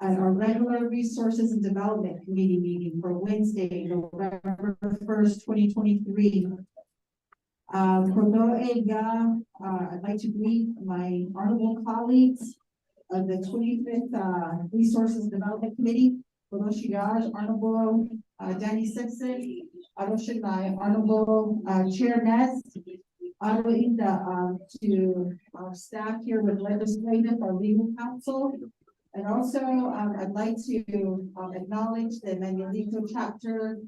at our regular Resources and Development Committee meeting for Wednesday, November 1st, 2023. I'd like to greet my honorable colleagues of the 25th Resources and Development Committee. Honorable Danny Simpson, Honorable Chair Nez, to our staff here with legislative or legal counsel. And also, I'd like to acknowledge the Manuelito chapter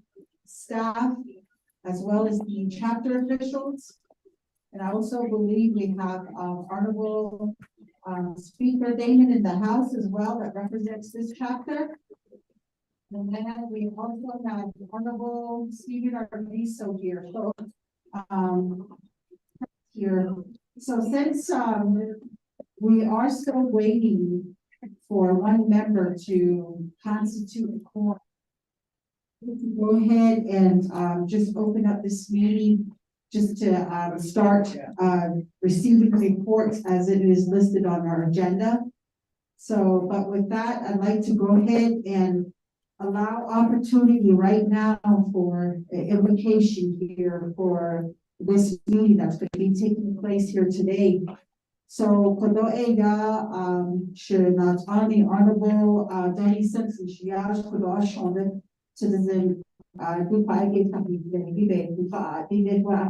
staff, as well as the chapter officials. And I also believe we have Honorable Speaker Damon in the house as well that represents this chapter. And then we also have Honorable Stephen Arvizo here. So since we are still waiting for one member to constitute a quorum, go ahead and just open up this meeting just to start receiving reports as it is listed on our agenda. So, but with that, I'd like to go ahead and allow opportunity right now for invocation here for this meeting that's going to be taking place here today. So, Kodo'ega, Shinatani, Honorable Danny Simpson, Shiaj Kodo'ashonda, Citizen tu pa ke sa bi be tu pa ti de wa.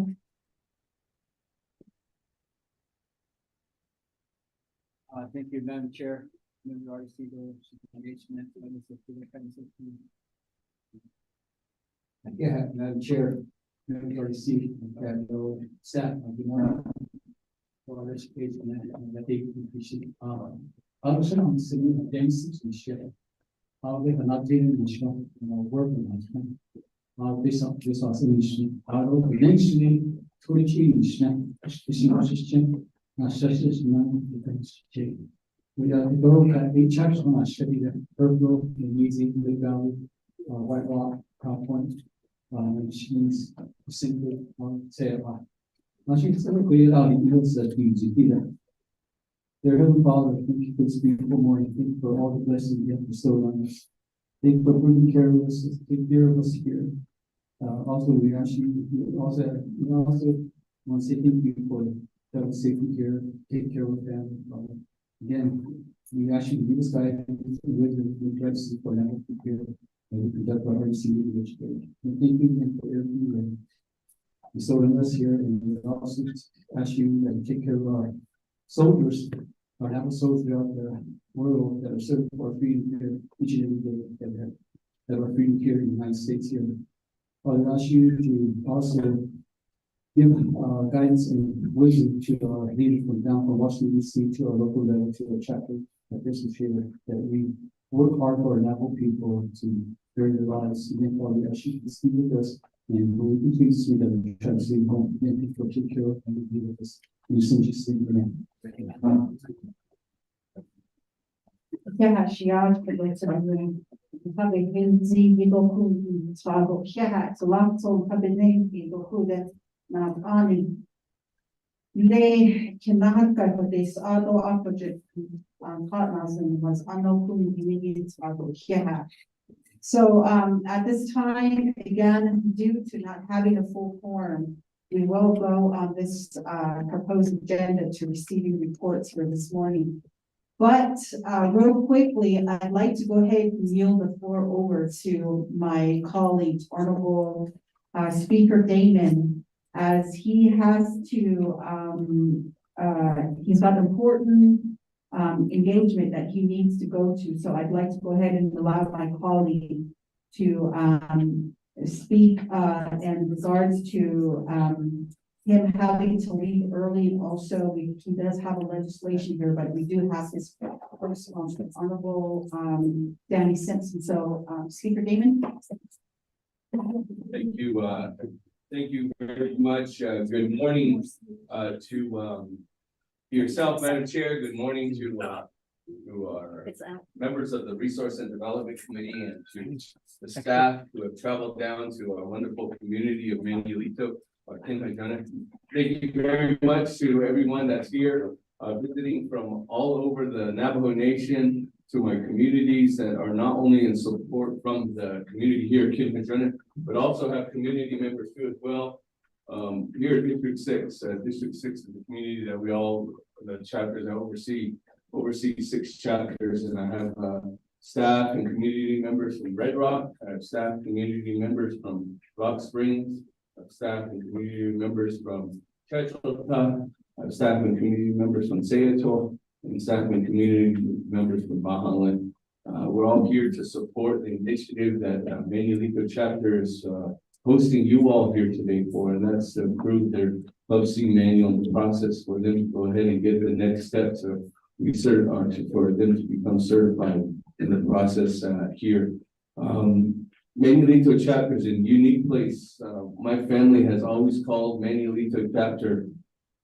Thank you, Madam Chair. Member Arcego, engagement, yeah, Madam Chair, Member Arcego, and staff, good morning. For our education and I think we appreciate. Also, on the things we share. We have not been initial, working on it. This also initially, eventually, to achieve initially, we are developing a chapter on our study that purple and using the valley, White Rock, Crown Point, which means simply say a lot. Now, she's typically allowed to use that means to be there. Dear Heavenly Father, thank you for this beautiful morning. Thank you for all the blessings you have bestowed on us. Thank you for bringing care of us, take care of us here. Also, we actually also want to say thank you for the safety care, take care of them. Again, we actually give us guidance with the addresses for them to care and we conduct our receiving education. And thank you again for everything that you bestowed on us here, and we also ask you to take care of our soldiers, our naval soldiers throughout the world that are serving for freedom here each and every day that are freedom here in the United States here. Father, I ask you to also give guidance and wisdom to our leaders from down from Washington D.C. to our local level to our chapter that this is here, that we work hard for our national people to bury their lives. Again, Father, we ask you to speak with us and we continue to see that we try to stay home and people take care of and be with us. We send you sleep in. Yeah, she asked for this. Having been seen in the struggle, she had to laugh so have been named in the hood that now Ani. They cannot go for this other opposite partners and was unknown in struggle here. So at this time, again, due to not having a full quorum, we will go on this proposed agenda to receiving reports for this morning. But real quickly, I'd like to go ahead and yield the floor over to my colleague, Honorable Speaker Damon, as he has to, he's got important engagement that he needs to go to. So I'd like to go ahead and allow my colleague to speak in regards to him having to leave early. Also, he does have a legislation here, but we do have his first Honorable Danny Simpson. So Speaker Damon. Thank you. Thank you very much. Good morning to yourself, Madam Chair. Good morning to our members of the Resource and Development Committee and to the staff who have traveled down to our wonderful community of Manuelito. Thank you very much to everyone that's here visiting from all over the Navajo Nation, to my communities that are not only in support from the community here at Kilmajunnet, but also have community members too as well. Here at District 6, District 6 is the community that we all, the chapters I oversee 6 chapters, and I have staff and community members from Red Rock, I have staff community members from Rock Springs, I have staff and community members from Tetralta, I have staff and community members from Seattle, and staff and community members from Bajalan. We're all here to support the initiative that Manuelito chapter is hosting you all here today for, and that's to improve their Club C manual and the process for them to go ahead and get the next steps of research for them to become certified in the process here. Manuelito chapter is a unique place. My family has always called Manuelito chapter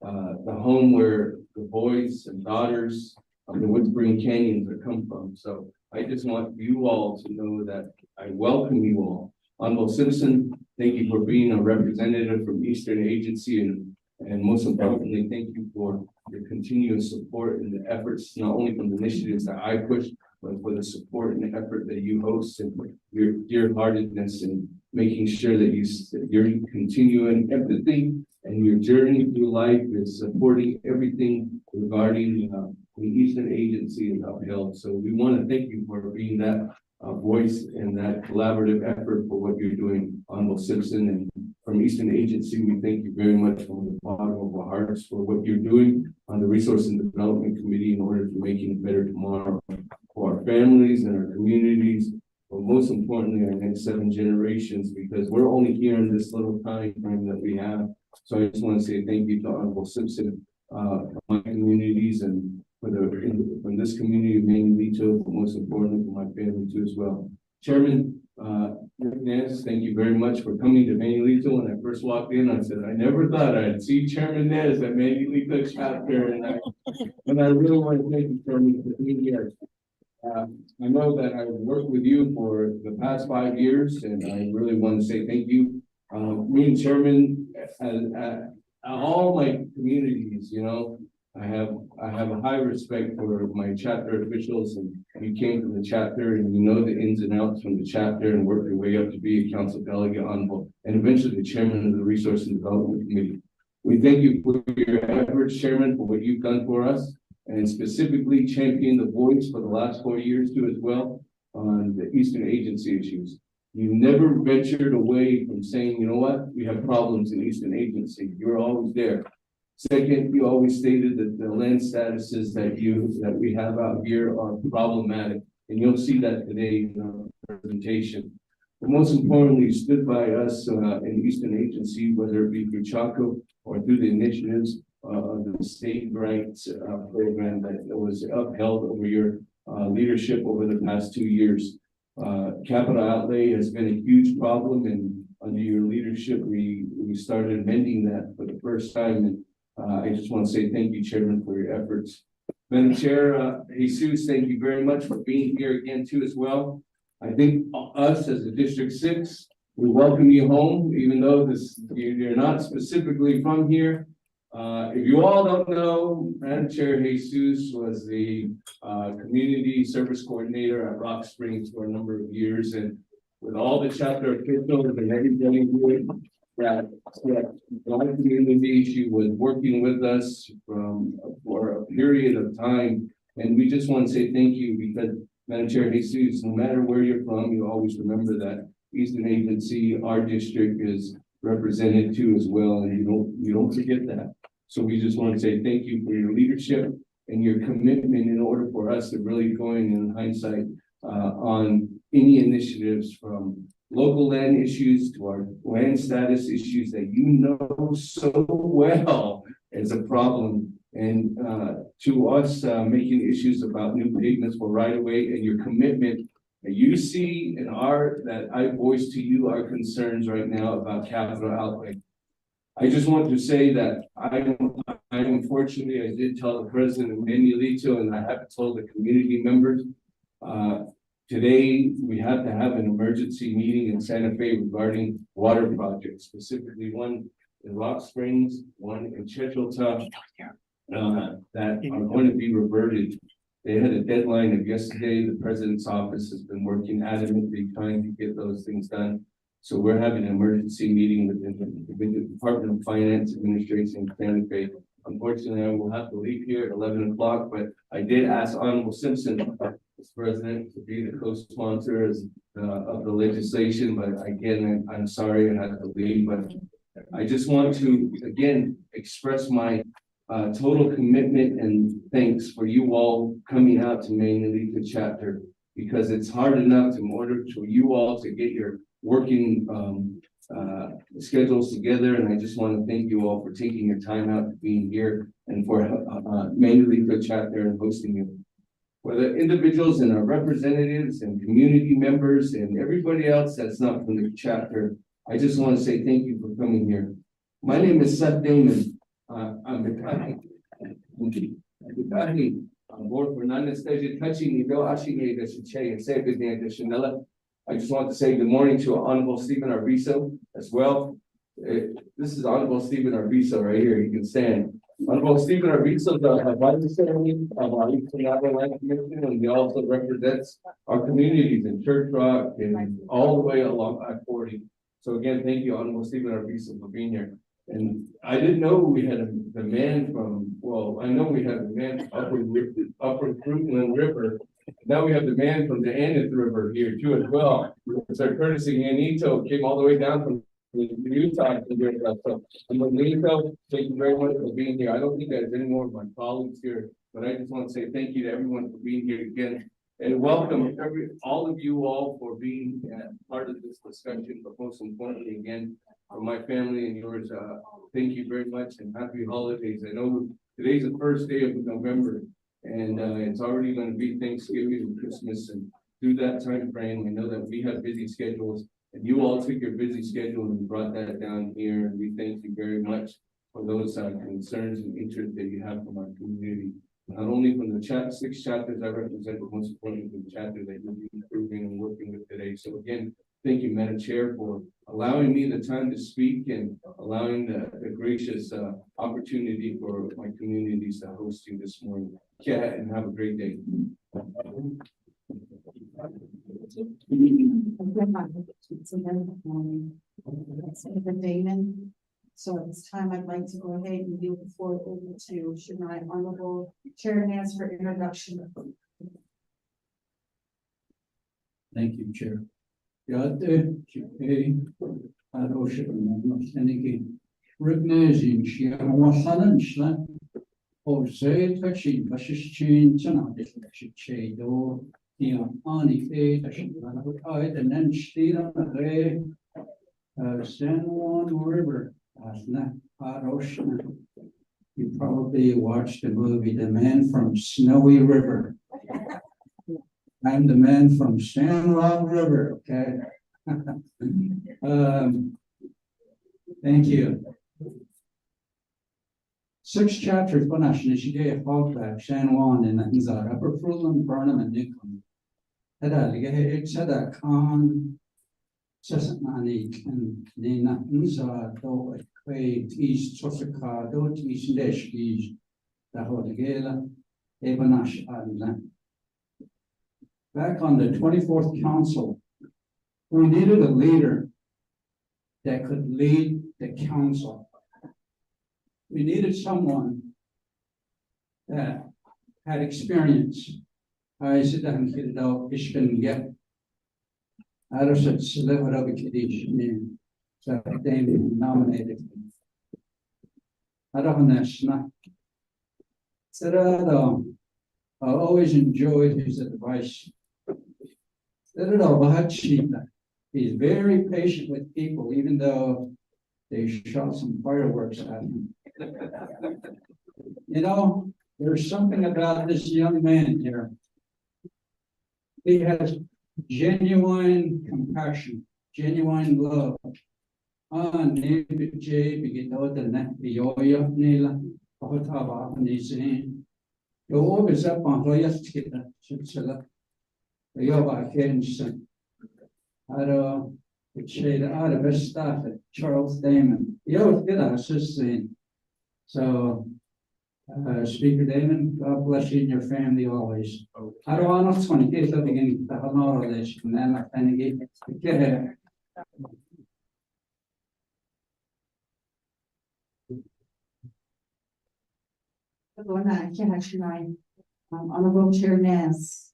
the home where the boys and daughters of the Whispering Canyons are come from. So I just want you all to know that I welcome you all. Honorable Simpson, thank you for being a representative from Eastern Agency, and most importantly, thank you for your continuous support and the efforts, not only from the initiatives that I push, but for the support and the effort that you host and your dear-heartedness and making sure that you're continuing empathy and your journey through life is supporting everything regarding the Eastern Agency is upheld. So we want to thank you for being that voice in that collaborative effort for what you're doing, Honorable Simpson, and from Eastern Agency, we thank you very much from the bottom of our hearts for what you're doing on the Resource and Development Committee in order to making it better tomorrow for our families and our communities, but most importantly, our next 7 generations, because we're only here in this little time frame that we have. So I just want to say thank you to Honorable Simpson, my communities, and from this community of Manulito, but most importantly for my family too as well. Chairman, Rick Nance, thank you very much for coming to Manulito. When I first walked in, I said, I never thought I'd see Chairman Nez at Manulito chapter, and I really want to thank you, Chairman, for being here. I know that I've worked with you for the past 5 years, and I really want to say thank you. Me and Chairman, all my communities, you know, I have a high respect for my chapter officials, and you came from the chapter and you know the ins and outs from the chapter and worked your way up to be a council delegate on, and eventually the chairman of the Resource and Development Committee. We thank you for your efforts, Chairman, for what you've done for us, and specifically champion the voice for the last 4 years too as well on the Eastern Agency issues. You never ventured away from saying, you know what, we have problems in Eastern Agency. You're always there. Second, you always stated that the land statuses that we have out here are problematic, and you'll see that today in our presentation. But most importantly, you stood by us in Eastern Agency, whether it be through Chaco or through the initiatives of the state grants program that was upheld over your leadership over the past 2 years. Capital outlay has been a huge problem, and under your leadership, we started amending that for the first time. And I just want to say thank you, Chairman, for your efforts. Madam Chair, Jesus, thank you very much for being here again too as well. I think us as a District 6, we welcome you home, even though you're not specifically from here. If you all don't know, Madam Chair, Jesus was the community service coordinator at Rock Springs for a number of years, and with all the chapter officials and everybody that my community, she was working with us for a period of time, and we just want to say thank you because Madam Chair, Jesus, no matter where you're from, you always remember that Eastern Agency, our district, is represented too as well, and you don't forget that. So we just want to say thank you for your leadership and your commitment in order for us to really go in hindsight on any initiatives from local land issues to our land status issues that you know so well as a problem, and to us making issues about new pavements for right of way, and your commitment that you see in that I voiced to you our concerns right now about capital outlay. I just want to say that I unfortunately, I did tell the president of Manulito, and I haven't told the community members. Today, we have to have an emergency meeting in Santa Fe regarding water projects, specifically one in Rock Springs, one in Chechilta, that are going to be reverted. They had a deadline of yesterday. The president's office has been working adamantly trying to get those things done. So we're having an emergency meeting with the Department of Finance Administration in Santa Fe. Unfortunately, I will have to leave here at 11 o'clock, but I did ask Honorable Simpson, as president, to be the co-sponsor of the legislation. But again, I'm sorry I had to leave, but I just want to, again, express my total commitment and thanks for you all coming out to Manulito chapter, because it's hard enough in order for you all to get your working schedules together. And I just want to thank you all for taking your time out to being here and for Manulito chapter and hosting you. For the individuals and our representatives and community members and everybody else that's not from the chapter, I just want to say thank you for coming here. My name is Seth Damon. I'm the I'm board for non-anesthesia touching the I just want to say good morning to Honorable Stephen Arvizo as well. This is Honorable Stephen Arvizo right here. You can stand. Honorable Stephen Arvizo is the vice chairman of our Eastern Land Commission, and he also represents our communities in Church Rock and all the way along I-40. So again, thank you, Honorable Stephen Arvizo, for being here. And I didn't know we had the man from, well, I know we had the man up in Fruitland River Now we have the man from the Aneth River here too as well. It's our courtesy, Anito came all the way down from Utah to do it. So, and Anito, thank you very much for being here. I don't think there's any more of my colleagues here, but I just want to say thank you to everyone for being here again. And welcome all of you all for being part of this discussion, but most importantly, again, for my family and yours, thank you very much and happy holidays. I know today's the first day of November and it's already going to be Thanksgiving and Christmas, and through that time frame, I know that we have busy schedules and you all took your busy schedule and brought that down here, and we thank you very much for those concerns and interests that you have from our community. Not only from the 6 chapters I represent, but most importantly, from the chapter that you'll be improving and working with today. So again, thank you, Madam Chair, for allowing me the time to speak and allowing the gracious opportunity for my communities to host you this morning. Yeah, and have a great day. Damon. So at this time, I'd like to go ahead and yield the floor over to my honorable Chair Nance for introduction. Thank you, Chair. Yate, Chipe, Arosha, Seniki, Rignazin, Shiawasan, Shlan, Jose, Tashi, Bashishin, Sanadis, Chedo, Ani, Tashin, and then Stira, San Juan River. You probably watched the movie The Man from Snowy River. I'm the man from San Juan River, okay? Thank you. 6 chapters, Banashnishiga, Hogback, San Juan, and Nzar, Upper Fruitland, Burnham, and Nicholm. Heda, Sada Khan. Sessamani and Nina Nza do Quaid East Sosaka do East Lesh the Hodigela Ebanash Adlan. Back on the 24th Council, we needed a leader that could lead the council. We needed someone that had experience. I said that I'm kidding out, Ishkan yet. I don't say celebrity of Kadish, so they nominated him. I don't know. Said I always enjoyed his advice. He's very patient with people, even though they shot some fireworks at him. You know, there's something about this young man here. He has genuine compassion, genuine love. You always up on Royal Skipper, Yoba Kenson. I don't say the out of his staff, Charles Damon. You always get us this thing. So, Speaker Damon, God bless you and your family always. I don't want to 20 days of beginning to have no relation, and then I get it. Honorable Chair Nance,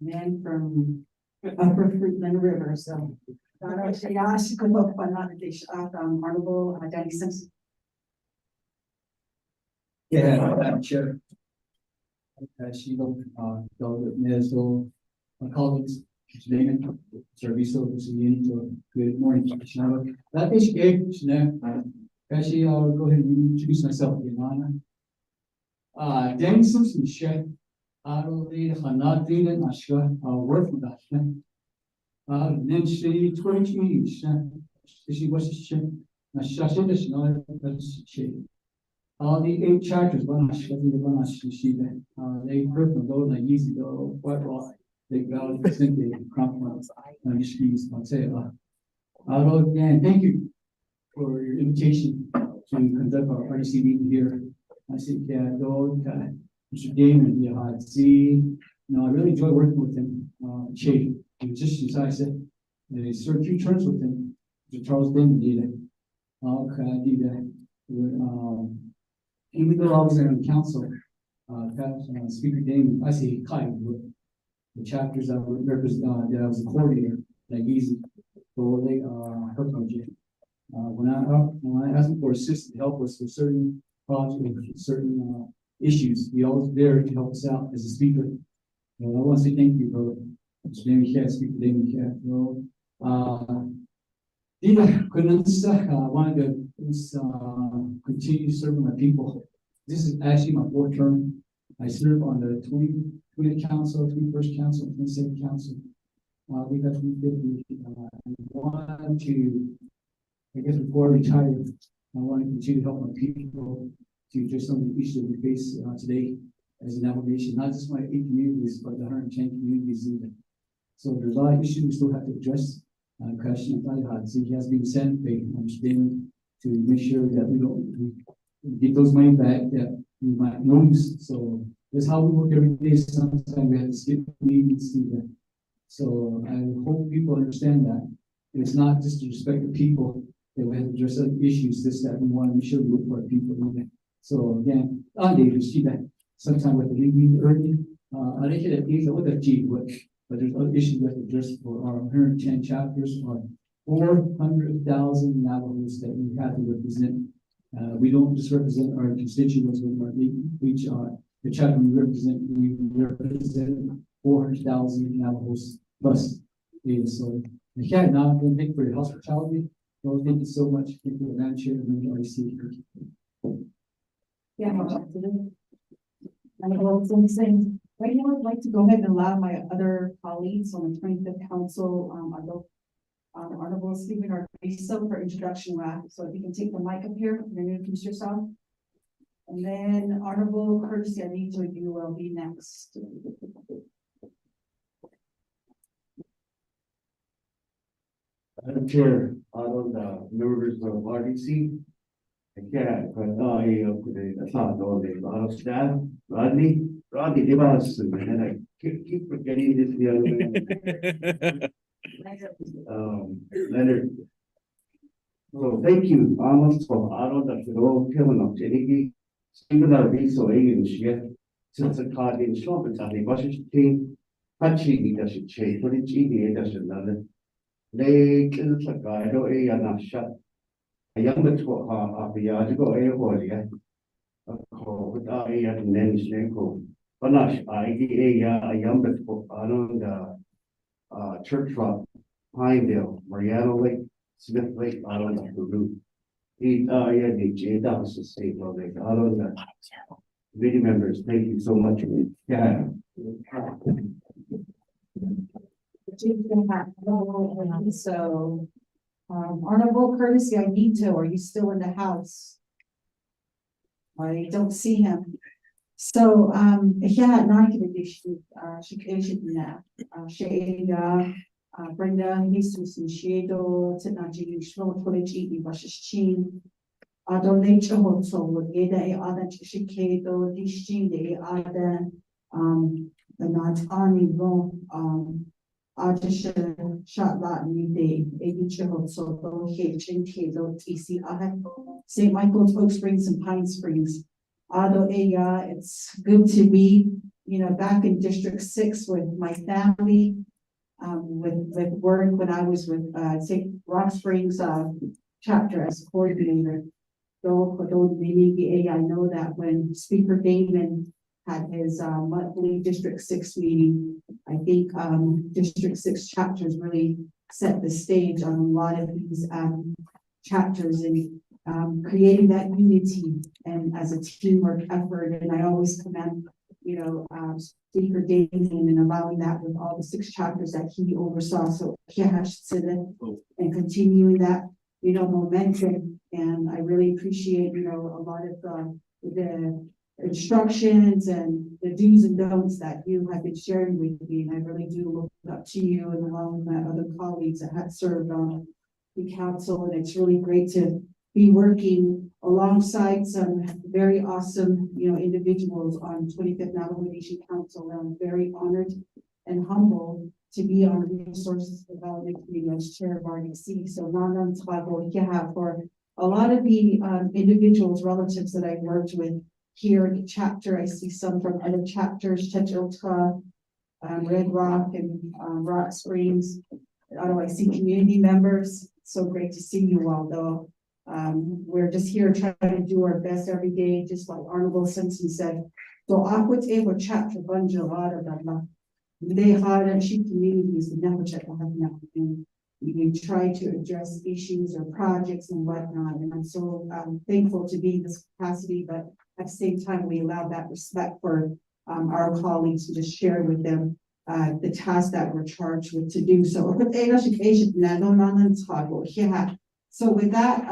man from Upper Fruitland River, so. Honorable Danny Simpson. Yeah, Chair. My colleagues, Damon, Serviso, good morning. That is good. Actually, I'll go ahead and introduce myself again. Danny Simpson, Chef. I'll lead Hanadin and Ashka, I'll work with that. Then she 20 years. She was a chef. Nashasha is not a chef. All the 8 chapters, they heard from those like easy though, quite well. They got simply compromise and excuse. I'll say again, thank you for your invitation to conduct our RDC meeting here. I think Mr. Damon, I really enjoy working with him. Just as I said, they served 2 terms with him. Mr. Charles Damon did it. Okay, I do that. And we go always there on council, Speaker Damon, I say, the chapters that were that I was a coordinator, like easy, so they, her project. When I asked them for assistance, help us with certain projects, with certain, issues, he always there to help us out as a speaker. And I want to say thank you, bro. Mr. Damon Cat, Speaker Damon Cat, bro. I wanted to just, continue serving my people. This is actually my fourth term. I serve on the 20th council, 21st council, 22nd council. We got 2050. I want to, I guess before I retire, I want to continue to help my people to address some of the issues that we face today as an application, not just my 8 communities, but the 110 communities even. So there's a lot of issues we still have to address. Question so he has been sent by understanding to make sure that we get those money back that we might lose. So that's how we work every day. Sometimes we have to skip meetings to that. So I hope people understand that. It's not just to respect the people that we have to address other issues, this, that we want to make sure we look for our people. So again, on David, see that sometimes with the leave early, I think that these are what the G, but there's other issues we have to address for our 110 chapters or 400,000 Navajos that we have to represent. We don't just represent our constituents with our the chapter we represent 400,000 Navajos plus. So again, now I'm going to thank for your hospitality. Well, thank you so much. Thank you, Madam Chair, and the RC. Yeah, I will saying, right now I'd like to go ahead and allow my other colleagues on the 25th Council, Honorable Stephen Arvizo for introduction rap. So if you can take the mic up here, introduce yourself. And then Honorable Curtis Yanito, you will be next. Madam Chair, all the members of RDC, again, the staff, Rodney Devas, and I keep forgetting this young man. Leonard. So thank you, almost for all the show, Kevin of Jenny, Stephen Arvizo, English, since the card in shop, it's a Washington, touching it as it changed, but it's easy as another. They killed a guy, no, a shot. A young man for half a year ago, a whole year. Without a name, Shanko. But not a young man for along the church rock, Pinedale, Mariano Lake, Smith Lake, out on the route. The J. Dawson State Lake, out on the committee members. Thank you so much. Yeah. So, Honorable Curtis Yanito, are you still in the house? I don't see him. So, yeah, non-condition, Brenda, Jesus, and Shiedo, Tanaji, Shlo, Tolechi, Bashichin, Adole Chohoto, Yeda, Ada Chishikedo, Dishin, the Ada, the not army room, Audition, shot lot new day, so Hitchin, TC, St. Michael's, Oak Springs, and Pine Springs. It's good to be, back in District 6 with my family, with work when I was with St. Rock Springs chapter as coordinator. I know that when Speaker Damon had his monthly District 6 meeting, I think District 6 chapters really set the stage on a lot of these chapters and creating that unity and as a teamwork effort. And I always commend, Speaker Damon and allowing that with all the 6 chapters that he oversaw. So and continuing that, momentum. And I really appreciate, a lot of the instructions and the do's and don'ts that you have been sharing with me. And I really do look up to you and along with my other colleagues that have served on the council. And it's really great to be working alongside some very awesome, individuals on 25th Navajo Nation Council. And I'm very honored and humbled to be on the Resources Development Committee as chair of RDC. So for a lot of the individuals, relatives that I worked with here in the chapter, I see some from other chapters, Chechota, Red Rock and, Rock Springs. I see community members. So great to see you all, though. We're just here trying to do our best every day, just like Honorable Simpson said. So ako tayo chapter banja hara dala. They hard and she communities never check on nothing. We try to address issues or projects and whatnot, and I'm so thankful to be in this capacity, but at the same time, we allow that respect for our colleagues to just share with them the task that we're charged with to do so. So with that,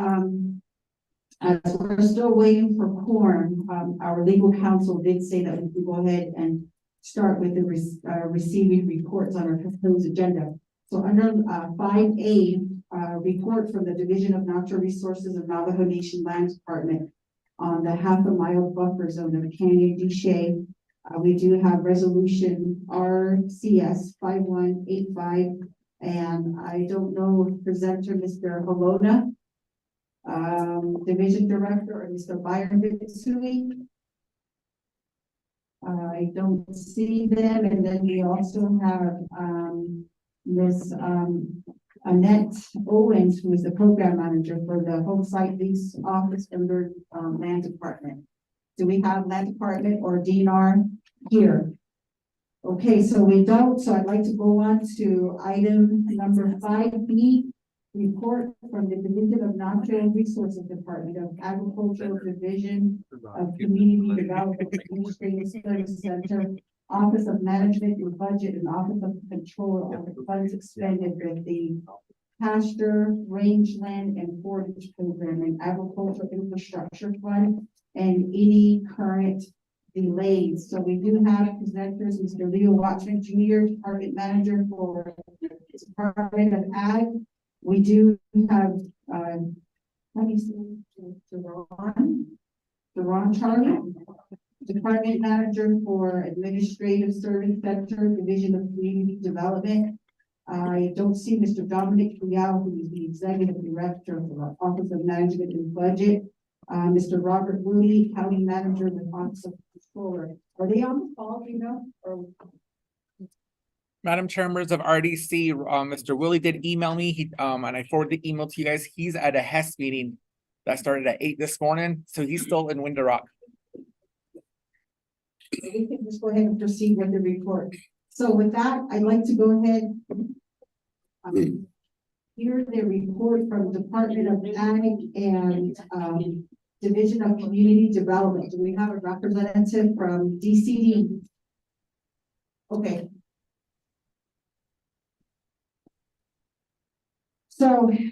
as we're still waiting for quorum, our legal counsel did say that we can go ahead and start with the receiving reports on our proposed agenda. So under 5A, report from the Division of Natural Resources of Navajo Nation Land Department on the half-a-mile buffer zone of Canyon de Chelly. We do have resolution RCS 5185, and I don't know if presenter Mr. Halona, Division Director, or Mr. Byron Mitsui. I don't see them, and then we also have Ms. Annette Owens, who is the program manager for the home site lease office under land department. Do we have land department or DNR here? Okay, so we don't, so I'd like to go on to item number 5B, report from the Division of Natural Resources Department of Agricultural Division of Community Development Administrative Service Center, Office of Management and Budget, and Office of Control of the funds expended with the pasture, rangeland, and forage program and agricultural infrastructure fund, and any current delays. So we do have presenters, Mr. Leo Watson Jr., Department Manager for Department of Ag. We do have, let me see, Deron Charlie, Department Manager for Administrative Service Center, Division of Community Development. I don't see Mr. Dominic Liao, who is the Executive Director of the Office of Management and Budget. Mr. Robert Willie, County Manager with Office of Controller. Are they on the call, you know? Or Madam Chair, members of RDC, Mr. Willie did email me, and I forwarded the email to you guys. He's at a HES meeting that started at 8 this morning, so he's still in Window Rock. we can just go ahead and proceed with the report. So with that, I'd like to go ahead. Here's the report from Department of Ag and Division of Community Development. Do we have a representative from DCD? Okay. So, the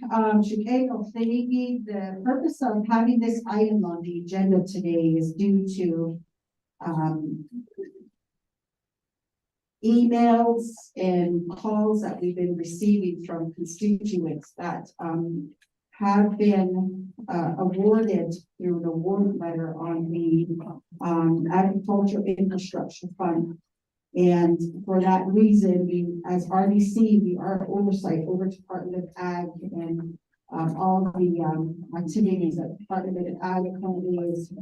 purpose of having this item on the agenda today is due to emails and calls that we've been receiving from constituents that have been awarded through an award letter on the agricultural infrastructure fund. And for that reason, we, as RDC, we are oversight over Department of Ag and all the activities that Department of Ag currently is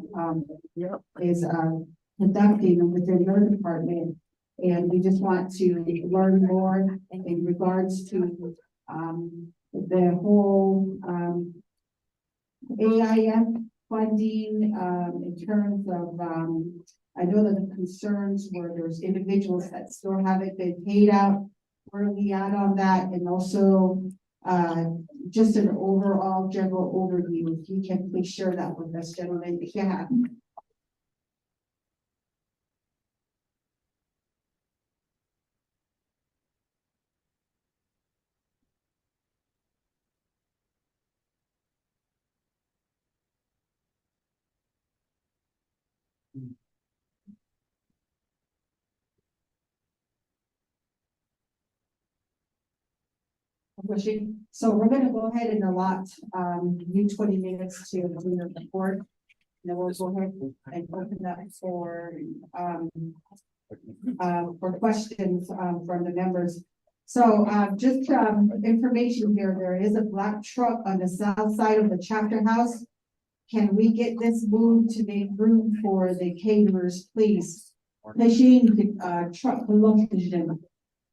conducting within their department. And we just want to learn more in regards to the whole AIF funding in terms of I know that the concerns where there's individuals that still haven't been paid out. Where are we at on that? And also just an overall general overview. If you can please share that with us, gentlemen, if you have. So we're gonna go ahead and allot you 20 minutes to do your report. Then we'll go ahead and open up for questions from the members. So just information here, there is a black truck on the south side of the chapter house. Can we get this moved to make room for the caterers, please? Fishing, truck location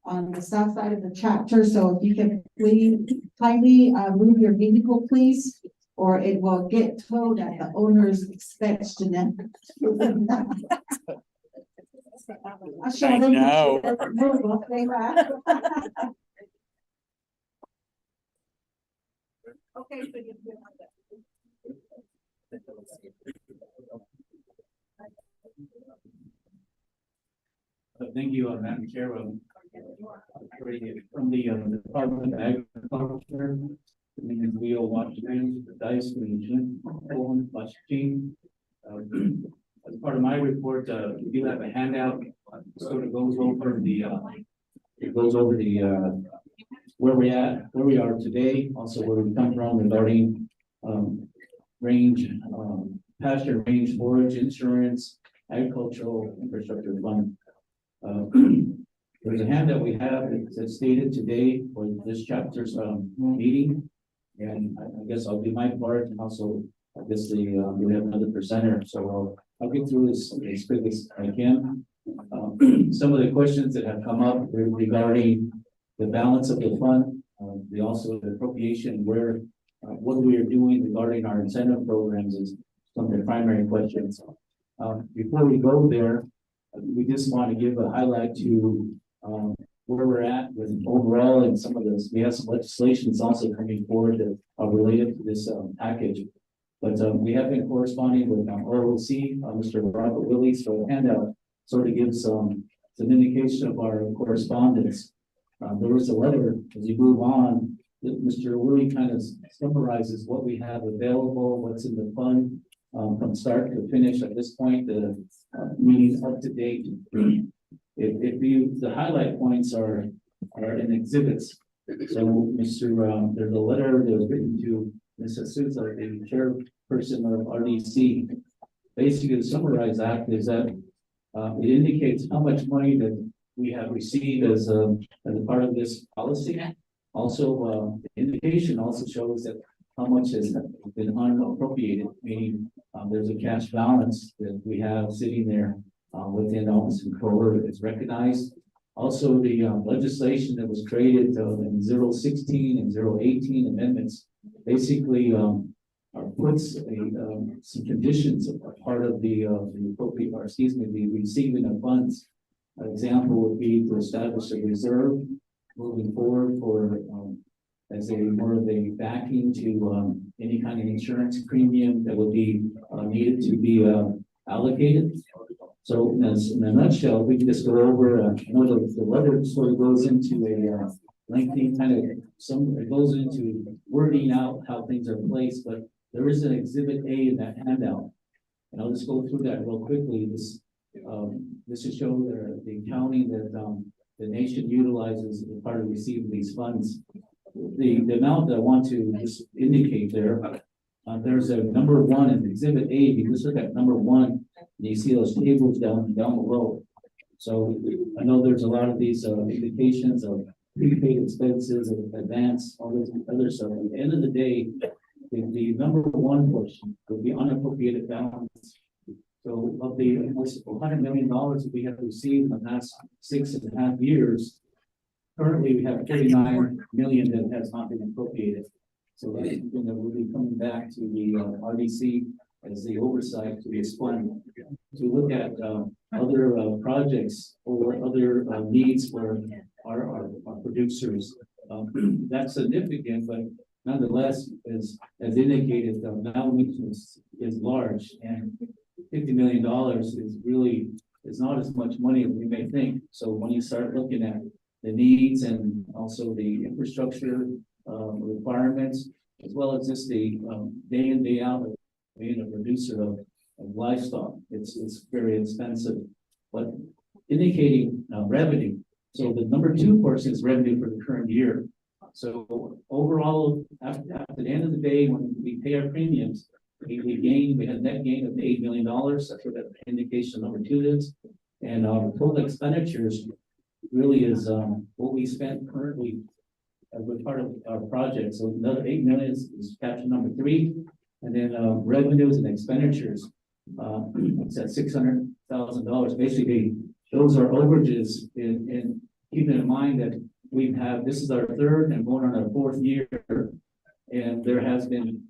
on the south side of the chapter, so if you can please kindly, move your vehicle, please, or it will get towed at the owner's expense to them. I'll show I them. know. They laugh. Okay, so you feel like that. Thank you, Madam Chair. From the Department of Agriculture, Leo Washington, the Dice, Washington. As part of my report, we do have a handout, sort of goes over where we are today, also where we come from regarding range, pasture range, forage insurance, agricultural infrastructure fund. There's a handout we have that's stated today for this chapter's meeting. And I guess I'll do my part, and also obviously we have another presenter, so I'll get through this as quick as I can. Some of the questions that have come up regarding the balance of the fund, the appropriation, where what we are doing regarding our incentive programs is some of the primary questions. Before we go there, we just want to give a highlight to where we're at with overall, and some of this, we have some legislations also coming forward that are related to this package. But we have been corresponding with ROC, Mr. Robert Willie, so a handout sort of gives some indication of our correspondence. There was a letter as you move on that Mr. Willie kind of summarizes what we have available, what's in the fund from start to finish. At this point, the meeting's up to date. If you, the highlight points are in exhibits. So there's a letter that was written to Mrs. Souza, the chairperson of RDC. Basically, to summarize that is that it indicates how much money that we have received as a part of this policy. Also, the indication also shows that how much has been unappropriated, meaning there's a cash balance that we have sitting there within Office of Controller that is recognized. Also, the legislation that was created in 016 and 018 amendments basically puts some conditions of part of the appropriate, or excuse me, the receiving of funds. An example would be to establish a reserve moving forward for as a more of a backing to any kind of insurance premium that would be needed to be allocated. So in a nutshell, we can just go over, I know the letter sort of goes into a lengthy kind of, it goes into wording out how things are placed, but there is an exhibit A in that handout. And I'll just go through that real quickly. This is show the accounting that the nation utilizes as part of receiving these funds. The amount that I want to just indicate there, there's a number one in exhibit A. If you just look at number one, you see those tables down below. So I know there's a lot of these indications of prepaid expenses and advance, all this other stuff. At the end of the day, the number one portion will be unappropriated balance. So of the almost $100 million that we have received in the past 6.5 years, currently we have 39 million that has not been appropriated. So that's something that will be coming back to the RDC as the oversight to be explained, to look at other projects or other needs for our producers. That's significant, but nonetheless, as indicated, the valuation is large, and $50 million is not as much money as we may think. So when you start looking at the needs and also the infrastructure requirements, as well as just the day in, day out of being a producer of livestock, it's very expensive. But indicating revenue. So the number two portion is revenue for the current year. So overall, after the end of the day, when we pay our premiums, we had a net gain of $8 million. That's what that indication number two is. And our total expenditures really is what we spent currently as a part of our project. So another 8 million is caption number three. And then revenues and expenditures, it's at $100,000. Basically, those are overages in keeping in mind that this is our third and going on our fourth year. And there has been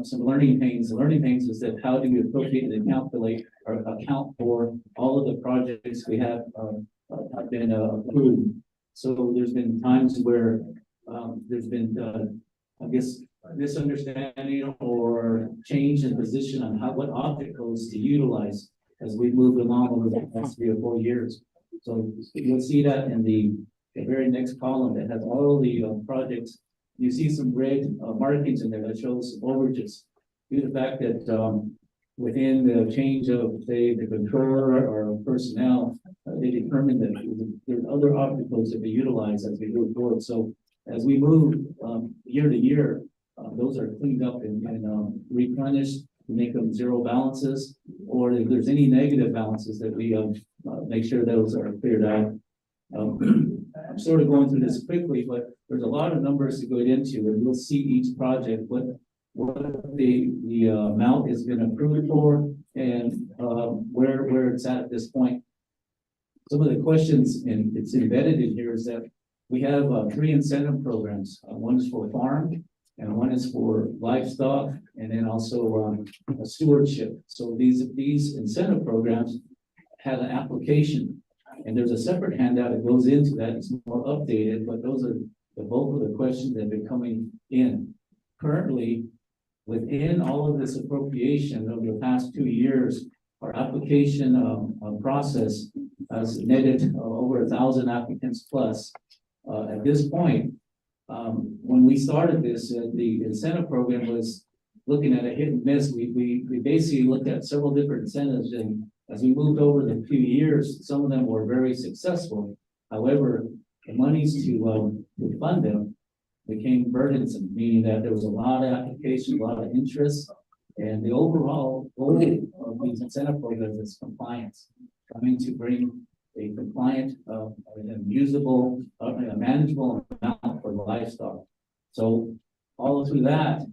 some learning pains. The learning pains is that how do we appropriate and calculate or account for all of the projects we have been approved. So there's been times where there's been, I guess, misunderstanding or change in position on what object codes to utilize as we move along over the past 3 or 4 years. So you'll see that in the very next column that has all the projects. You see some red markings in there that shows overages. Due to the fact that within the change of, say, the controller or personnel, they determined that there's other obstacles that we utilize as we move forward. So as we move year to year, those are cleaned up and replenished to make them zero balances, or if there's any negative balances that we make sure those are cleared out. I'm sort of going through this quickly, but there's a lot of numbers to go into, and you'll see each project, what the amount has been approved for, and where it's at this point. Some of the questions, and it's embedded in here, is that we have 3 incentive programs. One is for farm, and one is for livestock, and then also a stewardship. So these incentive programs have an application. And there's a separate handout that goes into that. It's more updated, but those are the bulk of the questions that have been coming in. Currently, within all of this appropriation over the past 2 years, our application process has netted over 1,000 applicants plus. At this point, when we started this, the incentive program was looking at a hit and miss. We basically looked at several different incentives, and as we moved over the few years, some of them were very successful. However, the monies to fund them became burdensome, meaning that there was a lot of applications, a lot of interest, and the overall goal of these incentive programs is compliance, trying to bring a compliant, usable, a manageable amount for the livestock. So all through that,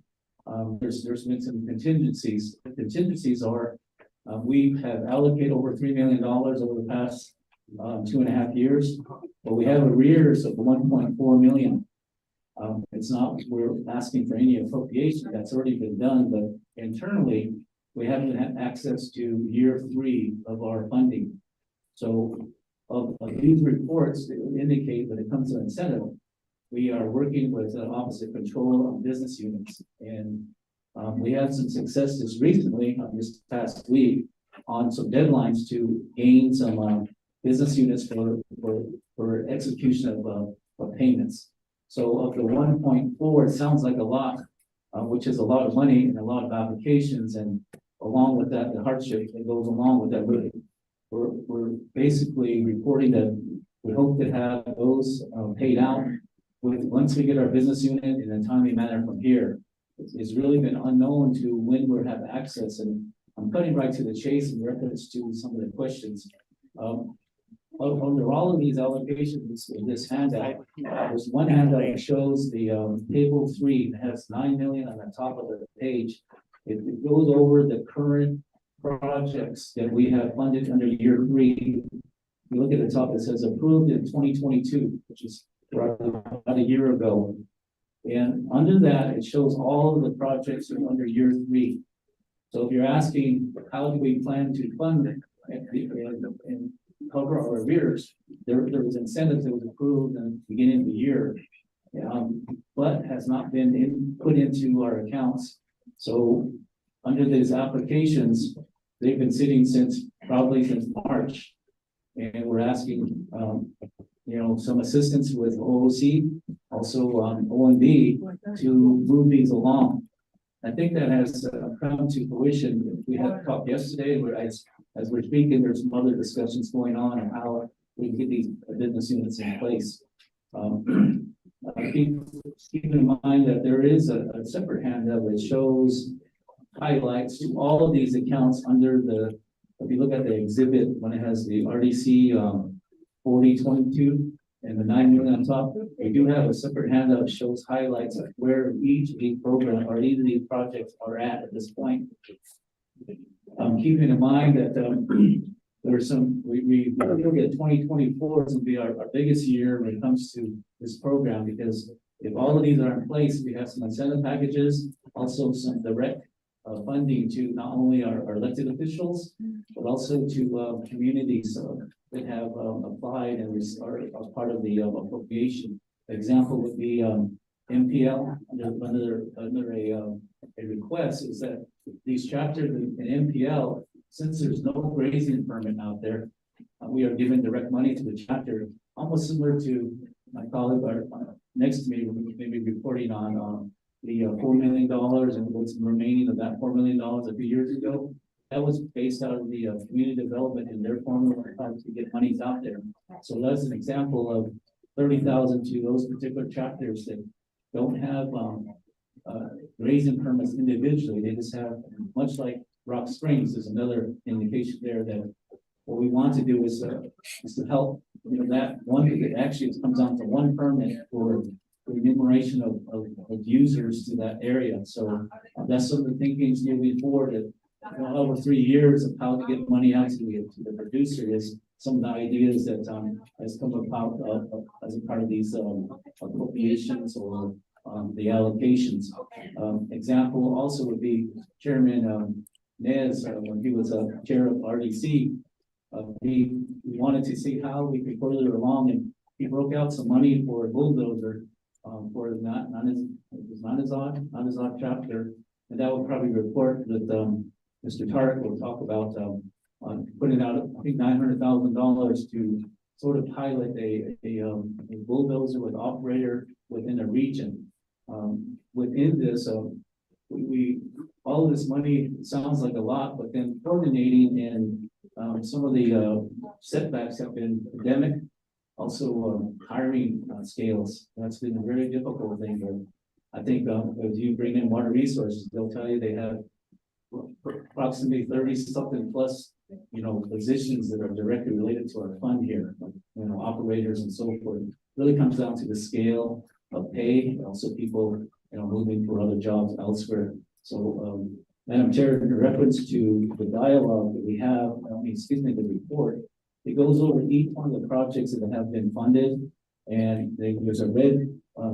there's been some contingencies. The contingencies are we have allocated over $3 million over the past 2.5 years, but we have arrears of 1.4 million. It's not, we're asking for any appropriation, that's already been done, but internally, we haven't had access to year 3 of our funding. So of these reports that indicate when it comes to incentive, we are working with Office of Control on business units, and we had some successes recently this past week on some deadlines to gain some business units for execution of payments. So of the 1.4, it sounds like a lot, which is a lot of money and a lot of applications, and along with that, the hardship that goes along with that. We're basically reporting that we hope to have those paid out once we get our business unit in a timely manner from here. It's really been unknown to when we'll have access, and I'm cutting right to the chase in reference to some of the questions. Under all of these allocations in this handout, there's one handout that shows the table 3 that has 9 million on the top of the page. It goes over the current projects that we have funded under year 3. You look at the top, it says approved in 2022, which is about a year ago. And under that, it shows all of the projects that are under year 3. So if you're asking, how do we plan to fund it and cover our arrears, there was incentives that was approved in the beginning of the year, but has not been put into our accounts. So under these applications, they've been sitting probably since March, and we're asking, some assistance with OOC, also OMB, to move these along. I think that has come to fruition. We had a talk yesterday where as we're speaking, there's some other discussions going on and how we can get these business units in place. Keep in mind that there is a separate handout that shows highlights to all of these accounts under the, if you look at the exhibit, when it has the RDC 4022 and the 9 million on top, we do have a separate handout that shows highlights of where each of these programs or each of these projects are at this point. Keeping in mind that there were some, we look at 2024 is gonna be our biggest year when it comes to this program, because if all of these are in place, we have some incentive packages, also some direct funding to not only our elected officials, but also to communities that have applied and are part of the appropriation. Example would be MPL under a request is that these chapters in MPL, since there's no grazing permit out there, we are giving direct money to the chapter, almost similar to my colleague next to me, maybe reporting on the $4 million and what's remaining of that $4 million a few years ago. That was based out of the community development in their formula to get monies out there. So that's an example of 30,000 to those particular chapters that don't have grazing permits individually. They just have, much like Rock Springs is another indication there that what we want to do is to help, that one, it actually comes down to one permit for the enumeration of users to that area. So that's some of the thinkings moving forward that over 3 years of how to get money out to the producer is some of the ideas that has come about as a part of these appropriations or the allocations. Example also would be Chairman Nez, when he was chair of RDC, we wanted to see how we could further along, and he broke out some money for a bulldozer for Nanazog chapter, and that will probably report that Mr. Tarek will talk about putting out, I think, $900,000 to sort of pilot a bulldozer with operator within a region. Within this, we all this money sounds like a lot, but then coordinating and some of the setbacks have been pandemic, also hiring scales. That's been a very difficult thing. But I think as you bring in water resources, they'll tell you they have approximately 30-something plus, positions that are directly related to our fund here, operators and so forth. It really comes down to the scale of pay, also people, moving for other jobs elsewhere. So, Madam Chair, in reference to the dialogue that we have, the report, it goes over each one of the projects that have been funded, and there's a red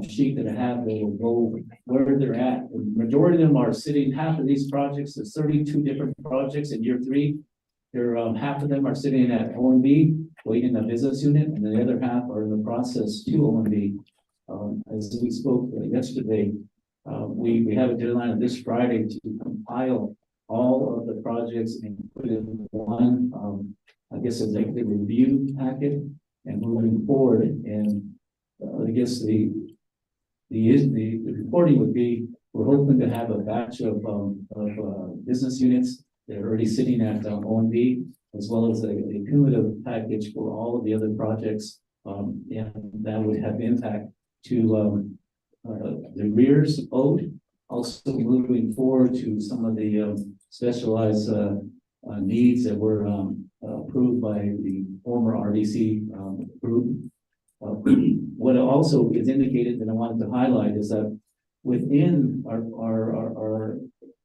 sheet that I have that will go where they're at. The majority of them are sitting, half of these projects, there's 32 different projects in year 3. There, half of them are sitting at OMB, waiting a business unit, and the other half are in the process to OMB. As we spoke yesterday, we have a deadline of this Friday to compile all of the projects and put it in one, I guess, executive review packet and moving forward. And I guess the reporting would be, we're hoping to have a batch of business units that are already sitting at OMB, as well as a cumulative package for all of the other projects. And that would have impact to the rears owed, also moving forward to some of the specialized needs that were approved by the former RDC group. What also is indicated that I wanted to highlight is that within our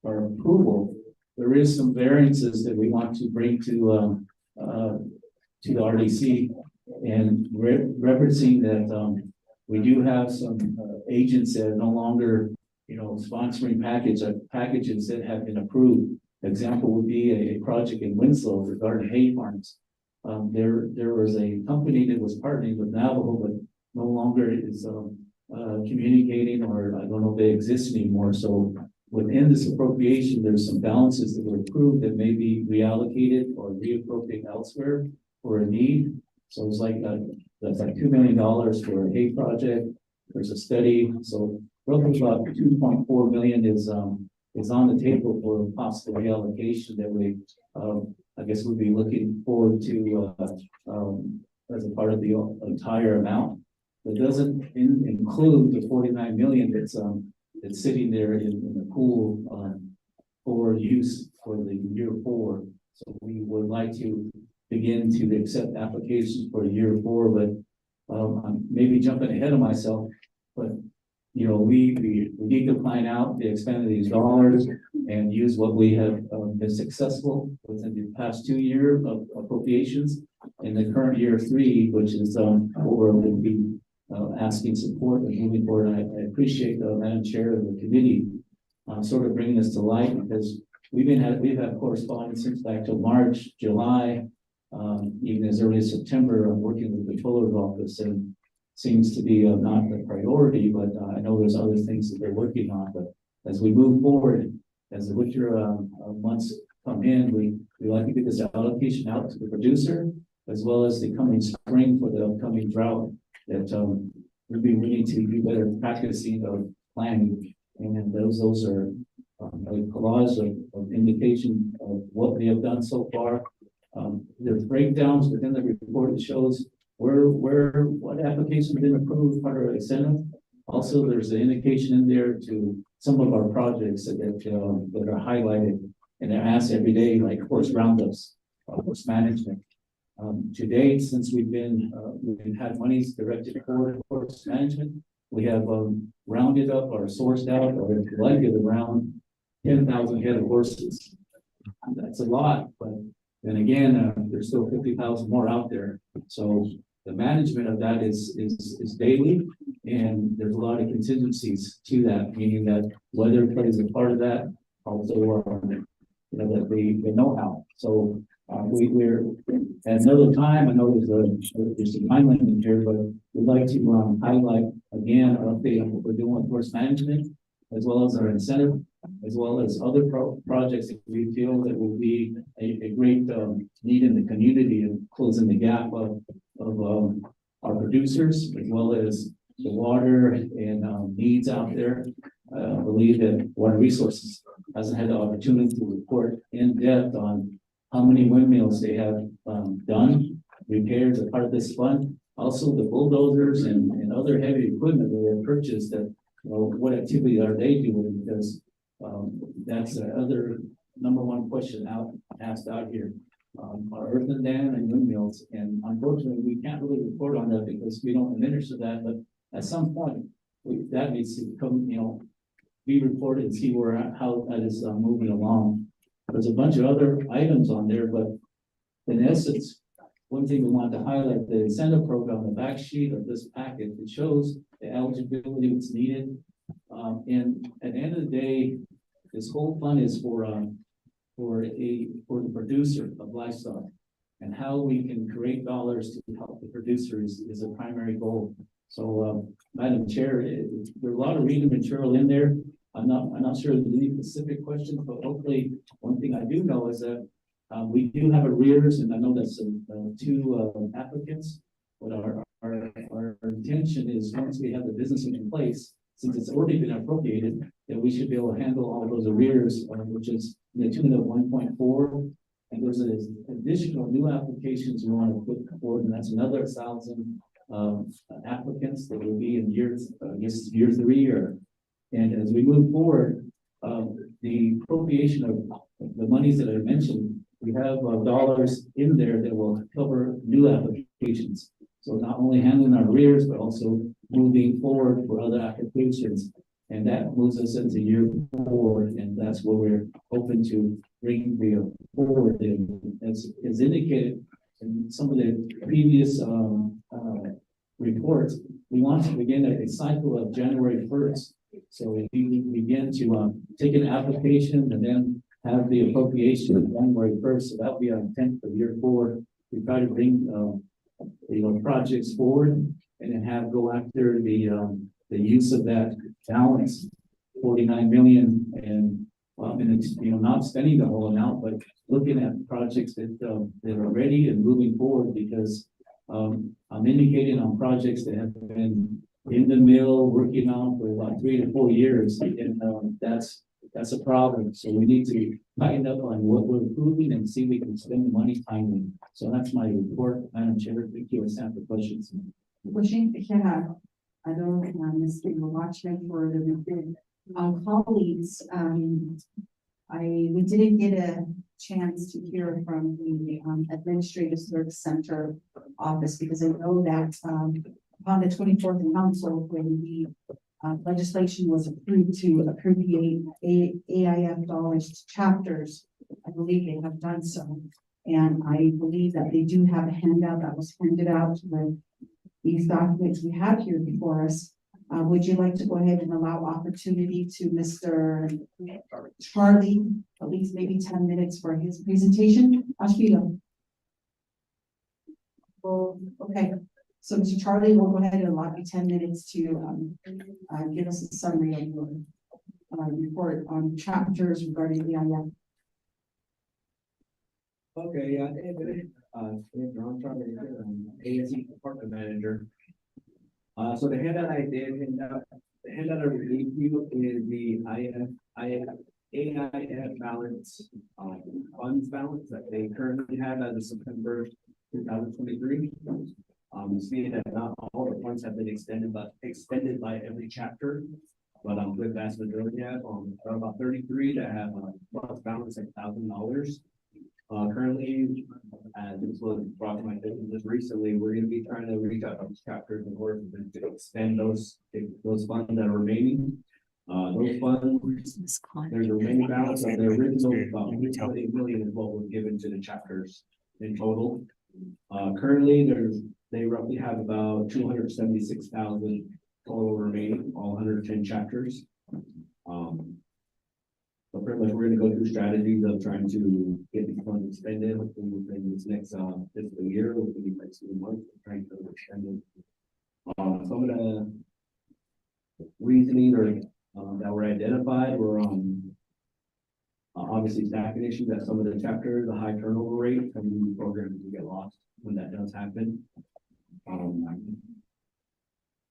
approval, there is some variances that we want to bring to the RDC, and referencing that we do have some agents that are no longer, sponsoring packages that have been approved. Example would be a project in Winslow regarding hay farms. There was a company that was partnering with Navajo, but no longer is communicating, or I don't know if they exist anymore. So within this appropriation, there's some balances that were approved that may be reallocated or reappropriated elsewhere for a need. So it's like that's like $2 million for a hay project. There's a study, so roughly about 2.4 million is on the table for possible reallocation that we, I guess, would be looking forward to as a part of the entire amount. It doesn't include the 49 million that's sitting there in the pool for use for the year 4. So we would like to begin to accept applications for year 4, but I'm maybe jumping ahead of myself, but we need to find out the extent of these dollars. and use what we have been successful within the past 2 years of appropriations. In the current year 3, which is where we'll be asking support and moving forward. I appreciate Madam Chair of the committee sort of bringing this to light, because we've had correspondence since back to March, July, even as early as September, working with the Controller's office, and seems to be not the priority, but I know there's other things that they're working on. But as we move forward, as the winter months come in, we like to get this allocation out to the producer, as well as the coming spring for the upcoming drought, that we need to be better practicing of planning. And those are a collage of indication of what we have done so far. There's breakdowns within the report that shows what applications have been approved part of incentive. Also, there's an indication in there to some of our projects that are highlighted, and they're asked every day, like horse roundups, horse management. To date, since we've had monies directed toward horse management, we have rounded up or sourced out or collected around 10,000 head of horses. That's a lot, but then again, there's still 50,000 more out there. So the management of that is daily, and there's a lot of contingencies to that, meaning that weather plays a part of that, also that the know-how. So we're at another time. I know there's a time limit here, but we'd like to highlight again an update on what we're doing with horse management, as well as our incentive, as well as other projects that we feel that will be a great need in the community, and closing the gap of our producers, as well as the water and needs out there. I believe that Water Resources hasn't had the opportunity to report in depth on how many windmills they have done, repairs as part of this fund. Also, the bulldozers and other heavy equipment that we have purchased, that what activity are they doing? Because that's the other #1 question asked out here. Our earthen dam and windmills, and unfortunately, we can't really report on that because we don't administer that. But at some point, that needs to come, be reported and see how that is moving along. There's a bunch of other items on there, but in essence, one thing we want to highlight, the incentive program, the back sheet of this packet, it shows the eligibility that's needed. And at the end of the day, this whole fund is for the producer of livestock, and how we can create dollars to help the producers is a primary goal. So, Madam Chair, there's a lot of reading material in there. I'm not sure of any specific questions, but hopefully one thing I do know is that we do have arrears, and I know that's 2 applicants. But our intention is, once we have the business in place, since it's already been appropriated, that we should be able to handle all those arrears, which is in the tune of 1.4. And there's additional new applications we want to put forward, and that's another 1,000 applicants that will be in year 3. And as we move forward, the appropriation of the monies that I mentioned, we have dollars in there that will cover new applications. So not only handling our arrears, but also moving forward for other applications. And that moves us into year 4, and that's where we're hoping to bring the forward. And as is indicated in some of the previous reports, we want to begin a cycle of January 1st. So if we begin to take an application and then have the appropriation of January 1st, so that'll be our intent for year 4. We try to bring projects forward, and then go after the use of that balance, 49 million, and it's not spending the whole amount, but looking at projects that are ready and moving forward, because I'm indicating on projects that have been in the mill working on for about 3 to 4 years, and that's a problem. So we need to tighten up on what we're approving and see if we can spend the money timely. So that's my report, Madam Chair. Thank you. It's time for questions. Wishing I don't Mr. Watchman for the colleagues. We didn't get a chance to hear from the Administrative Service Center office, because I know that on the 24th council, when we legislation was approved to appropriate AIF dollars to chapters. I believe they have done so. And I believe that they do have a handout that was handed out with these documents we have here before us. Would you like to go ahead and allow opportunity to Mr. Charlie, at least maybe 10 minutes for his presentation? Ashbilo. Well, okay, so Mr. Charlie, we'll go ahead and allow you 10 minutes to give us a summary of your report on chapters regarding the IF. Okay, yeah, Ron Charlie, ASC Department Manager. So the handout I did, the handout I reviewed you is the AIF balance, funds balance that they currently have as of September 2023. You see that not all the funds have been extended by every chapter, but the vast majority have, there are about 33 that have a funds balance of $1,000. Currently, this was brought to my attention just recently, we're gonna be trying to reach out to those chapters in order to extend those funds that are remaining. Those funds, there's a remaining balance of the original, about 1.8 million is what was given to the chapters in total. Currently, they roughly have about 276,000 total remaining, all 110 chapters. So pretty much we're gonna go through strategies of trying to get these funds expended within this next fiscal year, within the next few months, trying to extend it. Some of the reasoning that were identified were obviously staffing issues at some of the chapters, the high turnover rate, some of these programs will get lost when that does happen.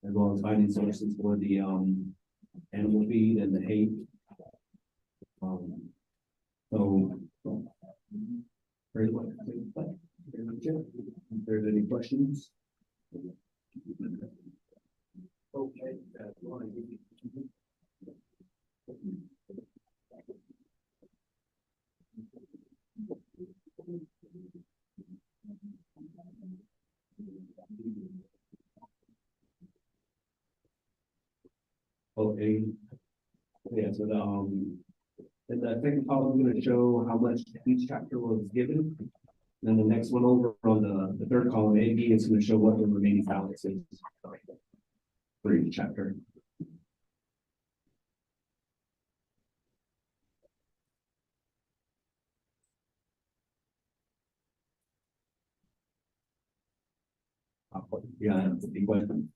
As well as finding sources for the animal feed and the hay. Very much, if there's any questions. Okay. Okay. Yeah, so and the second column is going to show how much each chapter was given. Then the next one over on the third column, A, B, is going to show what the remaining balance is for each chapter. Yeah, that's a big question.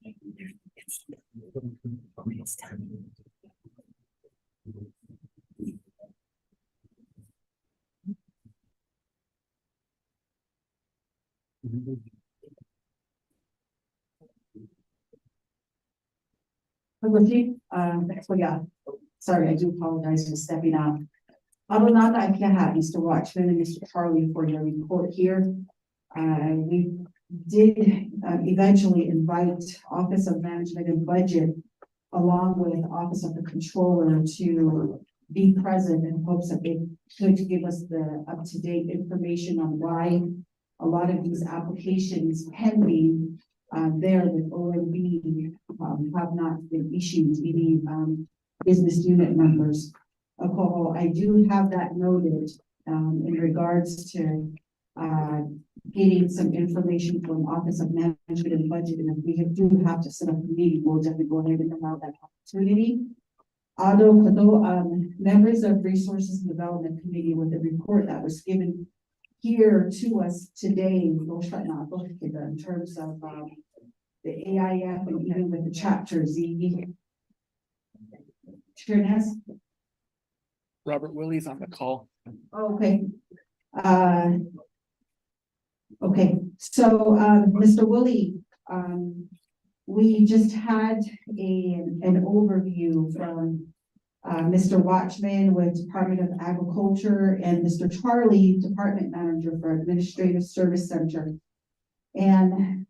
So yeah, sorry, I do apologize for stepping out. Adonaka, I can't have Mr. Watchman and Mr. Charlie for your report here. We did eventually invite Office of Management and Budget along with Office of the Controller to be present in hopes that they could give us the up-to-date information on why a lot of these applications pending there with OMB have not been issued, meaning business unit numbers. I do have that noted in regards to getting some information from Office of Management and Budget, and if we do have to set up a meeting, we'll definitely go ahead and allow that opportunity. Although members of Resources and Development Committee with the report that was given here to us today, in terms of the AIF and even with the chapter Z. Robert Willie's on the call. Okay. Okay, so Mr. Willie, we just had an overview from Mr. Watchman with Department of Agriculture and Mr. Charlie, Department Manager for Administrative Service Center. And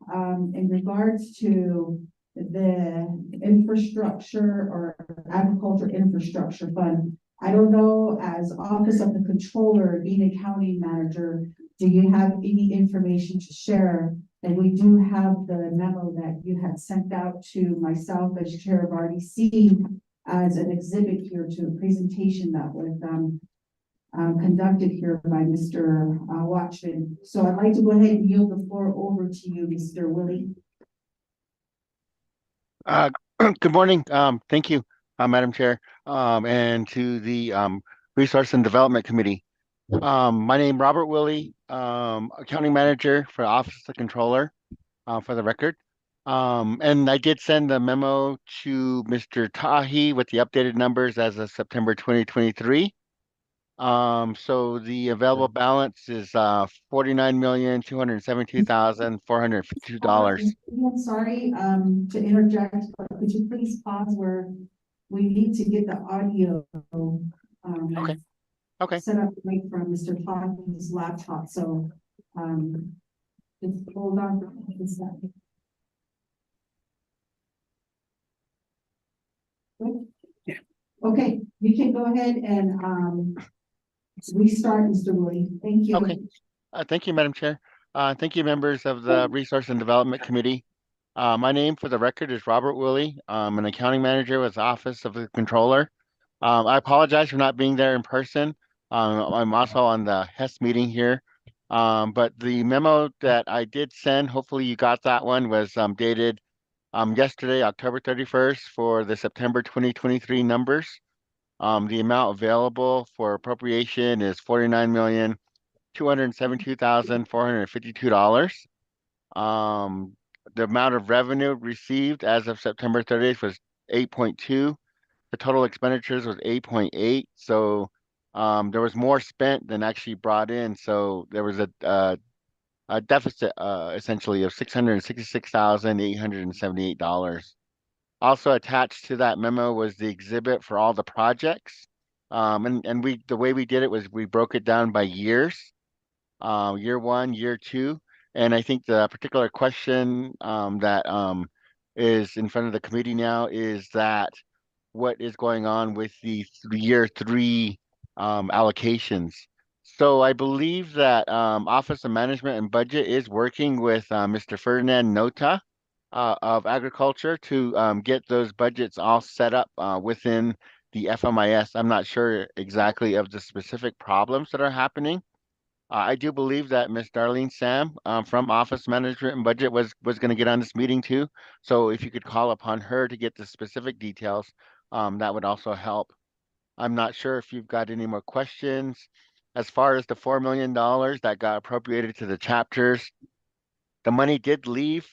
in regards to the infrastructure or agriculture infrastructure fund, I don't know, as Office of the Controller, being Accounting Manager, do you have any information to share And we do have the memo that you had sent out to myself as chair of RDC as an exhibit here to a presentation that was conducted here by Mr. Watchman. So I'd like to go ahead and yield the floor over to you, Mr. Willie. Good morning. Thank you, Madam Chair, and to the Resource and Development Committee. My name Robert Willie, Accounting Manager for Office of the Controller, for the record. And I did send a memo to Mr. Tahi with the updated numbers as of September 2023. So the available balance is $49,272,452. I'm sorry, to interject, but could you please pause where we need to get the audio Okay. set up right from Mr. Todd's laptop, so just hold on for a second. Okay, you can go ahead and restart, Mr. Willie. Thank you. Okay. Thank you, Madam Chair. Thank you, members of the Resource and Development Committee. My name for the record is Robert Willie. I'm an accounting manager with the Office of the Controller. I apologize for not being there in person. I'm also on the HES meeting here. But the memo that I did send, hopefully you got that one, was dated yesterday, October 31st, for the September 2023 numbers. The amount available for appropriation is $49,272,452. The amount of revenue received as of September 30th was 8.2. The total expenditures was 8.8. So there was more spent than actually brought in. So there was a deficit essentially of $666,878. Also attached to that memo was the exhibit for all the projects. And the way we did it was we broke it down by years, year 1, year 2. And I think the particular question that is in front of the committee now is that what is going on with the year 3 allocations. So I believe that Office of Management and Budget is working with Mr. Ferdinand Nota of Agriculture to get those budgets all set up within the FMIS. I'm not sure exactly of the specific problems that are happening. I do believe that Ms. Darlene Sam from Office Management and Budget was going to get on this meeting too. So if you could call upon her to get the specific details, that would also help. I'm not sure if you've got any more questions. As far as the $4 million that got appropriated to the chapters, the money did leave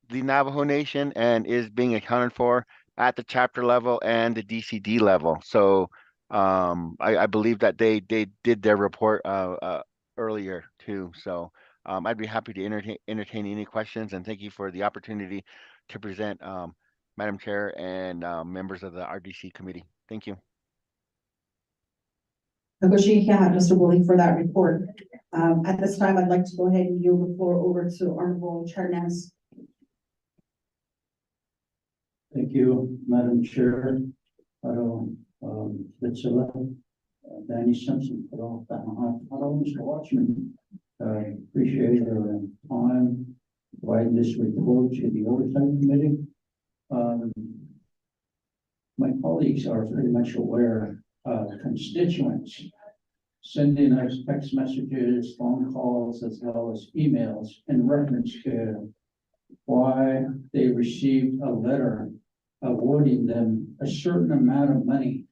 the Navajo Nation and is being accounted for at the chapter level and the DCD level. So I believe that they did their report earlier too. So I'd be happy to entertain any questions, and thank you for the opportunity to present, Madam Chair and members of the RDC committee. Thank you. Mr. Willie, for that report. At this time, I'd like to go ahead and yield the floor over to Honorable Charnes. Thank you, Madam Chair. Danny Simpson, Mr. Watchman. Appreciate your time providing this report to the Oversight Committee. My colleagues are very much aware of constituents sending us text messages, phone calls, as well as emails in reference to why they received a letter awarding them a certain amount of money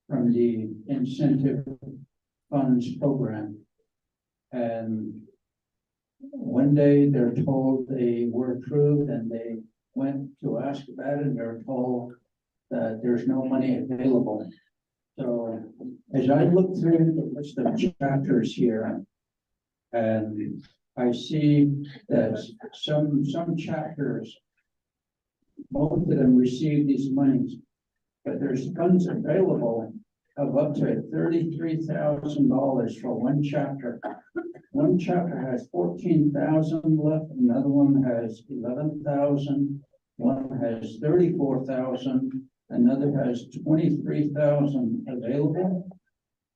from the incentive funds program. And one day they're told they were approved, and they went to ask about it, and they're told that there's no money available. So as I look through the list of chapters here, and I see that some chapters, most of them receive these monies, but there's funds available of up to $33,000 for one chapter. One chapter has 14,000 left, another one has 11,000, one has 34,000, another has 23,000 available,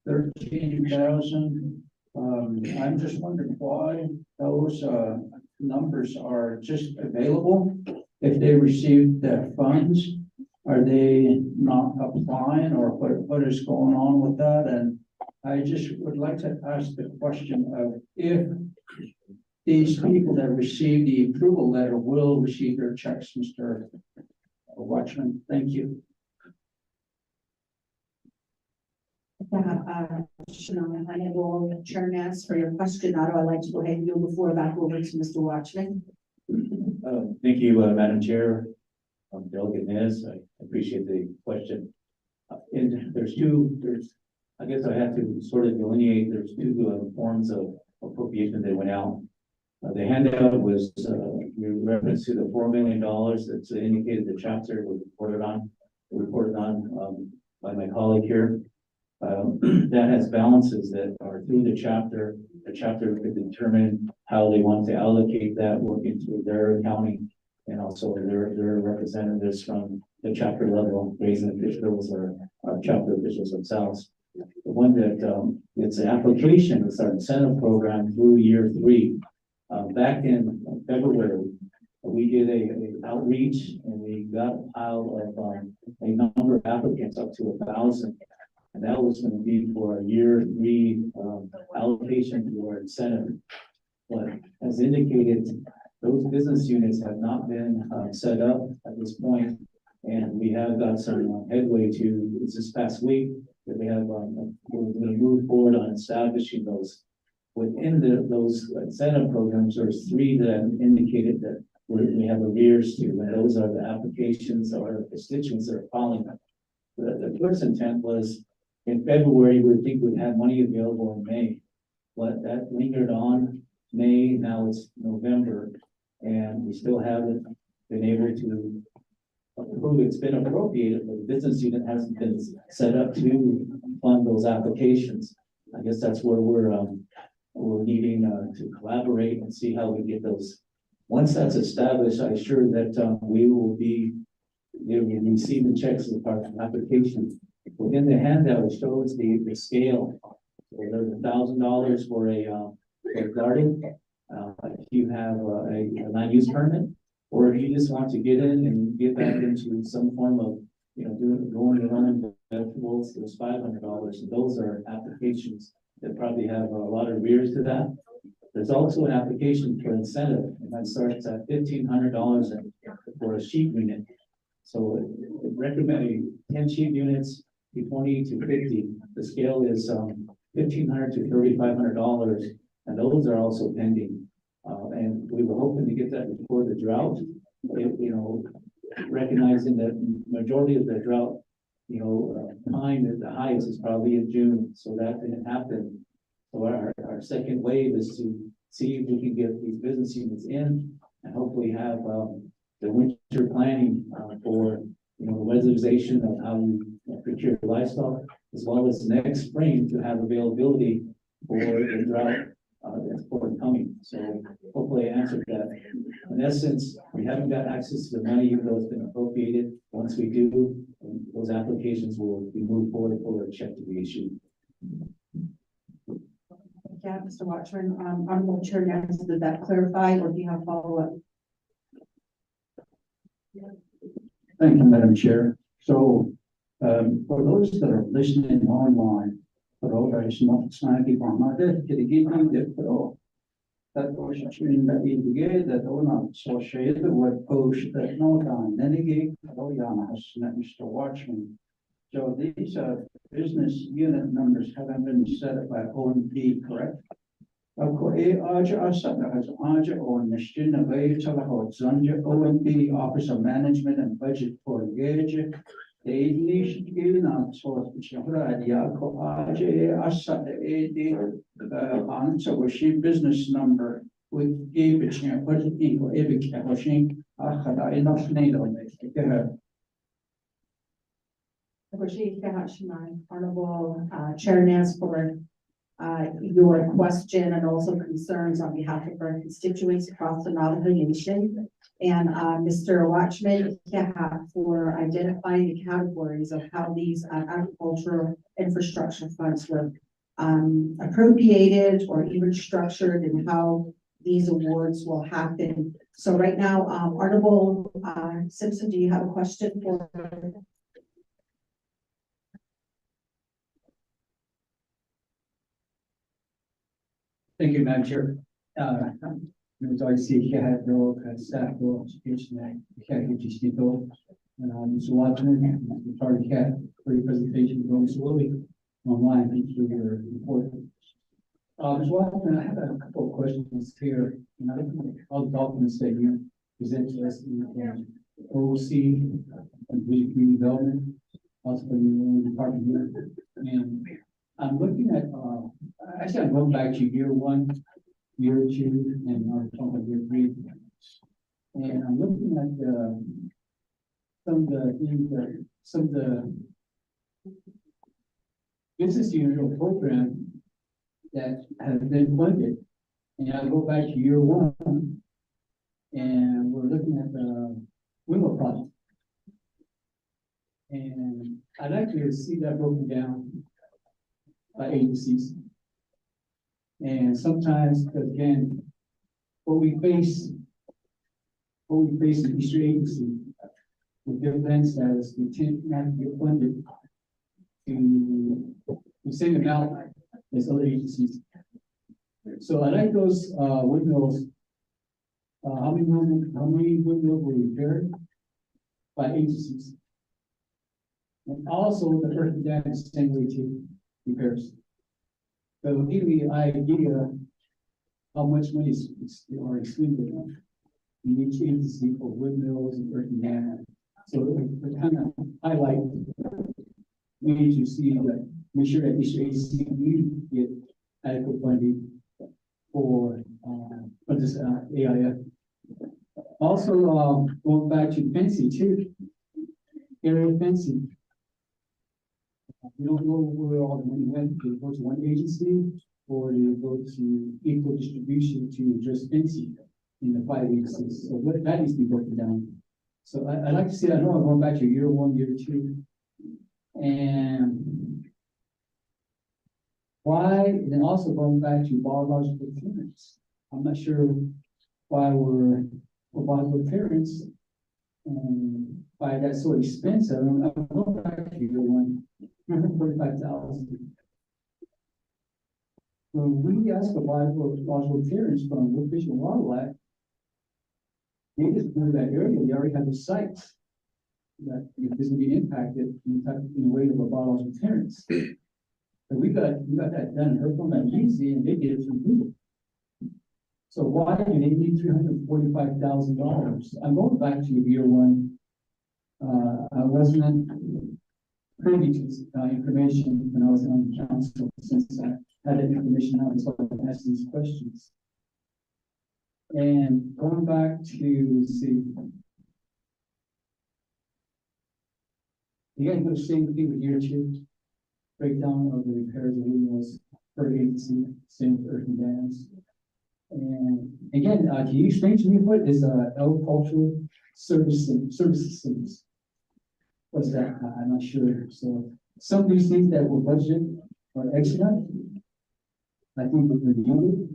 13,000. I'm just wondering why those numbers are just available. If they receive their funds, are they not applying or what is going on with that? And I just would like to ask the question of if these people that receive the approval letter will receive their checks, Mr. Watchman. Thank you. Question I have all Chair Nance for your question. Now, I'd like to go ahead and yield the floor back over to Mr. Watchman. Thank you, Madam Chair. Delegate Nez, I appreciate the question. And I guess I have to sort of delineate, there's two forms of appropriation that went out. The handout was in reference to the $4 million that's indicated the chapter was reported on by my colleague here. That has balances that are through the chapter. The chapter could determine how they want to allocate that, working through their accounting and also their representatives from the chapter level, raising officials or chapter officials themselves. The one that it's an application, it's our incentive program through year 3. Back in February, we did a outreach and we got a pile of a number of applicants up to 1,000. And that was going to be for year 3 allocation for incentive. But as indicated, those business units have not been set up at this point, and we have got some headway to this past week that we have we're going to move forward on establishing those. Within those incentive programs, there's 3 that indicated that we have arrears to, and those are the applications or constituents that are following them. The first intent was in February, we think we'd have money available in May, but that lingered on May. Now it's November, and we still haven't been able to approve. It's been appropriated, but the business unit hasn't been set up to fund those applications. I guess that's where we're needing to collaborate and see how we get those. Once that's established, I'm sure that we will be receiving checks as part of the application. Within the handout, it shows the scale. So there's $1,000 for a garden. If you have a land use permit, or if you just want to get in and get back into some form of, growing your own vegetables, there's $500. And those are applications that probably have a lot of arrears to that. There's also an application for incentive, and that starts at $1,500 for a sheep unit. So it recommend 10 sheep units, 20 to 50. The scale is $1,500 to $3,500, and those are also pending. And we were hoping to get that before the drought. Recognizing that majority of the drought, time at the highest is probably in June, so that didn't happen. So our second wave is to see if we can get these business units in and hopefully have the winter planning for the weatherization of how you procure livestock, as well as next spring to have availability for the drought that's forthcoming. So hopefully I answered that. In essence, we haven't got access to the money, even though it's been appropriated. Once we do, those applications will be moved forward for a check to be issued. Yeah, Mr. Watchman, Honorable Chair Nance, did that clarify, or do you have follow-up? Thank you, Madam Chair. So, for those that are listening online, for all those not snagging on my desk, get a game that was in the indicate that on associated with post that no time, then again, Mr. Watchman. So these business unit numbers haven't been set up by OMP, correct? OMP Office of Management and Budget for Gage. Business number with gave it Honorable Chair Nance, for your question and also concerns on behalf of our constituents across the Navajo Nation. And Mr. Watchman, for identifying the categories of how these agricultural infrastructure funds were appropriated or even structured, and how these awards will happen. So right now, Honorable Simpson, do you have a question for? Thank you, Madam Chair. As I see here, the staff, the education, Mr. Watson, Mr. Tardy Cat, for your presentation, Mr. Willie, online, thank you for your report. Mr. Watson, I have a couple of questions here, and I think all the documents that you present to us in OC, and community development, also for your own department here, and I'm looking at, actually, I'm going back to year 1, year 2, and I'm talking about year 3. And I'm looking at some of the business unit program that has been funded. And I go back to year 1, and we're looking at the Willow project. And I'd like to see that broken down by agencies. And sometimes, because again, what we face in Easter agency with their plan status, we tend not to get funded to the same amount as other agencies. So I like those windmills. How many windmills were repaired by agencies? And also the first damage same way to repairs. So give me an idea how much money is expended in each agency for windmills and earthen dam. So to kind of highlight, we need to see that, make sure that each agency we get adequate funding for this AIF. Also, going back to fencing too, area fencing. We don't know where all the money went. Did it go to one agency or did it go to equal distribution to address fencing in the 5 agencies? So that needs to be broken down. So I'd like to see, I know I'm going back to year 1, year 2. And why, and then also going back to biological clearance. I'm not sure why we're for biological clearance and why that's so expensive. I'm going back to year 1. 145,000. When we ask for biological clearance from Wood Fish and Wildlife, they just move that area. They already have the sites that this will be impacted in the way of a biological clearance. But we got that done. Heard from that easy, and they did it through Google. So why do they need $345,000? I'm going back to year 1. I wasn't privy to information when I was on the council, since I had that information out, so I can ask these questions. And going back to see, you guys do the same thing with year 2, breakdown of the repairs of windmills per agency, same with earthen dams. And again, can you explain to me what is agricultural services systems? What's that? I'm not sure. So some of these things that were budgeted are extra. I think we're needed.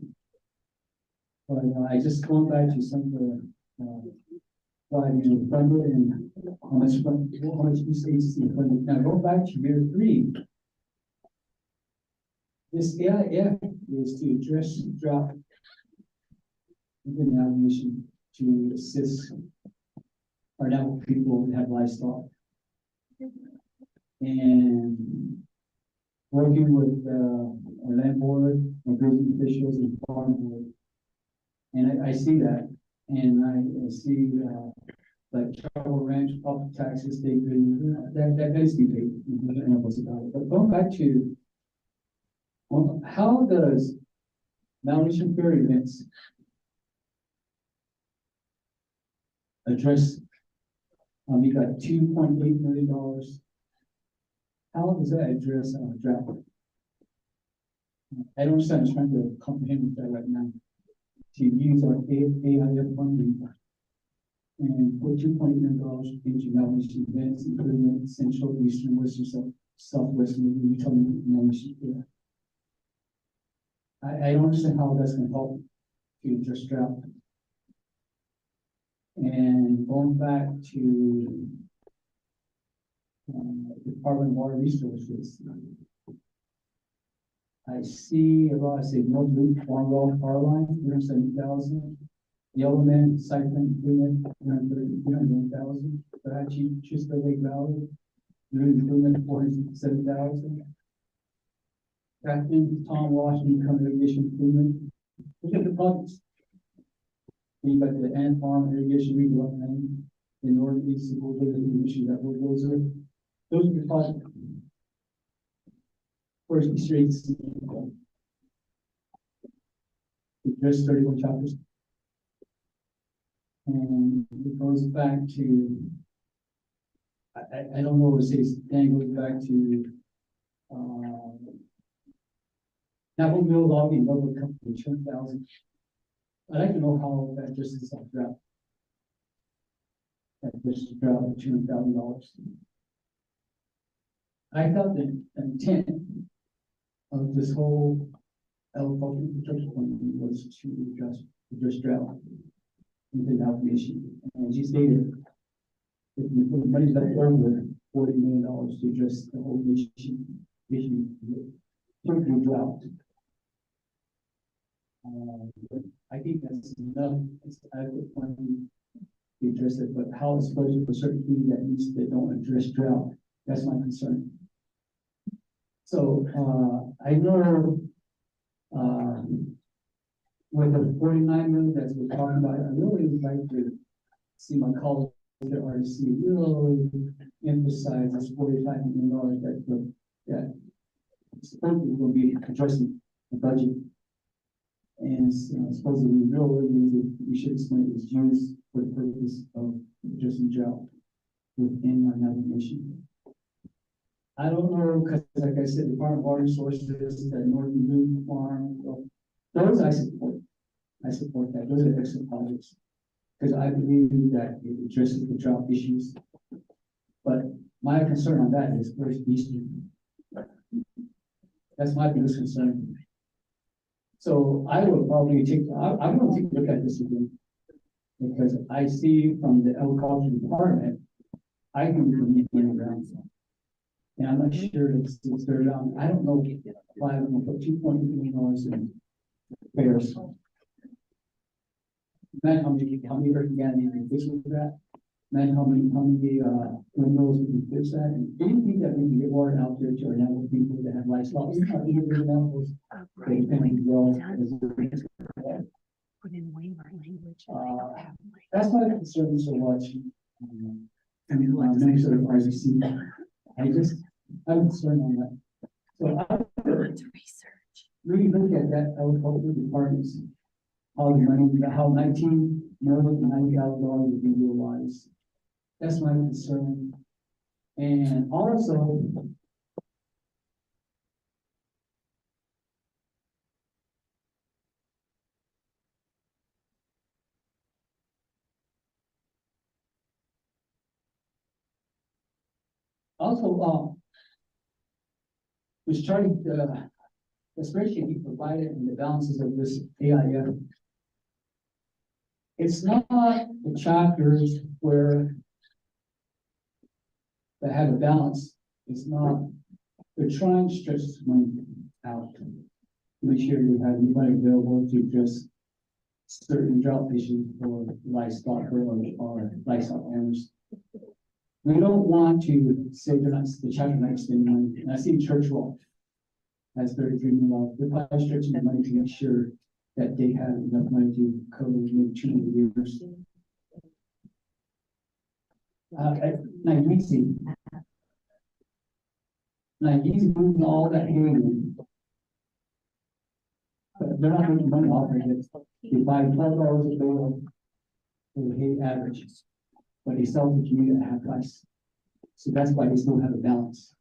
But I just going back to some of the why you funded and how much each agency funded. Now go back to year 3. This AIF is to address drought in our nation to assist our now people that have livestock. And working with our land board, our building officials, and farm board, and I see that, and I see like travel ranch, property taxes, they that needs to be paid. But going back to how does malnutrition fair events address? We got $2.8 million. How does that address drought? I don't understand. I'm trying to comprehend that right now. To use our AIF funding and put $2.8 million into malnutrition events, including central, eastern, western, southwestern, you tell me malnutrition. I don't understand how that's going to help to address drought. And going back to Department of Water Resources. I see, well, I say North Loop, One Roll Power Line, 170,000. Yellowman Cycling Unit, 330,000. Karachi, Chista Lake Valley, Unit 407,000. Captain Tom Washington, County Irrigation Improvement. Look at the projects. You got the Ant Farm Irrigation Redevelopment, the Northeast, the irrigation that bulldozer. Those are the projects. First streets. Just 31 chapters. And it goes back to, I don't know what it says, then it goes back to, Navajo Mill Logging, Local Company, 200,000. I'd like to know how that just is up drought. That just drought of $200,000. I thought the intent of this whole agricultural infrastructure plan was to address drought within the nation. And as you stated, if we put money left over $40 million to address the whole nation issue, particularly drought. I think that's enough. It's adequate funding to address it, but how it's budgeted for certain things that don't address drought, that's my concern. So I know with the 49 million that we're talking about, I really would like to see my colleagues at RDC really emphasize this $45 million that supposedly will be addressing the budget. And supposedly we should explain it is used for the purpose of addressing drought within our navigation. I don't know, because like I said, the Department of Water Resources, the Northern Loop Farm, well, those I support. I support that. Those are excellent projects. Because I believe that it addresses the drought issues. But my concern on that is where's Eastern? That's my biggest concern. So I will probably I'm going to take a look at this again. Because I see from the agriculture department, I can be in around. And I'm not sure it's very long. I don't know why I'm going to put $2.8 million in repairs. Man, how many organic can fix with that? Man, how many windows we can fix that? And anything that we can get water out there to our network people that have livestock. You're not even big enough. They can well. Put in waiver language. That's not a concern so much. I mean, many sort of RCC. I'm concerned on that. So I really look at that agricultural departments, how the money, how 19 million to $90,000 will be utilized. That's my concern. And also, was trying the spreadsheet he provided and the balances of this AIF. It's not the chapters where they have a balance. It's not, they're trying to stretch this money out to make sure you have money available to address certain drought issues for livestock or livestock owners. We don't want to say they're not, the chapter not spending money. And I see Church Walk has $33 million. They're probably stretching the money to make sure that they have enough money to cover maybe 2 years. Now he's moving all that hay, but they're not making money off of it. They buy $12 a bale for the hay average, but they sell the community at half price. So that's why they still have a balance.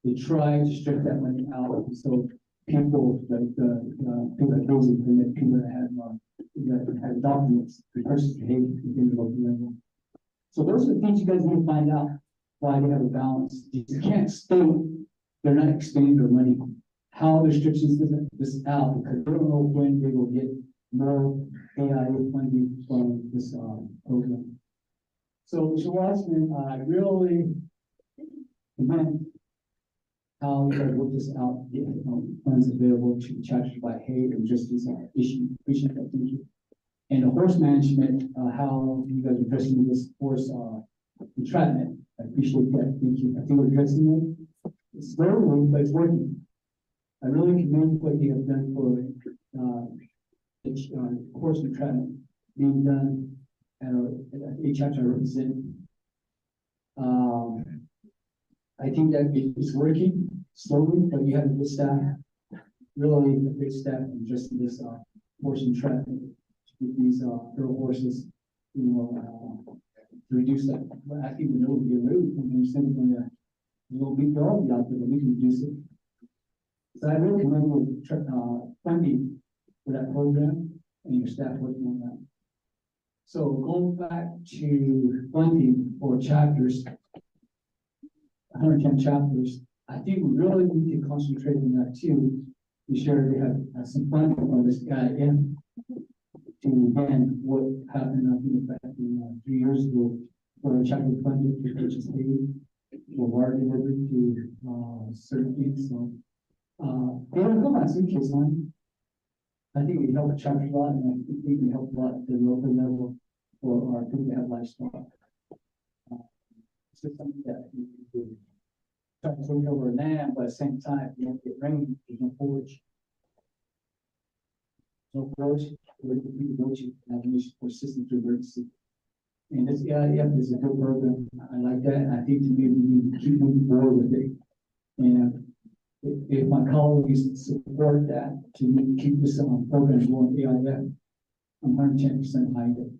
They try to stretch that money out so people like people that goes in the people that have documents to purchase the hay within the local level. So those are the things you guys need to find out why they have a balance. You can't state they're not expending their money. How the restrictions this out because they don't know when they will get more AI funding from this, program. So, Mr. Watson, I really commend how you guys work this out, get, funds available to chapters by Hay and just this, issue, appreciate that, thank you. And the horse management, how you guys are addressing this horse, entrapment, I appreciate that, thank you. I think we're addressing it. It's slowly, but it's working. I really commend what you have done for, horse entrapment being done at each chapter I represent. I think that it's working slowly, but you have a good staff, really a good staff in just this, horse entrapment. With these girl horses, to reduce that. Well, I think we know we get rid of them, and send them a little big dog out there, but we can reduce it. So I really commend you funding for that program and your staff working on that. So going back to funding for chapters, 110 chapters, I think we really need to concentrate on that too. Be sure we have some funding from this guy in. To again, what happened, I think, back in 3 years ago, where chapter funded to purchase aid for wire delivery to certain things. So, they don't come on suitcase line. I think we help chapter a lot, and I think we help a lot at the local level for our people that have livestock. It's just something that we can do. Trying to bring over land, but at the same time, you don't get rain, there's no forage. So forage, we go to navigation for systems to emergency. And this AIF is a good program. I like that. And I think to me, we need to keep moving forward with it. And if my colleagues support that to keep this program going, AIF, I'm 110% behind it.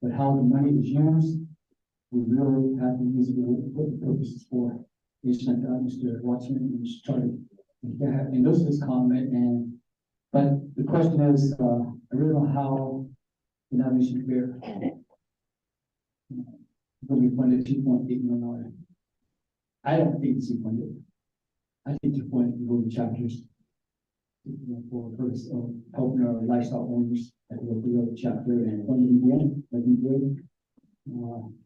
But how the money is used, we really have to use it what the purpose is for. It's like Mr. Watson and Mr. Charlie. And those are his comment. But the question is, I really don't know how the navigation fair will be funded $2.8 million. I don't think it's funded. I think the point to go to chapters for the purpose of helping our livestock owners at the local chapter and funding again, like we did.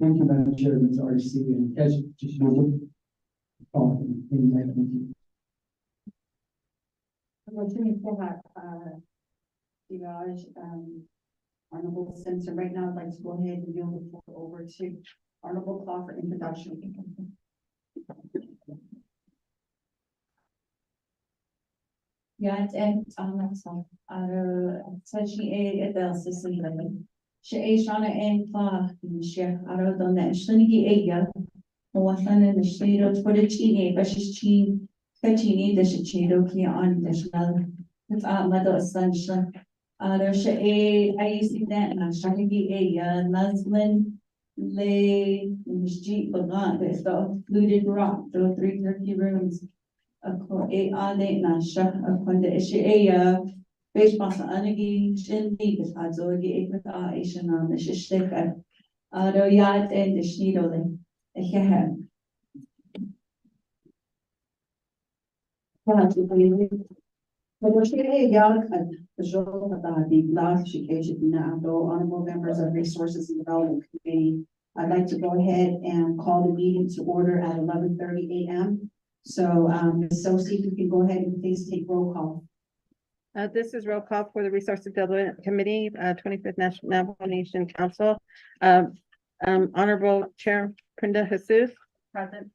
Thank you, Madam Chair, Ms. RDC, and Cash, just thank you. Motion for Honorable Simpson. Right now, I'd like to go ahead and yield the floor over to Honorable Claw for introduction. and especially at the system. She Shana and Claw, share out on that Shinigi area. Wasan and the shade of for the chini, but she's chin. Kachini da shi chido ki on national with mother assumption. There's a accident na shahigi a Muslim lay in the street but not with the fluted rock, the 330 rooms. A na shah upon the issue based on the anagi shindy with Azogi with Asian on the shishik the yard and the shneedling. Honorable members of Resources and Development Committee, I'd like to go ahead and call the meeting to order at 11:30 a.m. So, Ms. Sosi, you can go ahead and please take roll call. This is roll call for the Resources Development Committee, 25th National Nation Council. Honorable Chair Brenda Jesus, present.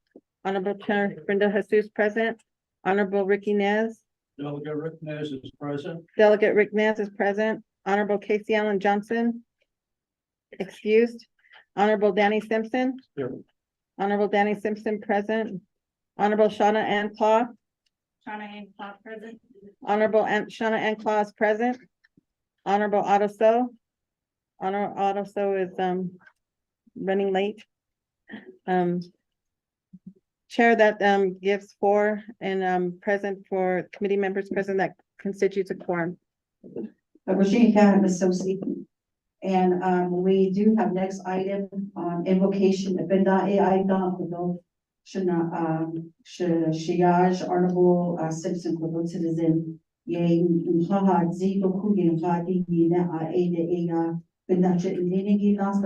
Honorable Chair Brenda Jesus, present. Honorable Ricky Nez. Delegate Rick Nez is present. Delegate Rick Nez is present. Honorable Casey Allen Johnson. Excused. Honorable Danny Simpson. Here. Honorable Danny Simpson, present. Honorable Shauna Ann Claw. Shana and Claw present. Honorable Shauna Ann Claw is present. Honorable Otto So. Honorable Otto So is running late. Chair that gives 4 and present for committee members present that constitutes a quorum. Ms. Sosi. And we do have next item on invocation of Benda AI Don Shiyaj Honorable Simpson Citizen Ye haha zigo kuge hadi yina a eda ega benacha inenegi nas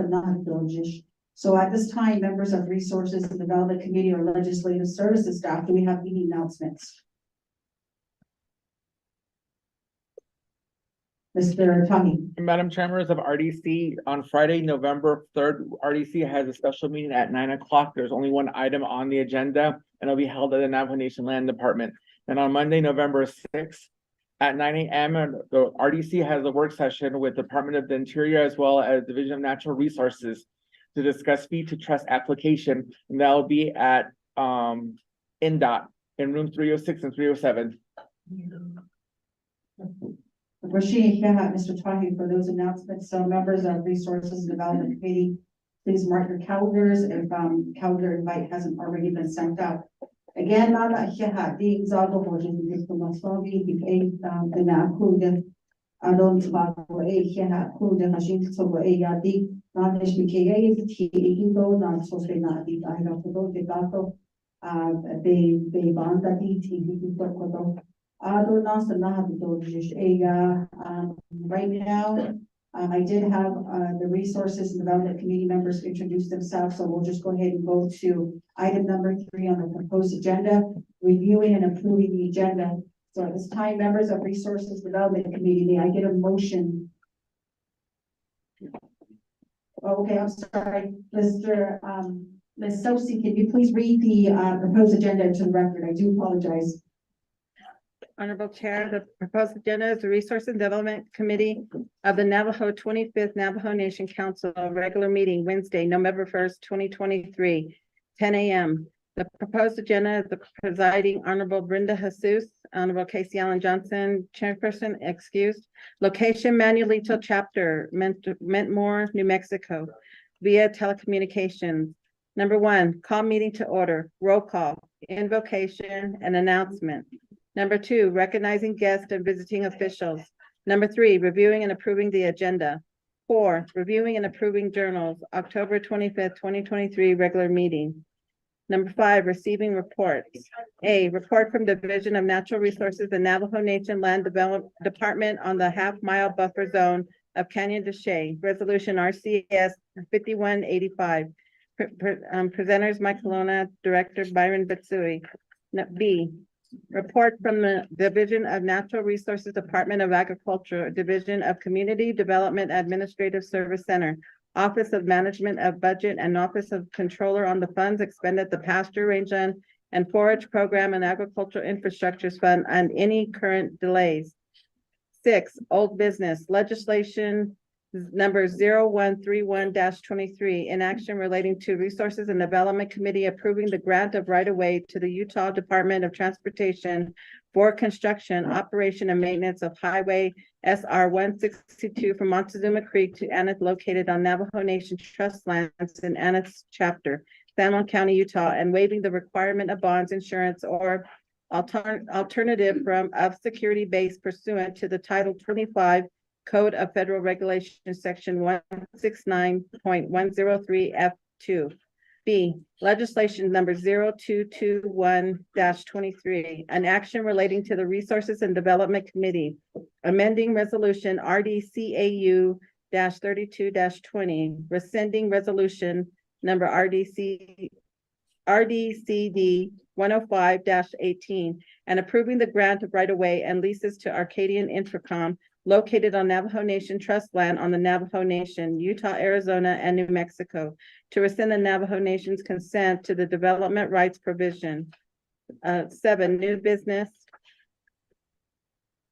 dojish. So at this time, members of Resources and Development Committee or Legislative Services staff, do we have any announcements? Mr. Tani. Madam Chair, members of RDC, on Friday, November third, RDC has a special meeting at 9 o'clock. There's only one item on the agenda, and it'll be held at the Navajo Nation Land Department. And on Monday, November sixth, at 9 a.m., the RDC has a work session with Department of the Interior as well as Division of Natural Resources to discuss fee to trust application, and that will be at NDOT in room 306 and 307. Rashid, Mr. Tahi, for those announcements. So members of Resources and Development Committee, please mark your calendars if calendar invite hasn't already been sent out. Again, Nana Hiha, the Zago Hojin, the Kumasogi, the Nakuda, Adon Tabo, Hiha, Kuda, Hashim, Tobo, Yadi, Nanish Mikaya, Tindo, Nan Sofina, the Idaho, the Gato, the Banda, the Toko. Right now, I did have the Resources and Development Committee members introduce themselves, so we'll just go ahead and go to item number 3 on the proposed agenda, reviewing and approving the agenda. So at this time, members of Resources Development Committee, may I get a motion? Oh, okay, I'm sorry, Mr. Ms. Sosi, can you please read the proposed agenda into the record? I do apologize. Honorable Chair, the proposed agenda is the Resource and Development Committee of the Navajo 25th Navajo Nation Council, regular meeting Wednesday, November 1st, 2023, 10 a.m. The proposed agenda is the presiding Honorable Brenda Jesus, Honorable Casey Allen Johnson, Chairperson excused. Location Manuelito Chapter, Mentmore, New Mexico, via telecommunications. Number 1, call meeting to order, roll call, invocation, and announcement. Number 2, recognizing guests and visiting officials. Number 3, reviewing and approving the agenda. 4, reviewing and approving journals, October 25th, 2023, regular meeting. Number 5, receiving reports. A, report from Division of Natural Resources and Navajo Nation Land Department on the half-mile buffer zone of Canyon de Chelly, Resolution RCS 5185. Presenters Mike Colonna, Director Byron Betsui. B, report from the Division of Natural Resources, Department of Agriculture, Division of Community Development Administrative Service Center, Office of Management of Budget, and Office of Controller on the funds expended the pasture rangeland and forage program and agricultural infrastructures fund and any current delays. 6, old business legislation number 0131-23, in action relating to Resources and Development Committee approving the grant of right-of-way to the Utah Department of Transportation for construction, operation, and maintenance of Highway SR 162 from Montezuma Creek to Aneth, located on Navajo Nation Trust lands in Aneth's chapter, San Juan County, Utah, and waiving the requirement of bonds, insurance, or alternative of security base pursuant to the Title 25 Code of Federal Regulations, Section 169.103 F2. B, legislation number 0221-23, an action relating to the Resources and Development Committee, amending resolution RDCAU-32-20, rescinding resolution number RDCD 105-18, and approving the grant of right-of-way and leases to Arcadian Infracom, located on Navajo Nation Trust land on the Navajo Nation, Utah, Arizona, and New Mexico, to rescind the Navajo Nation's consent to the development rights provision. 7, new business.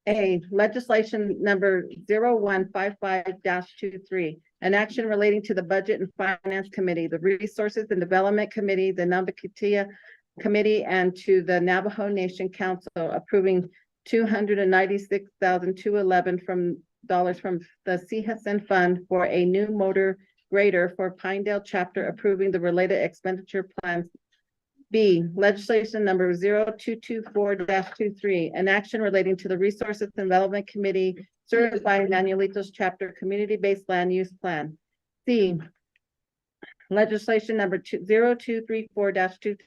A, legislation number 0155-23, an action relating to the Budget and Finance Committee, the Resources and Development Committee, the Nambakitia Committee, and to the Navajo Nation Council, approving $296,211 from the CHSN fund for a new motor grader for Pinedale chapter, approving the related expenditure plans. B, legislation number 0224-23, an action relating to the Resources and Development Committee certifying Manuelitos chapter community-based land use plan. C, legislation number 0234-23,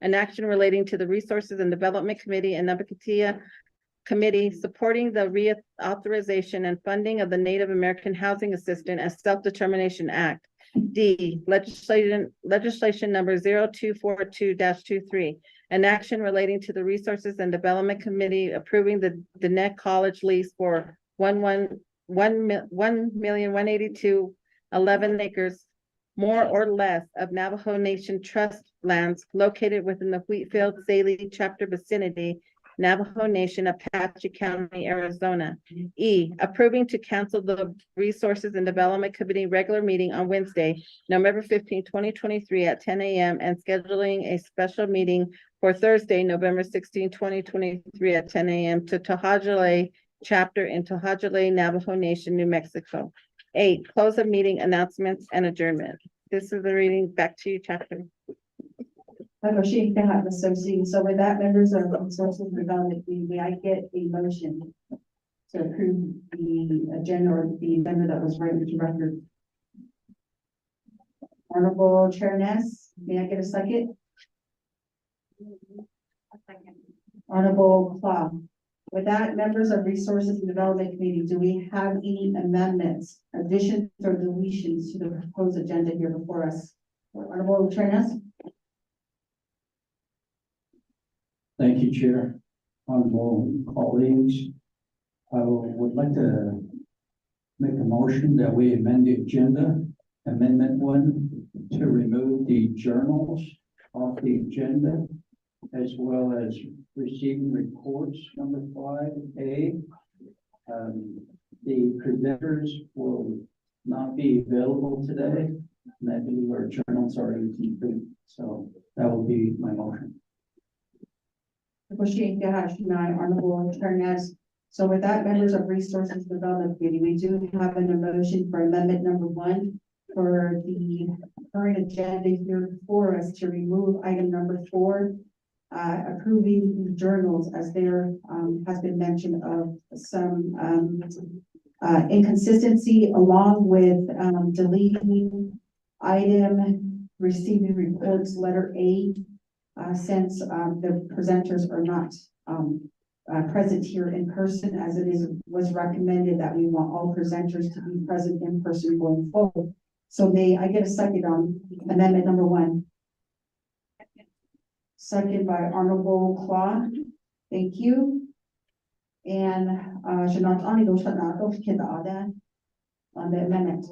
an action relating to the Resources and Development Committee and Nambakitia Committee supporting the reauthorization and funding of the Native American Housing Assistance and Self-Determination Act. D, legislation number 0242-23, an action relating to the Resources and Development Committee approving the Neck College lease for 1,182,11 acres more or less of Navajo Nation Trust lands located within the Wheatfield Saley chapter vicinity, Navajo Nation, Apache County, Arizona. E, approving to cancel the Resources and Development Committee regular meeting on Wednesday, November 15, 2023 at 10 a.m. and scheduling a special meeting for Thursday, November 16, 2023 at 10 a.m. to Tohajale chapter in Tohajale, Navajo Nation, New Mexico. 8, close of meeting announcements and adjournment. This is the reading. Back to you, chapter. So with that, members of the Resources Development Committee, may I get a motion to approve the agenda or the agenda that was read into record? Honorable Chair Ness, may I get a second? Honorable Clough. With that, members of Resources and Development Committee, do we have any amendments, additions, or deletions to the proposed agenda here before us? Honorable Chair Ness? Thank you, Chair. Honorable colleagues, I would like to make a motion that we amend the agenda, Amendment 1, to remove the journals off the agenda, as well as receiving reports, number 5A. The presenters will not be available today, and I believe our journals are incomplete, so that will be my motion. Honorable Chair Ness. So with that, members of Resources Development Committee, we do have an motion for amendment number 1 for the current agenda here before us to remove item number 4, approving the journals, as there has been mention of some inconsistency, along with deleting item receiving reports letter A, since the presenters are not present here in person, as it was recommended that we want all presenters to be present in person going forward. So may I get a second on amendment number 1? Second by Honorable Clough. Thank you. And on the amendment.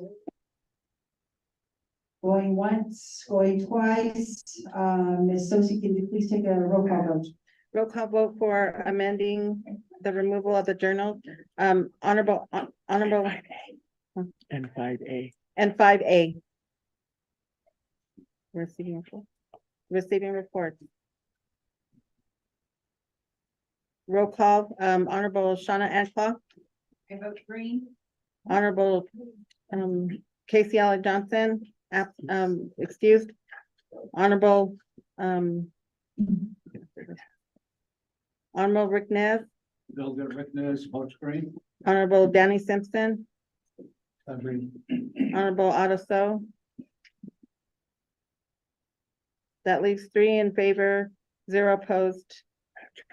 Going once, going twice. Ms. Sosi, can you please take a roll call vote? Roll call vote for amending the removal of the journal. Honorable. And 5A. And 5A. Receiving reports. Roll call, Honorable Shauna Anclaw. I vote green. Honorable, Casey Allen Johnson, excused. Honorable, Honorable Rick Nez. Rick Nez, votes green. Honorable Danny Simpson. Agree. Honorable Otto So. That leaves 3 in favor, 0 opposed,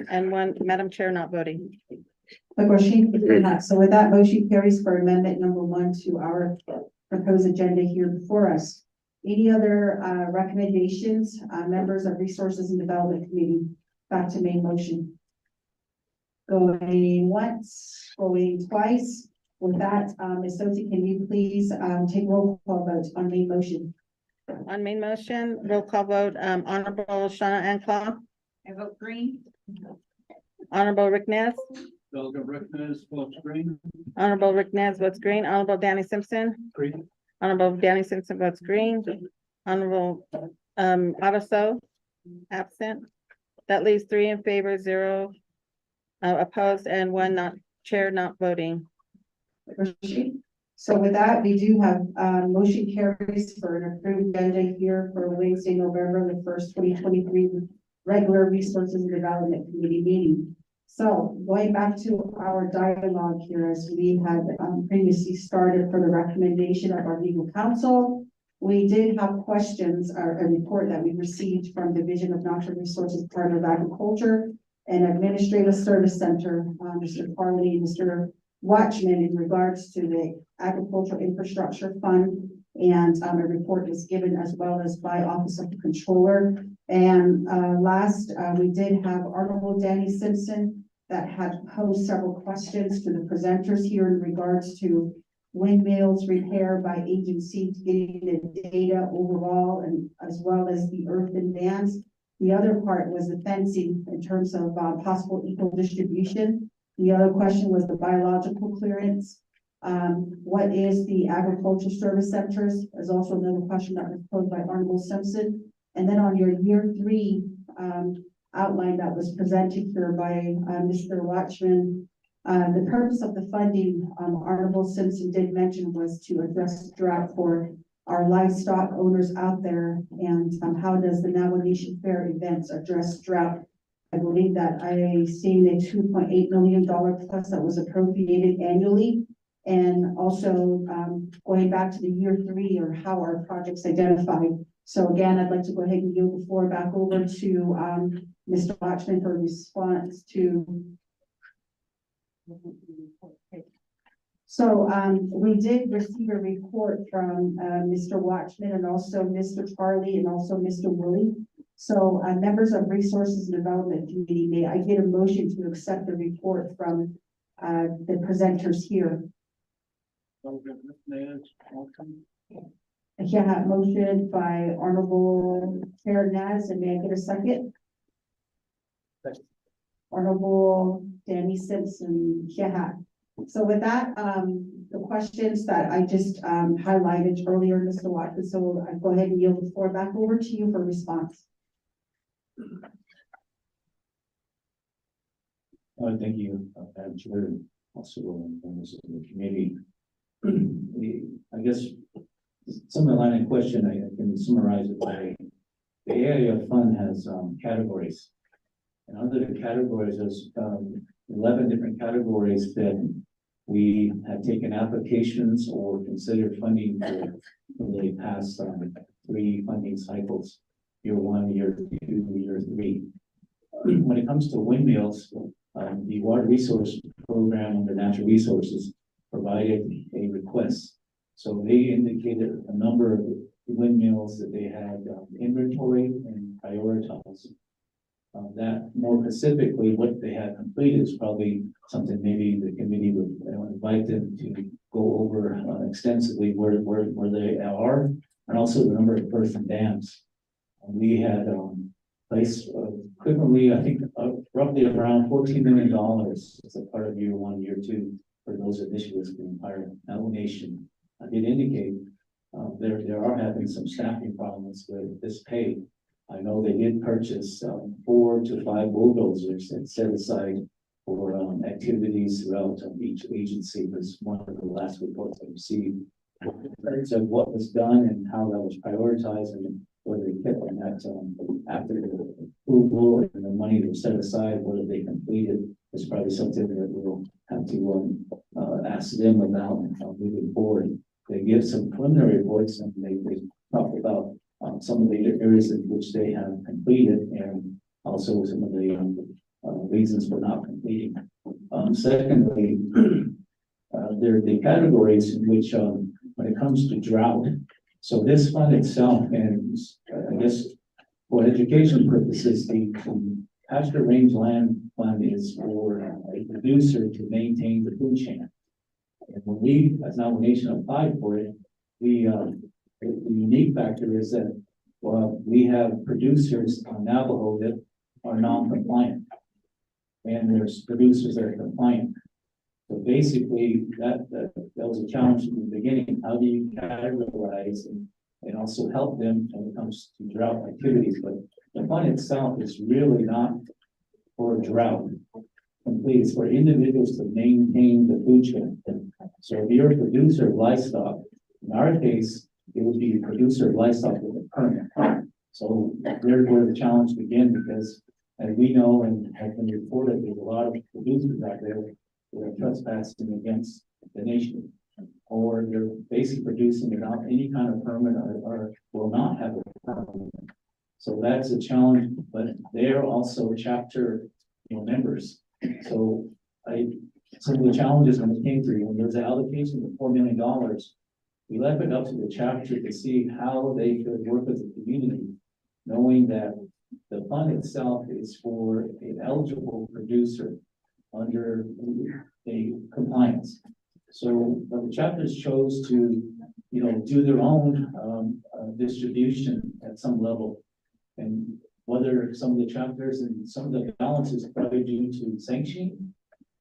and 1, Madam Chair, not voting. So with that, motion carries for amendment number 1 to our proposed agenda here before us. Any other recommendations, members of Resources and Development Committee? Back to main motion. Going once, going twice. With that, Ms. Sosi, can you please take roll call vote on main motion? On main motion, roll call vote, Honorable Shauna Anclaw. I vote green. Honorable Rick Nez. Rick Nez, votes green. Honorable Rick Nez votes green. Honorable Danny Simpson. Green. Honorable Danny Simpson votes green. Honorable Otto So, absent. That leaves 3 in favor, 0 opposed, and 1 chair not voting. So with that, we do have motion carries for an approved agenda here for Wednesday, November the 1st, 2023, regular Resources and Development Committee meeting. So going back to our dialogue here, as we had previously started for the recommendation of our legal counsel, we did have questions or a report that we received from Division of Natural Resources, Department of Agriculture, and Administrative Service Center, Mr. Farley, Mr. Watchman, in regards to the Agricultural Infrastructure Fund. And a report is given as well as by Office of the Controller. And last, we did have Honorable Danny Simpson that had posed several questions to the presenters here in regards to windmills repair by agency, getting the data overall, and as well as the earthen dams. The other part was the fencing in terms of possible equal distribution. The other question was the biological clearance. What is the agricultural service centers is also another question that was posed by Honorable Simpson. And then on your year 3 outline that was presented here by Mr. Watchman, the purpose of the funding, Honorable Simpson did mention, was to address drought for our livestock owners out there. And how does the Navajo Nation Fair events address drought? I believe that I seen a $2.8 million plus that was appropriated annually. And also going back to the year 3, or how our projects identified. So again, I'd like to go ahead and yield the floor back over to Mr. Watchman for response to. So we did receive a report from Mr. Watchman and also Mr. Farley and also Mr. Willie. So members of Resources and Development Committee, may I get a motion to accept the report from the presenters here? Yeah, motion by Honorable Chair Naz, and may I get a second? Honorable Danny Simpson. Yeah. So with that, the questions that I just highlighted earlier, Mr. Watkins, so I go ahead and yield the floor back over to you for response. Thank you, Madam Chair, and also members of the committee. I guess some of the line of question, I can summarize it by the AIF fund has categories. And under the categories, there's 11 different categories that we have taken applications or considered funding for the past 3 funding cycles, year 1, year 2, year 3. When it comes to windmills, the Water Resource Program under Natural Resources provided a request. So they indicated a number of windmills that they had inventory and prioritized. That more specifically, what they had completed is probably something maybe the committee would invite them to go over extensively where they are, and also the number of earthen dams. We had placed equivalently, I think, roughly around $14 million as a part of year 1, year 2 for those initiatives for the entire Navajo Nation. I did indicate there are having some staffing problems with this pay. I know they did purchase 4 to 5 bulldozers and set aside for activities throughout each agency. Was one of the last reports I received. So what was done and how that was prioritized and whether they kept on that after the approval and the money that was set aside, whether they completed, is probably something that we'll have to ask them about moving forward. They give some preliminary reports and they talk about some of the areas in which they have completed and also some of the reasons for not completing. Secondly, there are the categories in which when it comes to drought. So this fund itself, and I guess for education purposes, the pasture range land fund is for a producer to maintain the food chain. And when we, as Navajo Nation, applied for it, the unique factor is that we have producers on Navajo that are non-compliant, and there's producers that are compliant. So basically, that was a challenge in the beginning. How do you categorize and also help them when it comes to drought activities? But the fund itself is really not for drought. Complete. It's for individuals to maintain the food chain. So if you're a producer of livestock, in our case, it would be a producer of livestock with a permit. So there's where the challenge began, because as we know and has been reported, there's a lot of producers out there that are trespassing against the nation, or they're basically producing without any kind of permit or will not have a permit. So that's a challenge, but they're also chapter members. So some of the challenges when it came through, when there's an allocation of $4 million, we left it up to the chapter to see how they could work as a community, knowing that the fund itself is for an eligible producer under a compliance. So the chapters chose to, do their own distribution at some level. And whether some of the chapters and some of the balances probably due to sanctioning,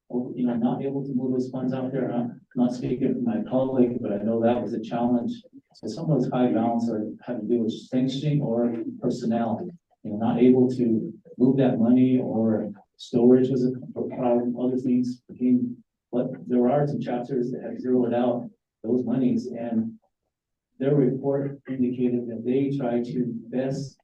or, not able to move those funds out there. I'm not speaking for my colleague, but I know that was a challenge. So some of those high balances had to do with sanctioning or personnel, not able to move that money, or storage was a problem, other things became. But there are some chapters that have zeroed out those monies, and their report indicated that they try to best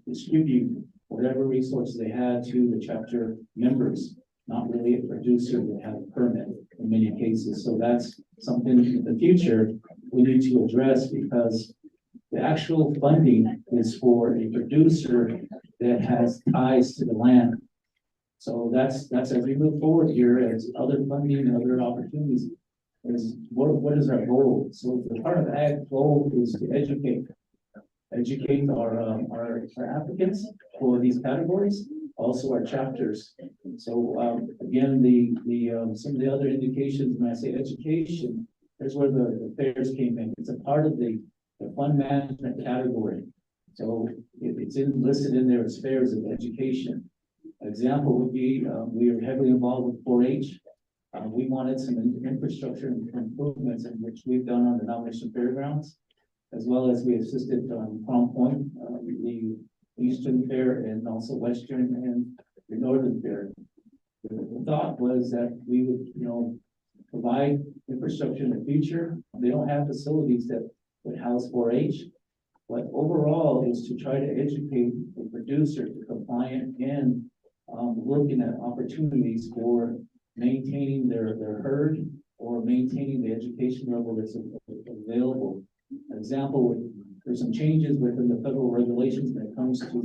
distribute whatever resources they had to the chapter members, not really a producer that had a permit in many cases. So that's something in the future we need to address, because the actual funding is for a producer that has ties to the land. So that's as we move forward here, as other funding and other opportunities, is what is our goal? So the part of ag goal is to educate our applicants for these categories, also our chapters. So again, some of the other indications, when I say education, there's where the fairs came in. It's a part of the fund management category. So it's listed in there as fairs of education. An example would be, we are heavily involved with 4-H. We wanted some infrastructure improvements, in which we've done on the Nomination Fairgrounds, as well as we assisted Palm Point, the Eastern Fair, and also Western and the Northern Fair. The thought was that we would, provide infrastructure in the future. They don't have facilities that would house 4-H, but overall is to try to educate the producer to compliant and looking at opportunities for maintaining their herd or maintaining the education level that's available. An example, there's some changes within the federal regulations when it comes to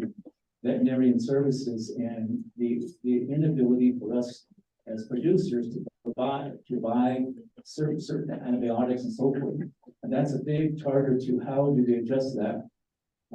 veterinarian services, and the inability for us as producers to buy certain antibiotics and so forth. And that's a big charter to how do they adjust that.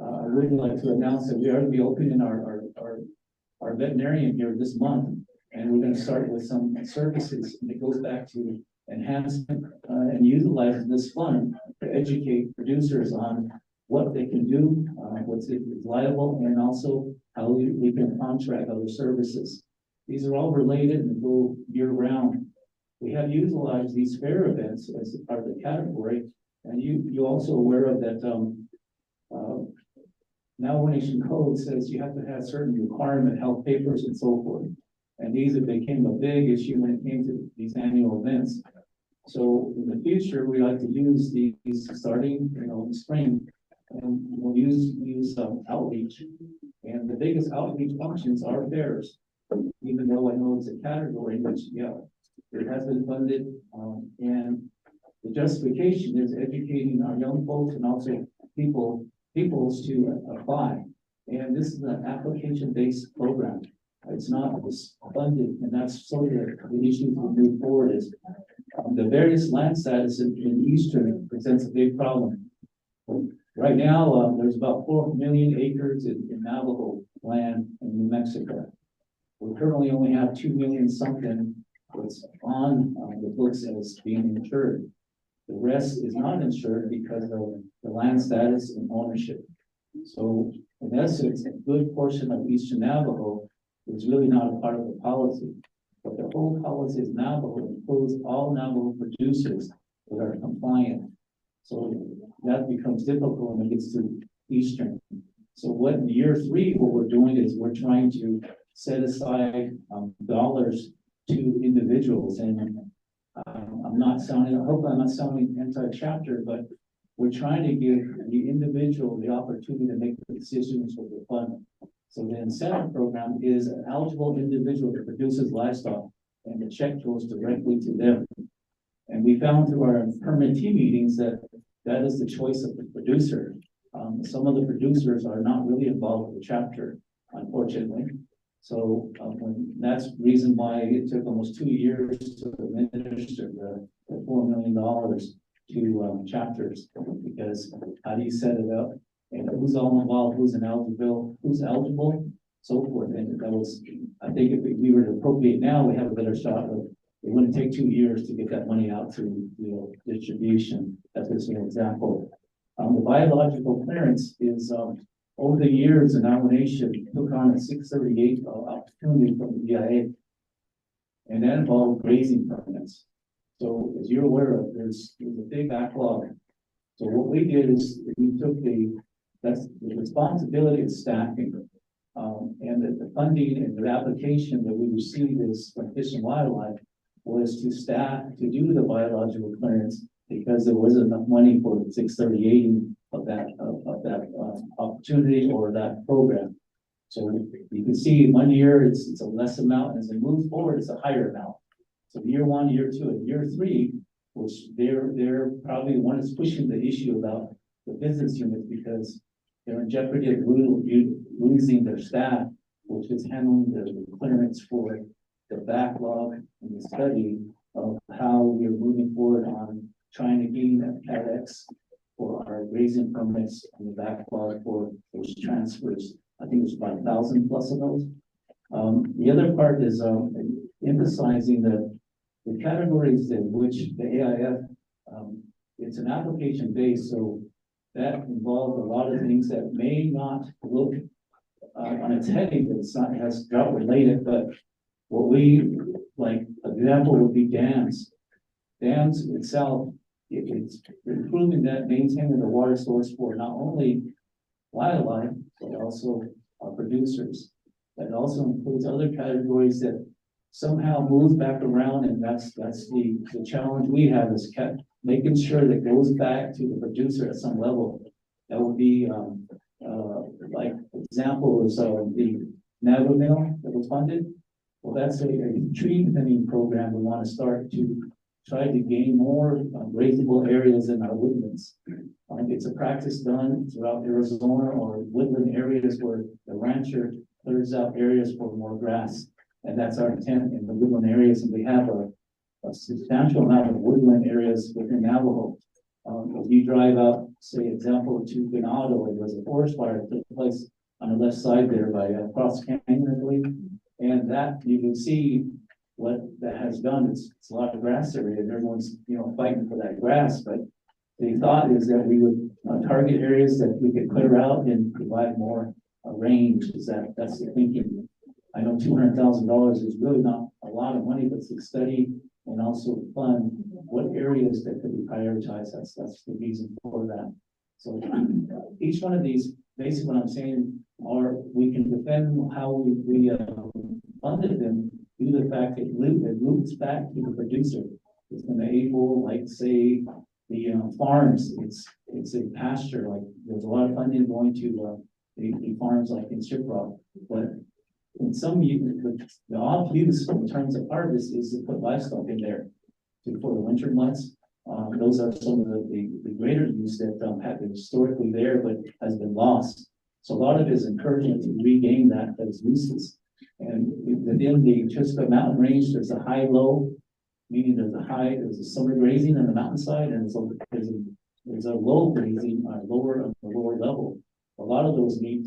I would like to announce that we are to be opening our veterinarian here this month, and we're going to start with some services, and it goes back to enhancement and utilizing this fund to educate producers on what they can do, what's liable, and also how we can contract other services. These are all related and go year round. We have utilized these fair events as a part of the category, and you also aware of that. Now Nation Code says you have to have certain requirement, health papers, and so forth. And these became a big issue when it came to these annual events. So in the future, we like to use these starting, in spring, and we'll use outreach. And the biggest outreach functions are fairs, even though I know it's a category which, it has been funded, and the justification is educating our young folks and also peoples to apply. And this is an application-based program. It's not funded, and that's sort of the issue to move forward is the various land status in Eastern presents a big problem. Right now, there's about 4 million acres in Navajo land in New Mexico. We currently only have 2 million something that's on the books as being insured. The rest is not insured because of the land status and ownership. So in essence, a good portion of Eastern Navajo is really not a part of the policy. But the whole policy is Navajo includes all Navajo producers that are compliant. So that becomes difficult when it gets to Eastern. So what in year 3, what we're doing is we're trying to set aside dollars to individuals. And I hope I'm not sounding anti-chapter, but we're trying to give the individual the opportunity to make the decisions with the fund. So the incentive program is an eligible individual that produces livestock, and the check goes directly to them. And we found through our permittee meetings that that is the choice of the producer. Some of the producers are not really involved with the chapter, unfortunately. So, that's the reason why it took almost 2 years to administer the $4 million to, chapters. Because how do you set it up? And who's all involved, who's eligible, so forth. And that was, I think if we were to appropriate now, we have a better shot of, it wouldn't take 2 years to get that money out to, distribution. That's just an example. The biological clearance is, over the years, the nomination took on a 638 opportunity from the EIA. And that involved grazing permits. So as you're aware of, there's a big backlog. So what we did is we took that's the responsibility of staffing. And the funding and the application that we received is from Fish and Wildlife was to staff to do the biological clearance because there wasn't enough money for the 638 of that opportunity or that program. So you can see 1 year it's a less amount, as it moves forward, it's a higher amount. So year 1, year 2, and year 3, which they're probably the one that's pushing the issue about the business units because they're in jeopardy of losing their staff, which is handling the clearance for the backlog and the study of how we're moving forward on trying to gain that CADX for our grazing permits and the backlog for those transfers. I think it's about 1,000 plus of those. The other part is emphasizing the categories in which the AIF, it's an application based, so that involves a lot of things that may not look on its heading, that it's not, it has drought related, but what we, like, example would be dams. Dams itself, it's improving that, maintaining the water source for not only wildlife, but also our producers. That also includes other categories that somehow moves back around, and that's the challenge we have is kept making sure that goes back to the producer at some level. That would be like example is the Navajo mill that was funded. Well, that's a tree thinning program we want to start to try to gain more grazable areas in our woodlands. It's a practice done throughout Arizona or woodland areas where the rancher clears out areas for more grass. And that's our intent in the woodland areas. And we have a substantial amount of woodland areas within Navajo. If you drive out, say, example to Ganado, there was a forest fire that took place on the left side there by Cross Canyon, I believe. And that you can see what that has done. It's a lot of grass area and everyone's, fighting for that grass. But the thought is that we would target areas that we could clear out and provide more range. That's the thinking. I know $200,000 is really not a lot of money, but to study and also fund what areas that could be prioritized. That's the reason for that. So each one of these, basically what I'm saying, we can defend how we funded them due to the fact that it loops back to the producer. It's going to enable, like say, the farms. It's a pasture. Like there's a lot of funding going to the farms like in Shiprock, but in some the off use in terms of harvest is to put livestock in there for the winter months. Those are some of the greater use that have been historically there, but has been lost. So a lot of it is encouraging to regain those uses. And within the Chuspa Mountain Range, there's a high-low, meaning there's a summer grazing on the mountainside, and there's a low grazing on the lower level. A lot of those need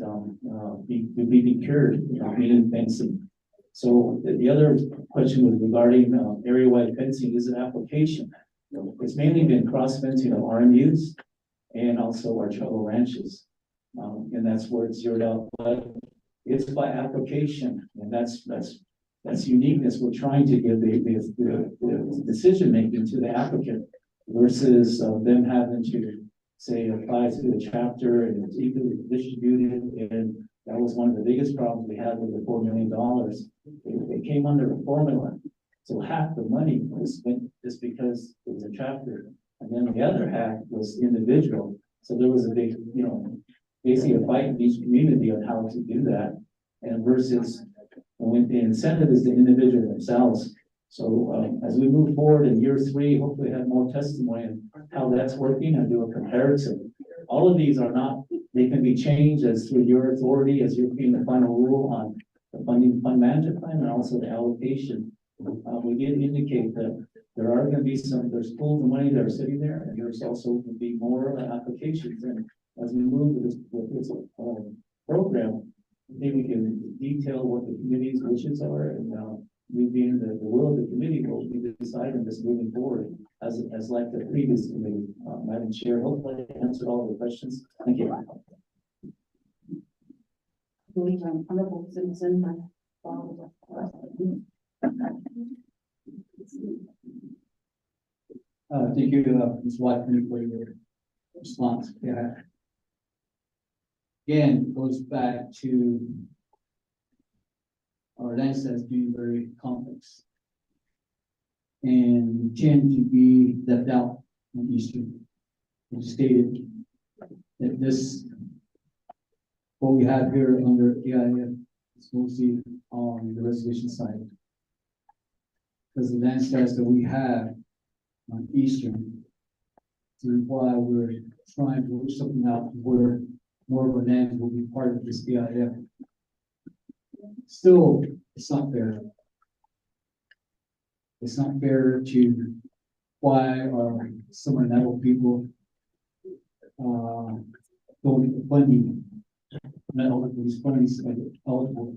be cured, meaning fencing. So the other question was regarding area-wide fencing is an application. It's mainly been cross-fencing of RMUs and also our tribal ranches. And that's where it's zeroed out, but it's by application, and that's uniqueness. We're trying to give the decision-making to the applicant versus them having to say apply to the chapter and it's equally distributed. And that was one of the biggest problems we had with the $4 million. It came under a formula. So half the money was spent just because it was a chapter. And then the other half was individual. So there was a big, basically a fight in each community on how to do that. And versus when the incentive is the individual themselves. So as we move forward in year 3, hopefully have more testimony on how that's working and do a comparison. All of these are not, they can be changed as through your authority as you're being the final rule on the fund management plan and also the allocation. We did indicate that there are gonna be there's pools of money that are sitting there, and there's also gonna be more applications, and as we move with this program, maybe we can detail what the committee's wishes are, and we being the will of the committee will be deciding this moving forward as like the previous committee. Madam Chair, hopefully I answered all the questions. Thank you. Honorable citizen. Thank you, Ms. Watson, for your response. Yeah. Again, it goes back to our land stats being very complex. And tend to be left out on Eastern. It stated that this, what we have here under AIF is mostly on the reservation side. Because the land stats that we have on Eastern, is why we're trying to work something out where more of our land will be part of this AIF. Still, it's not fair. It's not fair to why are some of our people don't get the funding, not eligible, these funds are eligible.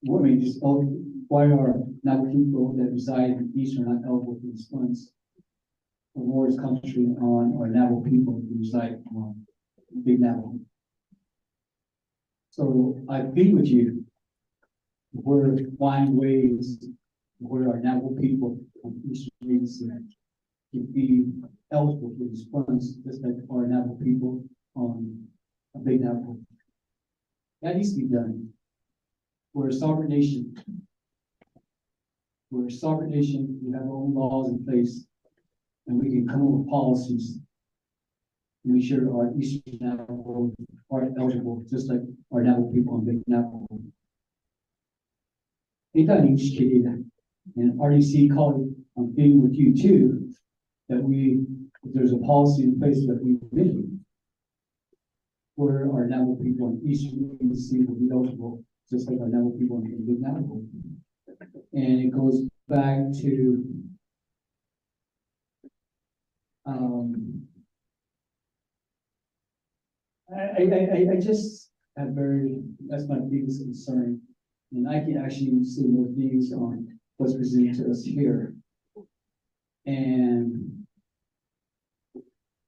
What I mean, just why are now people that reside in East are not eligible for these funds? The war is concentrating on our Navajo people who reside on Big Navajo. So I agree with you. We're finding ways where our Navajo people on Eastern Agency can be eligible for these funds, just like our Navajo people on a Big Navajo. That needs to be done. We're a sovereign nation. We're a sovereign nation. We have our own laws in place, and we can come up with policies to make sure our Eastern Navajo are eligible, just like our Navajo people on Big Navajo. And RDC colleague, I'm being with you too, that if there's a policy in place that we made, where our Navajo people in Eastern Agency will be eligible, just like our Navajo people in Big Navajo. And it goes back to I just have that's my biggest concern. And I can actually see more things on what's presented to us here. And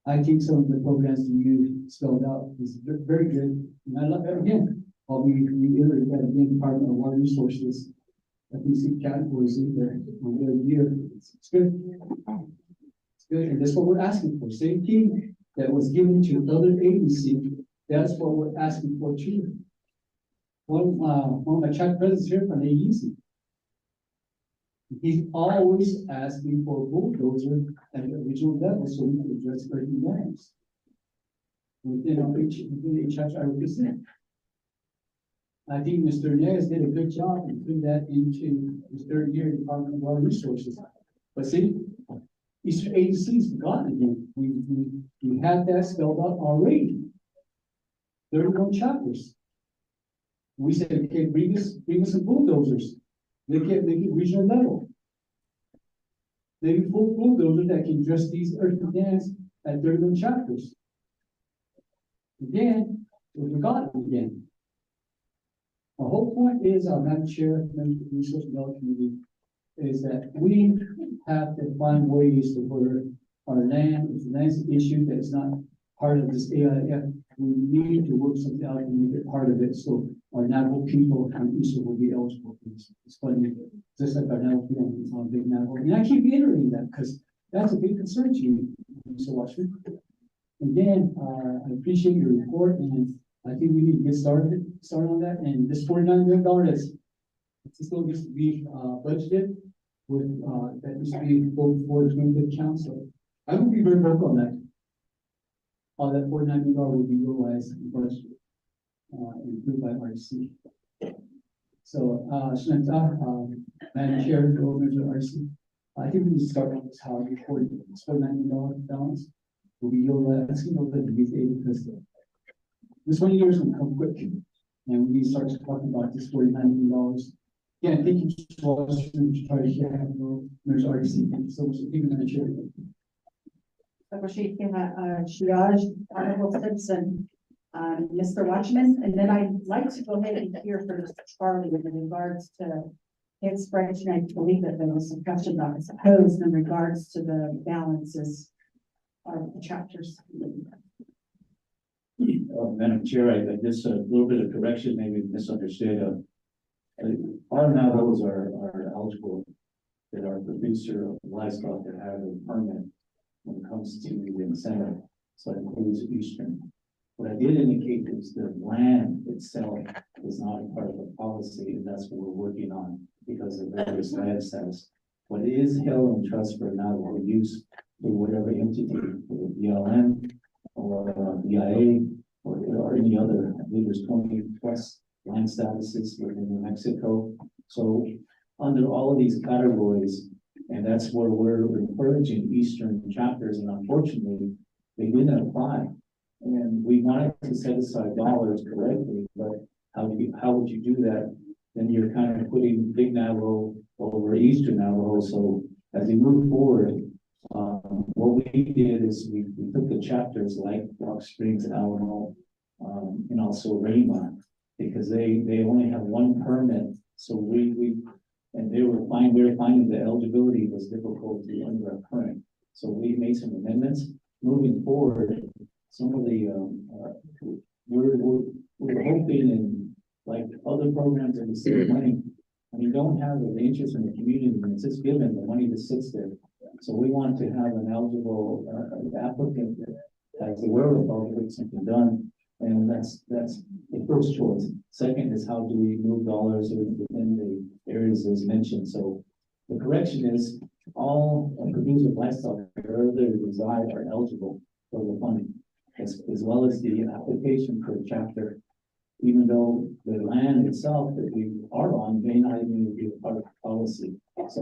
I think some of the programs that you spelled out is very good. And I love that again. I'll be reiterating that again, Department of Water Resources. I think some categories in there on their year. It's good. It's good. And that's what we're asking for. Same thing that was given to another agency. That's what we're asking for too. One of my chat presidents here from AEC. He's always asking for a bulldozer at the regional level so we can address urban dams. Within each chapter I represent. I think Mr. Neves did a good job in putting that into his third year in Department of Water Resources. But see, Eastern agencies forgotten again. We had that spelled out already. 31 chapters. We said, okay, bring us some bulldozers. Make it regional level. Maybe full bulldozers that can address these earthen dams at 31 chapters. Again, we forgotten again. The whole point is, our Madam Chair, Member of the Resource Development Committee, is that we have to find ways to where our land, if the land's an issue that is not part of this AIF, we need to work something out and make it part of it. So our Navajo people on Eastern will be eligible for this. It's funny, just like our Navajo people on Big Navajo. And I keep reiterating that because that's a big concern to me, Mr. Washington. Again, I appreciate your report, and I think we need to get started on that. And this $49 million that's still needs to be budgeted with that needs to be voted for the 25th council. I will be very vocal on that. All that $49 million will be utilized in budget, improved by RC. So, Madam Chair, Governors of RC, I think we need to start on this how the $49 million balance will be utilized. Let's get over the because this 1 year is going to come quick. and we started talking about this $49 million. Again, thank you to all of us who try to share, there's RDC, thank you so much, even in the chair. Honorable Simpson, Mr. Watchman, and then I'd like to go ahead and hear from Mr. Charlie in regards to his spreadsheet. I believe that there was some question on it, suppose in regards to the balances of the chapters. Madam Chair, I just a little bit of correction, maybe misunderstood. Our navajos are eligible, that are producer of livestock that have a permit when it comes to the incentive, so it includes Eastern. What I did indicate is the land itself is not a part of the policy, and that's what we're working on because of various land status. What is held in trust for Navajo use through whatever entity, whether BLM or BIA or any other, I believe there's 20 plus land statuses within New Mexico. So under all of these categories, and that's where we're encouraging Eastern chapters, and unfortunately, they didn't apply. And we wanted to set aside dollars correctly, but how would you do that? Then you're kind of putting Big Navajo over Eastern Navajo. So as we move forward, what we did is we took the chapters like Rock Springs, Alamo, and also Raymond, because they only have one permit. So and they were finding the eligibility was difficult to under our current. So we made some amendments. Moving forward, some of the, we're hoping in like other programs that we see money, and you don't have the interest in the community, and it's just given, the money just sits there. So we want to have an eligible applicant that has the wherewithal to get something done. And that's the first choice. Second is how do we move dollars within the areas as mentioned. So the correction is all producers of livestock wherever they reside are eligible for the funding, as well as the application for a chapter, even though the land itself that we are on may not even be a part of the policy. So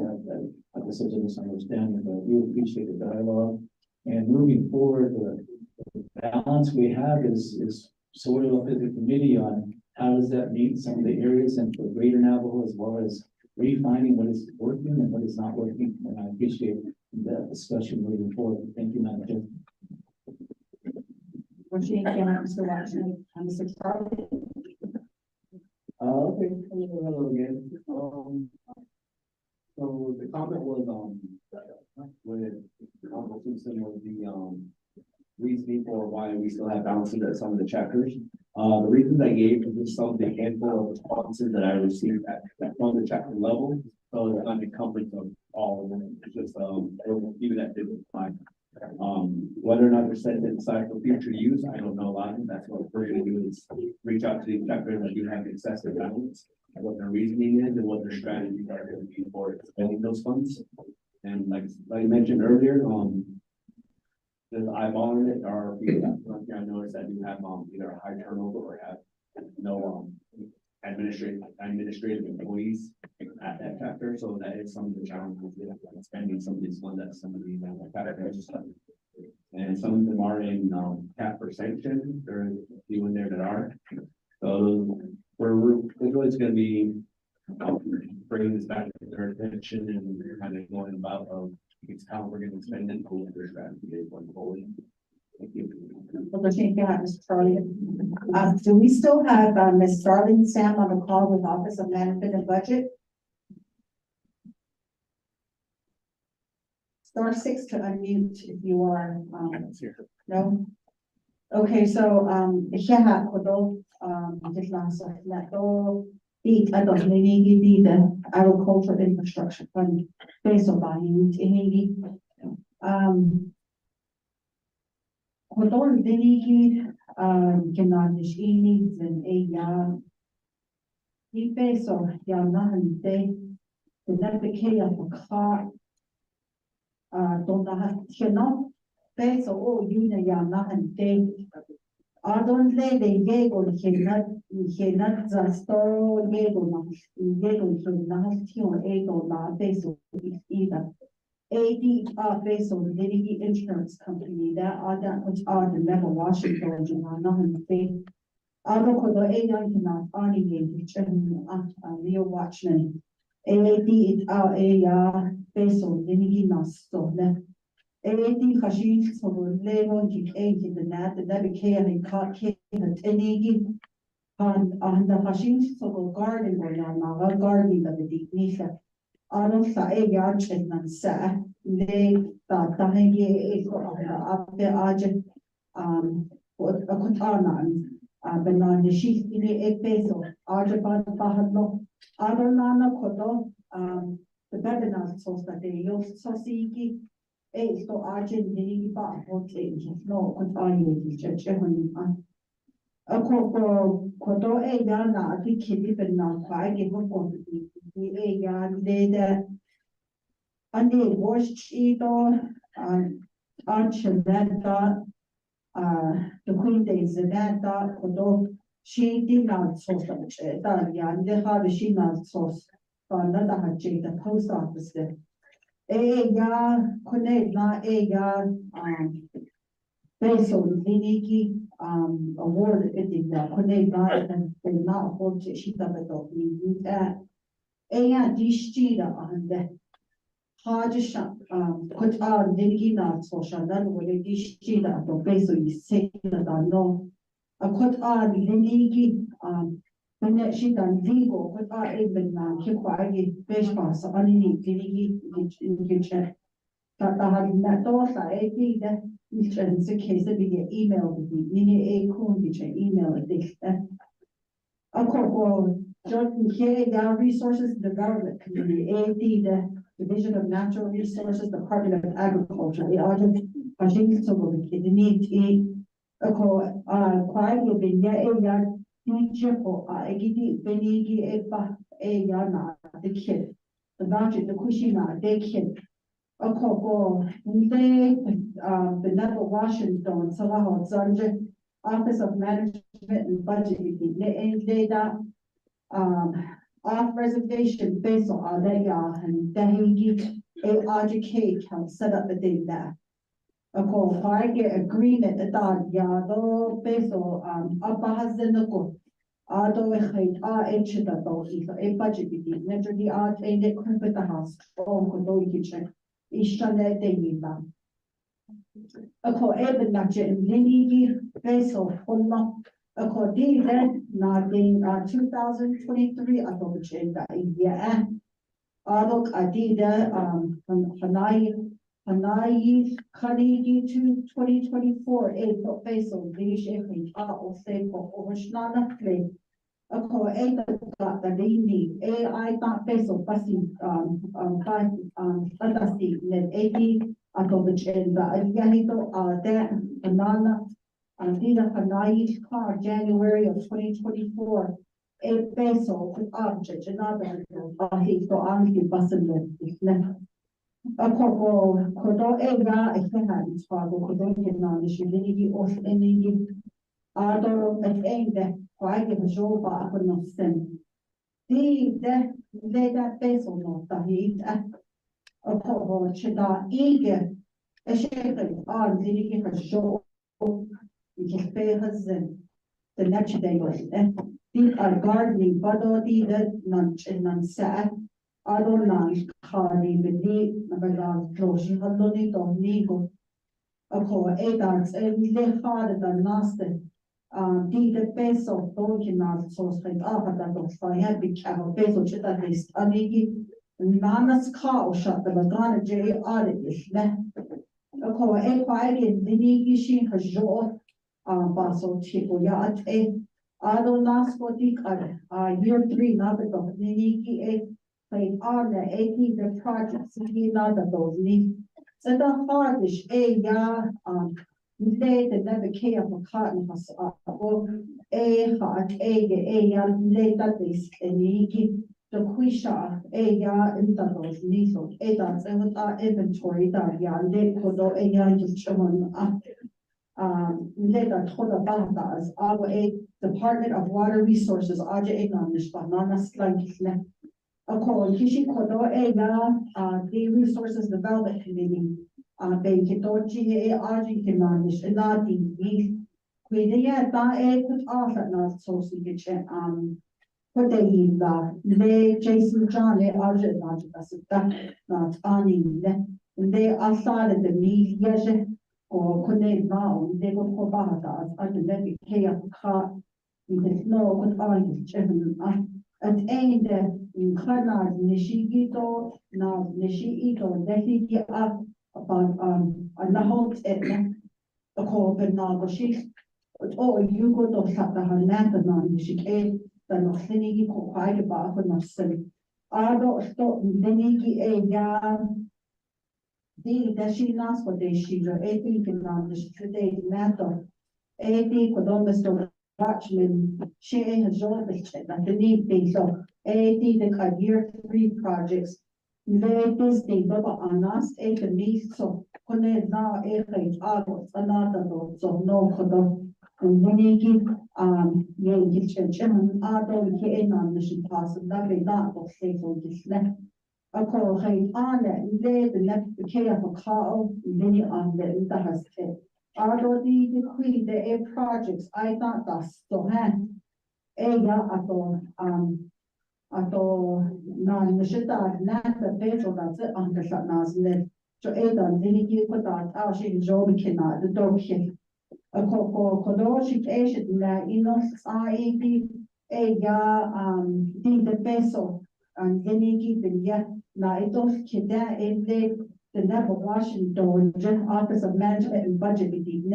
I guess there's a misunderstanding, but we appreciate the dialogue. And moving forward, the balance we have is sort of up to the committee on how does that meet some of the areas and for Greater Navajo, as well as refining what is working and what is not working. And I appreciate that discussion moving forward. Thank you, Madam Chair. Mr. Watson, Mr. Charlie. Okay, hello again. So the comment was, with Honorable Simpson was the, reasoning for why we still have balances at some of the chapters. The reasons I gave was just some of the handful of responses that I received from the chapter level. So the unencumbered of all of them, it's just, even that didn't apply. Whether or not they're set aside for future use, I don't know a lot. That's what we're gonna do is reach out to these chapters that do have excessive balance, and what their reasoning is and what their strategies are going to be for spending those funds. And like I mentioned earlier, just eyeballing it, or I noticed that you have either a high turnover or have no administrative employees at that chapter. So that is some of the challenges with spending some of these funds at some of these chapters. And some of them are in cap or sanction. There are a few in there that are. So it's going to be bringing this back to their attention and kind of going about it's how we're going to spend it and their strategy going forward. Thank you. Mr. Charlie. Do we still have Ms. Starling Sam on the call with Office of Management and Budget? Star 6 to unmute if you are. No. Okay, so the Agricultural Infrastructure Fund based on Hodor Vinigi, Genadish Eads and A. He face or Yanahan Day, the Nepicate of a car. Don't have Chenot face or Una Yanahan Day. Adon le de Yego, he not Zastoro, Yego, Ego, La Base either. AD based on the insurance company that are which are the Neville Washington, nothing Ado kodo e nine na ani ye chen Leo Watchman. AAD it out a peso dinigi nasto le. AAD kashi so levo ki eight the nat the never care and caught kid and tenigi. On the kashi so garden or na garden of the deep nisha. Ado sa e chen nan sa le tahangi e ko up the agent a kotanan. Benon the sheet in a peso, Arjaban Bahadlo, Adonana Kodo, the Bedanas sauce that they use Sosiki, a so Argent Niba, or change, no, Kotani, Chechon. A Kodo a Yana, the kid even not five, give up on the a yard later. And they washed it on, Archel that. The Queen days and that, although she did not source that, yeah, and they had she not source for another had the post office there. Ya, connect na ya, based on Viniki, award it in the connect na and not hold she done it all. Ya, dishida on the Hajisha, put on Dinigina, so Shandan will dishida, the base of you say that I know. A put on Dinigi, when she done Vigo, put on even Kikwagi, Beshpas, Anini, Dinigi, in kitchen. But I had met daughter, I did that, which is the case of the email with me, Nini a coon, which I email at this. A couple, Jordan K, the Resources Development Committee, AD, the Division of Natural Resources, Department of Agriculture, the Argent, Ajin, so the need a call, quietly been ya, teacher for Agidi, Benigi, a yana, the kid, the budget, the Kushina, the kid. A couple, they, the Neville Washington, Salaho, Sergeant, Office of Management and Budget, they that, off reservation based on they and then give a educate can set up a thing there. A call get agreement that yado based on abahazenico. Ado H that those a budget between never the art and the carpet the house or condo kitchen. Ishane de a call even not in Lini based on according then, not in 2023, I don't change that year. Adok Adida, Hanai, Kanigi to 2024, April Basil, Vish, or say for Ovashnana play. A call eight got the Lini, AI not Basil, Bassi, Fantasy, net 80, I don't change that. Yanito, that, banana. Dina Hanai car January of 2024. A peso with object another he so on the bus and the a couple Kodo Ega, I think I was father Kodonian on the Shilini or any other at end that quite a job up on the sin. The that peso not the heat a couple Chida eager a shaker on the a show. Which pay has the next day was these are gardening, but all the non sad. I don't know, Carly, the deep, about closing, I don't need to legal. A call 8 hours, and they harder than nasty. The base of broken out source like up at that of fire, big travel base of shit at least. I mean, Nana's car shut the Magana J. Artist. A call 8 quiet, the Nigishi has jaw. Basel Chico Yat Ado last for the year 3 not the Niki played on the 80 the project city not those need. So the hardish ya they the never care for cotton has a hard a ya later this Niki the Quisha ya in those needs of a dance and with our inventory that ya they could do a ya just later told about us, our Department of Water Resources, Aja Egnamish, Banana Slankisne. A call Kishi Kodo Ega, the Resources Development Committee, Benkitochi, Aja Egnamish, and not the Cuidea da put off at not so signature put the in the Jason John le arjun not as not on they are started the me yes or could they now they go for bahata at the levy key of car in the snow with on at end in Kana Nishigito now Nishito Dehi up about on the whole a call but now she oh you go to shut the hand on she came the no sinigi ko quite about for no sin I don't stop Denigi a that she lost what they she were 18 can on the today matter 80 could almost Watchman she has all the check that the need be so 80 the year 3 projects they Disney baba on us 8 and these so when they now 8 August another so no for them and when you give you get chairman don't get in on mission possible that be not the safe for this left a call hey on it they the next care of a call many on the has although the queen the a projects I thought that's so hand ato na nishita na the peso that's it on the shot nas le so done didn't give put that out she job cannot the dog hit a kodo she asian na inos IEP the peso and then he keep it yet na itos kida in the Neville Washington Office of Management and Budget meeting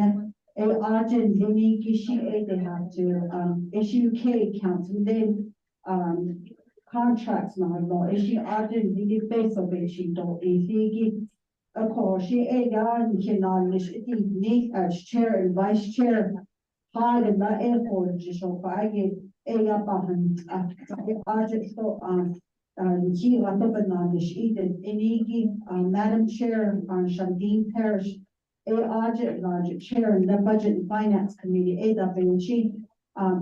Arjun Kishi they have to issue K accounts and then contracts now law issue Arjun the base of issue don't easy of course she cannot need as chair and vice chair hard in the airport just so I get behind Arjun so he was up on the sheet and Madam Chair Shandine Parish audit chair in the Budget and Finance Committee AWG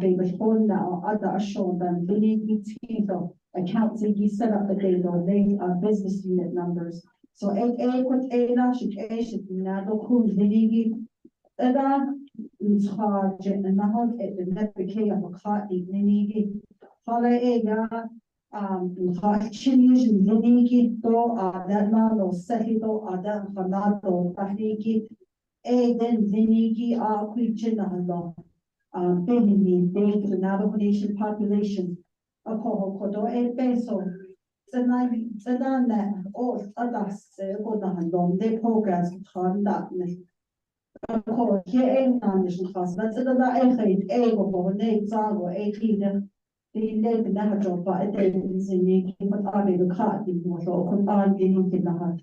they respond now other show than the need so accounts he set up the data they business unit numbers so what should now who's the need in charge and now at the net became a clock in the need Chinish Viniki to Adanano Sahito Adan Hanato Tahiki Eden Viniki Quichinalo Benini Date the Navajo Nation population of Kodo e Peso Sedana or Adas Odahan de progress conduct of course here Nation class that's another ego name Zago 18 the late never but it is in the card so could on the in the heart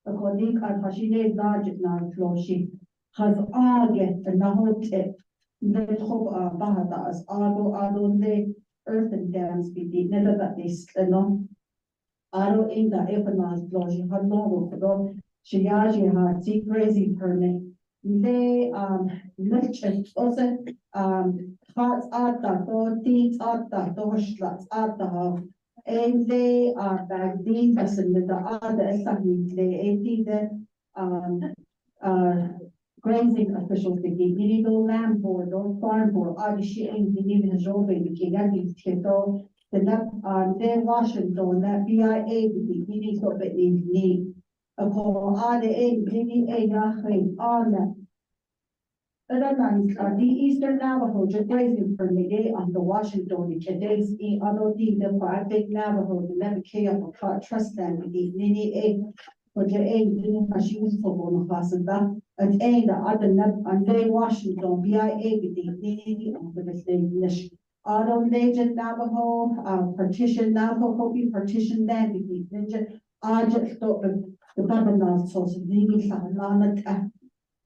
according to Hashine large now she has all get the Nahote the top Bahadas although the earthen dams be the never that they no Aro in the Epanas law she had no for she had deep grazing permit they lecture also hearts at the teeth at the doorslats at the and they are back the person with the other something they grazing officials the illegal land board or farm board are she ain't even a job in the they Washington that BIA the meetings of it need a call are the on that the Eastern Navajo grazing permit on the Washington days in other the big Navajo the never care of trust them the Nini for the she was for class and the other and they Washington BIA the Nini for the same Auto Legend Navajo partition Navajo hoping partition then the ninja I just thought the Babylon source of the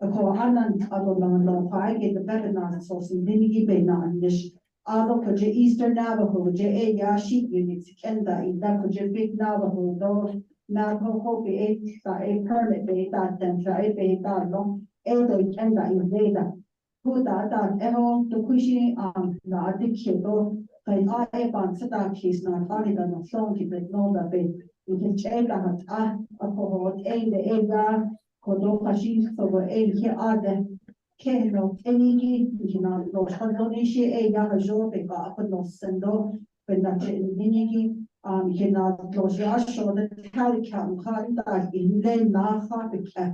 a Kohanan Adolano, I get the Babylon source in Vinigi Bena and Nish. Ado Kaja Eastern Navajo, J. Yashi units, Kenda, in Dakoja Big Navajo, though Navajo Hopi a permit beta, then try beta long, Edo Kenda in Veda. Who that ever the Kushi na Dikio, but I ban Sadakis not only than a song, but no that they we can check that a cohort, the Ega. Kodo Hashis over here are the Keno, Enigi, Kina, Los Hardonishi, Yahajo, Bega, Los Sendo, Benache, Ninigi, Kina, Los Yasho, the Calican, Handa, Inle, Naha, Beka,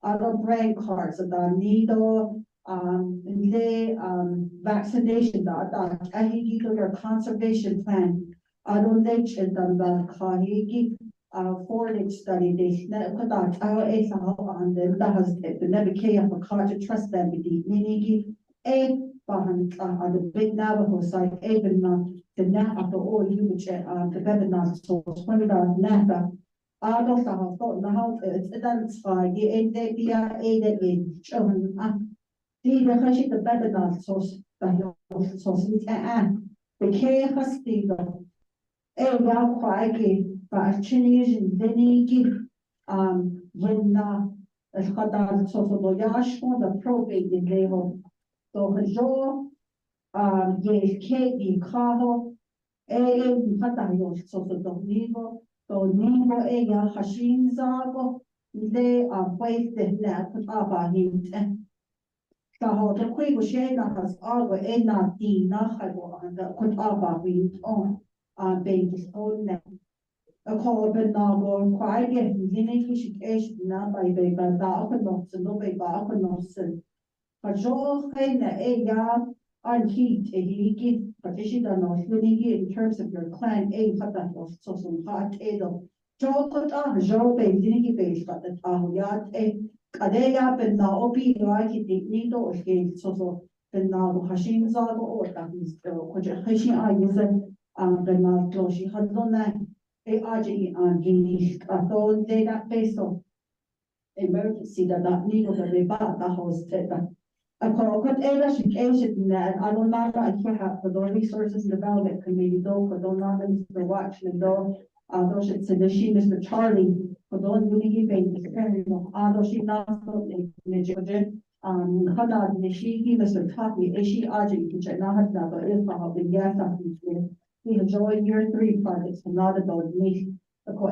other brain cards, the Nido, vaccination, the Ahigi, your conservation plan, I don't mention the Kahigi. Forage study, they put out our ace on the has the never care for college trust them with the Ninigi, behind on the big Navajo side, even the net of the oil, which the webinar source, $20 NAPA. I don't have thought now it's a dance by the ADA, children. The Hashi the webinar source, the source, the care has the quite Chinese Venigi, when Escadal Sosodoyash, the probate in level. So Hajo, Ye Kate, Kaho, Hatayo, Sosodomivo, so Nivo Ega Hashim Zago, they are wasted net Abba him. So the quick Shana has Agua Ena Dina Habo and the Kut Abba him on being his own net. A call but now going quiet, unification now by the Baconos and no Baconos. But Joe Hena Aya on heat a hiki, partition on in terms of your clan, a patatos, so some hot edo. Joe put on Joe Bay, Diniki base, but the Tahuyat a Kadea, but now Opi, like it needle or gate, so then now Hashim Zago or that is the Hashi I use it, the now Joshi had done that. ARG on Guinea, so they that based on emergency that need of the rebate the host that. A call could education that I don't know I can't have for the resources and development committee though for those not Mr. Watchman though those it's in the she Mr. Charlie for those really giving the parent those she not so in the children Hana the she Mr. Toppy she Aji which I now have now but if I have been yes we enjoy year 3 projects and not about me. So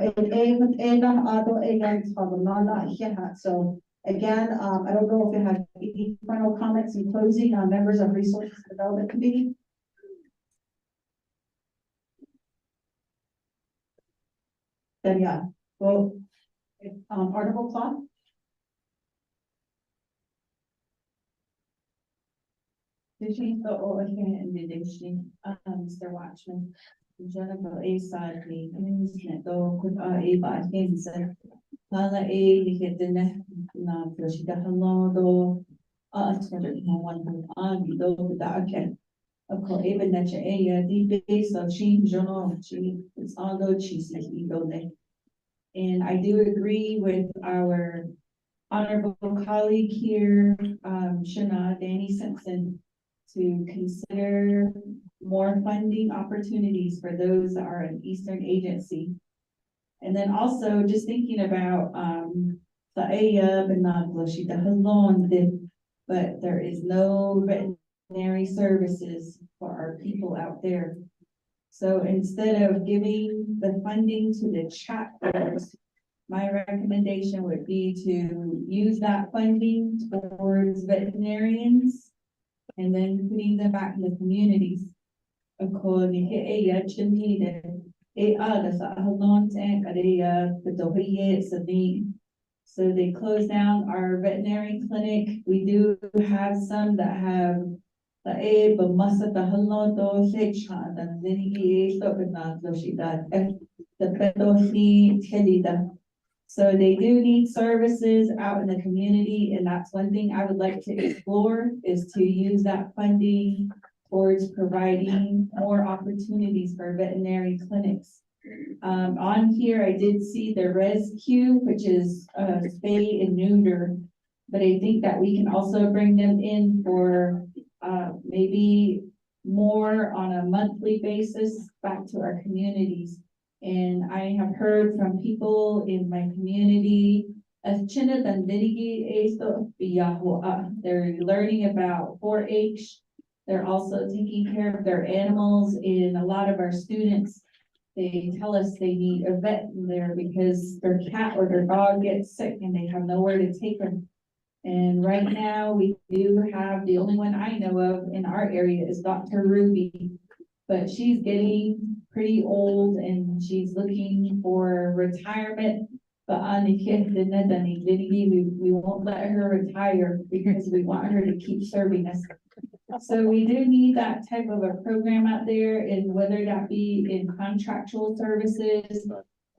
again, I don't know if you have any final comments in closing on members of Resources Development Committee. Then yeah, well, article clock. Mr. Watchman, Jennifer A. Sadly, though could A. Bahinsa, Hala A. Hidden, not Flashidahalo, one though that can. Of course, even that the base of she, Jono, she is although she says ego day. And I do agree with our honorable colleague here, Shana Danny Simpson, to consider more funding opportunities for those that are an Eastern agency. And then also just thinking about the AYA but not Blashita Halon, but there is no veterinary services for our people out there. So instead of giving the funding to the chapters, my recommendation would be to use that funding towards veterinarians and then putting them back in the communities. According so they closed down our veterinary clinic. We do have some that have so they do need services out in the community, and that's one thing I would like to explore is to use that funding towards providing more opportunities for veterinary clinics. On here, I did see the rescue, which is spay and neuter, but I think that we can also bring them in for maybe more on a monthly basis back to our communities. And I have heard from people in my community, they're learning about 4-H. They're also taking care of their animals. And a lot of our students, they tell us they need a vet in there because their cat or their dog gets sick and they have nowhere to take them. And right now, we do have, the only one I know of in our area is Dr. Ruby. But she's getting pretty old and she's looking for retirement. But we won't let her retire because we want her to keep serving us. So we do need that type of a program out there, and whether that be in contractual services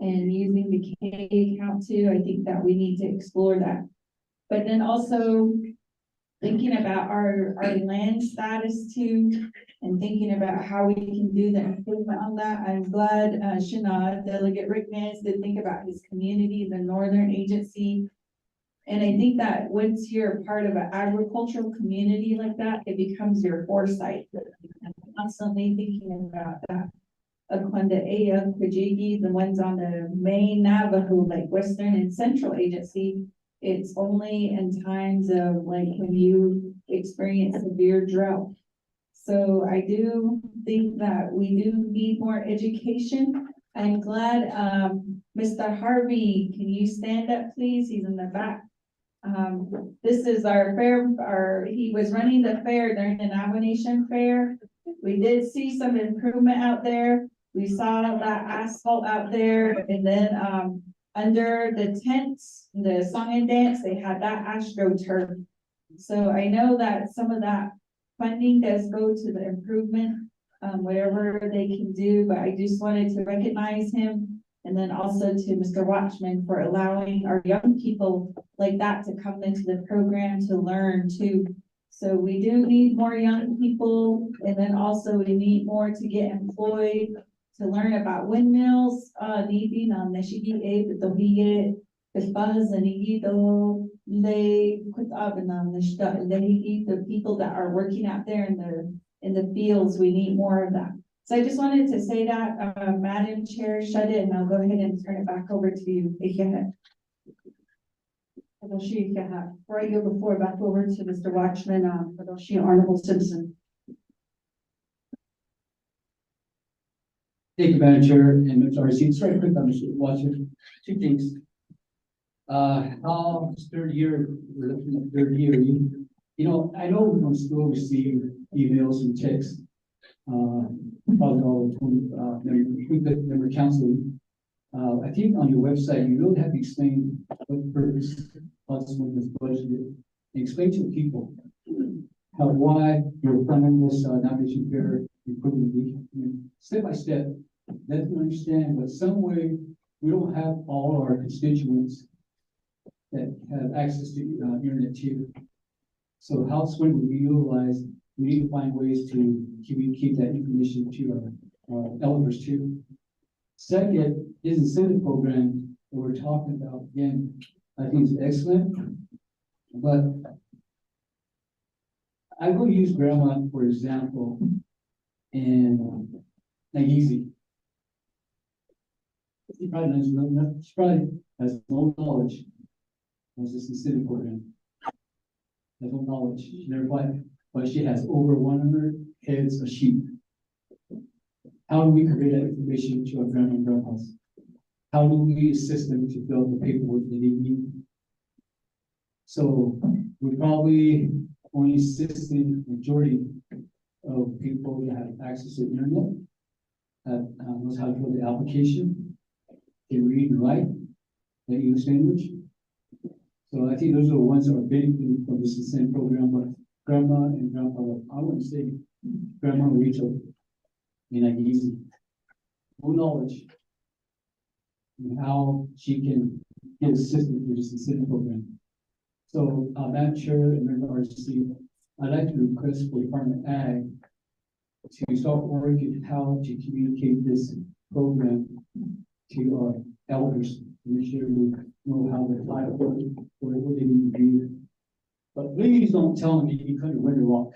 and using the K account too, I think that we need to explore that. But then also thinking about our land status too, and thinking about how we can do the improvement on that. I'm glad, Delegate Rick Nance did think about his community, the Northern Agency. And I think that once you're part of an agricultural community like that, it becomes your foresight. I'm constantly thinking about that. Aquanda Aya, Kajigi, the ones on the main Navajo, like Western and Central Agency, it's only in times of like when you experience severe drought. So I do think that we do need more education. I'm glad, Mr. Harvey, can you stand up, please? He's in the back. This is our fair, he was running the fair during the Navajo Nation Fair. We did see some improvement out there. We saw that asphalt out there, and then, under the tents, the song and dance, they had that astroturf. So I know that some of that funding does go to the improvement, whatever they can do, but I just wanted to recognize him. And then also to Mr. Watchman for allowing our young people like that to come into the program to learn too. So we do need more young people, and then also we need more to get employed, to learn about windmills, the people that are working out there in the fields, we need more of that. So I just wanted to say that, Madam Chair, shut it, and I'll go ahead and turn it back over to you. Before I give the floor back over to Mr. Watchman, Honorable Simpson. Thank you, Madam Chair and Ms. RC. It's very quick, Mr. Watson. Two things. How third year, we're looking at third year. You know, I know we don't still receive emails and texts. Probably all member counseling. I think on your website, you really have to explain what the purpose of this budget is. Explain to people why you're funding this nomination fair improvement step by step. Let them understand, but some way we don't have all our constituents that have access to internet too. So how when we utilize, we need to find ways to communicate that information to our elders too. Second is incentive program that we're talking about. Again, I think it's excellent, but I will use grandma for example in Nageezi. She probably knows nothing. She probably has no knowledge of this incentive program. Has no knowledge. She never applied, but she has over 100 heads of sheep. How do we convey that information to our grandma and grandpas? How do we assist them to fill the paperwork that they need? So we're probably only assisting the majority of people that have access to the internet, that knows how to fill the application, can read and write, the English language. So I think those are the ones that are benefiting from this incentive program. But grandma and grandpa, I wouldn't say grandma Rachel in Nageezi, no knowledge on how she can get assistance with this incentive program. So Madam Chair and Member RC, I'd like to request for Department of Ag to start working how to communicate this program to our elders, to make sure we know how to apply for it, what they need to do. But please don't tell me you couldn't Winter Rock.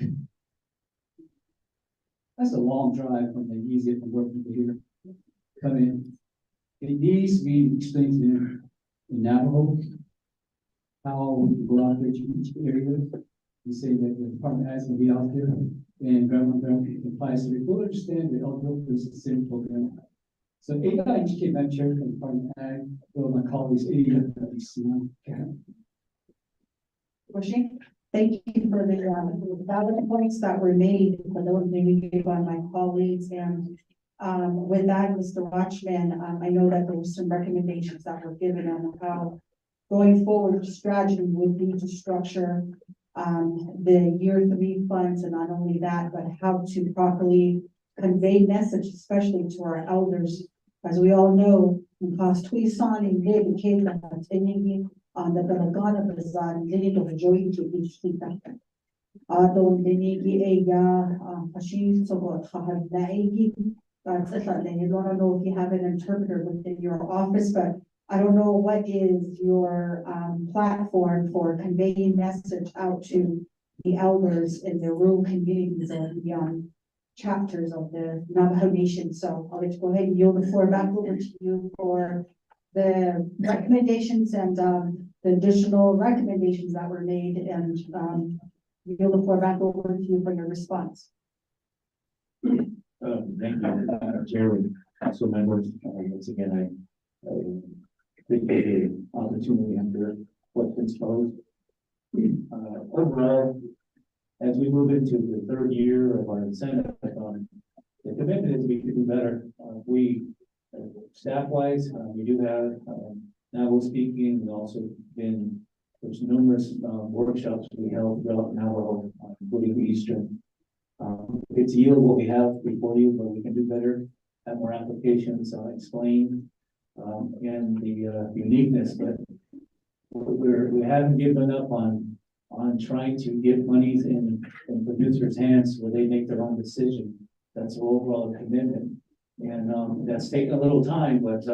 That's a long drive from Nageezi from working to here. Come in. It needs to be explained to them in Navajo how we go out there to each area. We say that the Department of Ag will be out there and grandma can apply. So we will understand the eligible for the same program. So I just came back chair from the Department of Ag, one of my colleagues, Bushing. Thank you for the valid points that were made, for those made by my colleagues, and with that, Mr. Watchman, I know that there were some recommendations that were given on how going forward strategy would be to structure the year 3 funds, and not only that, but how to properly convey message, especially to our elders. As we all know, in past Tucson and David came on the Galagana Bazaar, they to join to each thing. Don't they Pashin so what Hahaigi. That's it. Then you don't know if you have an interpreter within your office, but I don't know what is your platform for conveying message out to the elders in the rural communities and the chapters of the Navajo Nation. So I'll let you go ahead and yield the floor back over to you for the recommendations and the additional recommendations that were made, and yield the floor back over to you for your response. Thank you, Chair and council members. Once again, I appreciate the opportunity under what's been exposed. Overall, as we move into the 3rd year of our incentive, the commitment is we can do better. Staff-wise, we do have, Navajo speaking, and also there's numerous workshops we held throughout Navajo, including the Eastern. It's yield what we have before you, but we can do better, have more applications, explain, and the uniqueness, but we haven't given up on trying to get monies in producers' hands where they make their own decision. That's our overall commitment. And that's taken a little time, but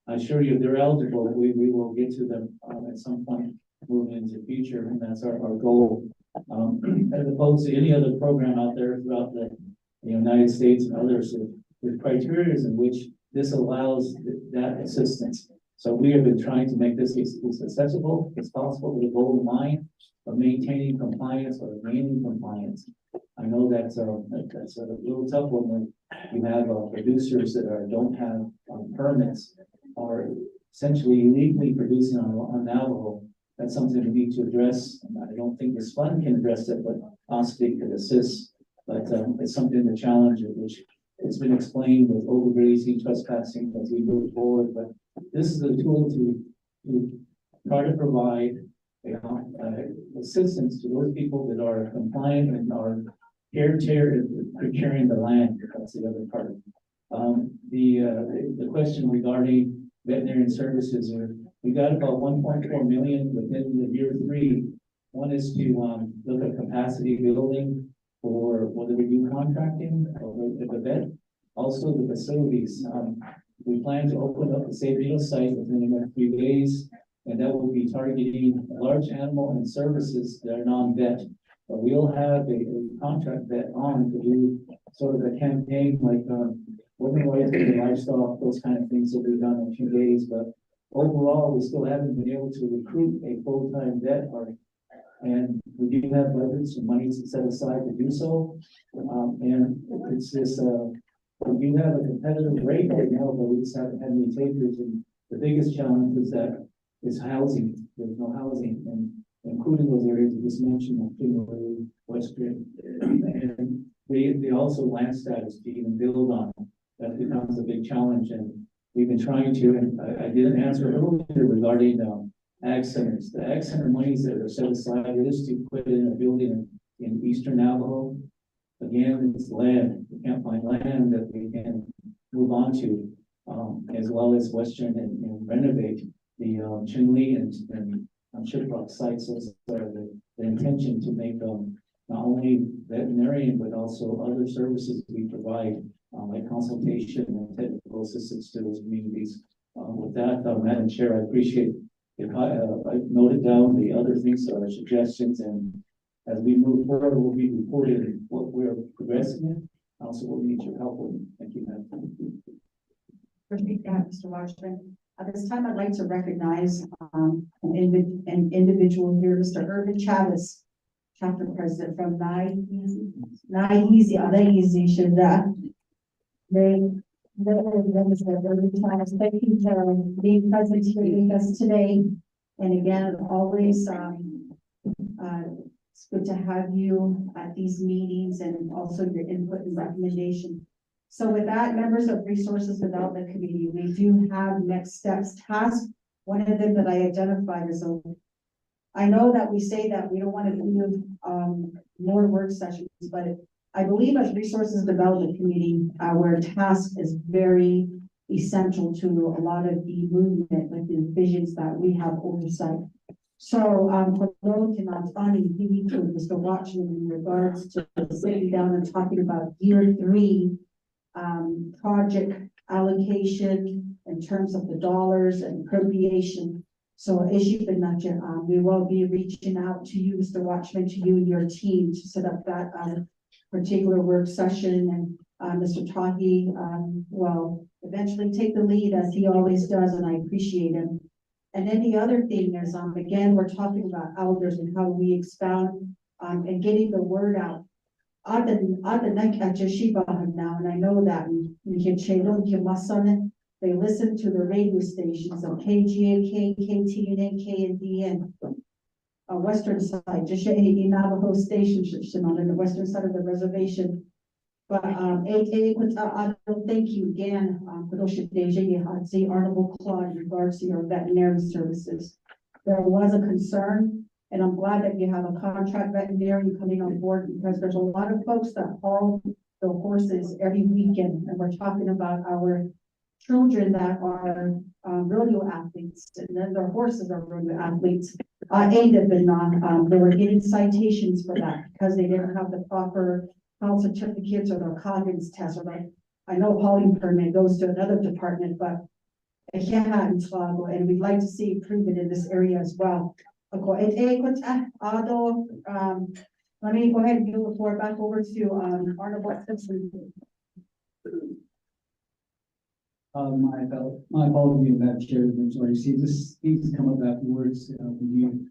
I assure you, if they're eligible, we will get to them at some point moving into the future, and that's our goal. As opposed to any other program out there throughout the United States and others, with criteria in which this allows that assistance. So we have been trying to make this as accessible as possible with a goal in mind of maintaining compliance or remaining compliance. I know that's a little tough one when you have producers that don't have permits or essentially illegally producing on Navajo. That's something we need to address. I don't think this fund can address it, but possibly could assist. But it's something to challenge it, which it's been explained with overgrazing, trespassing as we move forward. But this is a tool to try to provide assistance to those people that are compliant and are procuring the land. That's the other part. The question regarding veterinarian services, we got about 1.4 million within the year 3. One is to look at capacity building for whether we do contracting or the vet. Also the facilities. We plan to open up the San Diego site within the next few days, and that will be targeting large animal and services that are non-vet. But we'll have a contract vet on to do sort of a campaign like working away with the livestock, those kind of things that we've done in a few days. But overall, we still haven't been able to recruit a full-time vet, and we do have budgets and money set aside to do so. And it's just we do have a competitive rate right now, but we just haven't had any takers. And the biggest challenge is that is housing. There's no housing, and including those areas you just mentioned, Kimberly, Western, and they also land status to even build on. That becomes a big challenge, and we've been trying to. And I didn't answer a little bit regarding ag centers. The ag center monies that are set aside is to put in a building in Eastern Navajo. Again, it's land. We can't find land that we can move on to, as well as Western and renovate the Chinle and Shiprock sites. Those are the intention to make not only veterinarian but also other services we provide, like consultation and technical assistance to those communities. With that, Madam Chair, I appreciate it. I noted down the other things that are suggestions, and as we move forward, we'll be reporting what we're progressing in, also what we need your help with. Thank you, Madam. Appreciate that, Mr. Watchman. At this time, I'd like to recognize an individual here, Mr. Irvin Chavez, chapter president from Naihizi Shida. Mr. Irvin Chavez, thank you for being present here with us today. And again, always It's good to have you at these meetings and also your input and recommendation. So with that, members of Resources Development Committee, we do have next steps tasks. One of them that I identified is I know that we say that we don't want to do more work sessions, but I believe as Resources Development Committee, our task is very essential to a lot of the movement with the visions that we have oversight. So, for those in Antani, we need to, Mr. Watchman, in regards to sitting down and talking about year 3, project allocation in terms of the dollars and appropriation. So as you've been mentioned, we will be reaching out to you, Mr. Watchman, to you and your team to set up that, particular work session. And, Mr. Tahi, will eventually take the lead as he always does, and I appreciate him. And then the other thing is, again, we're talking about elders and how we expound, and getting the word out. Now, and I know that they listen to the radio stations of KGAK, KTNA, KNDN. Western side, just Navajo station on the western side of the reservation. But thank you again, Honorable Claude, in regards to your veterinary services. There was a concern, and I'm glad that you have a contract veterinarian coming on board, because there's a lot of folks that haul the horses every weekend, and we're talking about our children that are rodeo athletes, and then their horses are rodeo athletes. They were getting citations for that because they didn't have the proper health certificates or their Coggins test, or like, I know hauling permit goes to another department, but and we'd like to see improvement in this area as well. Let me go ahead and give the floor back over to Honorable Simpson. My apology, Madam Chair, I'm sorry, see, this needs to come up afterwards, from you.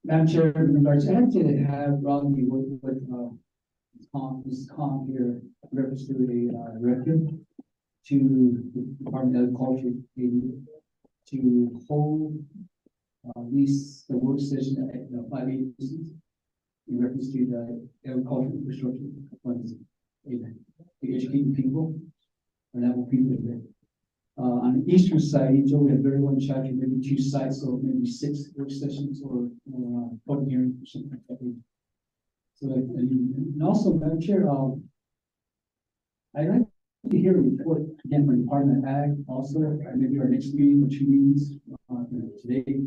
Madam Chair, in regards, I have to have Rodney work with, Ms. Khan here, in reference to a record to the Department of Agriculture to hold, these, the work session at the 5 agencies in reference to the agricultural infrastructure funds. To educate people, and that will be good. On the eastern side, each we have 31 chapters, maybe 2 sites, so maybe 6 work sessions or public hearing or something like that. So, and also, Madam Chair, I'd like to hear a report again from the Department of Ag, also, maybe our next meeting or 2 meetings today.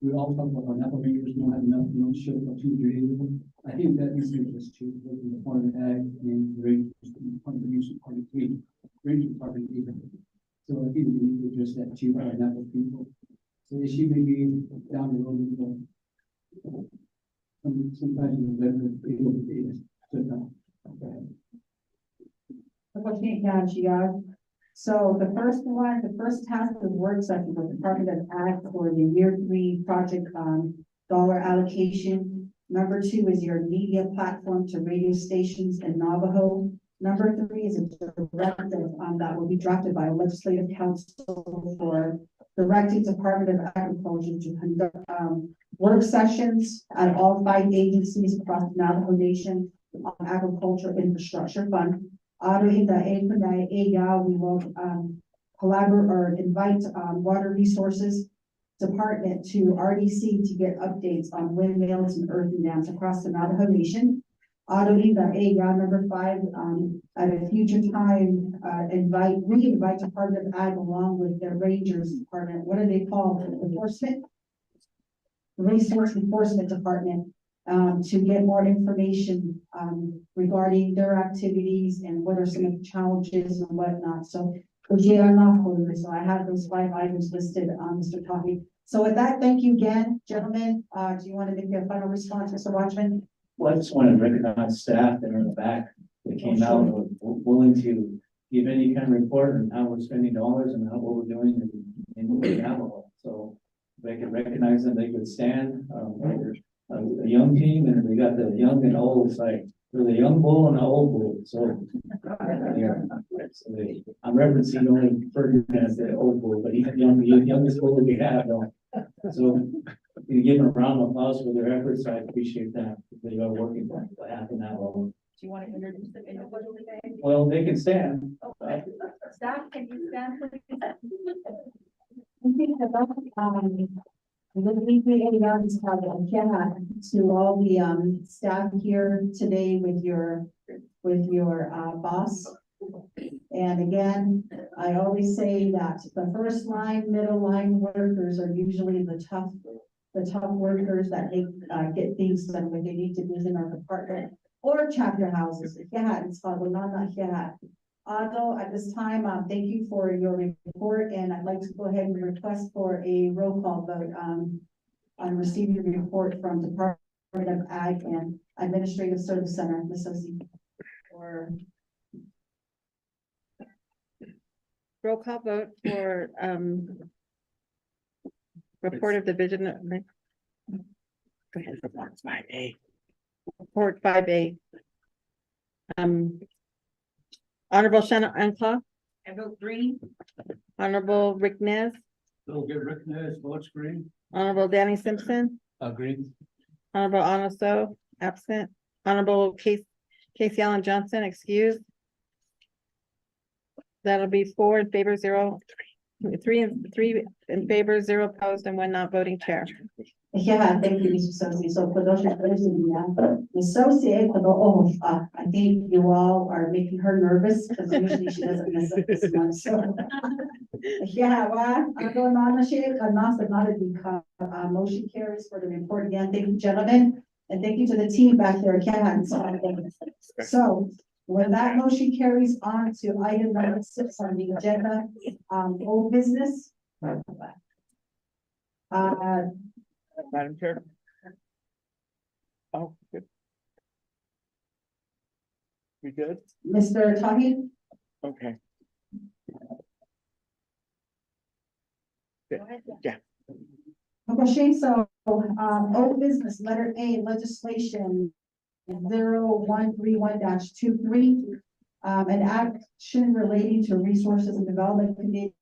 We all talk about our Napa Rangers don't have enough, we don't show up 2 or 3 days ago. I think that needs to be addressed too, both in the Department of Ag and the Rangers, Department of Use, Department 3, Ranger Department even. So I think we need to address that too, for our Napa people. So the issue may be down the road, sometimes we're better able to do this. So the first task of work session with the Department of Ag for the year 3 project dollar allocation. Number 2 is your media platform to radio stations in Navajo. Number 3 is a directive that will be drafted by a legislative council for directing Department of Agriculture to conduct work sessions at all 5 agencies across the Navajo Nation on Agriculture Infrastructure Fund. We will collaborate or invite Water Resources Department to RDC to get updates on windmills and earthen dams across the Navajo Nation. Number 5, at a future time, re-invite Department of Ag along with their Rangers Department. What do they call it? Enforcement? Resource Enforcement Department. To get more information regarding their activities and what are some of the challenges and whatnot. So I have those 5 items listed on Mr. Tahi. So with that, thank you again, gentlemen. Do you want to make a final response, Mr. Watchman? Well, I just want to recognize staff that are in the back that came out and were willing to give any kind of report on how we're spending dollars and what we're doing in Navajo. So they can recognize them, they could stand. A young team, and we got the young and old side. We're the young bull and the old bull. So yeah, I'm referencing only Ferdinand as the old boy, but he's the youngest boy we have, though. So you give them a round of applause for their efforts. I appreciate that. They are working for half an hour. Do you want to introduce them individually? Well, they can stand. Staff, can you stand, please? To all the staff here today with your boss. And again, I always say that the first line, middle line workers are usually the tough workers that get things done when they need to be in our department or chapter houses. Yeah, it's called not. Although at this time, thank you for your report, and I'd like to go ahead and request for a roll call vote on receiving the report from Department of Ag and Administrative Service Center, Ms. Osi. Or Roll call vote for, report of division. Go ahead. Report 5A. Report 5A. Honorable Shanna Ankla, I vote green. Honorable Rick Nez, Don't get recognized, vote screen. Honorable Danny Simpson, Agreed. Honorable Anna So, absent, Honorable Casey Allen Johnson, excused. That'll be 4 in favor, 0, 3 in favor, 0 opposed, and 1 not voting chair. Yeah, thank you, Mr. Sosi. So for those associate, I think you all are making her nervous because usually she doesn't miss up this one, so. Yeah, well, I'm going on the shit, motion carries for the report again. Thank you, gentlemen, and thank you to the team back there. So when that motion carries on to item number 6 on the agenda, old business. Madam Chair. Oh, good. We good? Mr. Tahi? Okay. Okay, so, old business, letter A, legislation 0131-23. An action relating to Resources and Development Committee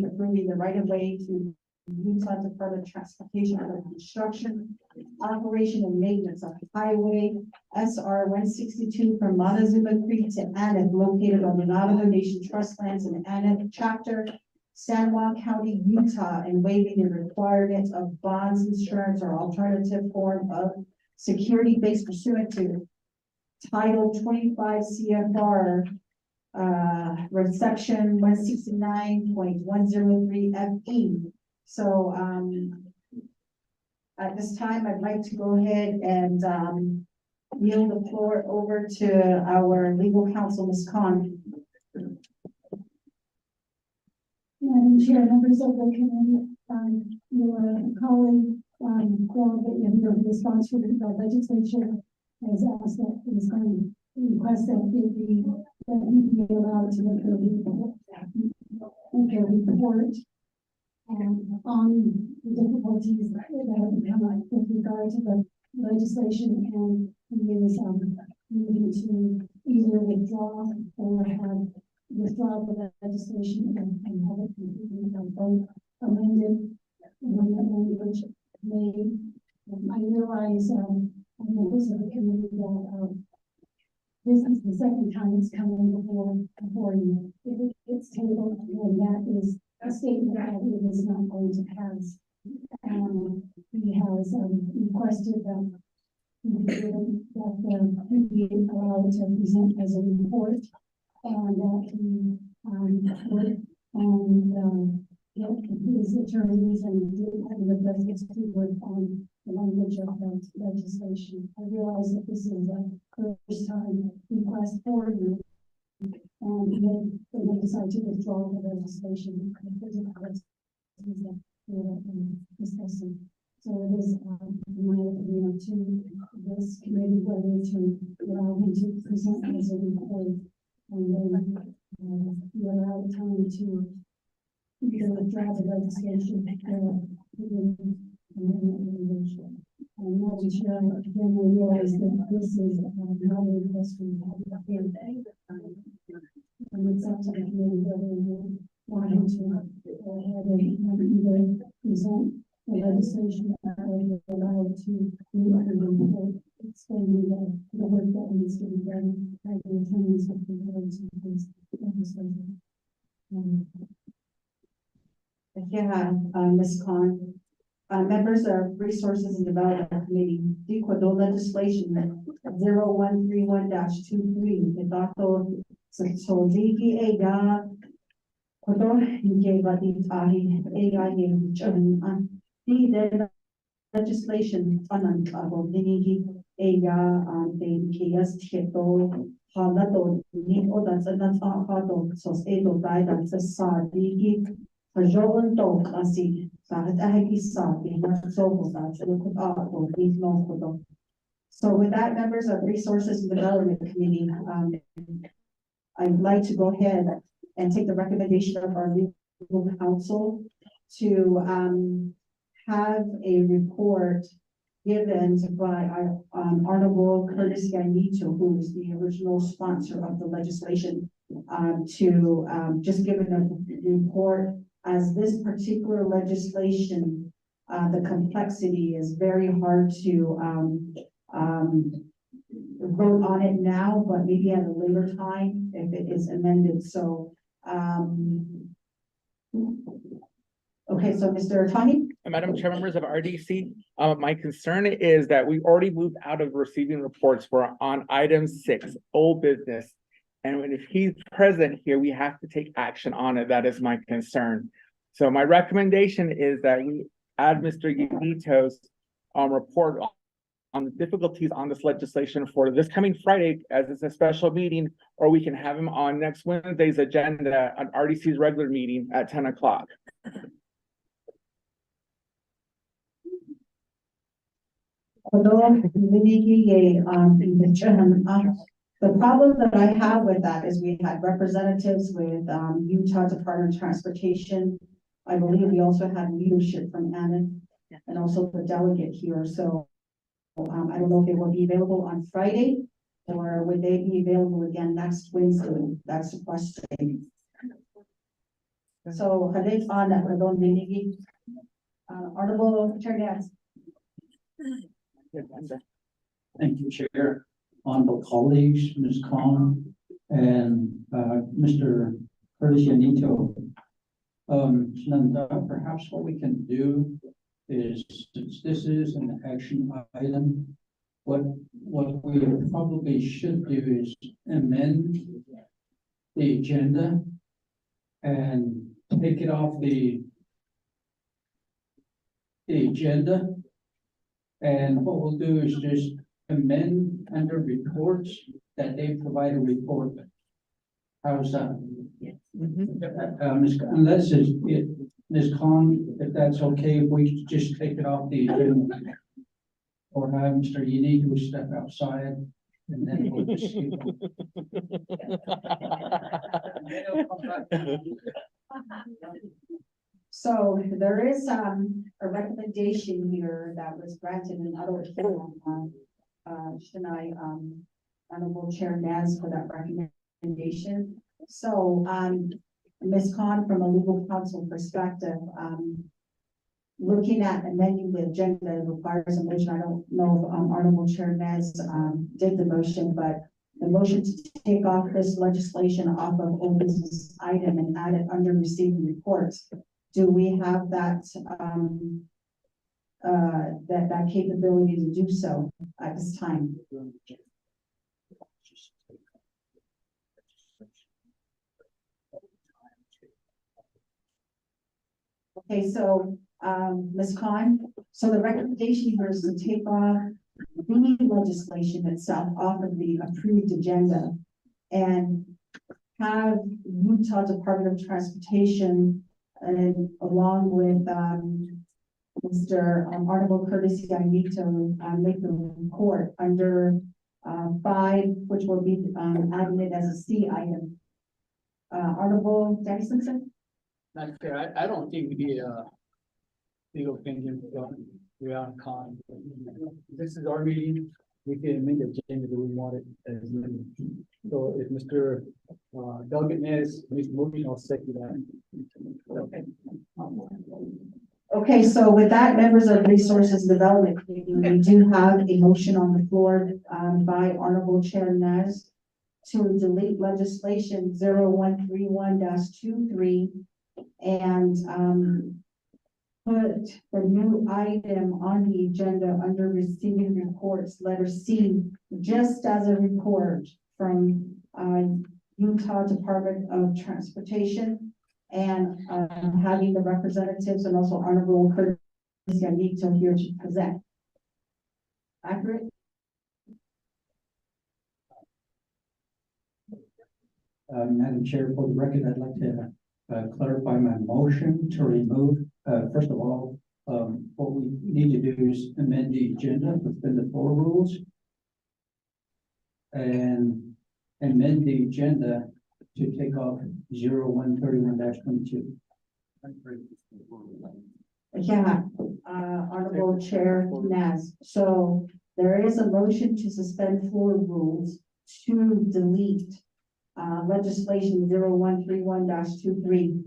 approving the right of way to Utah Department of Transportation for the construction, operation and maintenance of Highway SR 162 from Montezuma Creek to Aneth, located on the Navajo Nation Trust Lands in Aneth Chapter, San Juan County, Utah, and waiving the requirement of bonds, insurance, or alternative form of security based pursuant to Title 25 CFR section 169.103 FE. So at this time, I'd like to go ahead and yield the floor over to our legal counsel, Ms. Khan. Madam Chair, members of the committee, your colleague, the response to the legislature has asked that is going to request that he be allowed to make a report on the difficulties that have come up with regard to the legislation, and he is needing to either withdraw or have withdraw the legislation and have it completely both amended when the language made. I realize, members of the committee that this is the second time it's coming before you. If it's tabled, and that is a statement that it is not going to pass. He has requested that he be allowed to present as a report, and that he would his attorneys and the presidents to work on the language of the legislation. I realize that this is a first time request for you, and then they decide to withdraw the legislation because of that we're discussing. So it is my opinion to this committee whether to allow him to present as a report, and then you allow time to withdraw the legislation. I'm not sure, again, we realize that this is not a request from the public here. And And it's up to the committee whether you want him to go ahead and either present the legislation or you're allowed to explain the work that needs to be done by the attorneys of the boards of this legislation. Yeah, Ms. Khan. Members of Resources and Development Committee, Ecuador legislation 0131-23, the dato Sodiki Ega, Kodor, Yevati Tahi, Ega, Yevan, the legislation, Fanan, Abo, Dinigi, Ega, the Kias Tieto, Halato, Niko, that's another Hado, Sosedo, that's a Sadigi. Pajolan dog asi sa ahegi sa so So with that, members of Resources and Development Committee, I'd like to go ahead and take the recommendation of our legal counsel to have a report given by our Honorable Curtis Yanito, who is the original sponsor of the legislation, to just give a report. As this particular legislation, the complexity is very hard to vote on it now, but maybe at a later time if it is amended. So, okay, so Mr. Tani? Madam Chair, members of RDC, my concern is that we already moved out of receiving reports for on item 6, old business. And if he's present here, we have to take action on it. That is my concern. So my recommendation is that we add Mr. Yanito's report on the difficulties on this legislation for this coming Friday, as it's a special meeting, or we can have him on next Wednesday's agenda on RDC's regular meeting at 10 o'clock. The problem that I have with that is we had representatives with Utah Department of Transportation. I believe we also had leadership from ANAC and also the delegate here. So I don't know if they will be available on Friday or would they be available again next Wednesday? That's the question. So Khalid on that Honorable Chair. Thank you, Chair. Honorable colleagues, Ms. Khan and Mr. Curtis Yanito. Nanda, perhaps what we can do is, since this is an action item, what we probably should do is amend the agenda and take it off the agenda. And what we'll do is just amend under reports that they provide a report. How's that? Yes. Unless Ms. Khan, if that's okay, if we just take it off the agenda. Or have Mr. Yanito step outside and then we'll just see. So there is a recommendation here that was granted in other tonight, Honorable Chair Naz for that recommendation. So Ms. Khan, from a legal counsel perspective, looking at amending the agenda requires a motion. I don't know if Honorable Chair Naz did the motion, but the motion to take off this legislation off of old business item and add it under receiving reports. Do we have that that capability to do so at this time? Okay, so Ms. Khan, so the recommendation here is to take off the legislation itself off of the approved agenda and have Utah Department of Transportation and along with Mr. Honorable Curtis Yanito make the report under 5, which will be added as a C item. Honorable Danny Simpson? Not fair. I don't think we need a legal opinion from Rihanna Khan. This is our meeting. We can amend the agenda that we want it as amended. So if Mr. Delegate Nez, makes the motion, I'll second that. Okay, so with that, members of Resources Development Committee, we do have a motion on the floor, by Honorable Chair Naz to delete legislation 0131-23 and, put the new item on the agenda under receiving reports, letter C, just as a report from, Utah Department of Transportation and, having the representatives and also Honorable Curtis Yanito here to present. Accurate? Madam Chair, for the record, I'd like to clarify my motion to remove, first of all, what we need to do is amend the agenda within the floor rules and amend the agenda to take off 0131-22. Yeah, Honorable Chair Naz. So there is a motion to suspend floor rules to delete legislation 0131-23.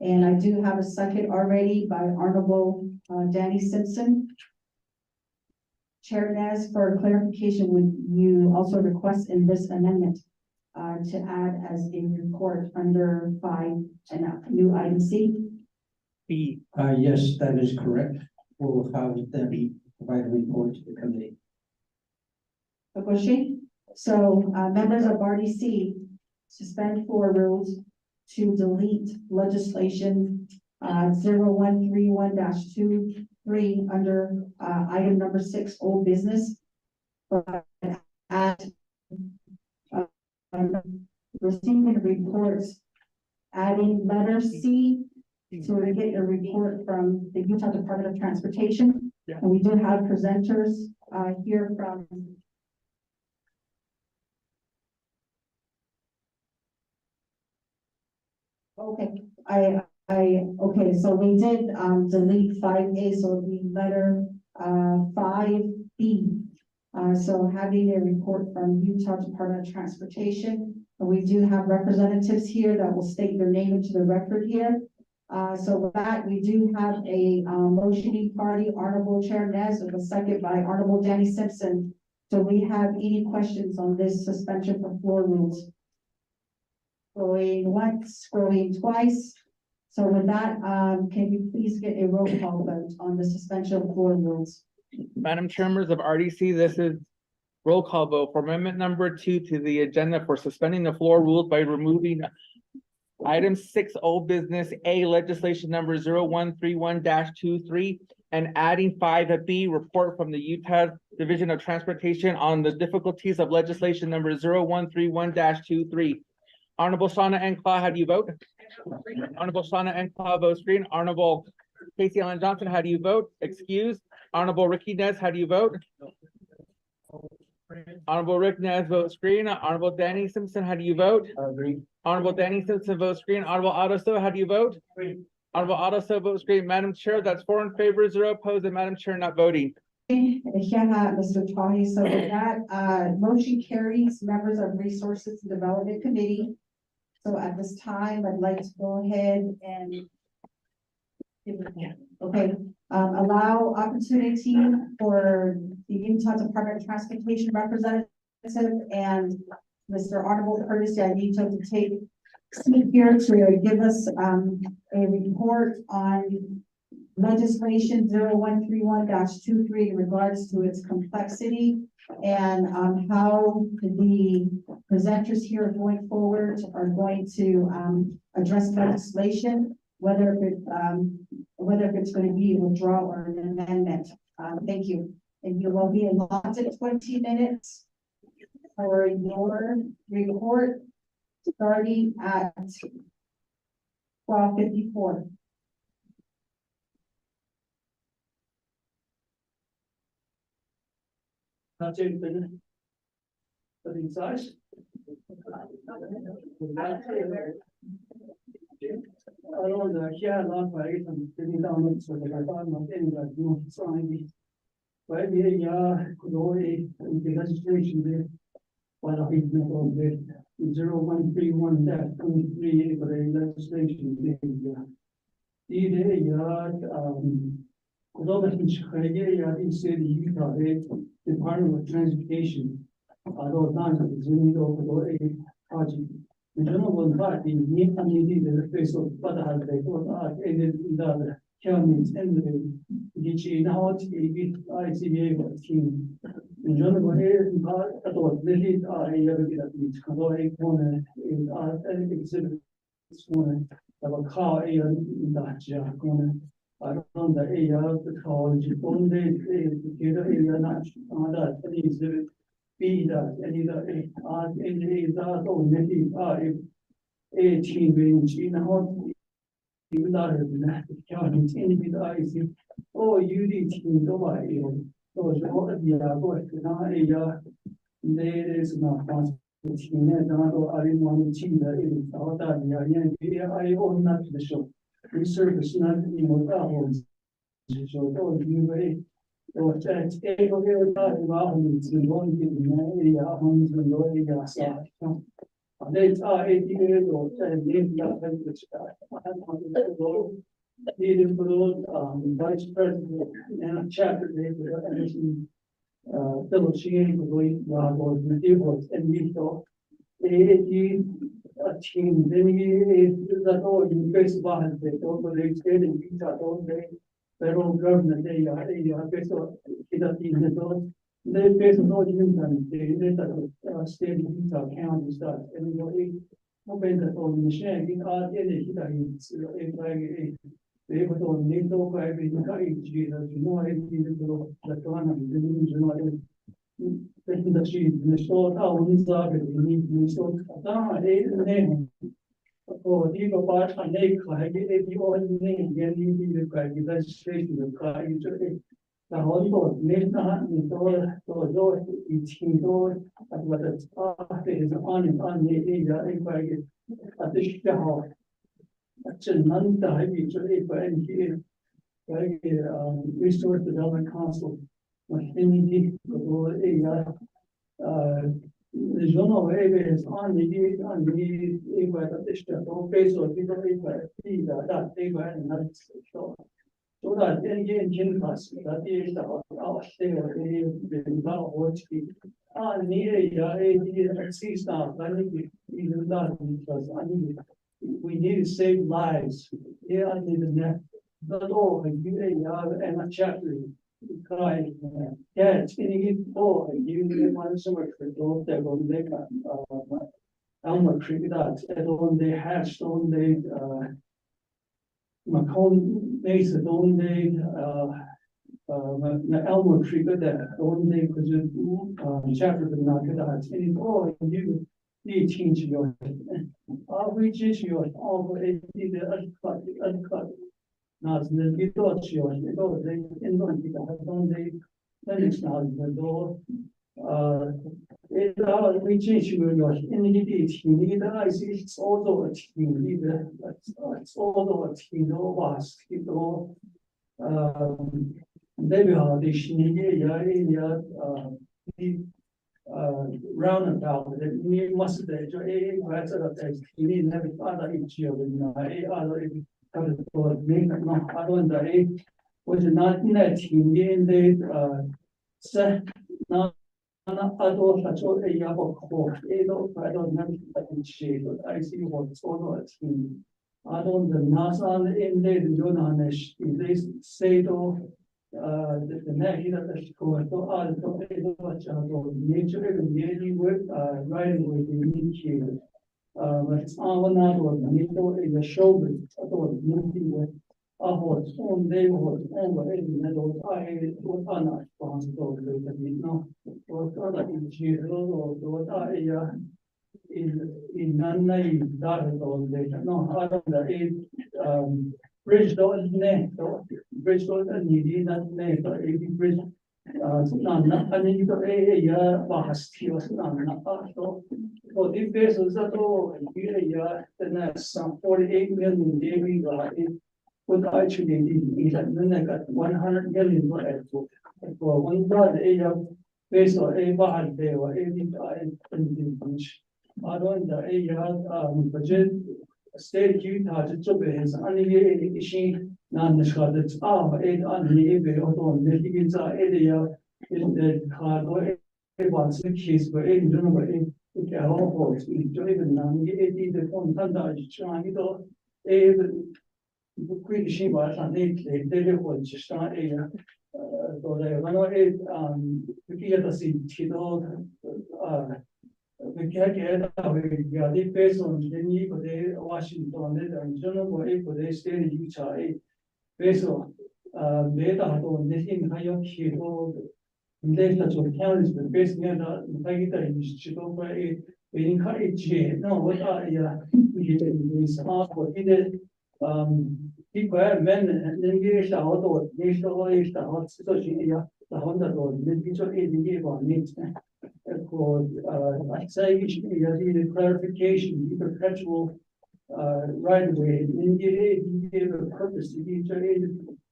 And I do have a second already by Honorable Danny Simpson. Chair Naz, for clarification, would you also request in this amendment to add as a report under 5 and new item C? B. Yes, that is correct. We'll have them provide a report to the committee. Okoshi? So, members of RDC, suspend floor rules to delete legislation 0131-23 under item number 6, old business. But add receiving reports, adding letter C to get a report from the Utah Department of Transportation. Yeah. And we do have presenters here from okay, okay, so we did, delete 5A, so it'll be letter, 5B. So having a report from Utah Department of Transportation, and we do have representatives here that will state their name into the record here. So with that, we do have a, motioning party, Honorable Chair Nez, with a second by Honorable Danny Simpson. Do we have any questions on this suspension for floor rules? Going once, going twice. So with that, can you please get a roll call vote on the suspension of floor rules? Madam Chair, members of RDC, this is roll call vote for amendment number 2 to the agenda for suspending the floor rules by removing item 6 old business A legislation number 0131-23 and adding 5B report from the Utah Division of Transportation on the difficulties of legislation number 0131-23. Honorable Shauna N. Claw, how do you vote? Honorable Shauna N. Claw votes green. Honorable Casey Allen Johnson, how do you vote? Excused. Honorable Ricky Nez, how do you vote? Honorable Rick Nez votes green. Honorable Danny Simpson, how do you vote? Agree. Honorable Danny Simpson votes green. Honorable Otto So, how do you vote? Green. Honorable Otto So votes green. Madam Chair, that's 4 in favor, 0 opposed, and Madam Chair not voting. Yeah, Mr. Tahi, so with that, motion carries, members of Resources and Development Committee. So at this time, I'd like to go ahead and okay, allow opportunity for the Utah Department of Transportation representative and Mr. Honorable Curtis Yanito to speak here to give us a report on legislation 0131-23 in regards to its complexity and how the presenters here going forward are going to address legislation, whether it's going to be a withdrawal or an amendment. Thank you. And you will be allotted 20 minutes for your report starting at 12:54. Not anything. But inside. Allora, chiara, fai tentando sulle palme, tenda di sign. Poi vi ha colori di registration While I know that 0131 23 for a legislation. Department of Transportation. Although not of the Zoom over a project. The general one part, the main community, the face of Fatah, they thought, ended the counties and the Gichi now, ICA team. The general here, I thought, really, I ever get at each corner in our exhibit. This morning, I have a car in that corner. I don't know the area of the college, only the area not that exhibit. Be that any that any that only 18 range in a hot. Even that counting any bit I see. Oh, you need to go by you. So, there is no possible. I didn't want to that is all that I own not to the show. Research not anymore. So, don't you wait. So, that's able to going to the area homes and going That's 8 years old, and needed vice president and chapter Anderson. Philip Sheehan was and we thought a team, then he that all you face behind it, over the state and we got all day. Federal government, they are based on it. They face no union, they state Utah county stuff, and open the phone machine, in our energy, they were on NATO, private, you know, I did the one, you know, the sheet, the store, how we saw it, we need to store, name. Oh, the part, and they cry, the old name, again, you need to cry, the registration, the cry, the whole name, so it's indoor, but it's is on and on the at the house. Actually, none the heavy to Resource Development Council. The zone areas on the face of people that so that again, that is our stay without what we need to save lives. Yeah, I need that. Not all, and a chapter. Yeah, it's getting all you want so much for those that will make Elmer Creek that on they hatched on they Macomb Mesa on they Elmer Creek that on they because chapter but not that any all you need to change your I'll reach your all uncut. Not the people, they it's not the door. We change your you need I see it's also a team leader, it's also a team was people. Maybe how they roundabout that you must say, you need never thought each year with was not in that team in the set not adult a yellow core. I don't have that shade, but I see what's all a team. I don't the NASA in there, the Jonanish, they say though the next that score to all the nature and daily work writing with the need. But it's all not what NATO is a shoulder, I thought nothing with a horse on they was over in the middle. I was not responsible for no or other engineers or what I in none that all they no other bridge doors name bridge doors and needed that name but a bridge not I need to was not so. So if this is at all, the next some 48 million daily would actually be then I got 100 million for one blood based on a bahar they were in the beach. I don't know a budget state Utah to job has only issue non discarded it on the on the begins area in the cargo once the case were in general in the airport in Jordan non the phone tanda trying to a quick she was on the was just not a so the one we get the title we can't get we got it based on the need for the Washington and general for the state Utah based on data on the entire kilo data to count is based on the data is to go by a encourage no what are we is smart for it people men and then get out of the out so she the Honda road the picture is the one needs for say the clarification the perpetual right away in the purpose to be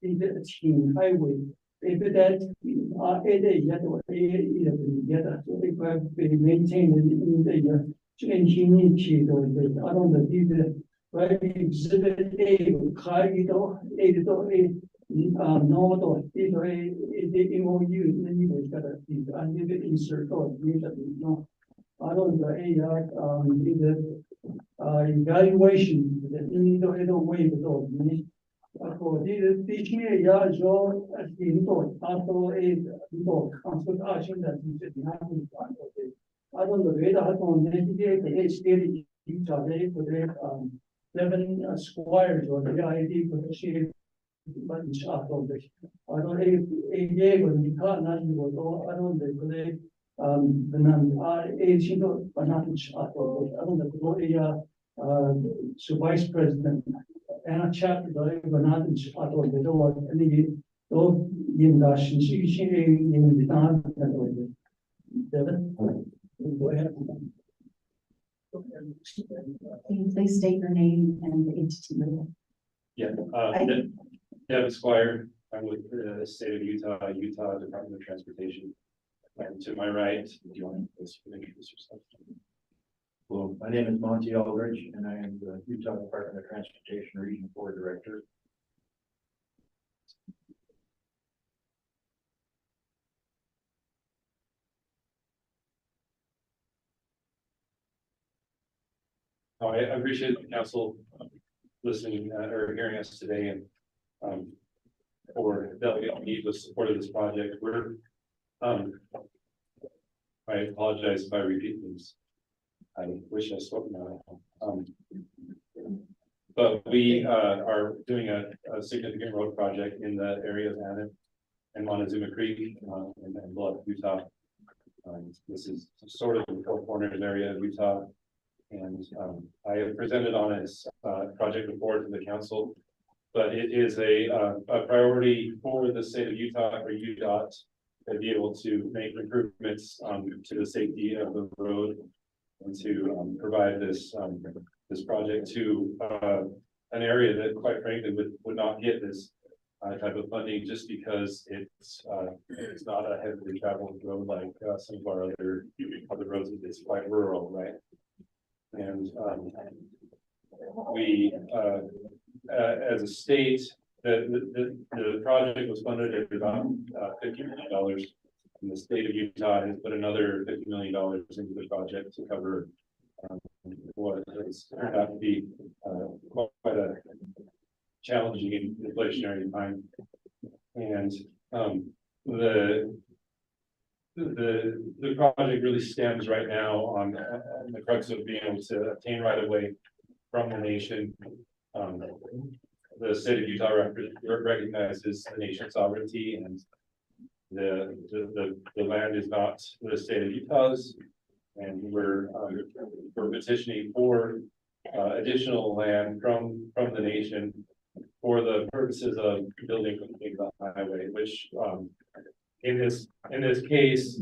in the team highway if that yet or yet so if we maintain in the community I don't know the right exhibit A car no the MOU anyway got a insert or no I don't know the evaluation that you need to head away with all for the teaching a job as the input after a consultation that you should have in front of it. I don't know whether I don't navigate the state Utah for the 7 squares or the ID for the shade but shot of this. I don't a day when you can't not was all I don't know the non agent but not shot of this. I don't know so vice president and a chapter but not in shot of the door any in the she in the time Devin go ahead. Can you please state your name and the entity you're with? Yeah, Devin Squire, I'm with the state of Utah, Utah Department of Transportation. And to my right, do you want to introduce yourself? Well, my name is Monty Aldridge, and I am the Utah Department of Transportation Region 4 Director. I appreciate the council listening or hearing us today and for delegate need the support of this project. We're I apologize if I repeat things. I wish I spoke now. But we are doing a significant road project in the area of Anna and Montezuma Creek and Bluff, Utah. This is sort of the Four Corners area of Utah. And I have presented on this project before to the council, but it is a priority for the state of Utah for UDOT to be able to make improvements to the safety of the road and to provide this this project to an area that quite frankly would not get this type of funding just because it's not a heavily traveled road like some of our other roads. It's quite rural, right? And we as a state, the project was funded at about $50 million. And the state of Utah has put another $50 million into the project to cover what has turned out to be quite a challenging inflationary time. And the project really stems right now on the crux of being able to obtain right of way from the nation. The state of Utah recognizes the nation's sovereignty, and the land is not the state of Utah's, and we're petitioning for additional land from the nation for the purposes of building the highway, which in this case,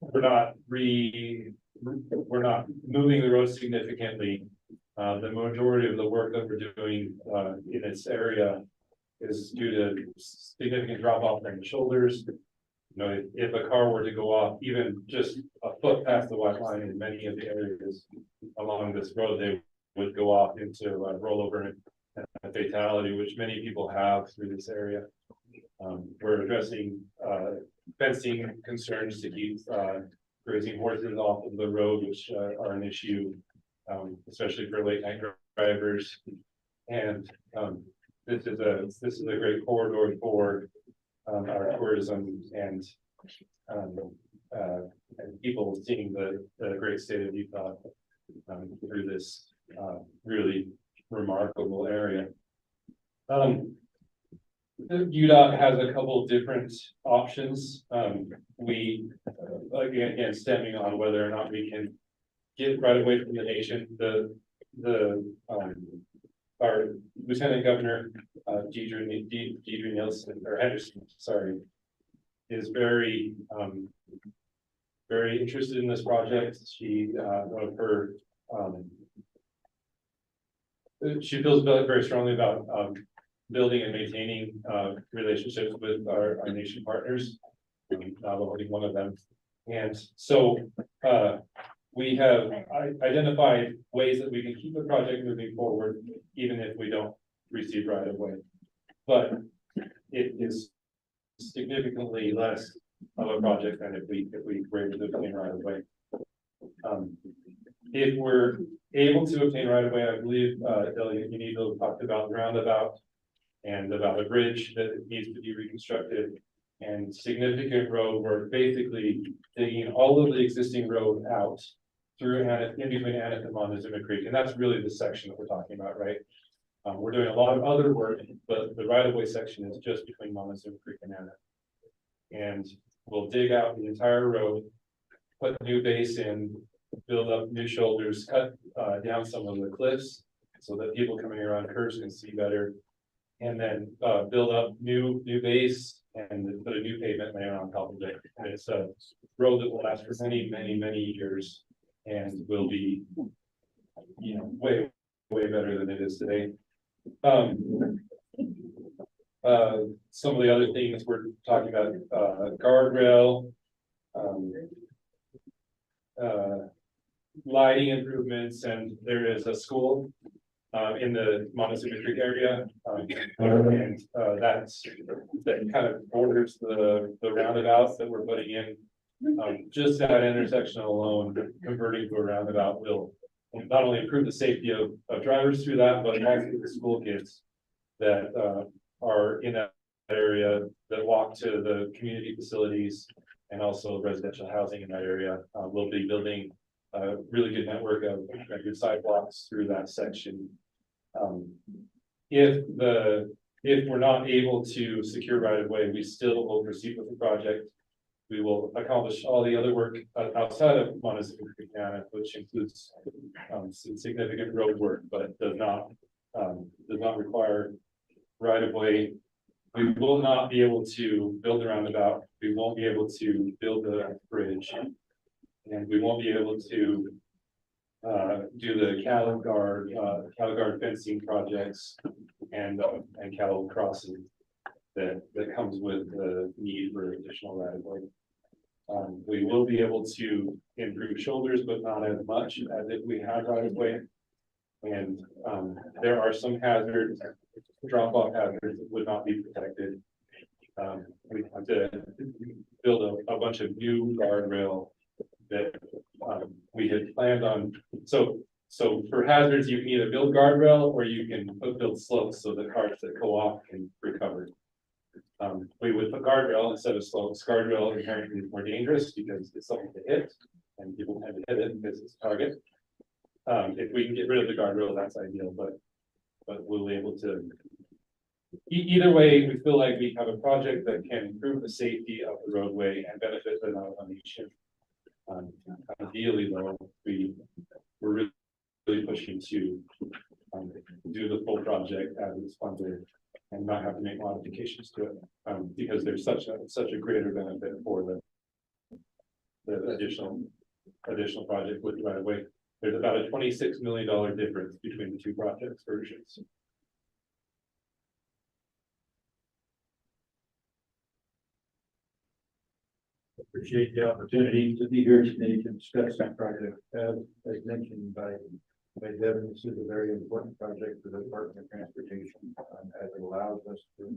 we're not moving the road significantly. The majority of the work that we're doing in this area is due to significant drop off in the shoulders You know, if a car were to go off even just a foot past the white line in many of the areas along this road, they would go off into a rollover and a fatality, which many people have through this area. We're addressing fencing concerns to keep grazing horses off of the road, which are an issue, especially for late night drivers. And this is a great corridor for our tourism and people seeing the great state of Utah through this really remarkable area. UDOT has a couple different options. We again stemming on whether or not we can get right away from the nation. Our Lieutenant Governor Deidre Nielsen or Henderson, sorry, is very interested in this project. She one of her she feels very strongly about building and maintaining relationships with our nation partners, Navajo being one of them. And so we have identified ways that we can keep the project moving forward, even if we don't receive right of way. But it is significantly less of a project than if we were able to obtain right of way. If we're able to obtain right of way, I believe Delegate Unido talked about the roundabout and about a bridge that needs to be reconstructed and significant road work, basically taking all of the existing road out through Aneth, in between Aneth and Montezuma Creek. And that's really the section that we're talking about, right? We're doing a lot of other work, but the right of way section is just between Montezuma Creek and Aneth. And we'll dig out the entire road, put new base in, build up new shoulders, cut down some of the cliffs so that people coming around curves can see better. And then build up new base and put a new pavement layer on top of it. And it's a road that will last for many years and will be, you know, way better than it is today. Some of the other things we're talking about, guardrail, lighting improvements, and there is a school in the Montezuma Creek area, and that kind of borders the roundabouts that we're putting in. Just that intersection alone, converting to a roundabout will not only improve the safety of drivers through that, but also the school kids that are in that area that walk to the community facilities and also residential housing in that area. We'll be building a really good network of good sidewalks through that section. If we're not able to secure right of way, we still will proceed with the project. We will accomplish all the other work outside of Montezuma Creek, which includes some significant road work, but does not require right of way. We will not be able to build the roundabout. We won't be able to build the bridge, and we won't be able to do the cattle guard fencing projects and cattle crossing that comes with the need for additional right of way. We will be able to improve shoulders, but not as much as if we had right of way. And there are some hazards, drop-off hazards that would not be protected. We have to build a bunch of new guardrail that we had planned on. So for hazards, you can either build guardrail or you can build slopes so the cars that go off can recover. We would put guardrail instead of slopes. Guardrail inherently is more dangerous because it's something to hit and people tend to hit it because it's a target. If we can get rid of the guardrail, that's ideal, but we'll be able to. Either way, we feel like we have a project that can improve the safety of the roadway and benefit the Navajo Nation. Ideally, though, we're really pushing to do the full project as it's funded and not have to make modifications to it, because there's such a greater benefit for the additional project with right of way. There's about a $26 million difference between the two projects versions. Appreciate the opportunity to be here today to discuss that project. As mentioned by Devin, this is a very important project for the Department of Transportation, as it allows us to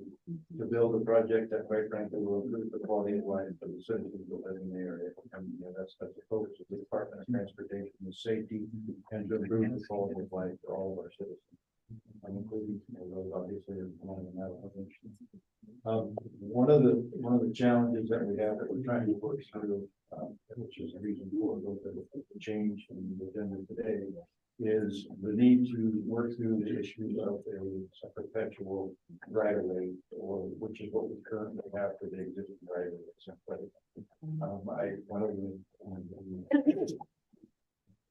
build a project that quite frankly will improve the quality of life for the citizens that live in the area. And that's the focus of the Department of Transportation, is safety and to improve the quality of life for all of our citizens. Including those obviously in one of the one of the challenges that we have that we're trying to work through, which is the reason for a little bit of the change in the agenda today, is the need to work through the issue of a perpetual right of way, or which is what we currently have for the existing right of way. One of the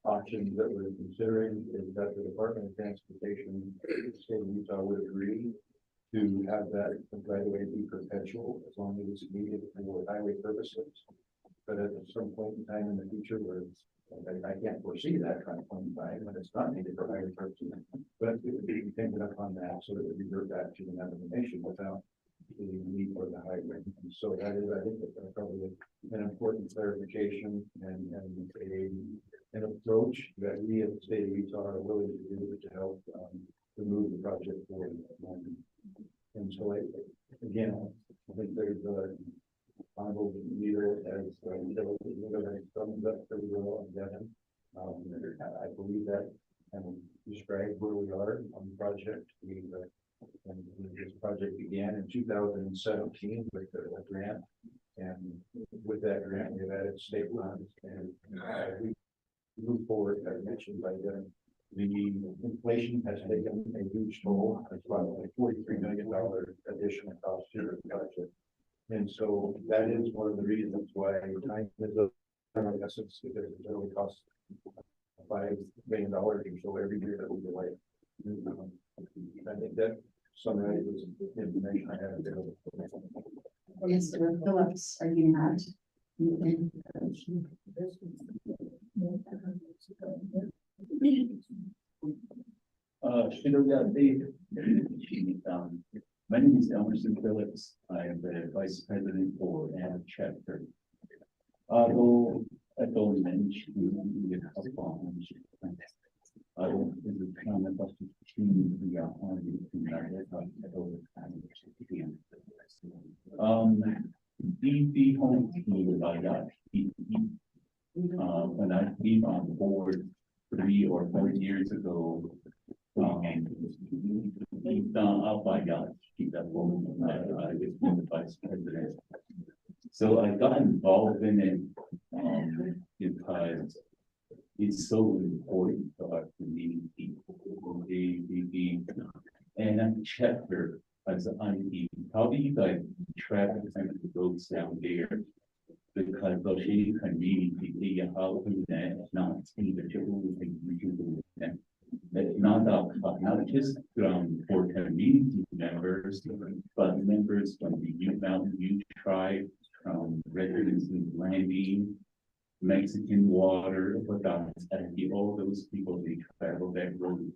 options that we're considering is that the Department of Transportation, the state of Utah, would agree to have that right of way be perpetual as long as it's needed for highway purposes. But at some point in time in the future, where I can't foresee that kind of point in time when it's not needed for highway purposes, but it would be dependent upon that, so that it would revert back to the navigation without the need for the highway. And so that is, I think, probably an important clarification and an approach that we at the state of Utah are willing to do to help to move the project forward. And so again, I think there's a honorable leader as thumbs up pretty well on Devin. I believe that describes where we are on the project. This project began in 2017 with a grant, and with that grant we've added state funds, and we move forward. As mentioned by Devin, the inflation has taken a huge toll. It's about a $43 million additional cost to the project. And so that is one of the reasons why time is of essence, because it only costs $5 million or so every year that we delay. I think that summarizes the information I have available. Mr. Phillips, are you not? My name is Emerson Phillips. I am the Vice President for Anna Chapter. Although I don't mention the the home team I got when I came on board 3 or 4 years ago. I got keep that role. I was the vice president. So I got involved in it because it's so important to our community. And I'm chapter as an probably you guys travel some of the roads down there because those community they how that not see the children and not just for community members, but members from the Ute Mountain Ute tribe, residents in Landing, Mexican Water, and all those people they travel that road.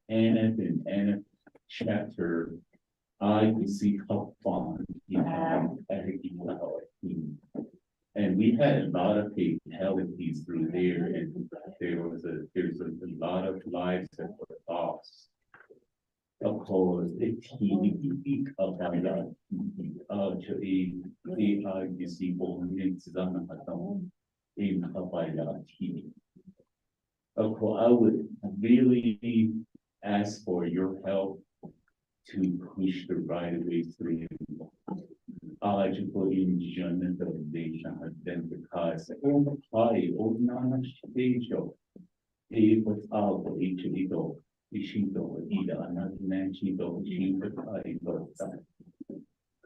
And chapter, I see how fun and we had a lot of fatalities through there, and there's a lot of lives that were lost. Of course, the TV of that you see in TV. Of course, I would really ask for your help to push the right of way through. Eligible enjoyment of nation has been because all the party old stage of it was out for each little either another nation party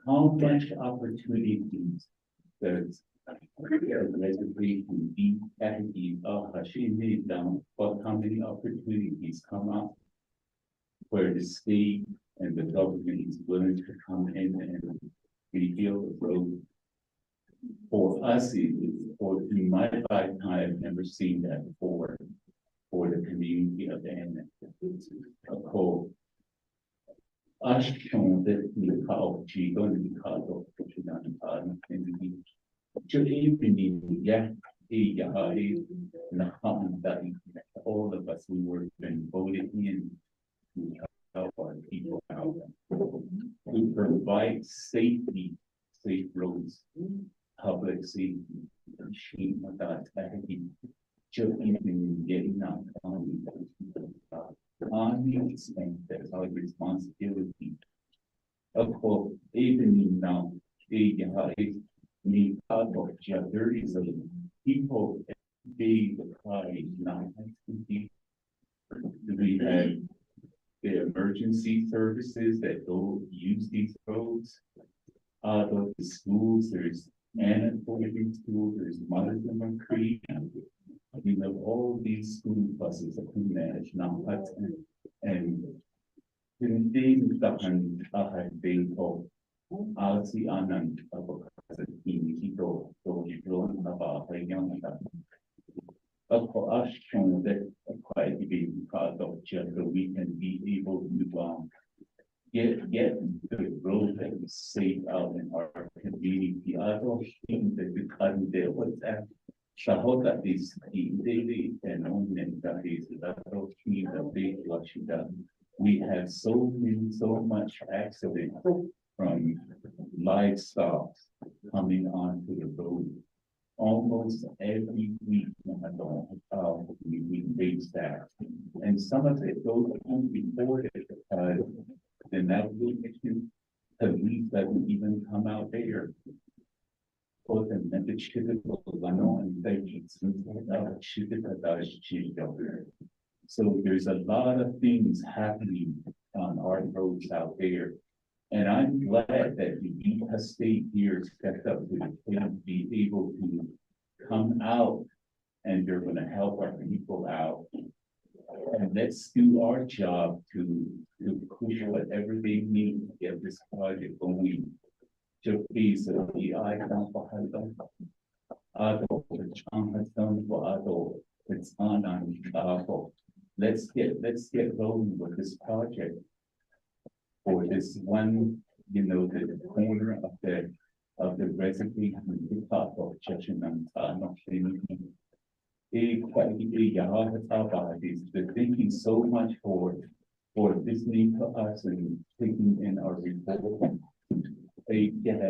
how much opportunities there's basically to be active down, but how many opportunities come up where the state and the government is willing to come in and rebuild the road. For us, or in my lifetime, I've never seen that before for the community of the of course. acho que o de onde o and to even yeah, that all of us we were been voted in to help our people out. To provide safety, safe roads, public safety, machine that just even getting out on the extent that's our responsibility. Of course, even now, me out of theories of people be the cry not we have the emergency services that go use these roads. The schools, there's Anna Boarding School, there's Montezuma Creek. We know all these school buses that we manage now, and hindi tahan ko si Anand sa ito so ito na ba kanyang ako assume that quite a big of just so we can be able to get the road that is safe out in our community. I don't think that the current day was that Shahota is daily and only that is that the big Washington. We have so much accident from livestock coming onto the road. Almost every week, we face that. And some of it goes unreported because the navigation police doesn't even come out there. So there's a lot of things happening on our roads out there. And I'm glad that the Utah State here stepped up to the plate to be able to come out and they're going to help our people out. And let's do our job to push whatever they need to get this project going. To please the let's get rolling with this project. For this one, the corner of the reservation of they're thinking so much for listening to us and taking in our report. They get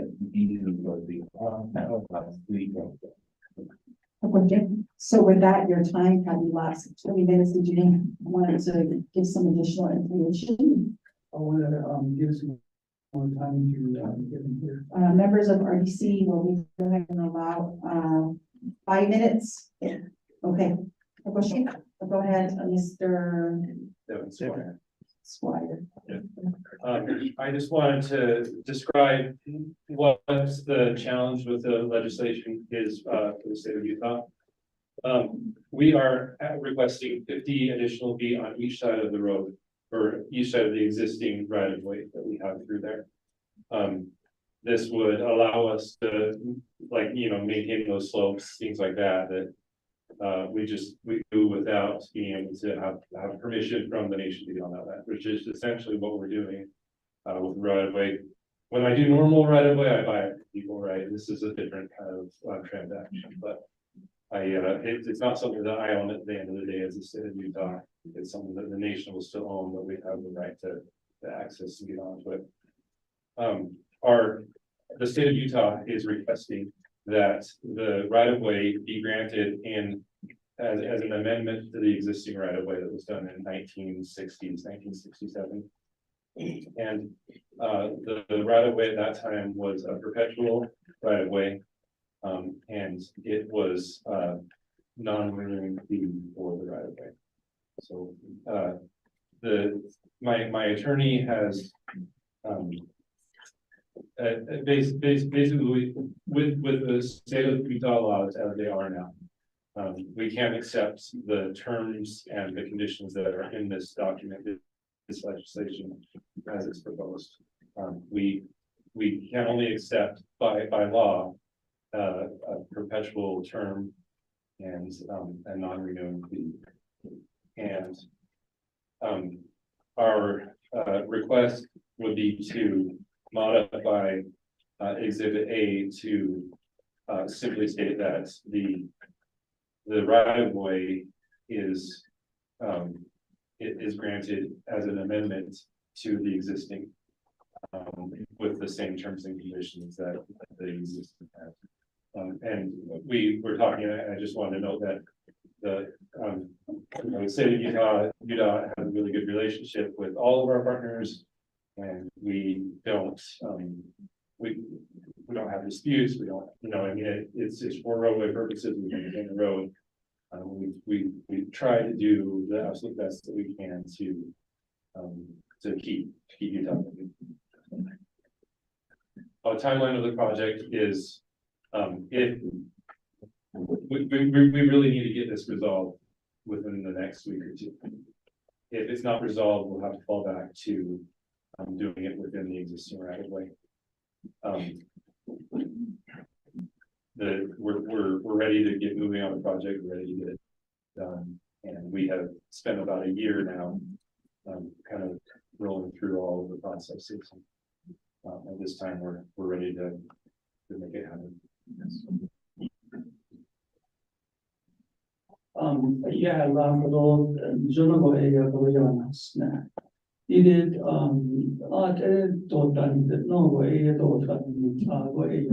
Okay, so with that, your time probably lasts 20 minutes. Did you want to give some additional information? I want to give some more time to get in here. Members of RDC, will we go ahead and allow 5 minutes? Yeah. Okay. Go ahead, Mr. Squire. I just wanted to describe what the challenge with the legislation is for the state of Utah. We are requesting 50 additional feet on each side of the road for each side of the existing right of way that we have through there. This would allow us to maintain those slopes, things like that, we do without being able to have permission from the nation to be on that, which is essentially what we're doing with right of way. When I do normal right of way, I buy it from people, right? This is a different kind of transaction, but it's not something that I own at the end of the day as a state of Utah. It's something that the nation will still own, but we have the right to access and get onto it. The state of Utah is requesting that the right of way be granted as an amendment to the existing right of way that was done in 1960s, 1967. And the right of way at that time was a perpetual right of way, and it was non-renewing fee for the right of way. So my attorney has basically with the state of Utah laws as they are now, we can't accept the terms and the conditions that are in this document, this legislation as it's proposed. We can only accept by law a perpetual term and a non-renewing fee. And our request would be to modify exhibit A to simply state that the right of way is granted as an amendment to the existing with the same terms and conditions that the existing has. And we were talking, and I just wanted to note that the state of Utah has a really good relationship with all of our partners. And we don't have disputes, we don't, I mean, it's for roadway purposes, we maintain the road. We try to do the absolute best that we can to keep Utah moving. Our timeline of the project is, if we really need to get this resolved within the next week or two. If it's not resolved, we'll have to fall back to doing it within the existing right of way. We're ready to get moving on the project, we're ready to get it done, and we have spent about a year now, kind of rolling through all of the processes. At this time, we're ready to make it happen. Yeah, Lambo, Jono area, Koreans. Did total no way at all, way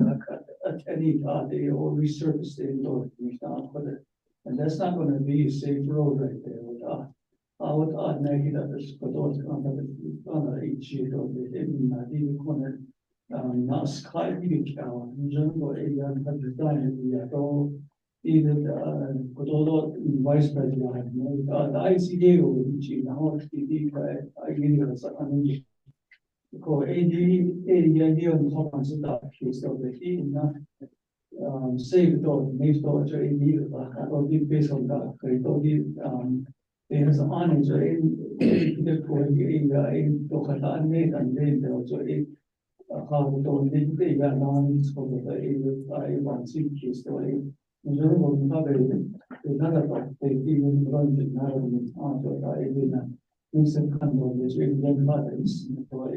at any time they all resurface the indoor, and that's not going to be a safe road right there without negatives, but those on each year of the in corner. Now, sky big cow, Jungle area, but the time we are all either vice president, the ICA, which is now I give us an ko area on top of the case of the team, save dog, make dog, or be based on that. There's on it, the area in Tokatan, and then there was how don't they are non for the I want to keep story. Another part, they even run the narrow on recent control, then mothers for a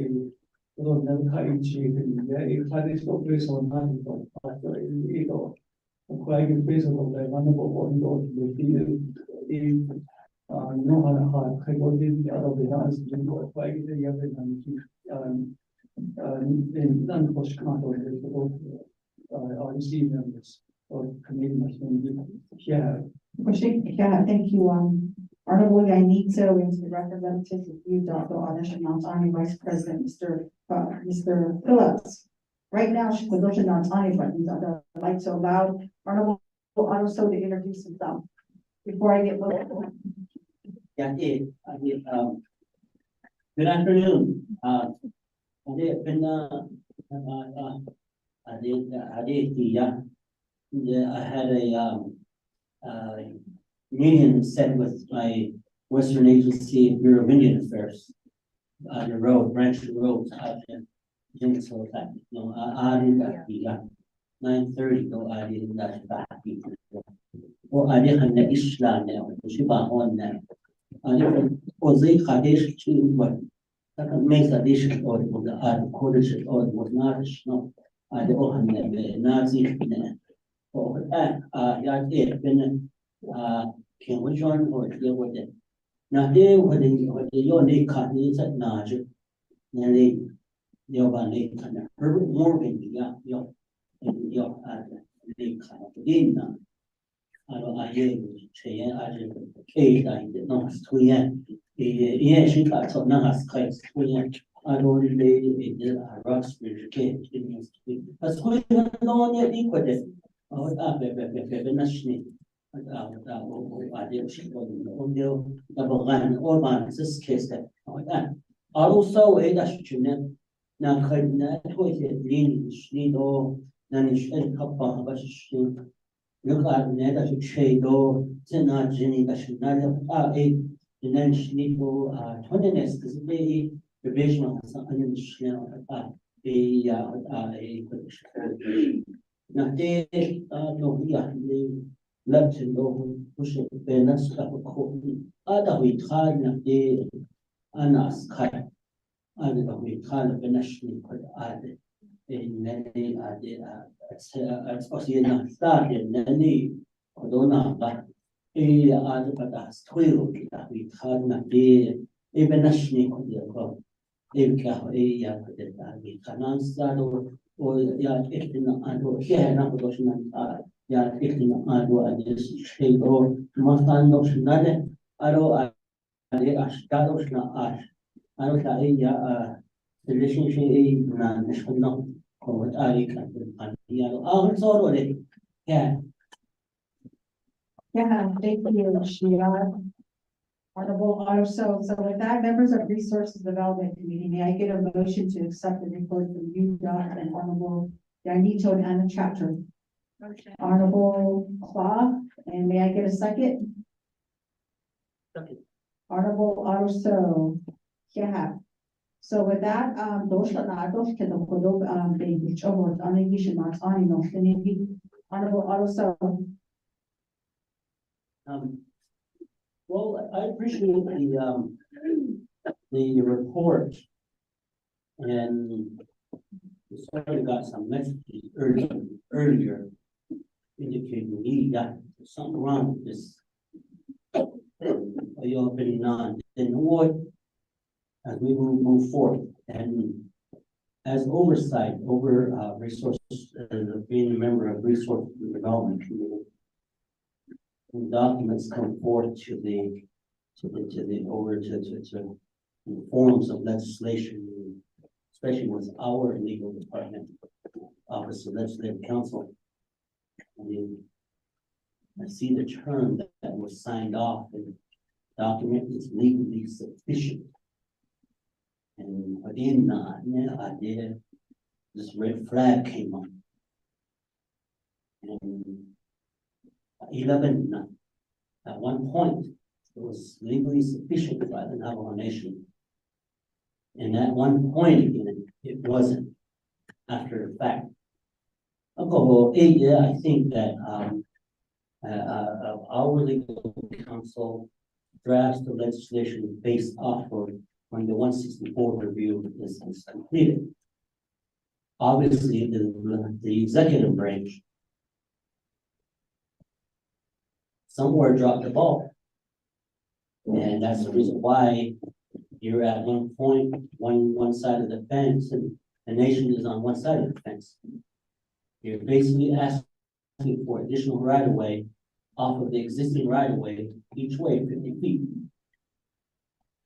don't never hide chief in there. If I is not based on nothing, but ego, quite based on the wonderful one, the field, no other heart, I got the other dance, quite the other in non-push control, I see members. Or commitment when yeah. Yeah, thank you, Honorable Yanito, is the representative of you, Dr. Anish Nantani, Vice President, Mr. Phillips. Right now, she was looking on Tani, but I'd like to allow Honorable Aruso to introduce himself before I get more. Yeah, good afternoon. I had a meeting set with my Western Agency Bureau of Indian Affairs on the road, branch road out in Jinsel. No, I did that. 9:30 go. I did that back. Or I didn't have Islam now. She bought on that. I didn't. Was they Kadesh to what? That makes a dish or the Kurdish or was not no. I don't have the Nazi. Or yeah, been can we join or deal with it? Now, they would your name cut is at Naja, and they by name kind of Herbert Morgan, yeah, your name kind of game now. I gave Cheyenne, I did Kate, I did not twin. Yeah, she got some Nahas kites twin. I don't really did a Roxbridge cake. But we don't know yet equal it. Oh, nationally. I did she on the double line or man, this case that. Also, a dashtunet. Now, could not with it, lean, need all, Nanish and Kappa, but she look at net as a trade or Zena Jenny, that should not have and then she need to 20 because they revision of something now they no yeah they left to go push it balance of a code other we try na they anas kai أنا بيخالف بنشني كل عادة إنني عادي أسأسينا ستاري إنني كدونا بقى إيه عادي بدأ أستويرو كده بيخالنا بيه إيه بنشني كل يوم إيه كه إيه يا كده بيخالنا ستارو ويا إحنا أدو شيء ناخدوش من يا إحنا أدو أديس شيء أو مثلاً دوش ناده أدو أدي أشتاروش نا أنا كأي relationship na national court kan صار ولا كان Yeah, thank you, Shia. Honorable Arso, so with that, members of Resources Development Committee, may I get a motion to accept the report from UDOT and Honorable Yanito and Anna Chapter? Honorable Clough, and may I get a second? Honorable Arso, yeah. So with that, those are not those can go they which over on a issue not on no Honorable Arso. Well, I appreciate the report. And we certainly got some messages earlier indicating that something wrong with this. Your opinion on then what as we move forward and as oversight over resources, being a member of resource development committee. When documents come forth to the forms of legislation, especially with our legal department, Office of Legislative Counsel. I see the term that was signed off and the document is legally sufficient. And within that idea, this red flag came up. And 11, at one point, it was legally sufficient by the Navajo Nation. And at one point again, it wasn't after the fact. Well, I think that our legal counsel drafts the legislation based off of when the 164 review is completed. Obviously, the executive branch somewhere dropped the ball. And that's the reason why you're at one point, one side of the fence, and the nation is on one side of the fence. You're basically asking for additional right of way off of the existing right of way, each way 50 feet.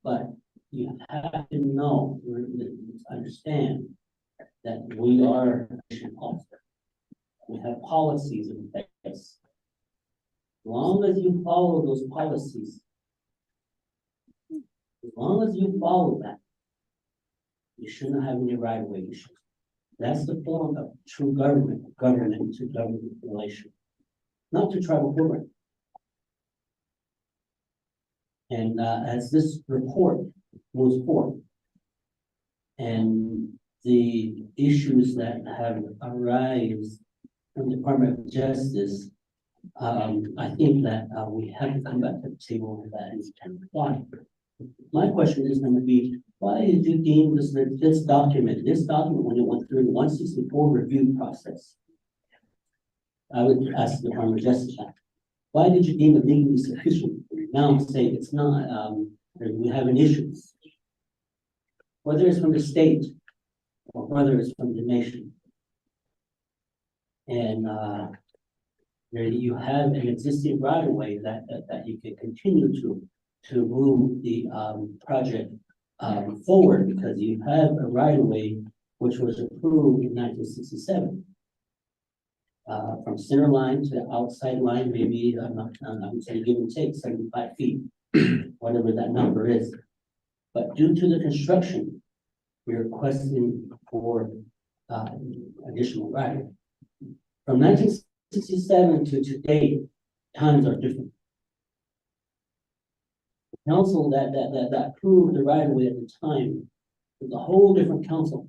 But you have to know, understand that we are a nation officer. We have policies in place. As long as you follow those policies, as long as you follow that, you shouldn't have any right of way issues. That's the form of true government to government relation, not to tribal program. And as this report moves forward, and the issues that have arisen from the Department of Justice, I think that we have to come back to the table with that and why. My question is going to be, why did you deem this document when it went through the 164 review process? I would ask the Department of Justice that. Why did you deem it legally sufficient? Now say it's not, we have an issue. Whether it's from the state or whether it's from the nation. And you have an existing right of way that you can continue to move the project forward because you have a right of way which was approved in 1967. From center line to the outside line, maybe I'm saying give and take 75 feet, whatever that number is. But due to the construction, we're requesting for additional right. From 1967 to today, times are different. The council that approved the right of way at the time was a whole different council.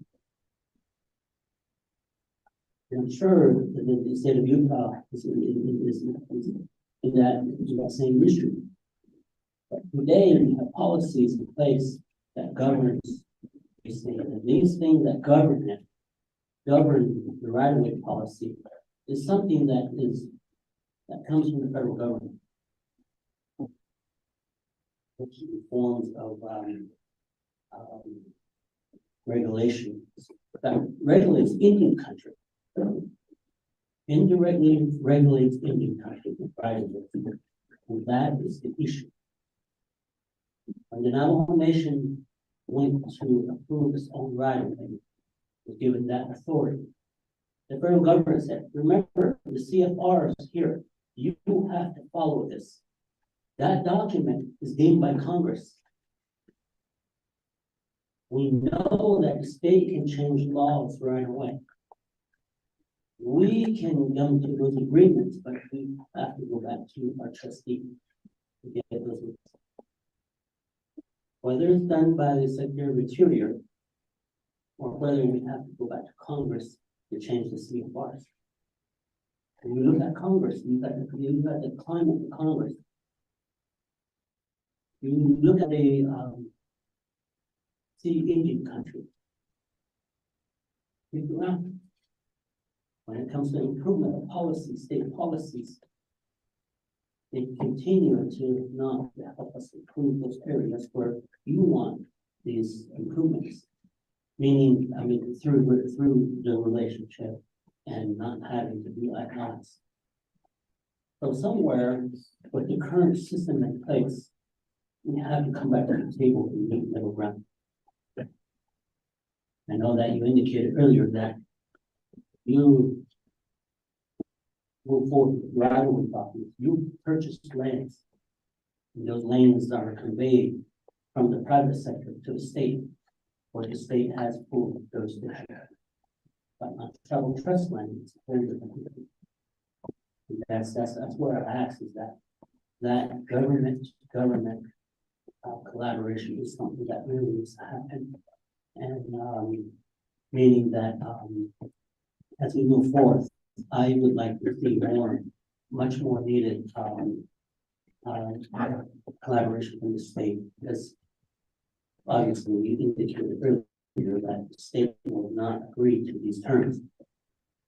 I'm sure that the state of Utah is in that same issue. But today we have policies in place that governs these things, and these things that govern it, govern the right of way policy, is something that comes from the federal government. Which forms of, regulations that regulates Indian country. Indirectly regulates Indian country, right? And that is the issue. When the Navajo Nation went to approve its own right of way, was given that authority. The federal government said, remember, the CFR is here. You have to follow this. That document is deemed by Congress. We know that the state can change laws right away. We can come to those agreements, but we have to go back to our trustee to get those. Whether it's done by the Secretary of Interior, or whether we have to go back to Congress to change the CFRs. When you look at Congress, you got the climate of Congress. You look at the Indian country. When it comes to improvement of policies, state policies, they continue to not help us improve those areas where you want these improvements. Meaning, I mean, through the relationship and not having to be at odds. So somewhere with the current system in place, we have to come back to the table and meet middle ground. I know that you indicated earlier that you move forward with right-of-way properties. You purchased lands. And those lands are conveyed from the private sector to the state, where the state has full jurisdiction. But not travel trust land is very different. That's where I ask is that government collaboration is something that really needs to happen. And meaning that as we move forward, I would like to see much more needed collaboration from the state, because obviously you indicated earlier that the state will not agree to these terms.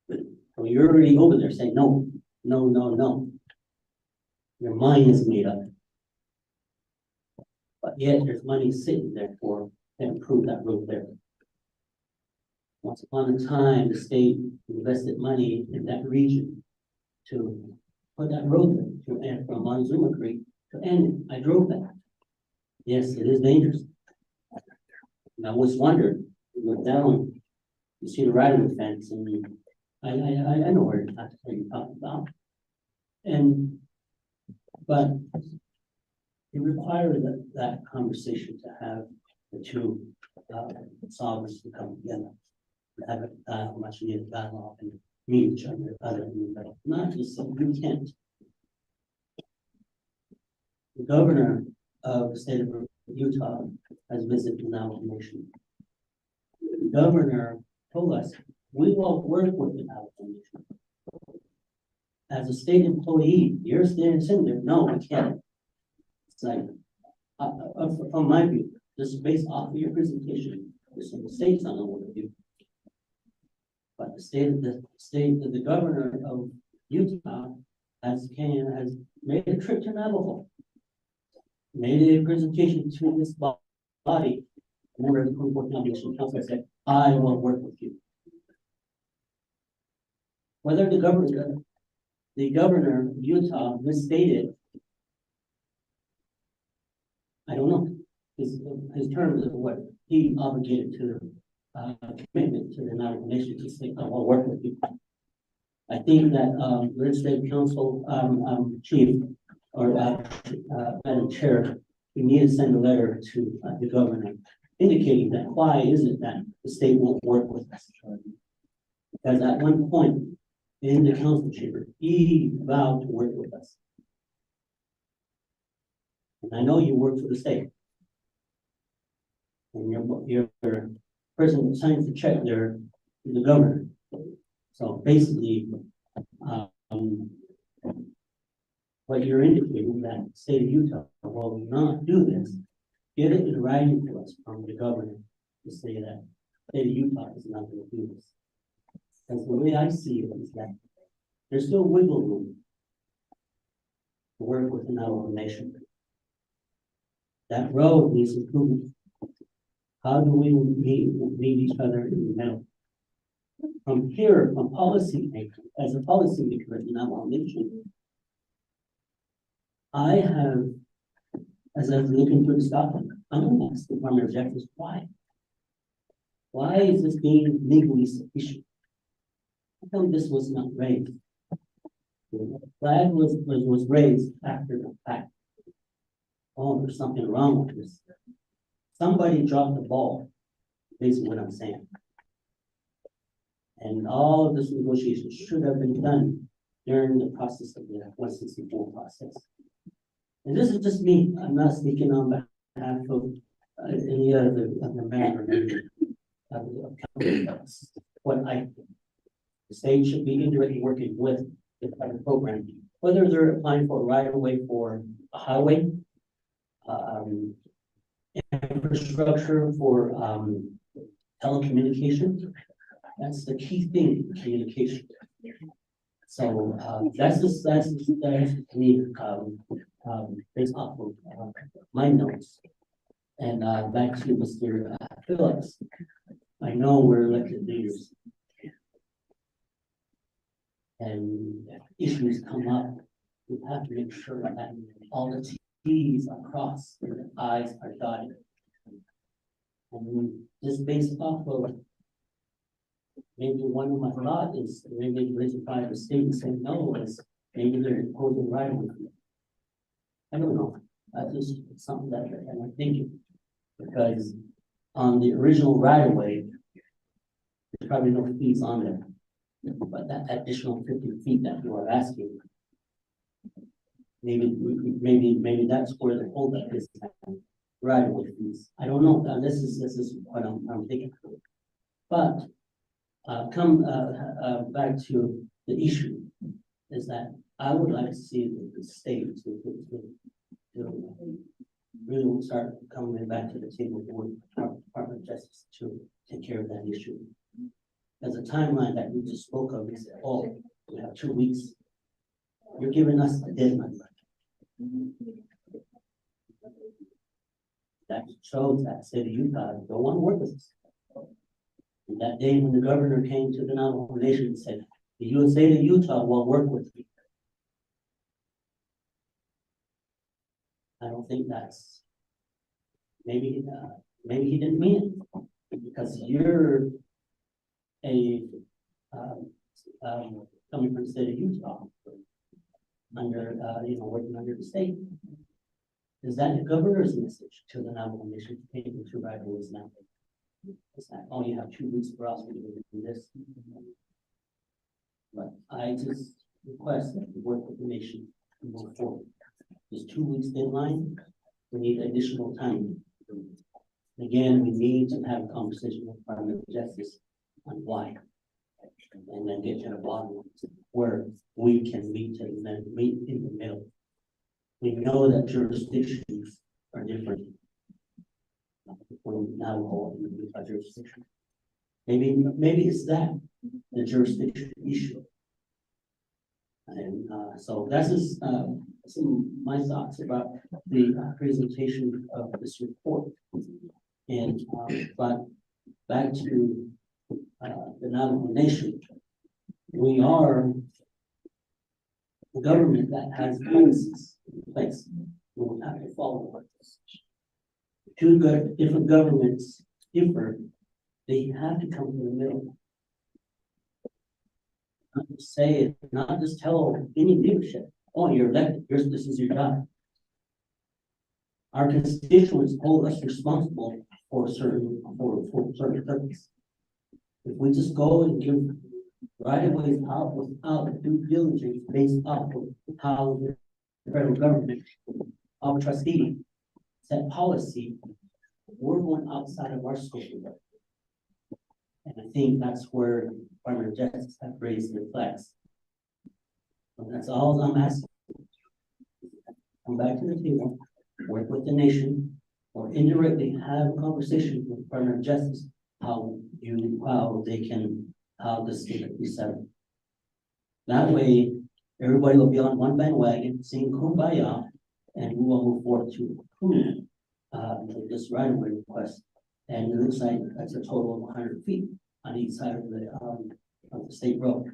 So you're already over there saying no. Your mind is made up. But yet there's money sitting there to improve that road there. Once upon a time, the state invested money in that region to put that road there, to end from Montezuma Creek to end. I drove that. Yes, it is dangerous. And I was wondering, you look down, you see the right-of-way fence, and I know where you're talking about. But it required that conversation to have the two sovereigns to come together, to have a much needed dialogue and meet each other, not just some intent. The governor of the state of Utah has visited the Navajo Nation. The governor told us, we will work with the Navajo Nation. As a state employee, you're staying in there. No, we can't. It's like, from my view, just based off of your presentation, the state's not going to do. But the governor of Utah has made a trip to Navajo, made a presentation to this body, member of the 24th Navigation Council, said, I will work with you. Whether the governor of Utah misstated, I don't know. His terms of what he obligated to commitment to the Navajo Nation to say, I will work with you. I think that legislative council chief or Madam Chair, we need to send a letter to the governor indicating that why is it that the state won't work with us? Because at one point in the council chamber, he vowed to work with us. And I know you work for the state. And your person that signs the check there is the governor. So basically, what you're indicating that the state of Utah will not do this, get it in writing to us from the governor to say that state of Utah is not gonna do this. Because the way I see it is that there's still wiggle room to work with the Navajo Nation. That road needs improvement. How do we meet each other in the middle? From here, from policymaker, as a policymaker in Navajo Nation, I have, as I was looking through the document, I'm gonna ask the Department of Justice, why? Why is this being legally sufficient? How come this was not raised? The flag was raised after the fact. Oh, there's something wrong with this. Somebody dropped the ball, basically what I'm saying. And all of this negotiation should have been done during the process of the 164 process. And this is just me, I'm not speaking on behalf of any other of the members of what I think. The state should be indirectly working with the private program, whether they're applying for a right of way for a highway, infrastructure for telecommunication. That's the key thing, communication. So that's to me based off of my notes. And back to Mr. Phillips. I know we're elected leaders. And if issues come up, we have to make sure that all the T's are crossed and the I's are dotted. And just based off of maybe one of my thoughts is maybe raising by the state and saying no, is maybe they're imposing right with me. I don't know. That's just something that I'm thinking. Because on the original right of way, there's probably no fees on there. But that additional 50 feet that you are asking, maybe that's where the holdup is. Right of way fees. I don't know. This is what I'm thinking. But come back to the issue is that I would like to see the state to really start coming back to the table with the Department of Justice to take care of that issue. As a timeline that we just spoke of, we said, oh, we have 2 weeks. You're giving us a deadline. That shows that state of Utah don't want to work with us. And that day when the governor came to the Navajo Nation and said, the state of Utah will work with you. I don't think that's, maybe he didn't mean it, because you're coming from the state of Utah, under working under the state. Is that the governor's message to the Navajo Nation to take into right ways now? Is that, oh, you have 2 weeks for us to do this? But I just request that we work with the nation and move forward. There's 2 weeks deadline. We need additional time. Again, we need to have a conversation with the Department of Justice on why. And then get to the bottom where we can meet in the middle. We know that jurisdictions are different. From Navajo and the Utah jurisdiction. Maybe it's that, the jurisdiction issue. And so that's just some of my thoughts about the presentation of this report. And but back to the Navajo Nation, we are a government that has policies in place. We will have to follow those. Two different governments differ. They have to come to the middle. Not just say it, not just tell any leadership, oh, you're elected, this is your job. Our constituents hold us responsible for certain purpose. If we just go and give right of ways out without due diligence based off of how the federal government, our trustee, set policy, we're going outside of our scope of work. And I think that's where Department of Justice have raised their flags. And that's all I'm asking. Come back to the table, work with the nation, or indirectly have a conversation with Department of Justice, how the state could be settled. That way, everybody will be on one bandwagon, saying kumbaya, and we will move forward to approve this right of way request. And it looks like that's a total of 100 feet on each side of the state road.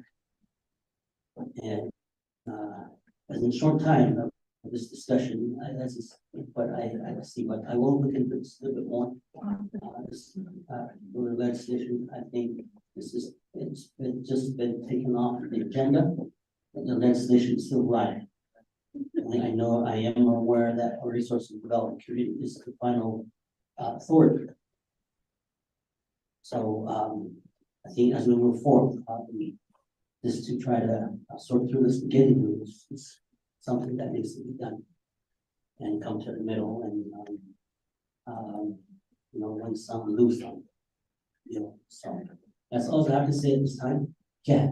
And as in short time of this discussion, that's just what I see, but I will look into this a little bit more. The legislation, I think it's been taken off the agenda, but the legislation is still live. And I know I am aware that our Resource and Development Committee is the final authority. So I think as we move forward, just to try to sort through this spaghetti noodles is something that needs to be done and come to the middle and win some, lose some. So that's all I have to say at this time. Yeah.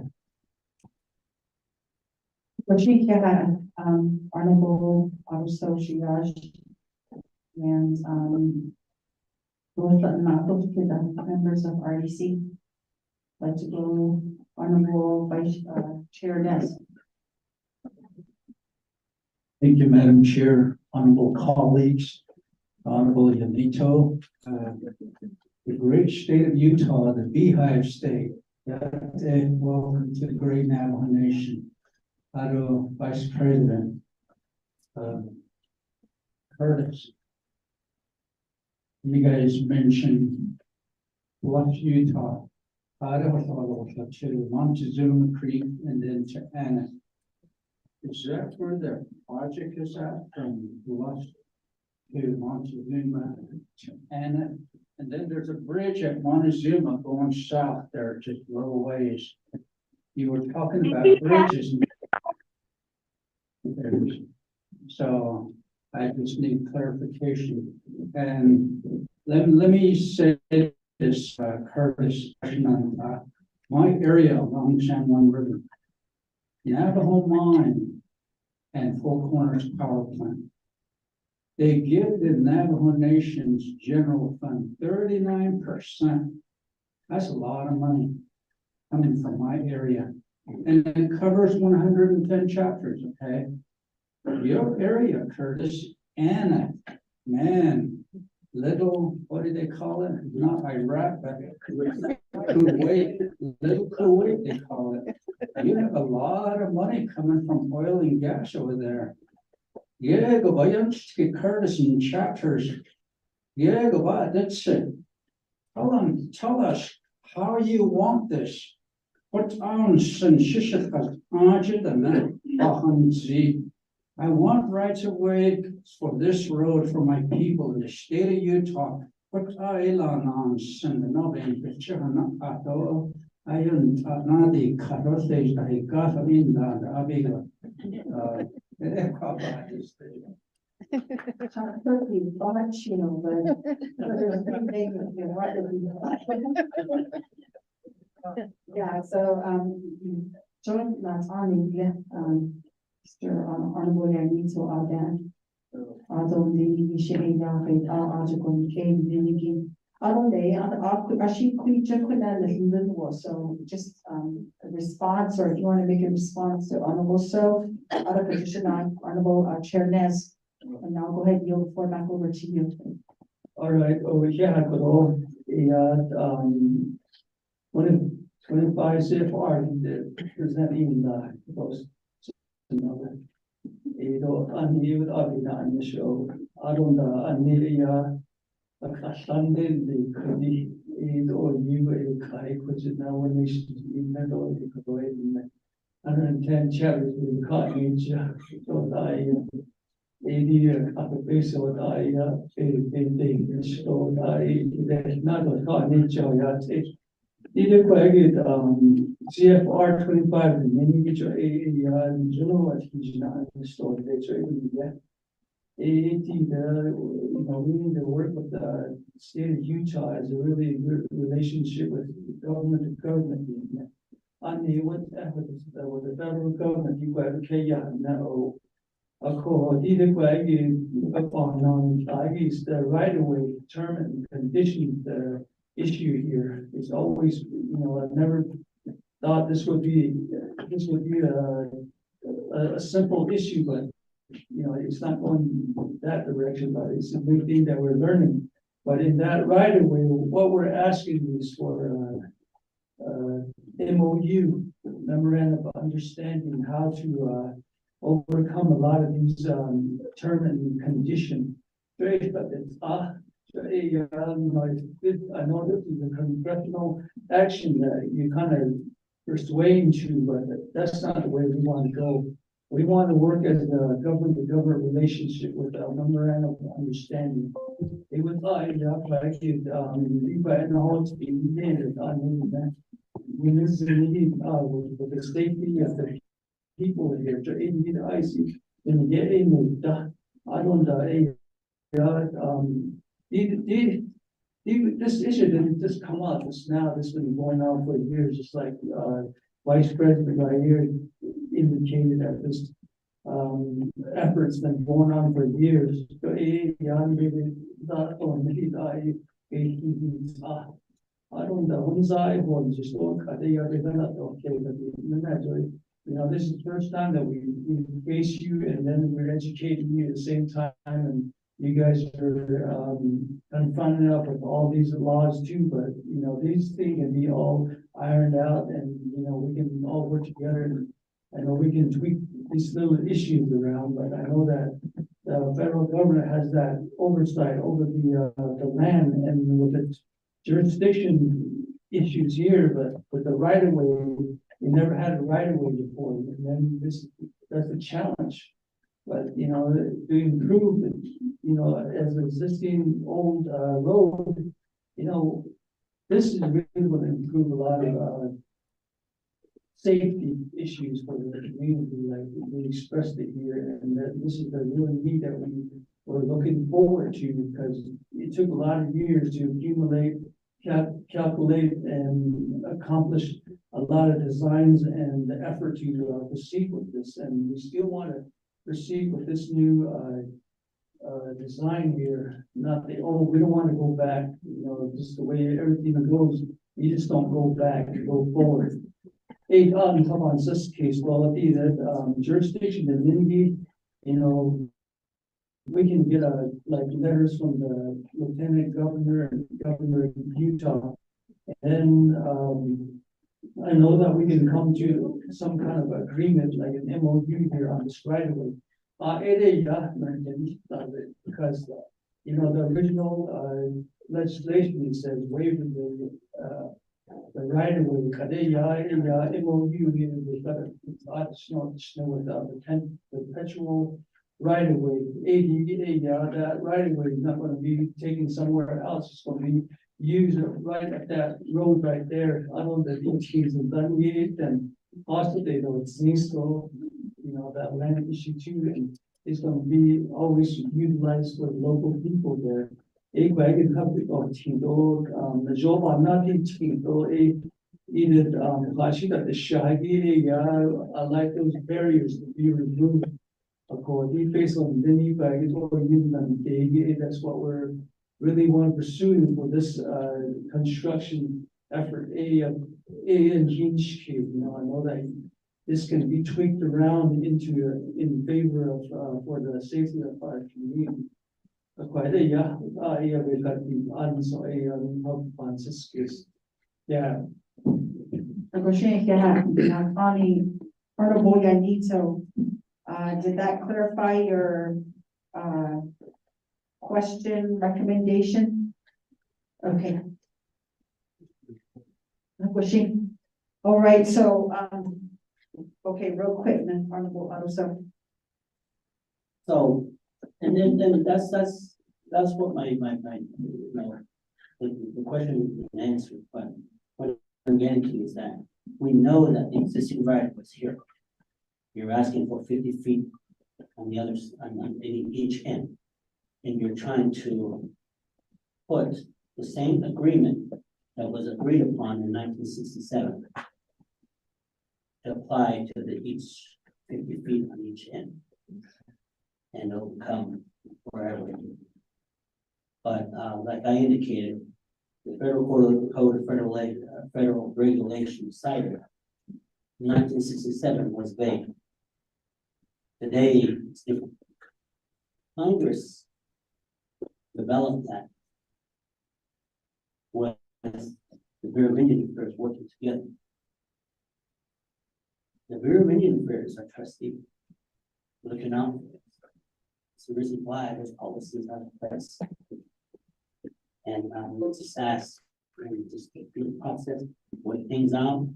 Honorable Association and members of RDC. Like to go Honorable Vice Chair Ness. Thank you, Madam Chair, honorable colleagues, honorable Yanito. The great state of Utah, the Beehive State. Welcome to the great Navajo Nation. Vice President Curtis. You guys mentioned Bluff, Utah, to Montezuma Creek, and then to Anna. Is that where the project is at, from Bluff to Montezuma to Anna? And then there's a bridge at Montezuma going south there, just a little ways. You were talking about bridges. So I just need clarification. And let me say this, Curtis, on my area along San Juan River, Navajo Mine and Four Corners Power Plant. They give the Navajo Nation's general fund 39%. That's a lot of money coming from my area. And it covers 110 chapters, okay? Your area, Curtis, Anna, man, little, what do they call it? Not Iraq, but Kuwait, little Kuwait, they call it. You have a lot of money coming from oil and gas over there. Yeah, go buy Curtis in chapters. Yeah, go buy, that's it. Tell us how you want this. What ounce and shishas I want rights of way for this road for my people in the state of Utah. What ounce and the Novin Pichana Ato, Iron Nadi Karothes, I got in the Abiga. Yeah, so joint that's on Mr. Honorable Yanito Aldan. Although the Shane Yahweh Article came in so just a response, or if you want to make a response to Honorable out of position on Honorable Chair Nez, and I'll go ahead and yield the floor back over to you. All right, over here, I could all, 25 CFR, there's not even those. With Abina show, I don't know, the Kodi, or you a Kai, which is now when nations in that or you could go ahead and 110 chapters with cotton, so I 80 a base of I so there's not a cotton yet. Either way, CFR 25, and then you get your general education on the story. We need to work with the state of Utah as a really good relationship with government to government. On the with the federal government, you got Kenya now. Either way, upon I guess the right of way term and condition, the issue here is always, I've never thought this would be a simple issue, but it's not going that direction, but it's a big thing that we're learning. But in that right of way, what we're asking is for MOU, memorandum of understanding, how to overcome a lot of these term and condition. But it's I know this is a congressional action that you kind of persuade to, but that's not the way we want to go. We want to work as a government-to-government relationship with a memorandum of understanding. It was like in the whole speed, when this is with the safety of the people here, to in the icy, and get in the I don't this issue didn't just come up. This has been going on for years. It's like Vice President right here indicated that this effort's been going on for years. I don't know. Just look, this is the first time that we face you, and then we're educating you at the same time, and you guys are confronted up with all these laws too. But these things can be all ironed out, and we can all work together. And I know we can tweak these little issues around, but I know that the federal government has that oversight over the land, and with the jurisdiction issues here, but with the right of way, we never had a right of way before, and then that's a challenge. But to improve, as an existing old road, this is really going to improve a lot of safety issues for the community, like we expressed it here, and that this is the real need that we're looking forward to, because it took a lot of years to accumulate, calculate, and accomplish a lot of designs and the effort to proceed with this, and we still want to proceed with this new design here. Not the old. We don't want to go back. Just the way everything goes. You just don't go back. You go forward. Come on, this case quality that jurisdiction in Ningi, we can get letters from the lieutenant governor and governor of Utah, and I know that we can come to some kind of agreement, like an MOU here on this right of way. Because the original legislation says waiver the right of way. MOU the perpetual right of way. That right of way is not going to be taken somewhere else. It's going to be used right at that road right there. I know that DOTs have done it, and also they know it's so that land issue too, and it's going to be always utilized for local people there. The job I'm not either I like those barriers to be removed. Based on that's what we're really want to pursue for this construction effort. I know that this can be tweaked around in favor of for the safety of our community. Yeah. Honorable Yanito, did that clarify your question, recommendation? Okay. All right, so okay, real quick, then Honorable Arusa. So, and then that's what my the question is answered, but what I'm getting to is that we know that the existing right was here. You're asking for 50 feet on the other on each end, and you're trying to put the same agreement that was agreed upon in 1967 to apply to each 50 feet on each end. and it'll come wherever. But, like I indicated, the Federal Code of Federal Regulations cited 1967 was vague. Today, it's different. Congress developed that with the Bureau of Indian Affairs working together. The Bureau of Indian Affairs are trustee, looking out for this. It's the reason why there's policies out of place. And we'll just ask, and just get through the process, work things out.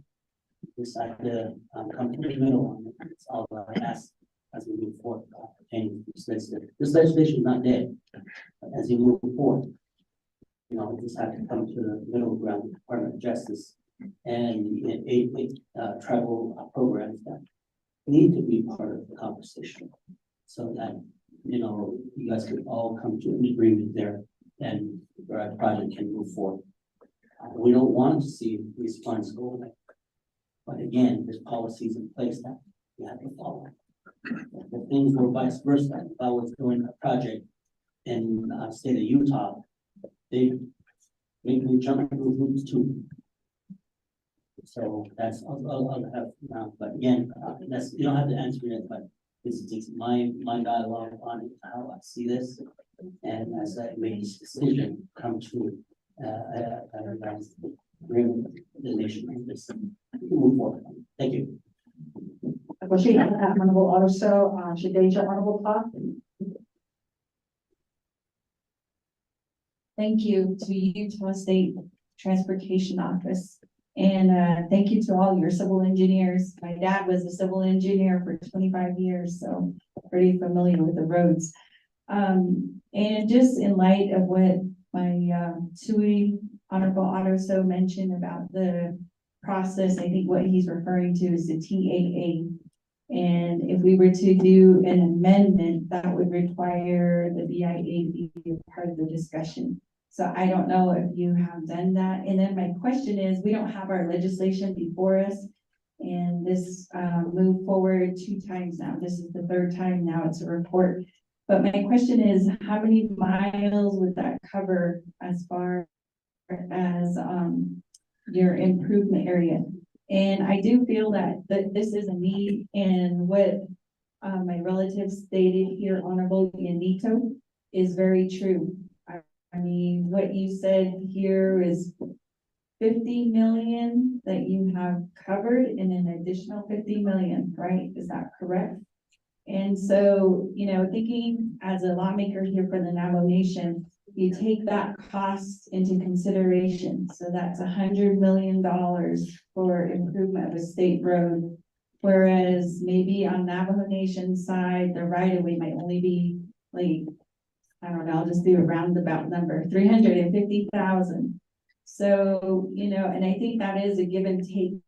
Decide to come to the middle on it. That's all I ask as we move forward. And this legislation is not dead. But as you move forward, you know, we just have to come to the middle ground, with the Department of Justice and tribal programs that need to be part of the conversation. So that, you know, you guys could all come to an agreement there and our project can move forward. We don't want to see these funds go away. But again, there's policies in place that you have to follow. If things were vice versa, if I was doing a project in state of Utah, they make me jump through hoops too. So that's I'll have now, but again, that's, you don't have to answer it, but this is just my dialogue on it, how I see this. And as I make this decision, come to agreement with the nation on this, we can move forward. Thank you. Honorable also, Shadeja, Honorable Park. Thank you to Utah State Transportation Office. And thank you to all your civil engineers. My dad was a civil engineer for 25 years, so pretty familiar with the roads. And just in light of what my TUI Honorable Otto mentioned about the process, I think what he's referring to is the TAA. And if we were to do an amendment, that would require the BIA to be a part of the discussion. So I don't know if you have done that. And then my question is, we don't have our legislation before us. And this moved forward 2 times now. This is the 3rd time now it's a report. But my question is, how many miles would that cover as far as your improvement area? And I do feel that this is a need, and what my relative stated here, Honorable Yanito, is very true. I mean, what you said here is 50 million that you have covered and an additional 50 million, right? Is that correct? And so, you know, thinking as a lawmaker here for the Navajo Nation, you take that cost into consideration. So that's $100 million for improvement of a state road. Whereas maybe on Navajo Nation side, the right of way might only be like, I don't know, I'll just do a roundabout number, 350,000. So, you know, and I think that is a give and take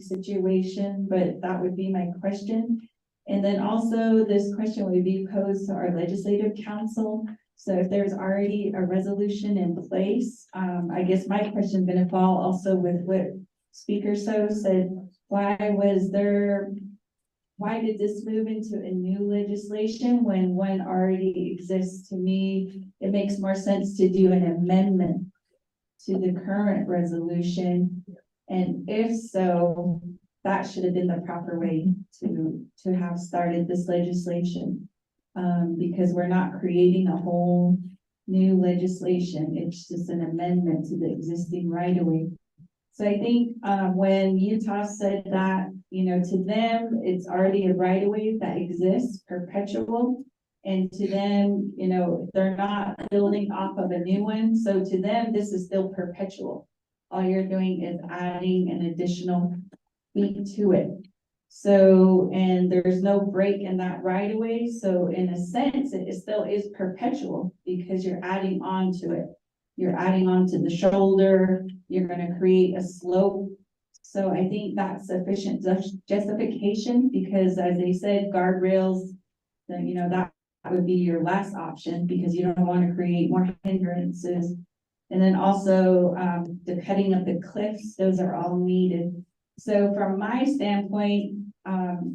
situation, but that would be my question. And then also this question would be posed to our legislative council. So if there's already a resolution in place, I guess my question is going to fall also with what Speaker So said. Why did this move into a new legislation when one already exists? To me, it makes more sense to do an amendment to the current resolution. And if so, that should have been the proper way to have started this legislation. Because we're not creating a whole new legislation. It's just an amendment to the existing right of way. So I think when Utah said that, you know, to them, it's already a right of way that exists, perpetual. And to them, you know, they're not building off of a new one. So to them, this is still perpetual. All you're doing is adding an additional feet to it. So, and there's no break in that right of way. So in a sense, it still is perpetual because you're adding on to it. You're adding on to the shoulder. You're going to create a slope. So I think that's sufficient justification because as they said, guardrails, then, you know, that would be your last option because you don't want to create more hindrances. And then also the cutting of the cliffs, those are all needed. So from my standpoint,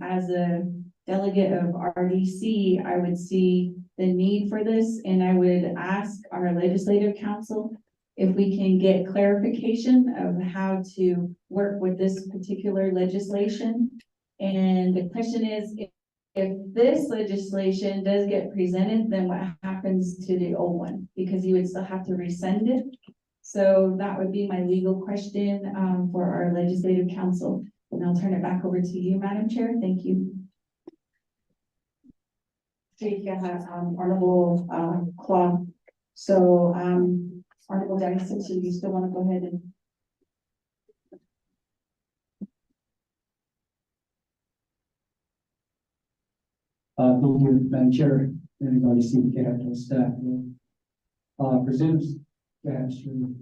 as a delegate of RDC, I would see the need for this, and I would ask our legislative council if we can get clarification of how to work with this particular legislation. And the question is, if this legislation does get presented, then what happens to the old one? Because you would still have to rescind it. So that would be my legal question, for our legislative council. And I'll turn it back over to you, Madam Chair. Thank you. Honorable, Claude. So, Honorable Dennison, so you still want to go ahead and? Thank you, Madam Chair, everybody, see capital staff. Presents perhaps you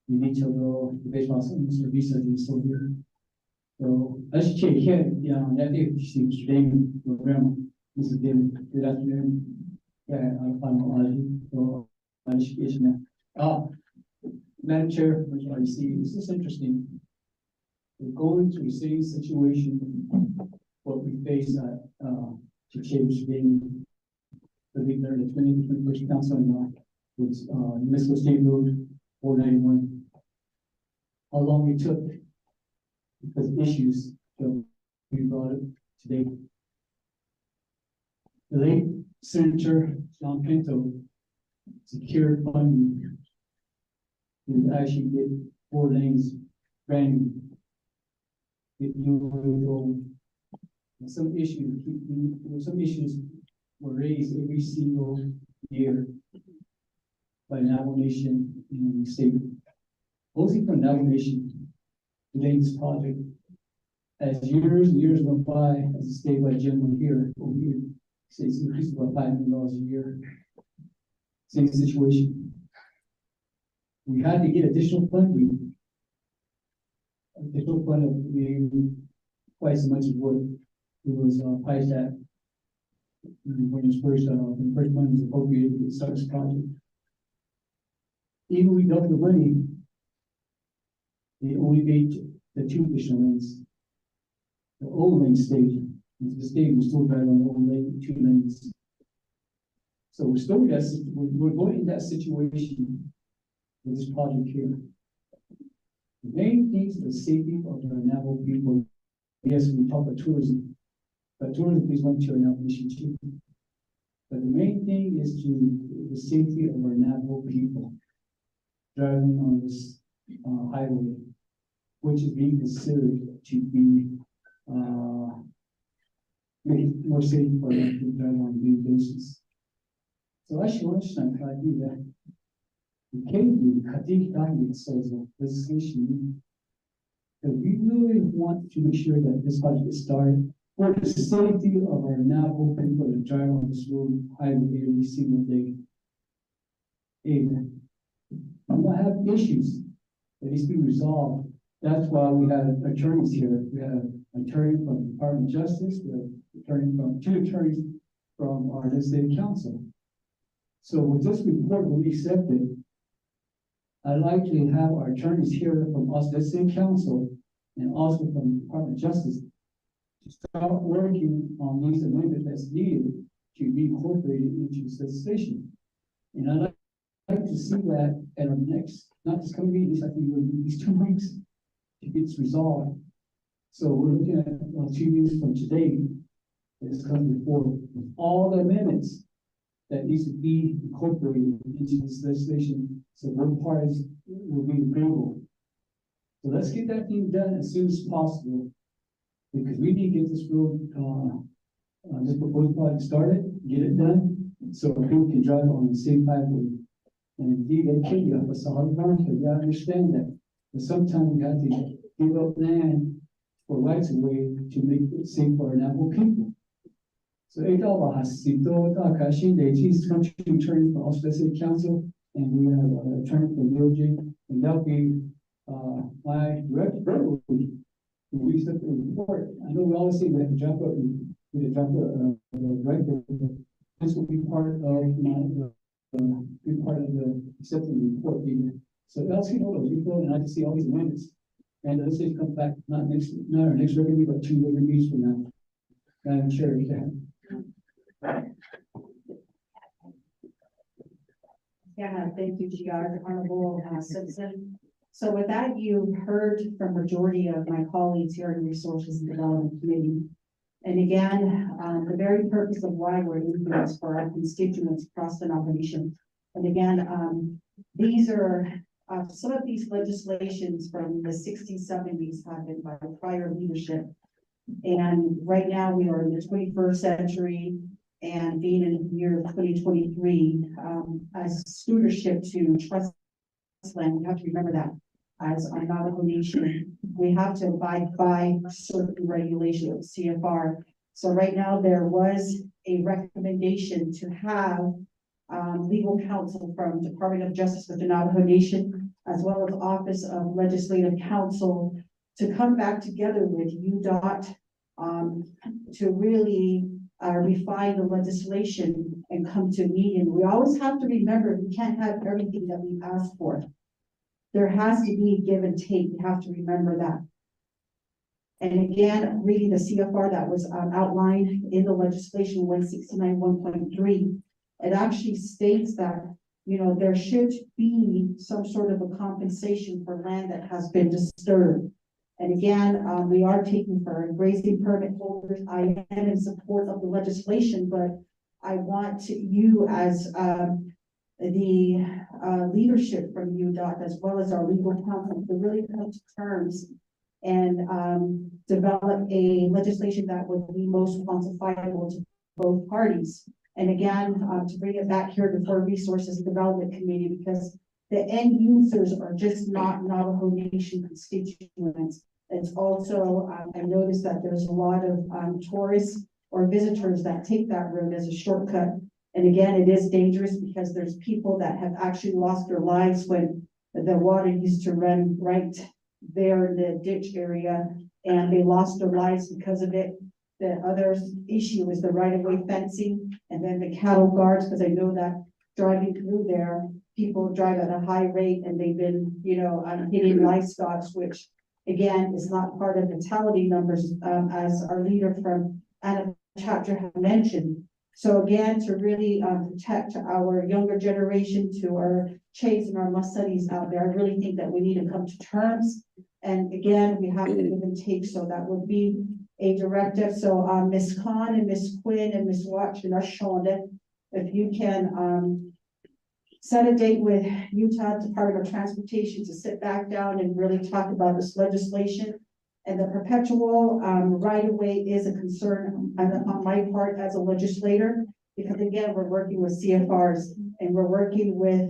need to know the baseball service is still here. So, as you check here, that is the same program. This is good afternoon. I'm so education. Madam Chair, everybody, see, this is interesting. We're going through the same situation what we face at to change being the leader, the 21st council and with Municipal State Road 491. How long it took because of issues that we brought up today. The late Senator John Pinto secured funding to actually get 4 lanes brand new. Get new road. Some issues were raised every single year by Navajo Nation in the state. Mostly from Navajo Nation, relating this project. As years and years went by, as a statewide gentleman here, it's increased about $5 million a year. Same situation. We had to get additional funding. Additional funding twice as much as what it was priced at when it was first money was appropriated to start this project. Even we got the money, they only made the 2 additional lanes. The old lane stayed. The state was still driving on the old lane, 2 lanes. So we're still we're going in that situation with this project here. The main thing is the safety of the Navajo people. Yes, we talk about tourism, but tourism is one to our Navajo Nation too. But the main thing is the safety of our Navajo people driving on this highway, which is being considered to be make it more safe for them to drive on a daily basis. So actually, understand how I do that. We can do cutting down says legislation. And we really want to make sure that this project is started for the safety of our Navajo people that drive on this road highway every single day. Amen. I'm gonna have issues that needs to be resolved. That's why we have attorneys here. We have an attorney from the Department of Justice. We have two attorneys from our legislative council. So with this report will be accepted, I'd like to have our attorneys here from us, legislative council, and also from the Department of Justice to start working on these amendments that's needed to be incorporated into this legislation. And I'd like to see that at our next, not this coming meeting, I think we'll do these 2 weeks to get this resolved. So we're looking at 2 weeks from today, it's coming before all the amendments that needs to be incorporated into this legislation, so both parties will be agreeable. So let's get that thing done as soon as possible, because we need to get this road, this proposed project started, get it done, so people can drive on the same highway. And indeed, they can give us a hard market. You understand that. But sometimes we have to give up land for rights of way to make it safe for our Navajo people. So he's country attorney for Austin City Council, and we have an attorney from DOJ, and that'll be my direct verbally. We step in the report. I know we always say we have to drop up the director. This will be part of the accepting the report. So LC knows we go and I can see all these amendments. And let's say it comes back not our next regular meeting, but 2 regular meetings from now. Madam Chair, you can. Yeah, thank you, GR, Honorable Citizen. So with that, you've heard from majority of my colleagues here in Resources and Development Committee. And again, the very purpose of why we're doing this for our constituents across the nation. And again, these are, some of these legislations from the 60s, 70s have been by prior leadership. And right now we are in the 21st century and being in the year of 2023, as stewardship to trust land, we have to remember that as a Navajo Nation, we have to abide by certain regulations, CFR. So right now there was a recommendation to have legal counsel from Department of Justice with the Navajo Nation, as well as Office of Legislative Counsel, to come back together with UDOT to really refine the legislation and come to a meeting. We always have to remember we can't have everything that we ask for. There has to be give and take. You have to remember that. And again, reading the CFR that was outlined in the legislation 169 1.3, it actually states that, you know, there should be some sort of a compensation for land that has been disturbed. And again, we are taking for grazing permit holders. I am in support of the legislation, but I want you as the leadership from UDOT, as well as our legal counsel, to really come to terms and develop a legislation that would be most quantifiable to both parties. And again, to bring it back here before Resources and Development Committee, because the end users are just not Navajo Nation constituents. It's also, I noticed that there's a lot of tourists or visitors that take that road as a shortcut. And again, it is dangerous because there's people that have actually lost their lives when the water used to run right there in the ditch area, and they lost their lives because of it. The other issue is the right-of-way fencing, and then the cattle guards, because I know that driving through there, people drive at a high rate, and they've been, you know, hitting livestock, which again is not part of the fatality numbers, as our leader from Anna chapter had mentioned. So again, to really protect our younger generation, to our Chase and our Musadis out there, I really think that we need to come to terms. And again, we have to give and take, so that would be a directive. So Ms. Khan and Ms. Quinn and Ms. Watch and us, Shonda, if you can set a date with Utah Department of Transportation to sit back down and really talk about this legislation. And the perpetual right-of-way is a concern on my part as a legislator, because again, we're working with CFRs and we're working with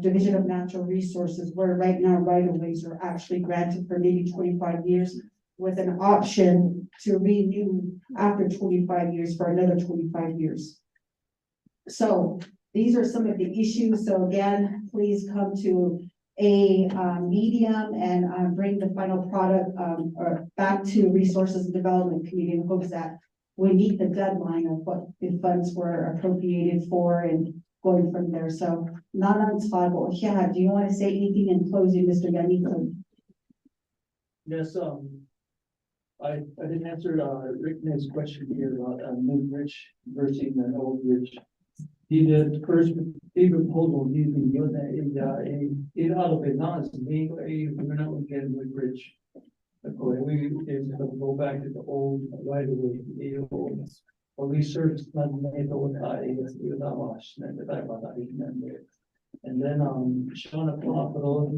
Division of Natural Resources, where right now right-of-ways are actually granted for maybe 25 years with an option to renew after 25 years for another 25 years. So these are some of the issues. So again, please come to a medium and bring the final product or back to Resources and Development Committee in hopes that we meet the deadline of what the funds were appropriated for and going from there. So not unstable. Yeah, do you want to say anything in closing, Mr. Yaniko? Yes, I didn't answer Rick's question here about new bridge versus an old bridge. The first proposal using it out of balance, we're not looking at a new bridge. We go back to the old right away, or research not made over and then Shona Plopro,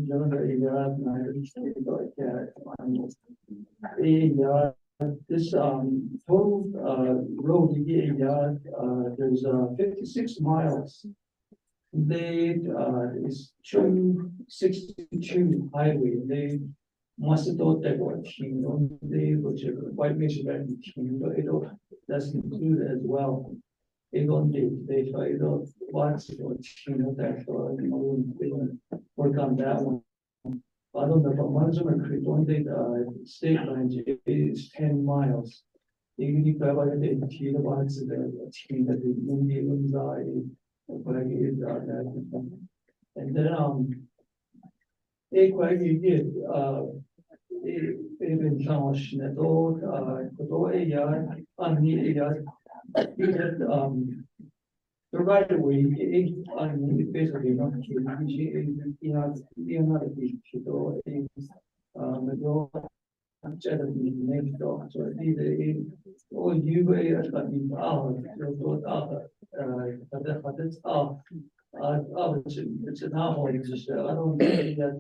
this total road there's 56 miles. They is 262 highway. They must have thought that they which quite Michigan, that's included as well. They try to watch that work on that one. I don't know, but Montezuma Creek, one day the state line is 10 miles. And then they quite did eventually, the right of way, basically not it's an anomaly, just, I don't think that,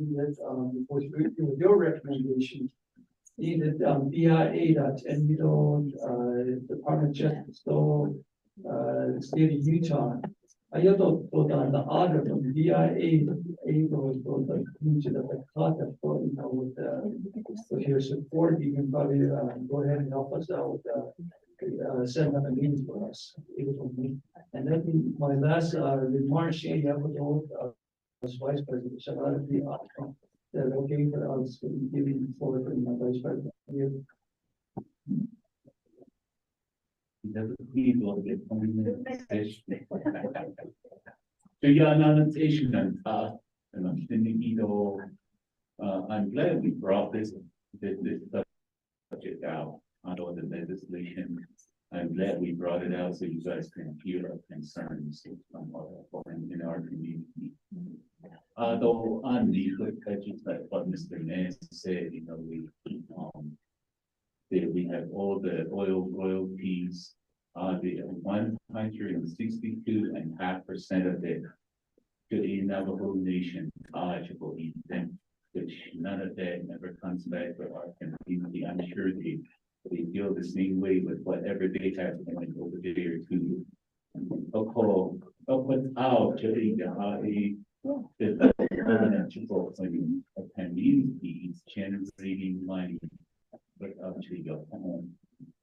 with your recommendation. Needed, BIA and Department of Justice, state of Utah. I thought on the order from BIA, was both like, the contact, with your support, you can probably, go ahead and help us out, send them a meeting for us. And then my last, remark, Shane, I was told, as vice president, so I would be okay, but I was giving forward to my vice president. So your annotation and I'm thinking, I'm glad we brought this subject out under the legislation. I'm glad we brought it out so you guys can hear our concerns in our community. Though on the good touches, like what Mr. Nance said, we have all the royalties, the 162.5% of it to the Navajo Nation eligible event, which none of that never comes back to our community. I'm sure they feel the same way with whatever they have going over there too. Without the communities generating money, but up to your home,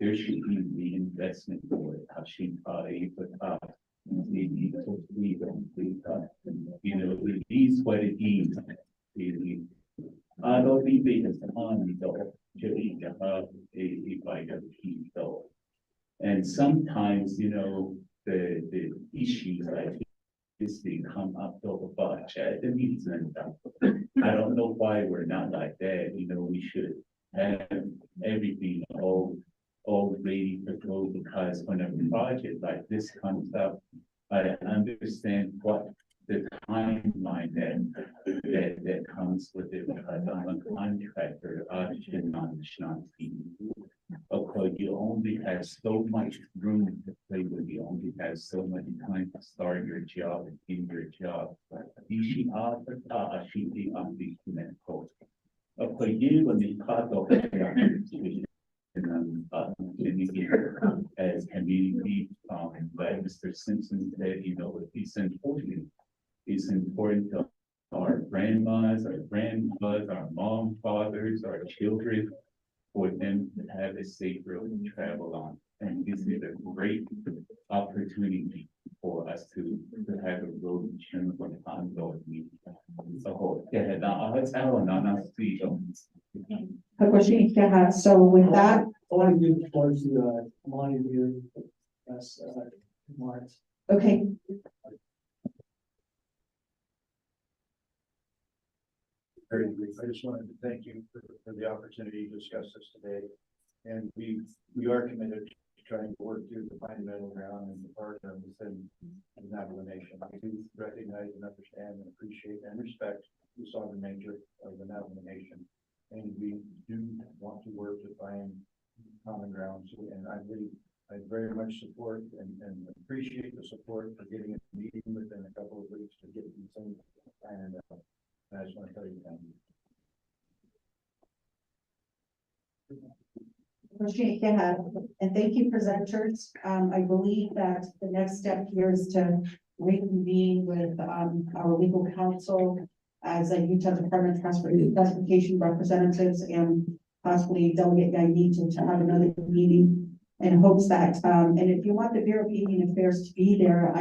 there should be reinvestment for it. How she these what it is. I don't think they just on the and sometimes, the issues like this thing come up over budget. I don't know why we're not like that. We should have everything all ready to go, because when a project like this comes up, I understand what the timeline that comes with it, because I'm a contractor. I should not be. Okay, you only have so much room to play with. You only have so much time to start your job and in your job. Okay, you when the cut off as community, like Mr. Simpson said, it's important to our grandmas, our grandpas, our mom, fathers, our children, for them to have a safe road to travel on. And this is a great opportunity for us to have a road channel for the ongoing. So, So with that, I want to give the floor to, Monty here, as, remarks. okay, Very brief. I just wanted to thank you for the opportunity to discuss this today. And we are committed to trying to work through the fine middle ground and the partner within the Navajo Nation. I do recognize and understand and appreciate and respect the sovereign nature of the Navajo Nation. And we do want to work to find common ground. And I very much support and appreciate the support for getting a meeting within a couple of weeks to get these things planned out. I just want to tell you thank you. and thank you, presenters. I believe that the next step here is to reconvene with our legal counsel as a Utah Department of Transportation representatives, and possibly Delegate Guy to have another meeting in hopes that, and if you want the Bureau of Indian Affairs to be there,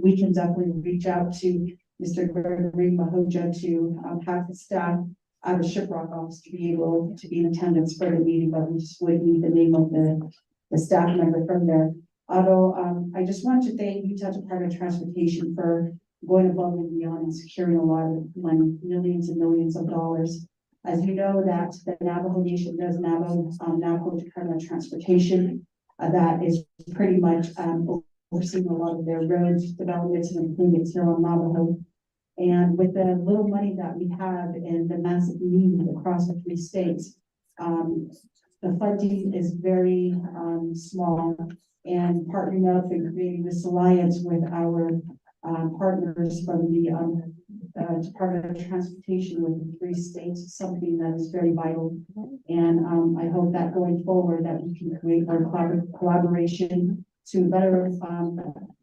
we can definitely reach out to Mr. Gregory Mahoja to have the staff out of Shiprock office to be able to be in attendance for the meeting, but we just would need the name of the staff member from there. Although, I just want to thank Utah Department of Transportation for going above and beyond and securing a lot of money, millions and millions of dollars. As you know, that the Navajo Nation does Navajo Department of Transportation. That is pretty much, overseeing a lot of their roads, developments and improvements here on Navajo. And with the little money that we have and the massive need across the 3 states, the funding is very, small. And partnering up and creating this alliance with our, partners from the, Department of Transportation with the 3 states is something that is very vital. And, I hope that going forward that we can create more collaboration to better,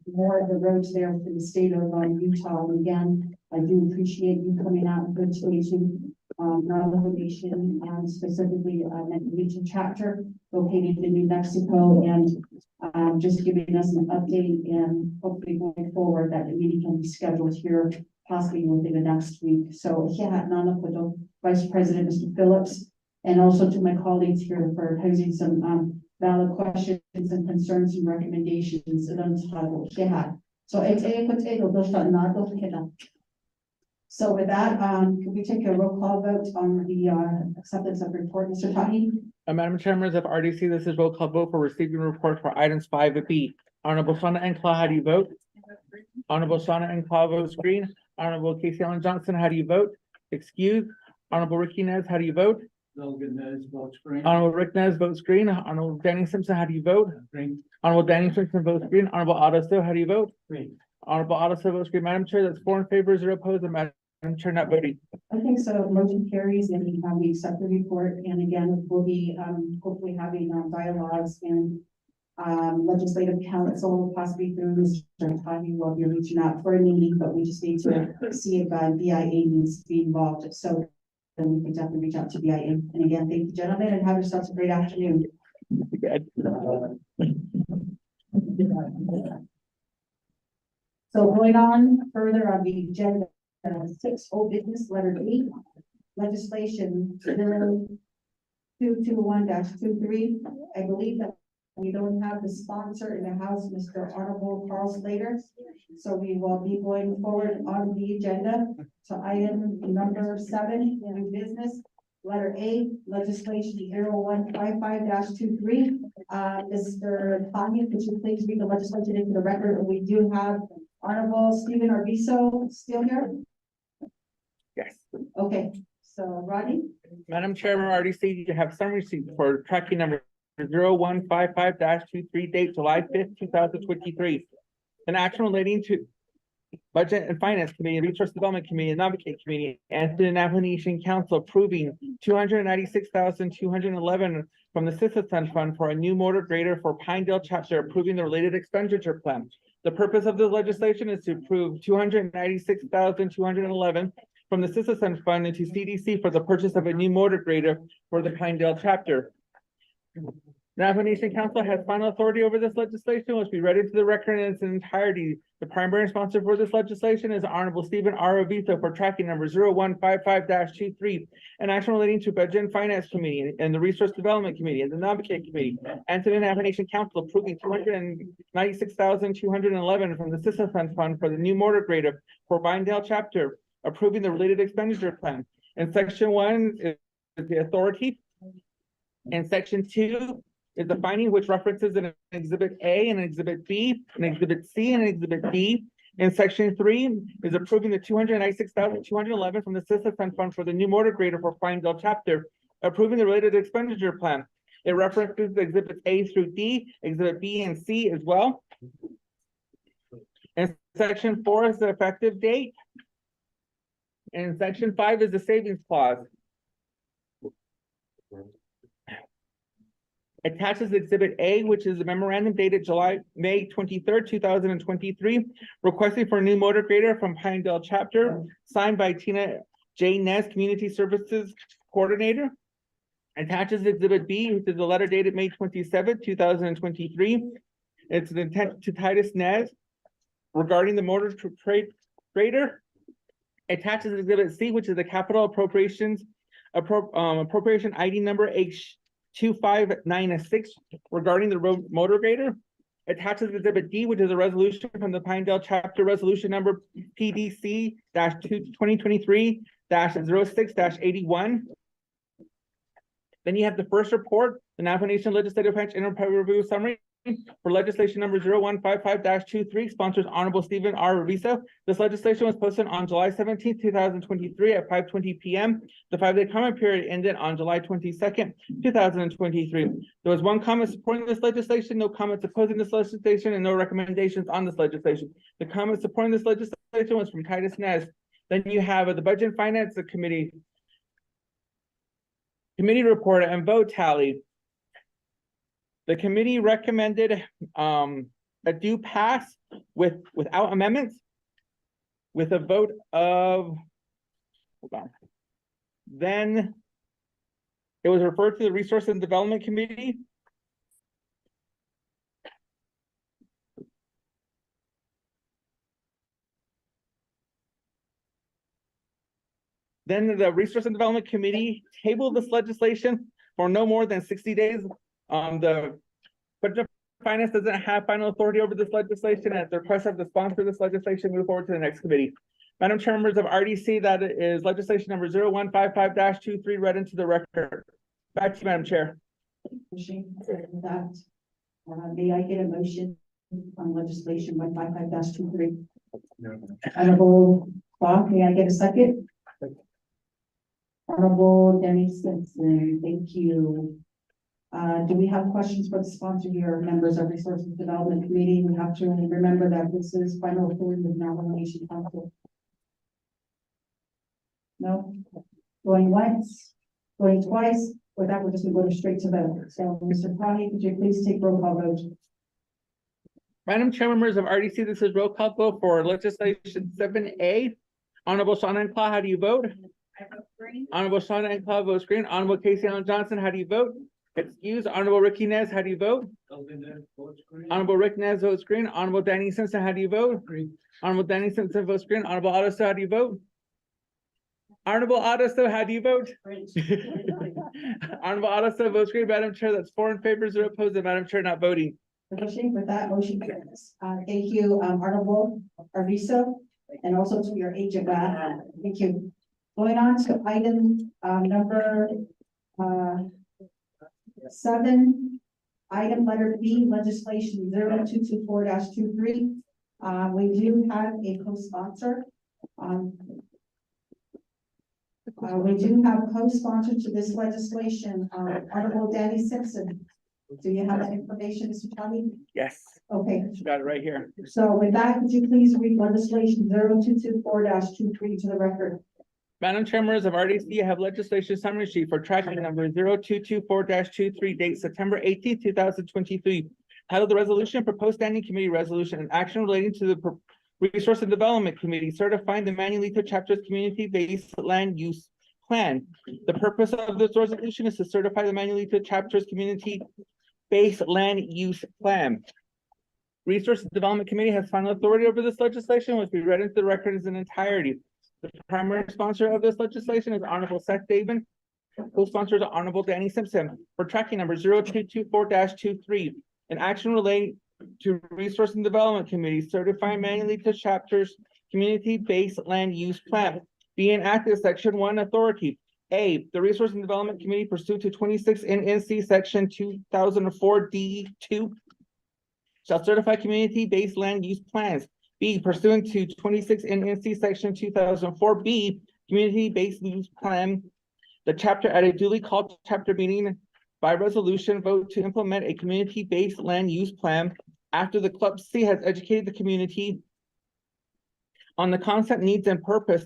more of the roads there for the state of Utah. And again, I do appreciate you coming out and good station, Navajo Nation, and specifically, Region Chapter located in New Mexico, and just giving us an update, and hopefully going forward that the meeting can be scheduled here possibly within the next week. So yeah, Nana Puto, Vice President Mr. Phillips, and also to my colleagues here for posing some valid questions and concerns and recommendations. So with that, can we take a roll call vote on the acceptance of report, Mr. Tahi? Madam Chair, members of RDC, this is roll call vote for receiving report for items 5B. Honorable Shana Enclaw, how do you vote? Honorable Shana Enclaw votes green. Honorable Casey Allen Johnson, how do you vote? Excused. Honorable Ricky Nez, how do you vote? Logan Nez votes green. Honorable Rick Nez votes green. Honorable Danny Simpson, how do you vote? Green. Honorable Danny Simpson votes green. Honorable Otto So, how do you vote? Green. Honorable Otto So votes green. Madam Chair, that's 4 in favor, 0 opposed, and Madam Chair not voting. I think so. Motion carries, and we accept the report. And again, we'll be hopefully having dialogues and legislative council, possibly through Mr. Tahi will be reaching out for a meeting, but we just need to see if BIA needs to be involved. So then we can definitely reach out to BIA. And again, thank you, gentlemen, and have yourselves a great afternoon. So going on further on the agenda, 6 old business, letter E, legislation 0221-23. I believe that we don't have the sponsor in the house, Mr. Honorable Carl Slater. So we will be going forward on the agenda to item number 7, new business. Letter A, legislation 0155-23. Mr. Tanya, could you please read the legislation into the record? We do have Honorable Stephen Arvizo still here? Yes. Okay, so Rodney? Madam Chairman, RDC, you have some receipts for tracking number 0155-23, date July 5th, 2023. An action relating to Budget and Finance Committee, Resource Development Committee, and Navigate Committee, and the Navajo Nation Council approving $296,211 from the Citizen Fund for a new motor grader for Pinedale Chapter, approving the related expenditure plan. The purpose of the legislation is to approve $296,211 from the Citizen Fund into CDC for the purchase of a new motor grader for the Pinedale Chapter. Navajo Nation Council has final authority over this legislation, which be read into the record in its entirety. The primary sponsor for this legislation is Honorable Stephen R. Arvizo for tracking number 0155-23, an action relating to Budget and Finance Committee and the Resource Development Committee and the Navigate Committee, and to the Navajo Nation Council approving $296,211 from the Citizen Fund for the new motor grader for Pinedale Chapter, approving the related expenditure plan. In section 1 is the authority. In section 2 is the finding, which references an exhibit A and an exhibit B, an exhibit C and an exhibit D. In section 3 is approving the $296,211 from the Citizen Fund for the new motor grader for Pinedale Chapter, approving the related expenditure plan. It references exhibits A through D, exhibit B and C as well. In section 4 is the effective date. And section 5 is the savings clause. Attaches exhibit A, which is a memorandum dated May 23rd, 2023, requesting for a new motor grader from Pinedale Chapter, signed by Tina J. Nez, Community Services Coordinator. Attaches exhibit B, which is a letter dated May 27th, 2023. It's an intent to Titus Nez regarding the motor grader. Attaches exhibit C, which is the capital appropriation ID number H2596 regarding the road motor grader. Attaches exhibit D, which is a resolution from the Pinedale Chapter resolution number PDC-2023-06-81, Then you have the first report, the Navajo Nation Legislative Branch Interparty Review Summary for legislation number 0155-23, sponsors Honorable Stephen R. Reviso. This legislation was posted on July 17th, 2023 at 5:20 p.m. The 5-day comment period ended on July 22nd, 2023. There was one comment supporting this legislation, no comments opposing this legislation, and no recommendations on this legislation. The comment supporting this legislation was from Titus Nez. Then you have the Budget and Finance Committee report and vote tally. The committee recommended a due pass without amendments with a vote of, hold on. Then it was referred to the Resource and Development Committee. Then the Resource and Development Committee tabled this legislation for no more than 60 days. The Budget and Finance doesn't have final authority over this legislation. At the request of the sponsor of this legislation, move forward to the next committee. Madam Chair, members of RDC, that is legislation number 0155-23 read into the record. Back to you, Madam Chair. That, may I get a motion on legislation 155-23? Honorable Clark, may I get a second? Honorable Danny Simpson, thank you. Do we have questions for the sponsor here, members of Resources Development Committee? We have to remember that this is final authority of Navajo Nation Council. No? Going once, going twice, with that, we're just gonna go straight to vote. So, Mr. Connie, could you please take roll call vote? Madam Chair, members of RDC, this is roll call vote for legislation 7A. Honorable Shauna Enclaw, how do you vote? I vote green. Honorable Shauna Enclaw votes green. Honorable Casey Allen Johnson, how do you vote? Excuse. Honorable Ricky Nez, how do you vote? Honorable Rick Nez votes green. Honorable Danny Simpson, how do you vote? Green. Honorable Danny Simpson votes green. Honorable Otto, how do you vote? Honorable Otto, how do you vote? Honorable Otto votes green. Madam Chair, that's 4 in favor, 0 opposed, and Madam Chair not voting. With that, motion carries. Thank you, Honorable Arviso, and also to your agent. Thank you. Going on to item number 7, item letter B, legislation 0224-23. We do have a co-sponsor. We do have a co-sponsor to this legislation, Honorable Danny Simpson. Do you have that information, Mr. Tommy? Yes. Okay. She got it right here. So with that, could you please read legislation 0224-23 to the record? Madam Chair, members of RDC, I have legislation summary sheet for tracking number 0224-23, date September 18th, 2023. Titled the resolution, proposed standing committee resolution and action relating to the Resource and Development Committee certifying the Manuelito chapter's community-based land use plan. The purpose of this resolution is to certify the Manuelito chapter's community-based land use plan. Resource and Development Committee has final authority over this legislation, which we read into the record as an entirety. The primary sponsor of this legislation is Honorable Seth David. Co-sponsors are Honorable Danny Simpson for tracking number 0224-23. An action relating to Resource and Development Committee certifying Manuelito chapter's community-based land use plan. Being active, section 1 authority. A, the Resource and Development Committee pursuant to 26 NNC section 2004 D2 shall certify community-based land use plans. B, pursuant to 26 NNC section 2004 B, community-based use plan, the chapter at a duly called chapter meeting by resolution vote to implement a community-based land use plan after the Club C has educated the community on the concept, needs, and purpose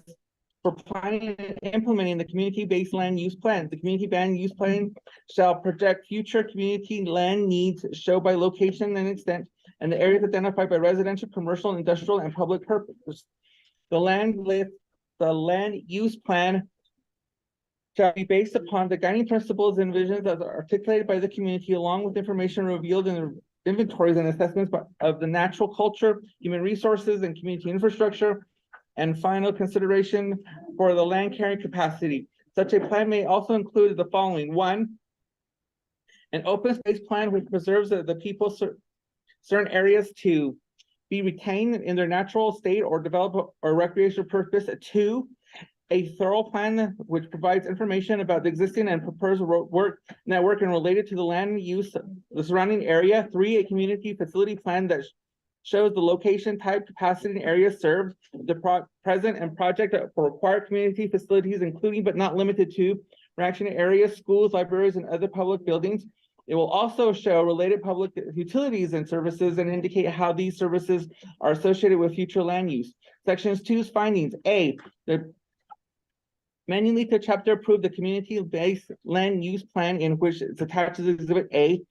for planning and implementing the community-based land use plan. The community land use plan shall project future community land needs, show by location and extent, and the areas identified by residential, commercial, industrial, and public purposes. The land use plan shall be based upon the guiding principles and visions as articulated by the community, along with information revealed in the inventories and assessments of the natural culture, human resources, and community infrastructure, and final consideration for the land carrying capacity. Such a plan may also include the following: 1, an open space plan which preserves the people's certain areas to be retained in their natural state or develop or recreational purpose. 2, a thorough plan which provides information about the existing and proposed work network and related to the land use, the surrounding area. 3, a community facility plan that shows the location, type, capacity, and area served, the present and project for required community facilities, including but not limited to reaction areas, schools, libraries, and other public buildings. It will also show related public utilities and services and indicate how these services are associated with future land use. Sections 2's findings. A, the Manuelito chapter approved the community-based land use plan in which it's attached as Exhibit A.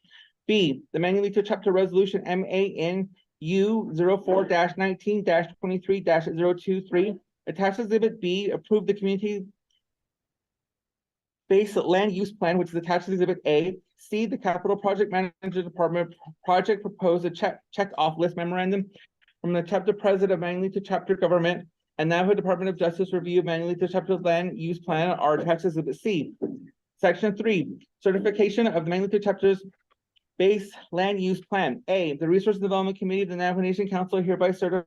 B, the Manuelito chapter resolution MANU 04-19-23-023 attached Exhibit B approved the community-based land use plan, which is attached to Exhibit A. C, the Capital Project Manager Department project proposed a check off list memorandum from the chapter president of Manuelito chapter government and Navajo Department of Justice review of Manuelito chapter's land use plan are attached to Exhibit C. Section 3, certification of the Manuelito chapter's base land use plan. A, the Resource Development Committee of the Navajo Nation Council hereby certifies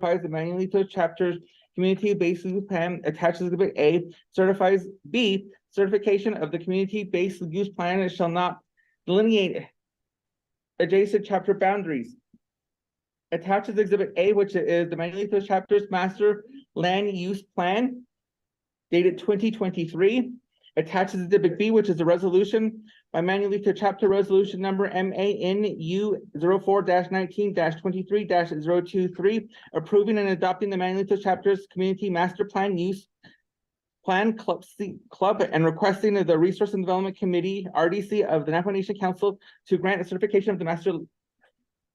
the Manuelito chapter's community-based use plan attached to Exhibit A, certifies. B, certification of the community-based use plan and shall not delineate adjacent chapter boundaries. Attached is Exhibit A, which is the Manuelito chapter's master land use plan dated 2023. Attached is Exhibit B, which is a resolution by Manuelito chapter resolution number MANU 04-19-23-023, approving and adopting the Manuelito chapter's community master plan use plan club and requesting of the Resource and Development Committee, RDC of the Navajo Nation Council to grant a certification of the master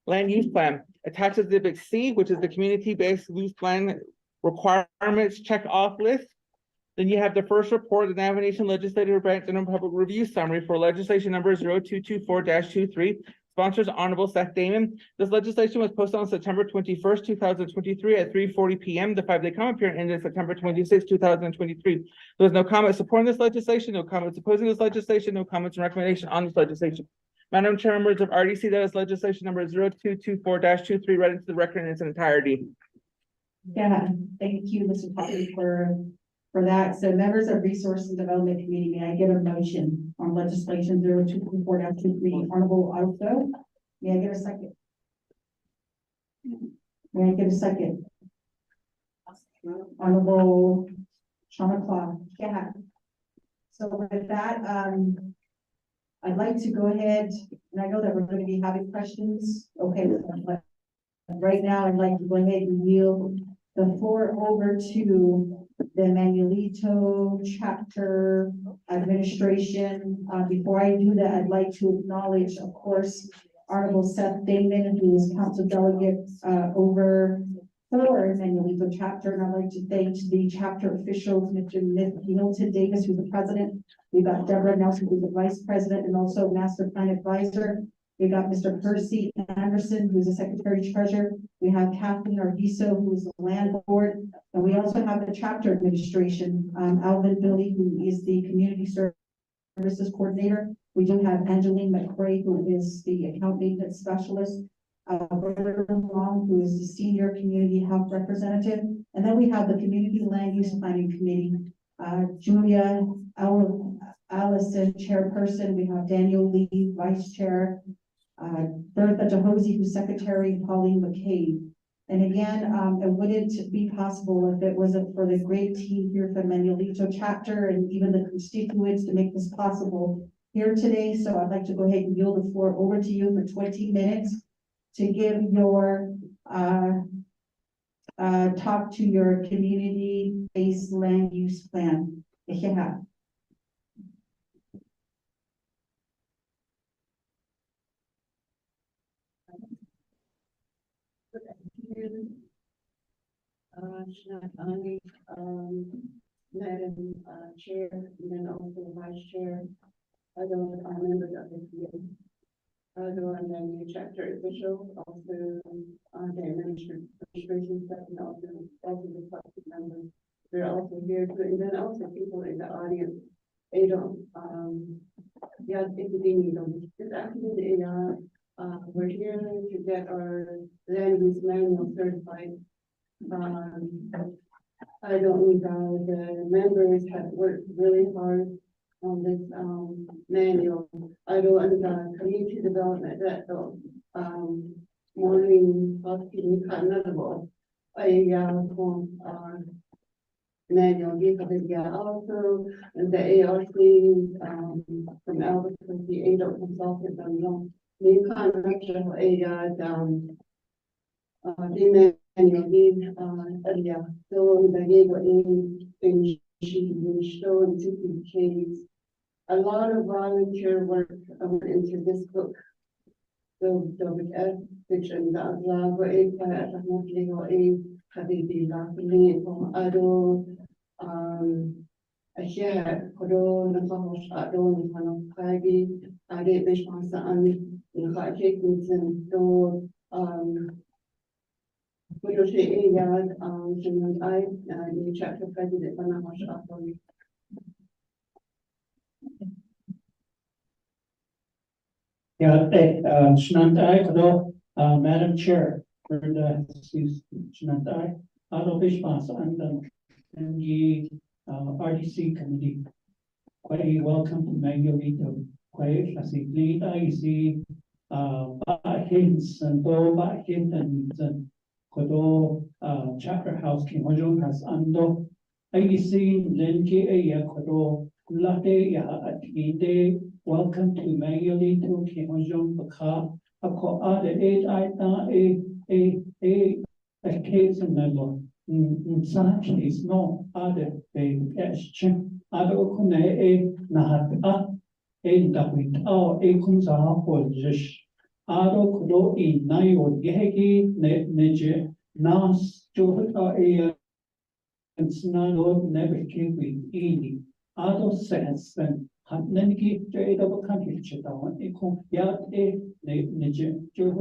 land use plan. Attached is Exhibit C, which is the community-based use plan requirements check off list. Then you have the first report of the Navajo Nation Legislative Branch and Public Review Summary for legislation number 0224-23. Sponsors Honorable Seth Damon. This legislation was posted on September 21st, 2023 at 3:40 p.m. The 5-day comment period ended September 26, 2023. There was no comment supporting this legislation, no comments opposing this legislation, no comments and recommendation on this legislation. Madam Chair, members of RDC, that is legislation number 0224-23 read into the record in its entirety. Yeah, thank you, Mr. Poppy, for that. So members of Resource and Development Committee, may I get a motion on legislation 0224-23, Honorable Otto? May I get a second? May I get a second? Honorable Shauna Clark. Yeah. So with that, I'd like to go ahead, and I know that we're going to be having questions. Okay, but right now I'd like to go ahead and yield the floor over to the Manuelito chapter administration. Before I do that, I'd like to acknowledge, of course, Honorable Seth Damon, who is council delegate over for Manuelito chapter, and I'd like to thank the chapter officials, Mr. Milton Davis, who's the president. We've got Deborah Nelson, who's the vice president and also master plan advisor. We've got Mr. Percy Anderson, who's the secretary treasurer. We have Kathleen Arviso, who's the land board. And we also have the chapter administration, Alvin Billy, who is the community services coordinator. We do have Angeline McCray, who is the account maintenance specialist. Brother Long, who is the senior community health representative. And then we have the community land use planning committee. Julia Allison, chairperson. We have Daniel Lee, vice chair. Bertha DeHosie, who's secretary, and Pauline McCabe. And again, it wouldn't be possible if it wasn't for the great team here from Manuelito chapter and even the constituents to make this possible here today. So I'd like to go ahead and yield the floor over to you for 20 minutes to give your talk to your community-based land use plan. If you have. Madam Chair, and then also Vice Chair, other members of the committee, other and then the chapter official, also the administration staff, and also the public members. They're also here too, and then also people in the audience. They don't, yeah, this afternoon, we're here to get our land use manual certified. I don't think, the members have worked really hard on this, manual. I don't, community development that, morning, hospital, carnival. Manual, also, and the ARC, from Albuquerque, ADO consultant, the contractor, the manual, so the gave in she showed to case. A lot of volunteer work went into this book. So, fiction, أشياء كلهم نصحوا شقدون نصحوا قاعدي قاعدي بيش مصان نخاطيك مثل دور كل شيء ياد شنو أي chapter president أنا مش أقول. Yeah, Shantai, hello, Madam Chair, for the, Shantai, Ado Bishmas, and the RDC committee. Quite welcome to Magulito, quite as a lead, I see, Bahins and Do Bahins and Kodo, Chapter House, Kim Hojong has Ando, I see Lenji Aya Kodo, Latte Ya Atide. Welcome to Magulito, Kim Hojong Baka, Ako Ada 8 a case in the law. In such case, no other question. Other Kune Nahat Dawit or Kunza for Jish. Other Kudo in Nayo Yegi Neje Nas to and Snano never came with Edi. Other says then. Nengi to a country chitawa, eco yat neje, Joe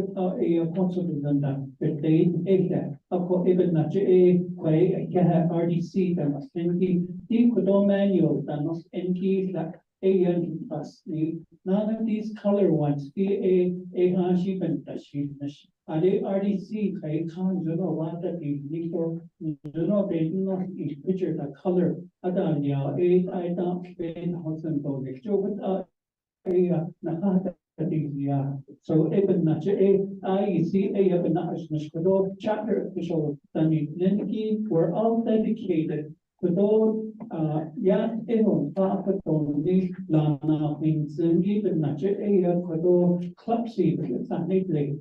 consultant, but they ate that. Of course, even not a quay, a RDC, that was enki, the Kodo manual, that was enki, like a plus the none of these color ones, a haship and tashish. Are they RDC? I can't know what that is. They do not picture the color. Adanya, I don't spend thousand dollars. So even not I see a national chapter official Nenki were all dedicated to those yet in Papaton, Lana, Zengi, but not a clubsy, it's not neatly.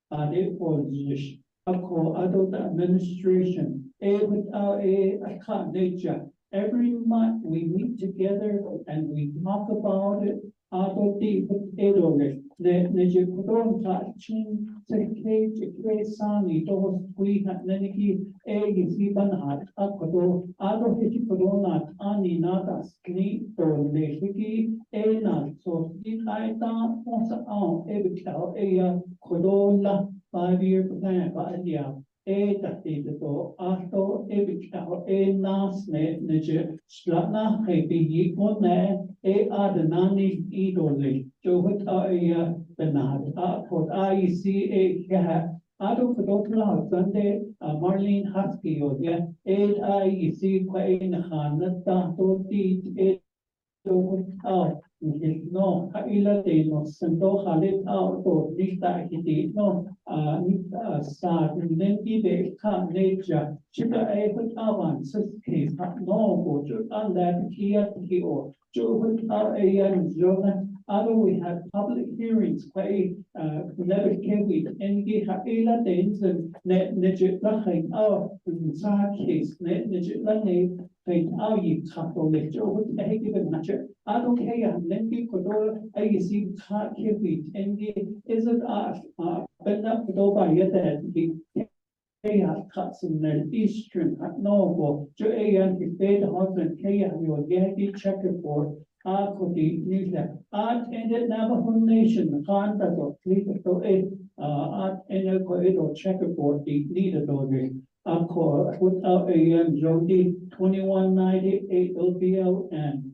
Ade position, adult administration, without a cut nature. Every month we meet together and we talk about it. Adult deep edole, the Nijipodon touching, secretary, Sani, those we had Neniki, Zibanat, Akodo, Adult Hipodonat, Ani Natas, Kni, or Leshiki, Nat, so if I don't want to every cow, Kodola, 5-year plan, idea. Tatito, Arto, Evical, Nasne, Niger, Slatna, Hebi, One, Adenani, Idoli, Jovita, Benad, Port IEC, Ado Kodotla, Sunday, Marlene Husky, or yeah, IEC, Quain, Hanata, Toti, out. No, Haila de no Sando Halit out or Nita Hiti, no, Nita Sad, and then Ibe Ka nature, Chika Evan Avan, Siski, no, Bojo, and that Kia Kio, Joe, Ayan, Jonan, other we had public hearings, quite never came with Engi Haila Danes and Net Nijit Lachain, our case, Net Nijit Lane. Our couple lecture would take even nature. I don't care, and then people do I see can't give it and isn't us, but not by yet that the cuts in the eastern novel. To and if they the husband Kaya, you will get the checker for could be news that art ended Navajo Nation, contact of fleet of it, art and a corridor checkerboard, the leader dog. Without a Jody 2198 OPL and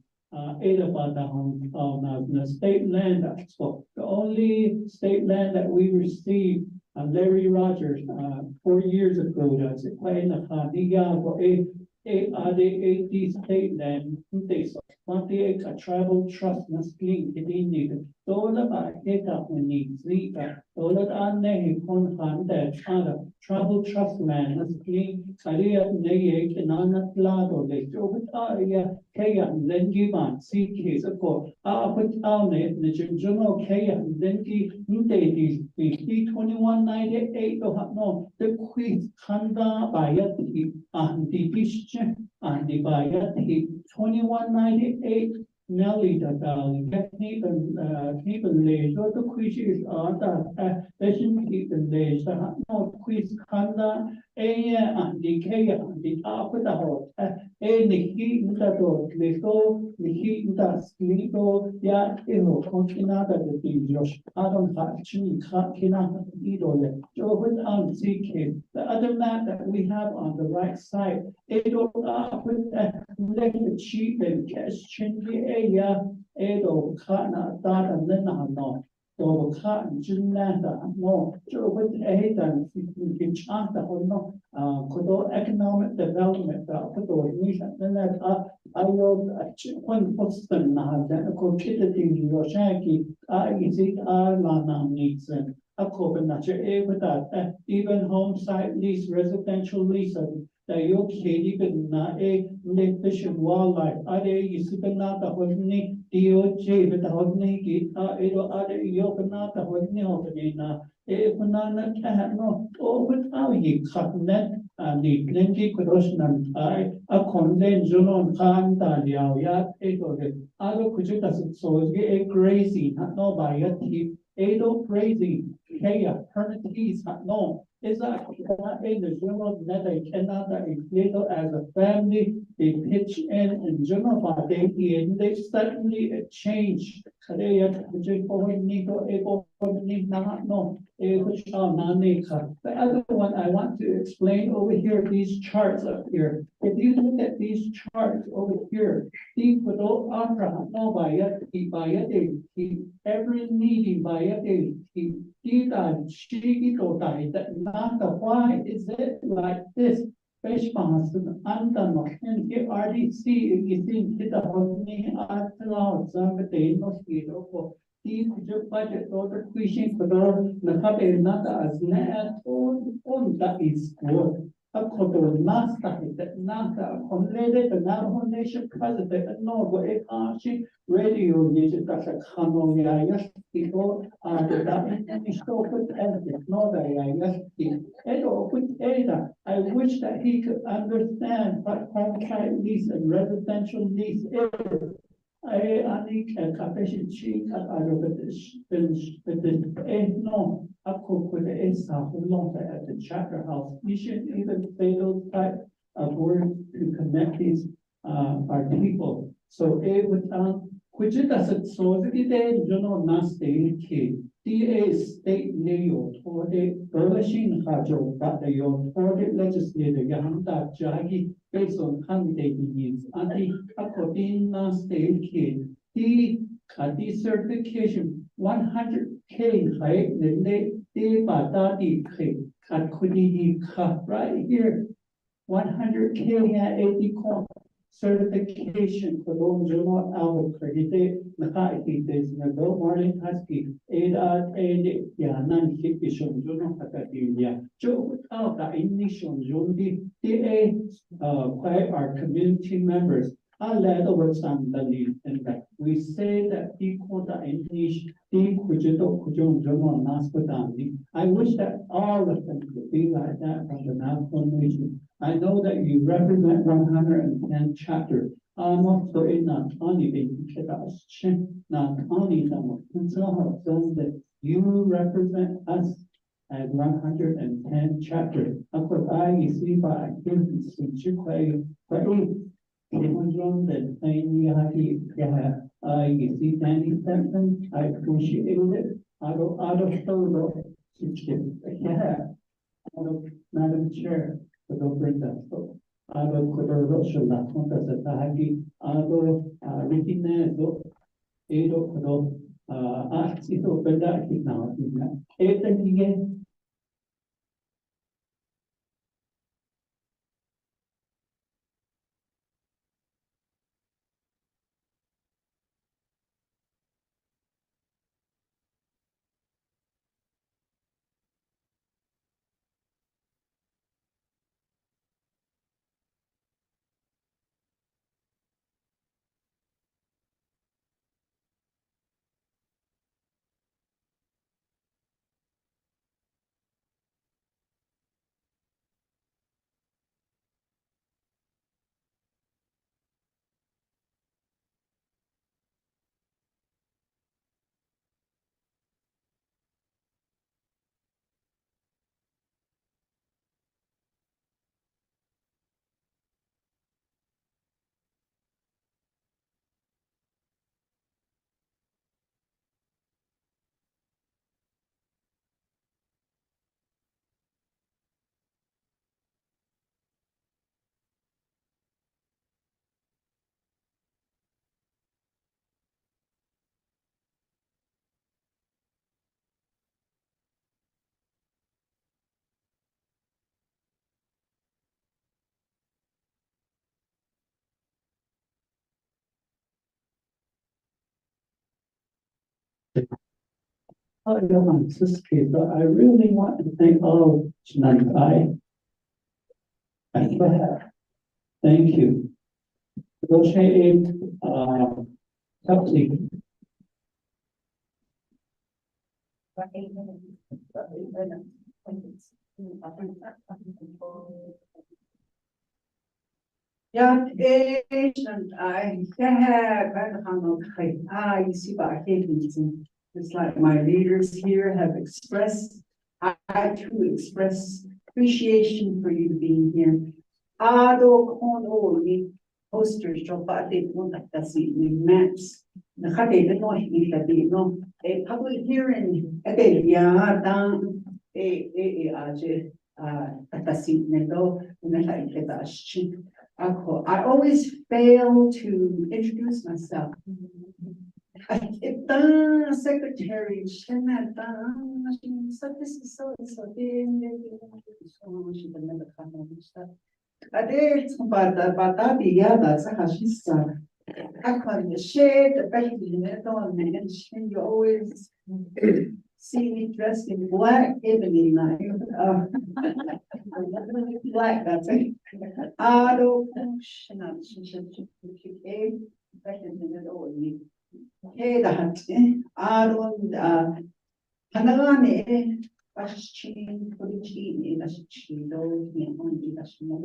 8 about the state land expo. The only state land that we received, Larry Rogers, 4 years ago, that's playing the Hadiga for a ARD state land, this, a tribal trust must link it in it. Dollar by data when needs the dollar are name on hand that other tribal trust land must link career nay another lado they over area kaya then give on see case of course put on it the general kaya then give new days the 2198 to have no the quiz kanda by and the district and the by 2198 Nelly da keep lay so the quiz is that session keep lay so no quiz kanda and the kaya and the top of the whole the heat the so the heat the skilito ya continue the things I don't actually cannot either so without seeking the other map that we have on the right side it'll with the cheap and cash change area it'll cut that and then no so cut no so with a then you can chart the whole no economic development then that I will one person that could get the thing your shaggy is it lana needs a copenhagen with that even home site lease residential lease that you can even a fish and wildlife are they you see not the Hodney DOJ with the Hodney other Yopanata Hodney Hopanina if banana can no without you cut net and the plenty corrosion and a convention on Khan Talia Yat other could doesn't so a crazy no by a tip Edo crazy Kaya pernities no is that in the general that I cannot include as a family they pitch in general but they certainly change Korea which is able not no the other one I want to explain over here these charts up here if you look at these charts over here the opera no by every meeting by that not the why is it like this response and here RDC is in the Hodney Arsenal somebody mosquito for the budget order fishing for the cup is not as net on that is good. A couple not that not related to now nation president and no go a radio is that's a common yes people are the stop with anything no yes and with Ada I wish that he could understand what contract lease and residential lease is. I think a capacity check out of this no up with the ESA long at the chapter house. You should even say those type of words to connect these our people. So it would which it doesn't so the day not state kid. DA state Leo or the Berlin Hajo, but the legislator Yahanda Jagi based on candidate needs. And the according state kid, the certification 100K high, the Badadi K, at Kudi right here. 100K 80 coin certification for those who are not out accredited. There's no morning husky. Nan Hipishon, Juno Academia. Joe without the initial Jundi, quite our community members. I led over somebody and that we say that people that English, I wish that all of them could be like that from the Navajo Nation. I know that you represent 110 chapters. I'm also in not only not only that you represent us as 110 chapters. Of course, I see by that you see Danny Sampson, I appreciate it. Out of solo, Madam Chair, for the bring that so. Out of Corruption, not as a Tahaki, Ricky Edo, Sito Benda, now, again. Oh, yeah, this is Keith, but I really want to thank all Chinangai. Thank you. Negotiate, Pepsi. Yeah, you see, it's like my leaders here have expressed, I too express appreciation for you being here. Posters, job, but they won't like that see maps. The Hade, the noise, a public hearing, I always fail to introduce myself. Secretary, so this is so never come stuff. I can share the back and you always see me dressed in black ebony night. Black, that's it. I don't hey, that I don't Hanagane, Pashin, Pulichini, Nashido, Yamoni, Nashimo.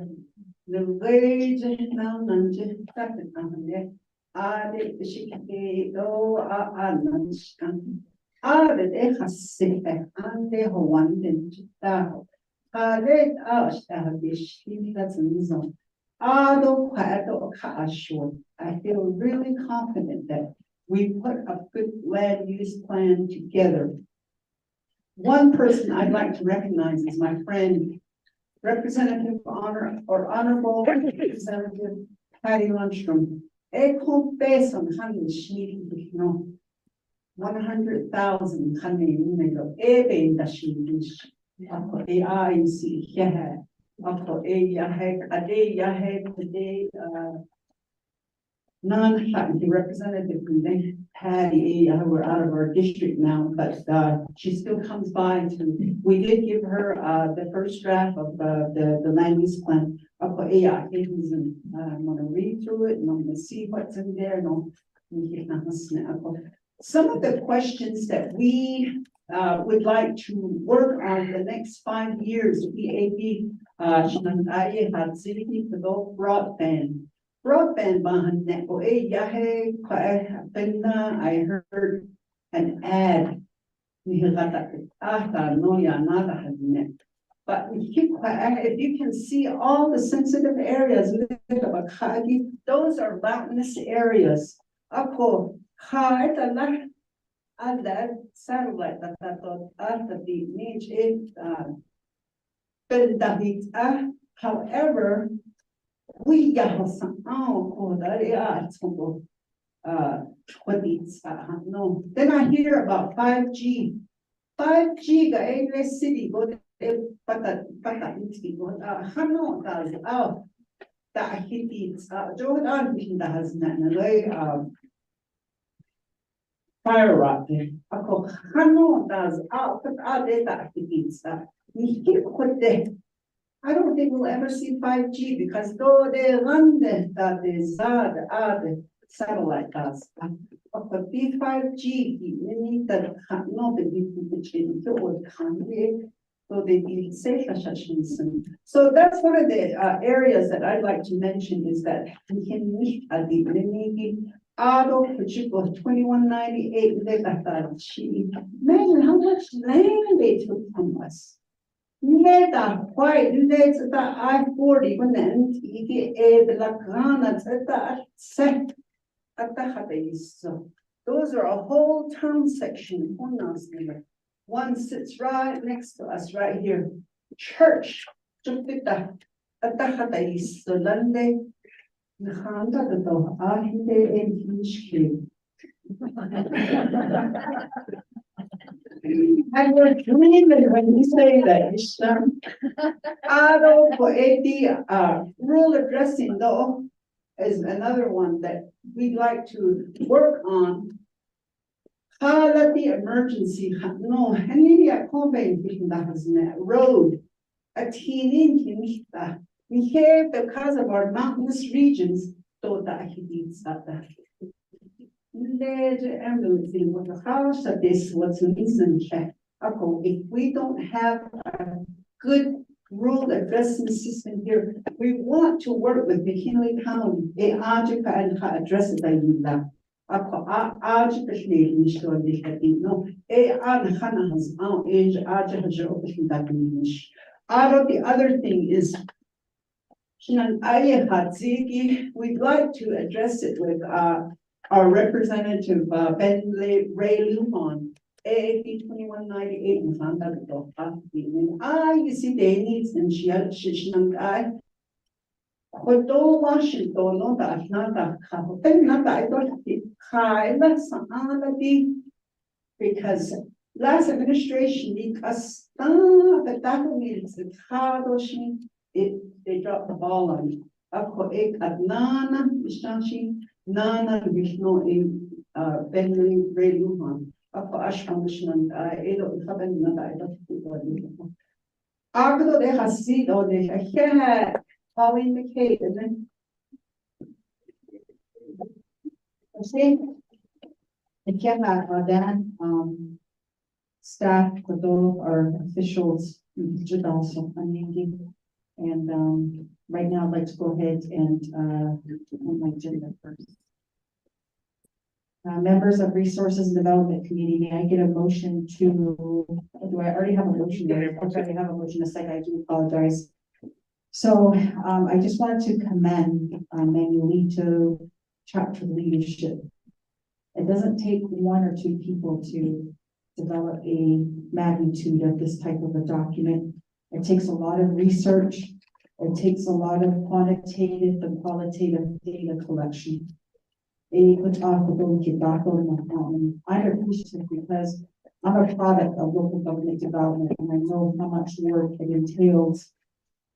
The wage now, Nanje, Captain Amande, Ade, the Shiki, oh, Nanskan. Ade, Hase, and the Hawan, then Chitao. Ade, Ashtavish, that's a reason. Ado, Pado, Kaashua. I feel really confident that we put a good land use plan together. One person I'd like to recognize is my friend, Honorable Representative Patty Lundstrom. 100,000 the representative Patty, we're out of our district now, but she still comes by to, we did give her the first draft of the land use plan. I'm gonna read through it and I'm gonna see what's in there. Some of the questions that we would like to work on the next 5 years, EAB, broadband. Broadband I heard an ad. But if you can see all the sensitive areas, those are mountainous areas. That satellite however, we got some no. Then I hear about 5G. 5G ga every city go pata go hano does out that hits Jordan has fire rocket. Hano does out that hits I don't think we'll ever see 5G because though they run the satellite does. But the 5G, we need that so they be safe. So that's one of the areas that I'd like to mention is that we can meet at the Auto 2198. Imagine how much land they took from us. White, the I-40 when the Lacana set at the those are a whole town section. One sits right next to us right here. Church. And we're dreaming when we say that, for rural addressing though is another one that we'd like to work on. the emergency, no, any company that has a road, a teeny, we have because of our mountainous regions, so that he needs that. Lead ambulance in what the house that this was reason check. If we don't have a good rural addressing system here, we want to work with McKinley County, and address it like that. No, the other thing is, we'd like to address it with our representative Ben Ray Lujan. AAP 2198 in contact of you see the needs and she Washington, no, that's not that I thought because last administration, because the documents, they dropped the ball on it. Nana, Nana, Vishnu, Bentley, Ray Lujan. After they have seen or they have Pauline McKay, and then I can't have that staff, our officials, also and right now I'd like to go ahead and on my agenda first. Members of Resources and Development Committee, may I get a motion to, do I already have a motion? I already have a motion, a second, I do apologize. So, I just wanted to commend, Manuelito chapter leadership. It doesn't take one or two people to develop a magnitude of this type of a document. It takes a lot of research. It takes a lot of quantitative and qualitative data collection. I'm appreciative because I'm a product of local government development and I know how much work it entails,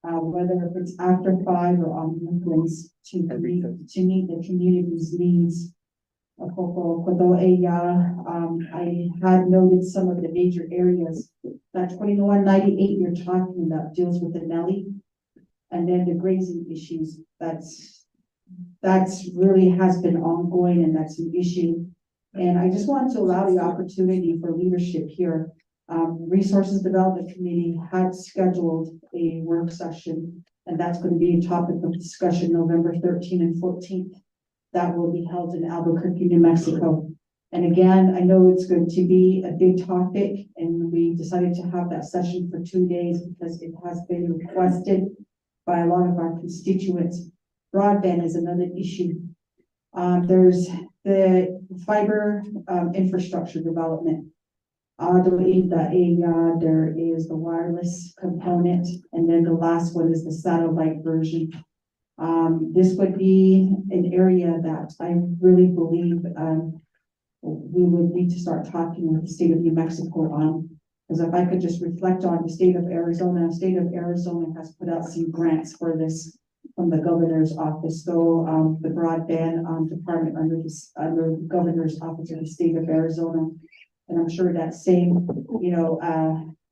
whether it's after 5 or on weekends to meet the community's needs. I had noted some of the major areas that 2198 you're talking about deals with the Nelly and then the grazing issues. That's really has been ongoing and that's an issue. And I just wanted to allow the opportunity for leadership here. Resources Development Committee had scheduled a work session and that's going to be a topic of discussion November 13th and 14th. That will be held in Albuquerque, New Mexico. And again, I know it's going to be a big topic and we decided to have that session for 2 days because it has been requested by a lot of our constituents. Broadband is another issue. There's the fiber infrastructure development. There is the wireless component, and then the last one is the satellite version. This would be an area that I really believe we would need to start talking with the state of New Mexico on. Because if I could just reflect on the state of Arizona has put out some grants for this from the governor's office. So the broadband department under the governor's office of the state of Arizona. And I'm sure that same,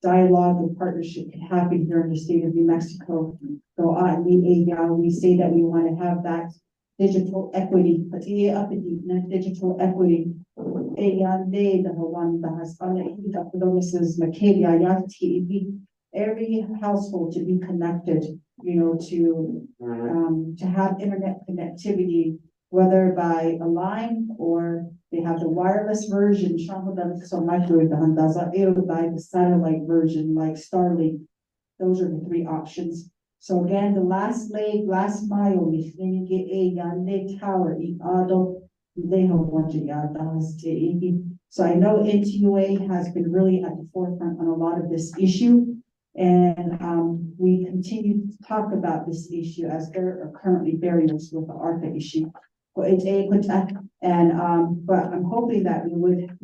dialogue and partnership can happen here in the state of New Mexico. So we say that we want to have that digital equity, digital equity. Every household to be connected, to have internet connectivity, whether by a line or they have the wireless version, by the satellite version like Starlink. Those are the 3 options. So again, the last mile, tower, so I know NTUA has been really at the forefront on a lot of this issue. And we continue to talk about this issue as there are currently barriers with the ARPA issue. And but I'm hoping that we would,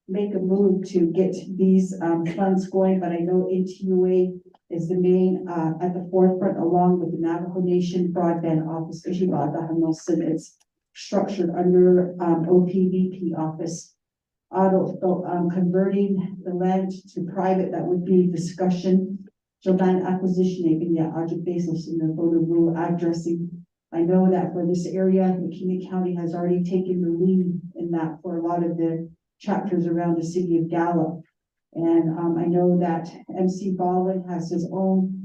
make a move to get these funds going. But I know NTUA is the main at the forefront, along with the Navajo Nation Broadband Office. It's structured under OPVP office. Converting the land to private, that would be discussion. So land acquisition, object basis in the photo rule addressing. I know that for this area, McKinney County has already taken the lead in that for a lot of the chapters around the city of Gallup. And I know that MC Baldwin has his own,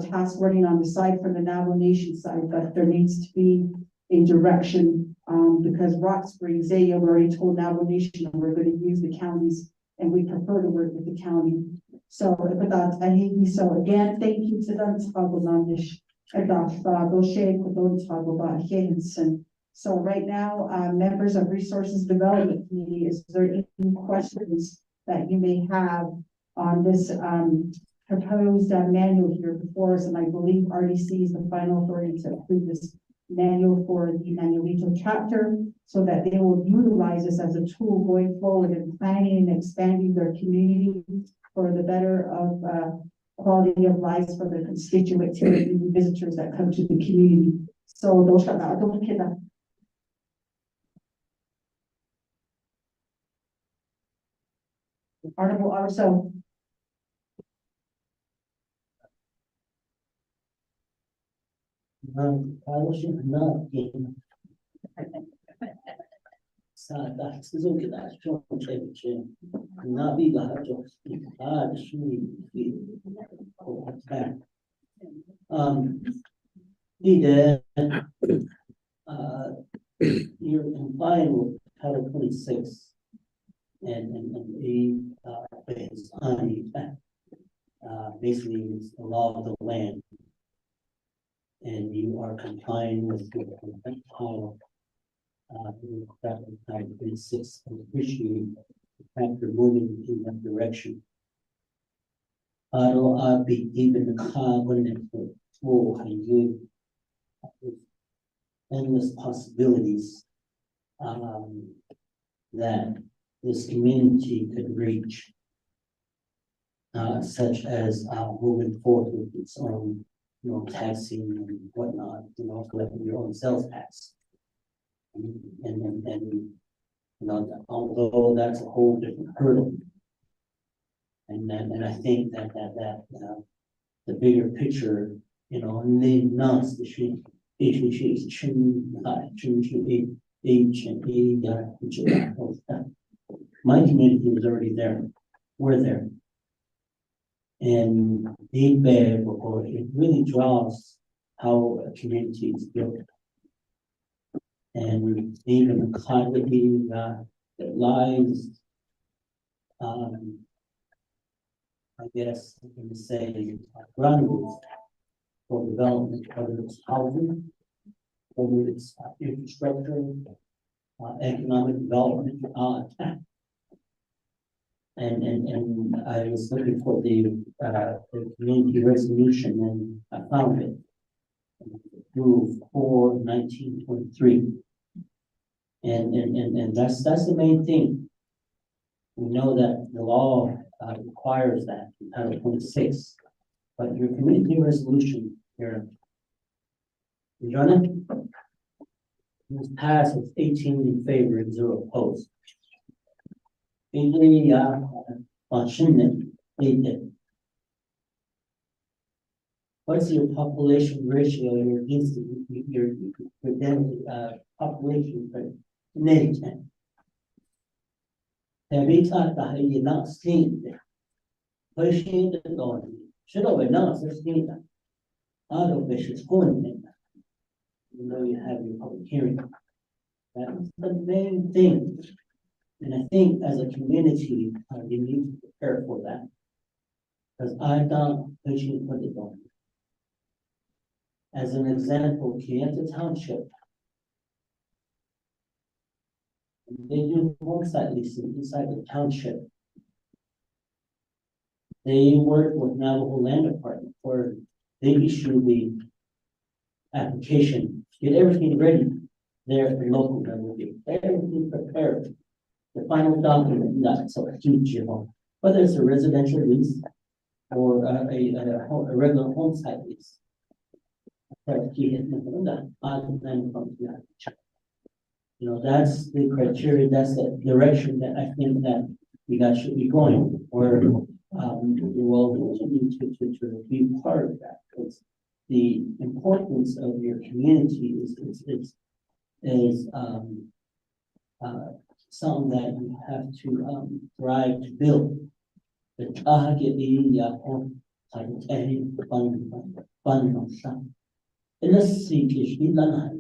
task running on the side from the Navajo Nation side, but there needs to be a direction, because Rock Springs, they have already told Navajo Nation we're going to use the counties and we prefer to work with the county. So, so again, thank you to them. So right now, members of Resources Development Committee, is there any questions that you may have on this proposed manual here before us? And I believe RDC is the final authority to approve this manual for the Manuelito chapter, so that they will utilize this as a tool going forward in planning and expanding their community for the better of quality of life for their constituents here and the visitors that come to the community. So those are the Article also. I was not in. That's okay, that's true, not be the you're complying with Title 26 and is on basically it's the law of the land. And you are complying with the title. Title 26, I appreciate the fact you're moving in that direction. I'll be given the covenant for you. Endless possibilities that this community could reach, such as moving forward with its own, taxing and whatnot, collecting your own sales tax. And although that's a whole different hurdle. And I think that the bigger picture, my community is already there. We're there. And it really draws how a community is built. And even the climate that lies, I guess I can say, ground rules for development, whether it's housing, whether it's infrastructure, economic development, and I was looking for the community resolution, and I found it. Rule 4/1923. And that's the main thing. We know that the law requires that in Title 26, but your community resolution here, John, was passed with 18 in favor and 0 opposed. What's your population ratio, your population for Connecticut? Every time that you're not seen there, pushing the door, should have announced this thing that out of which is going there. You have your public hearing. That's the main thing. And I think as a community, you need to prepare for that. Because I don't pushing for the door. As an example, Kayenta Township, they do home site leasing inside the township. They work with Navajo Land Department where they issue the application, get everything ready there at the local level, get everything prepared. The final document, not so huge, whether it's a residential lease or a regular home site lease. You know, that's the criteria, that's the direction that I think that you guys should be going, where, you will continue to be part of that. Because the importance of your community is something that you have to, thrive to build. The target is fun. And let's see, kish, we learn.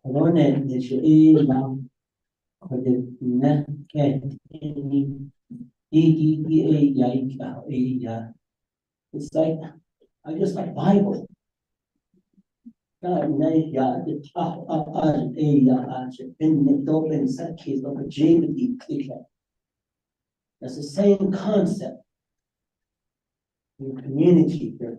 I want to say, it's like, I just like Bible. That's the same concept. Your community here.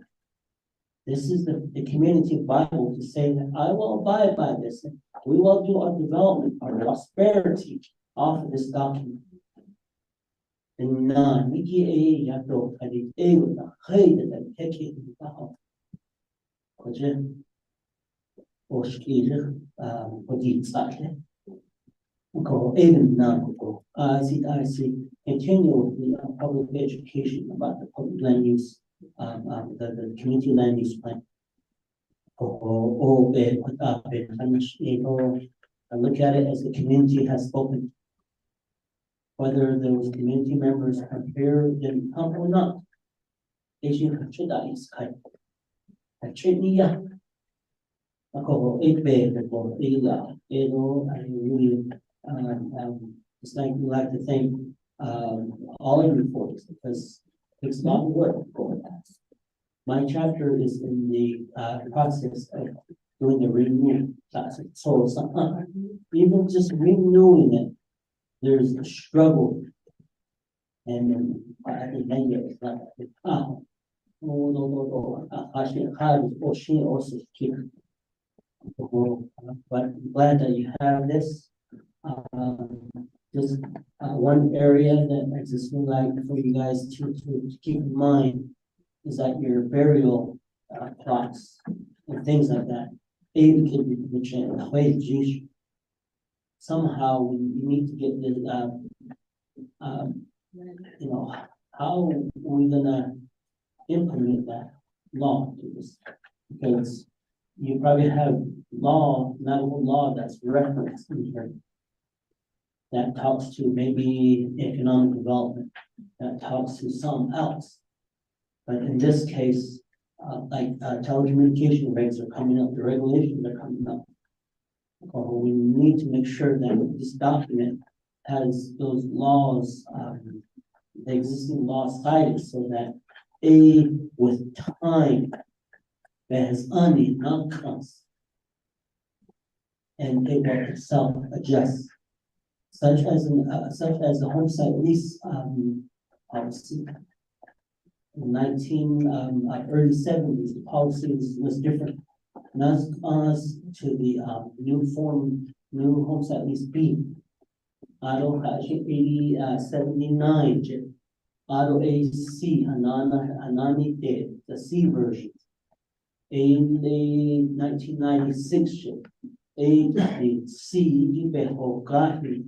This is the community Bible to say that I will abide by this. We will do our development, our prosperity off of this document. And none, Niki A Yato, and it's a with the height that take it in the house. Or skill, or deep side. Go even now, go. I see, continue with the public education about the public land use. The community land use plan. Put up it, I look at it as the community has spoken. Whether those community members are here, then come or not. They should consider that is kind. I treat me, yeah. I really, it's like to thank, all of you folks, because it's a lot of work going on. My chapter is in the process of doing the renewal process. So even just renewing it, there's a struggle. And I think it's like but I'm glad that you have this. Just one area that I just would like for you guys to keep in mind is that your burial plots and things like that. Somehow we need to get this, you know, how are we gonna implement that law to this? Because you probably have law, medical law that's referenced in here. That talks to maybe economic development, that talks to something else. But in this case, like telecommunication rates are coming up, the regulations are coming up. We need to make sure that this document has those laws, the existing laws cited, so that with time, that has only not comes, and it will itself adjust. Such as the home site lease policy. In early 70s, the policy was different. Now it's on us to the new home site lease B. Auto 79, Auto AC, Hanani did the C version. In the 1996 ship. The C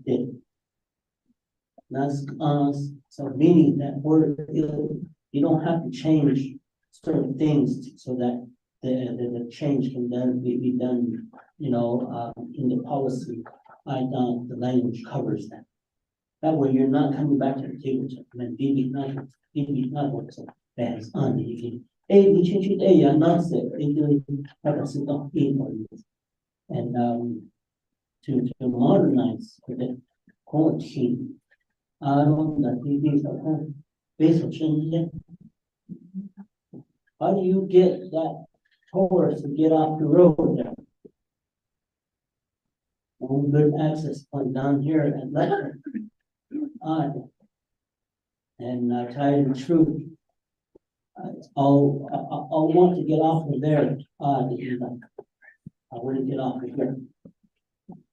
did. That's so meaning that you don't have to change certain things so that the change can then be done, you know, in the policy. The language covers that. That way you're not coming back to the table to amend not so that is on the we change it not say and to modernize the quarantine. I don't know that basically how do you get that horse to get off the road there? One good access point down here at Leonard. And tell you the truth, I'll want to get off of there. I wouldn't get off of here.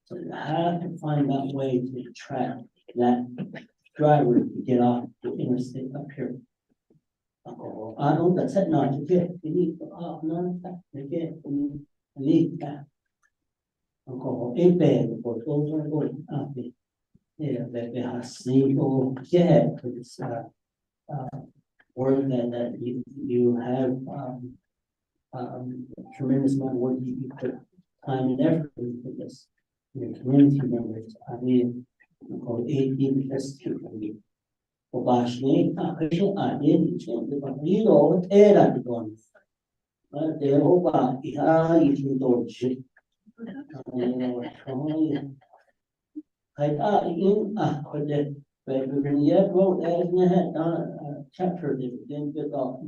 So you have to find that way to attract that driver to get off the interstate up here. I don't that's it not to get you need to get leave that. Ko e pe ko to yeah, that they have single get this work that you have tremendous amount of work you put time and effort into this. Your community members, I mean, ko e because ko bashne kasi adin chende ba hiro era don. De oba iha itin dorji. I in the when you wrote as we had done a chapter that didn't get off,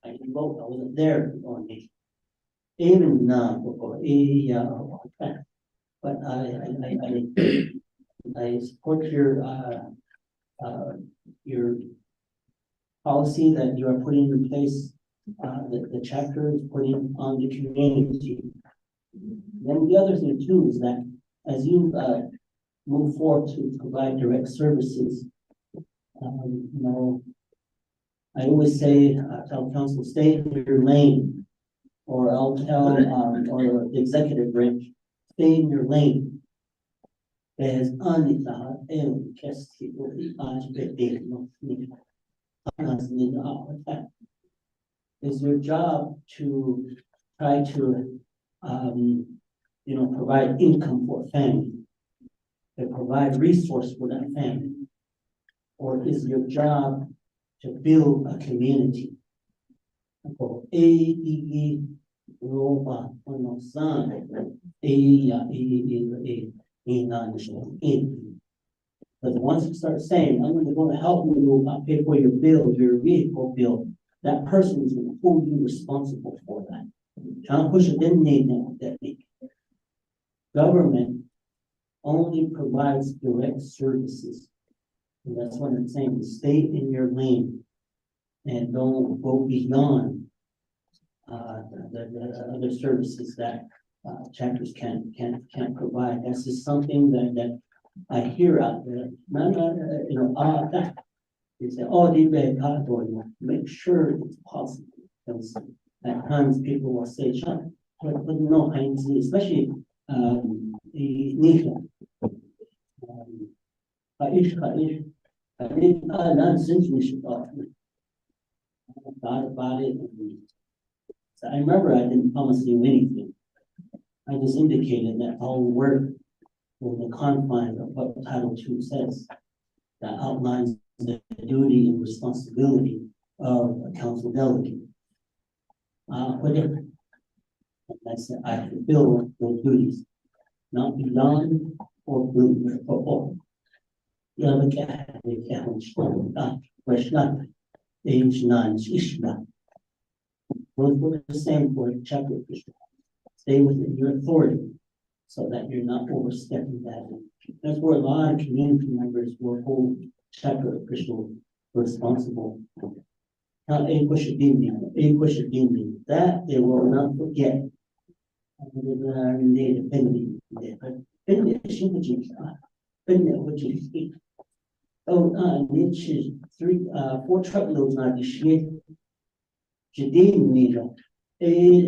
I can vote, I wasn't there on it. Even now, but I support your policy that you are putting in place, the chapter is putting on the community. Then the other thing too is that as you move forward to provide direct services, I always say, tell council, stay in your lane, or I'll tell, or the executive branch, stay in your lane. Is your job to try to, provide income for a family, to provide resource for that family? Or is your job to build a community? But once you start saying, I'm going to help you, I'll pay for your bill, your vehicle bill, that person is going to hold you responsible for that. Government only provides direct services. And that's what I'm saying, stay in your lane and don't go beyond the other services that chapters can't provide. That's just something that I hear out there. They say, oh, make sure it's possible. Because at times people will say, but no, especially thought about it. So I remember I didn't promise you anything. I just indicated that I'll work within the confines of what Title II says, that outlines the duty and responsibility of a council delegate. Whatever. I said I fulfill those duties, not beyond or below or all. Age 9 Ishna. We're the same for chapter official. Stay within your authority so that you're not overstepping that. That's where a lot of community members will hold chapter official responsible. Now, that they will not forget. Oh, niche 4 truckloads now this year.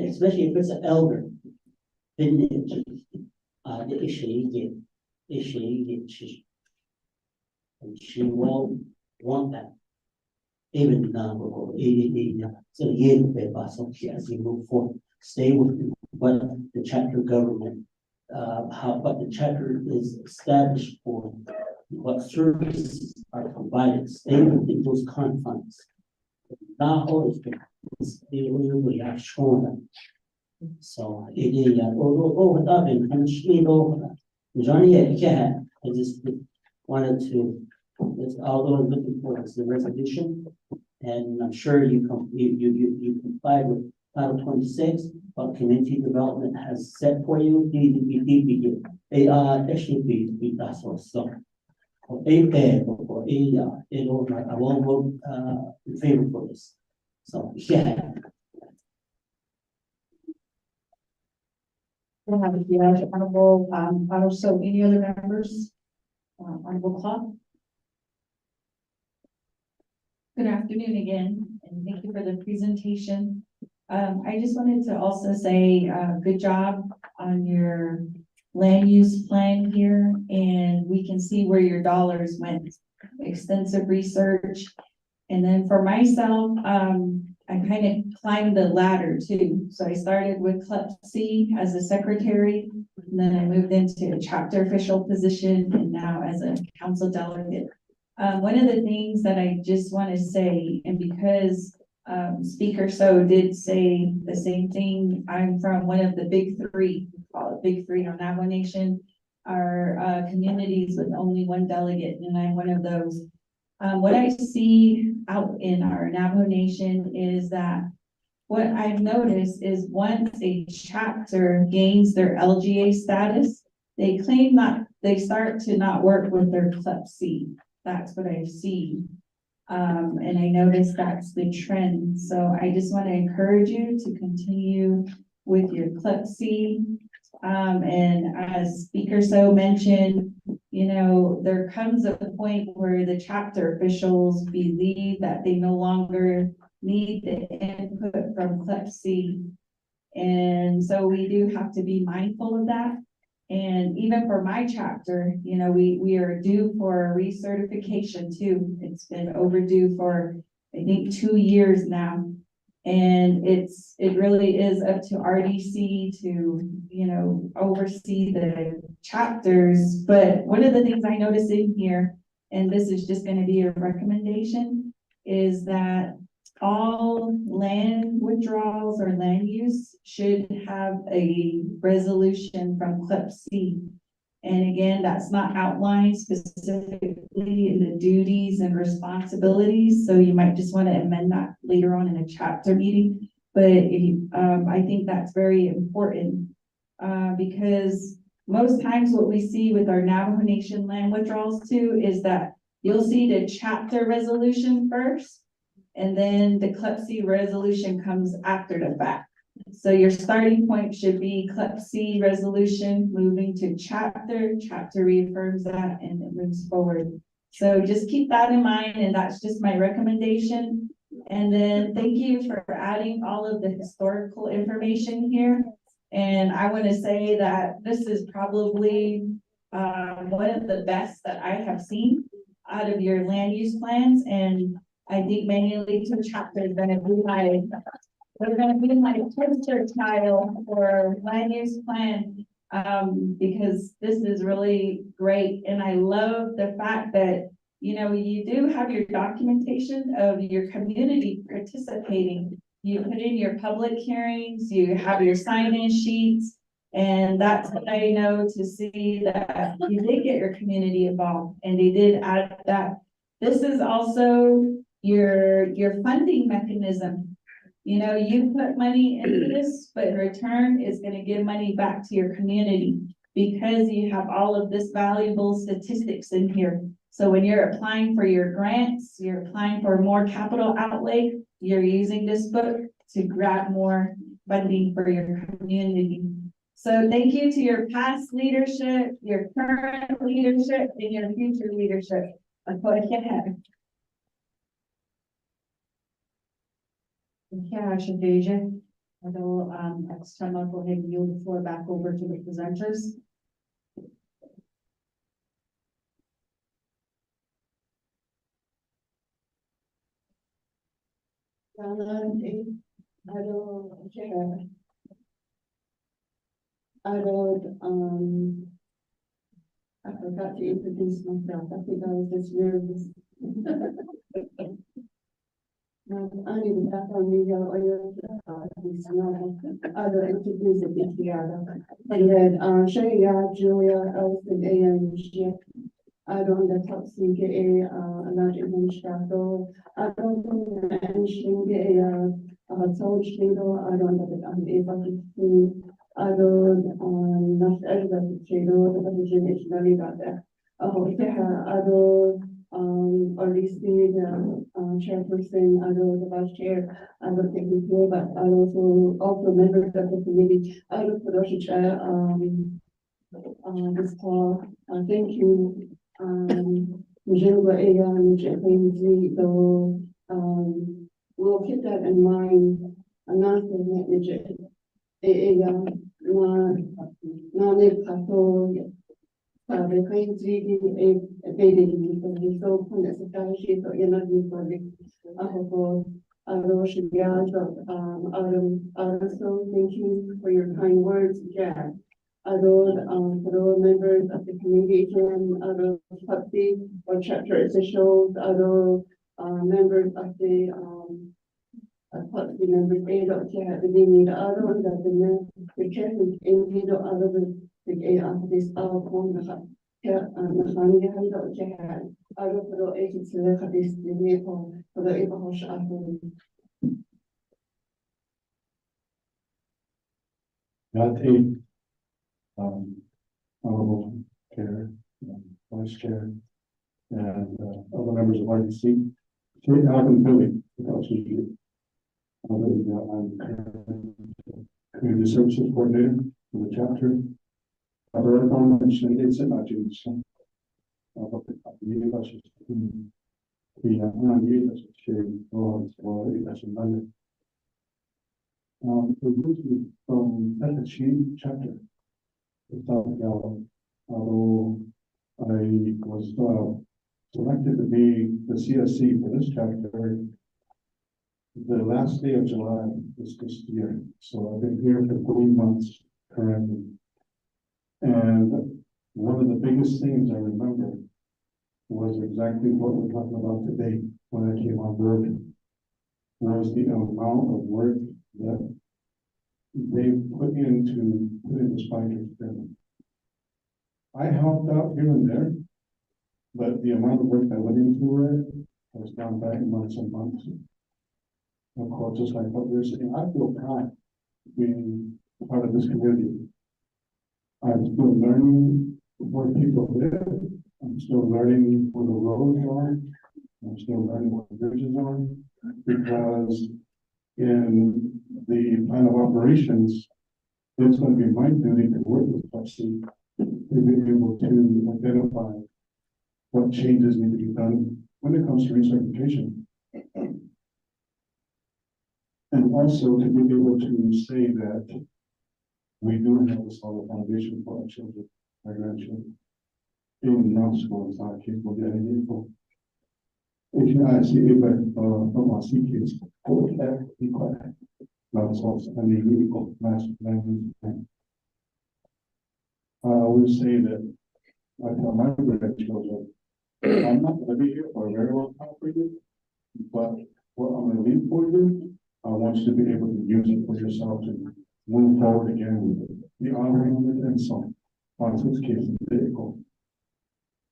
Especially if it's an elder. The issue and she won't want that. Even now, so as you move forward, stay with what the chapter government, what the chapter is established for, what services are provided, stay within those confines. We have shown. So I just wanted to, all those looking for is the resolution, and I'm sure you complied with Title 26, what community development has set for you. I won't vote in favor for this. So yeah. Also, any other members? Honorable Clark? Good afternoon again, and thank you for the presentation. I just wanted to also say, good job on your land use plan here, and we can see where your dollars went. Extensive research. And then for myself, I kind of climbed the ladder too. So I started with Club C as a secretary, and then I moved into a chapter official position, and now as a council delegate. One of the things that I just want to say, and because Speaker So did say the same thing, I'm from one of the big three, we call it Big Three on Navajo Nation. Our communities with only one delegate, and I'm one of those. What I see out in our Navajo Nation is that what I've noticed is once a chapter gains their LGA status, they claim that they start to not work with their Club C. That's what I've seen. And I noticed that's the trend. So I just want to encourage you to continue with your Club C. And as Speaker So mentioned, you know, there comes a point where the chapter officials believe that they no longer need the input from Club C. And so we do have to be mindful of that. And even for my chapter, you know, we are due for recertification too. It's been overdue for, I think, 2 years now. And it really is up to RDC to, you know, oversee the chapters. But one of the things I noticed in here, and this is just going to be a recommendation, is that all land withdrawals or land use should have a resolution from Club C. And again, that's not outlined specifically in the duties and responsibilities, so you might just want to amend that later on in a chapter meeting. But I think that's very important because most times what we see with our Navajo Nation land withdrawals too is that you'll see the chapter resolution first, and then the Club C resolution comes after the fact. So your starting point should be Club C resolution, moving to chapter reaffirms that, and it moves forward. So just keep that in mind, and that's just my recommendation. And then thank you for adding all of the historical information here. And I want to say that this is probably one of the best that I have seen out of your land use plans. And I think Manually Two chapter is going to be my poster child for land use plan, because this is really great. And I love the fact that, you know, you do have your documentation of your community participating. You put in your public hearings, you have your sign-in sheets, and that's what I know to see that you did get your community involved, and they did add that. This is also your funding mechanism. You know, you put money into this, but in return is going to give money back to your community because you have all of this valuable statistics in here. So when you're applying for your grants, you're applying for more capital outlay, you're using this book to grab more funding for your community. So thank you to your past leadership, your current leadership, and your future leadership. Yeah, Shadeja. Although, next time I'll go ahead and yield the floor back over to the presenters. I forgot to introduce myself. I think I was just nervous. I didn't have on me, I will introduce a bit here. And then, Shaya, Julia, Elson, and I don't the top single a large administrator. I don't know so Shado, I don't have able to see. I don't not everybody Shado, the vision is very about that. I don't RDC, the chairperson, I don't the vice chair, I don't think we do, but I also members of the committee. I don't put this call. Thank you. We'll keep that in mind. I'm not saying that Nani kato sabe kai zidi baby ni so kuna sakashi to yana ni project aho aro shigya so thank you for your kind words, Jack. Aro members of the community, aro Putsi or chapter officials, aro members of the Putsi members, ado Jack, the need aro the chairman, ado aro the this on the Mahani ado Jack, aro for the agency of this vehicle for the Ibahosh aro. Yati, honorable chair, vice chair, and other members of RDC. Sure, Alvin Billy, because you. I'm community services coordinator for the chapter. Other comments, it's not just. Originally from Petachine chapter. Although I was selected to be the CSC for this chapter. The last day of July is this year, so I've been here for 3 months currently. And one of the biggest things I remember was exactly what we're talking about today when I came on board. Was the amount of work that they put into this binder experiment. I helped out here and there, but the amount of work that went into it has gone back months and months. Of course, just like what you're saying, I feel proud being part of this community. I'm still learning where people live. I'm still learning where the roads are. I'm still learning what the bridges are, because in the plan of operations, it's going to be my duty to work with Pepsi to be able to identify what changes need to be done when it comes to recertification. And also to be able to say that we do have a solid foundation for our children, our grandchildren, in non-school, it's not capable of getting info. If you see it, but from our CKs, hold that, be quiet. Not solves any vehicle, master plan. I always say that I tell my grandchildren, I'm not going to be here for a very long time for you, but what I'm going to leave for you, I want you to be able to use it for yourself to move forward again with it. The honoring of it and so on. In this case, the vehicle.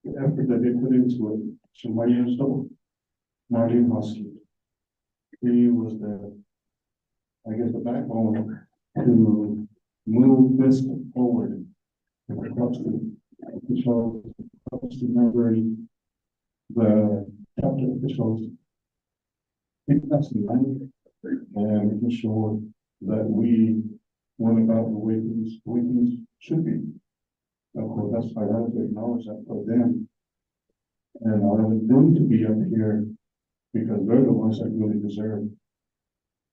The effort that they put into it, Shemaya Stoll, Marlene Husky. He was I guess the backbone to move this forward. It helps to remember the chapter officials. I think that's the money and making sure that we went about the way things should be. Of course, that's I have to acknowledge that for them. And I want them to be up here because they're the ones that really deserve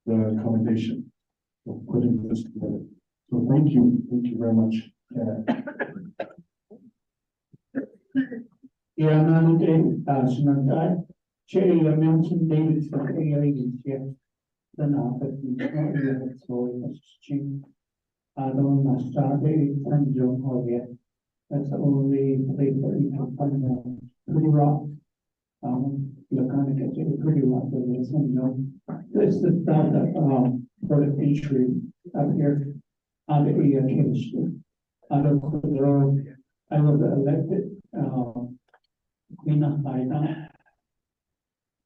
the commendation for putting this together. So thank you very much. Yeah, I'm Sunandai. Chair, you mentioned David for areas here. Then after you so Ching. I don't know, started and John Hoya. That's the only place that you can find pretty rock. Laconic is pretty rock with this and this is the stuff that for the entry up here on the chemistry. I don't know, I was elected Queen of Haida.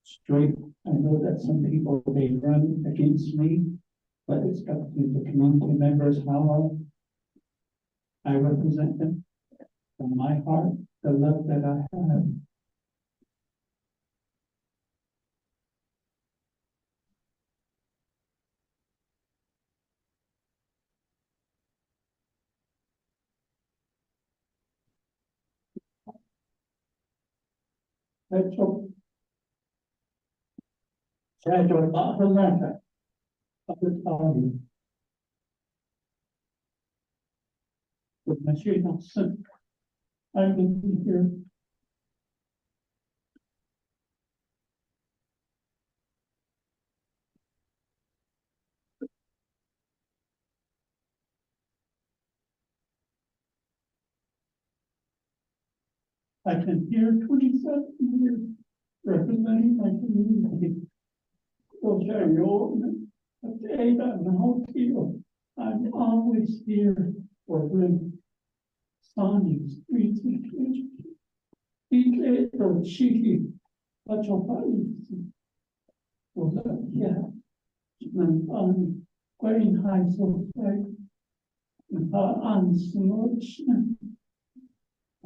Straight, I know that some people they run against me, but it's up to the community members how I represent them from my heart, the love that I have. That's all. Saya coba apa lagi? Apa tahu? Monsieur Nelson. I will be here. I can hear 27 years representing my community. Rosario, Ada, and Hokiel. I'm always here for them. Sonny, streets, DJ, or Chiki, but your body. Was that, yeah. And going high so right. And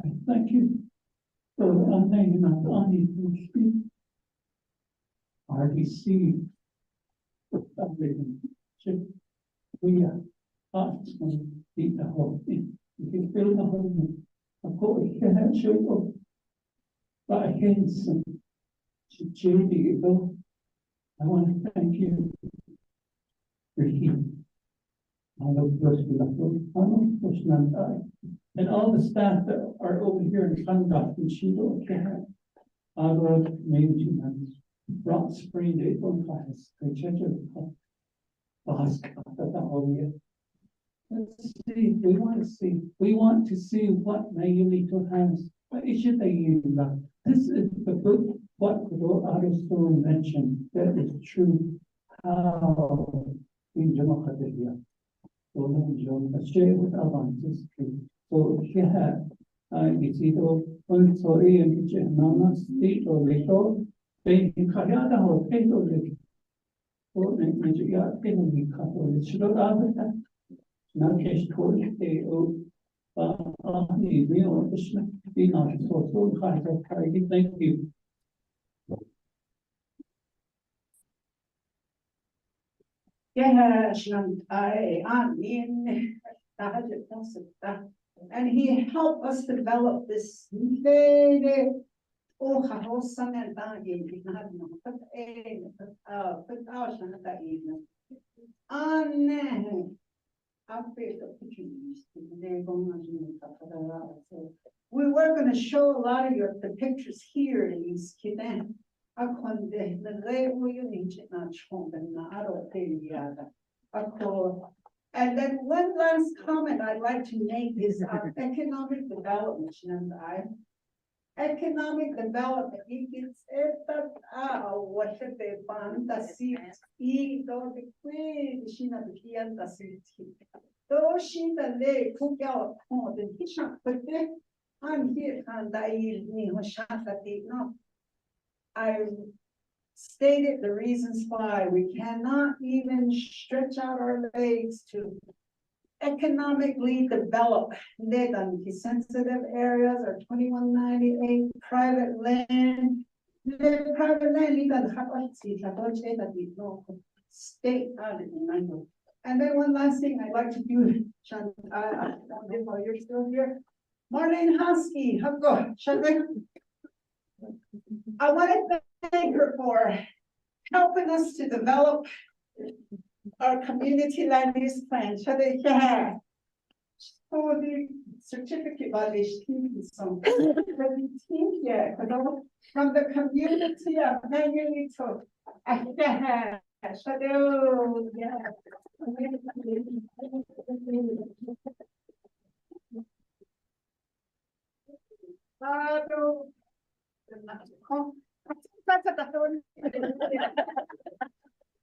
I thank you for hanging out on the street. RDC. We are asking the whole thing. We can build the whole thing. Of course, you can have children. But again, to Judy, I want to thank you for him. And all the staff that are over here in Conduct and Shiloh, I will name you names. Rock Spring, they don't class, they change it. Let's see, we want to see what Mayulito has. What is it that you love? This is the book, what the artist mentioned, that is true. How in Jamaica, so share with Avantis. So here, you see the one story and Nana State or Little, they in Kayada or Pedro Little. Or maybe you are getting the couple, it should have that. Now, case told you, the real be not so high. Thank you. Yes, and he helped us develop this very we were going to show a lot of the pictures here in East Kidan. And then one last comment I'd like to make is economic development. Economic development, it's what should they fantasy, don't be Shina the though she the lay cook out the kitchen, but then I'm here and I no. I stated the reasons why we cannot even stretch out our legs to economically develop the sensitive areas or 2198 private land. The private land state and then one last thing I'd like to do, you're still here. Marlene Husky, I want to thank her for helping us to develop our community land use plan. So the certificate validation some from the community of Manulito.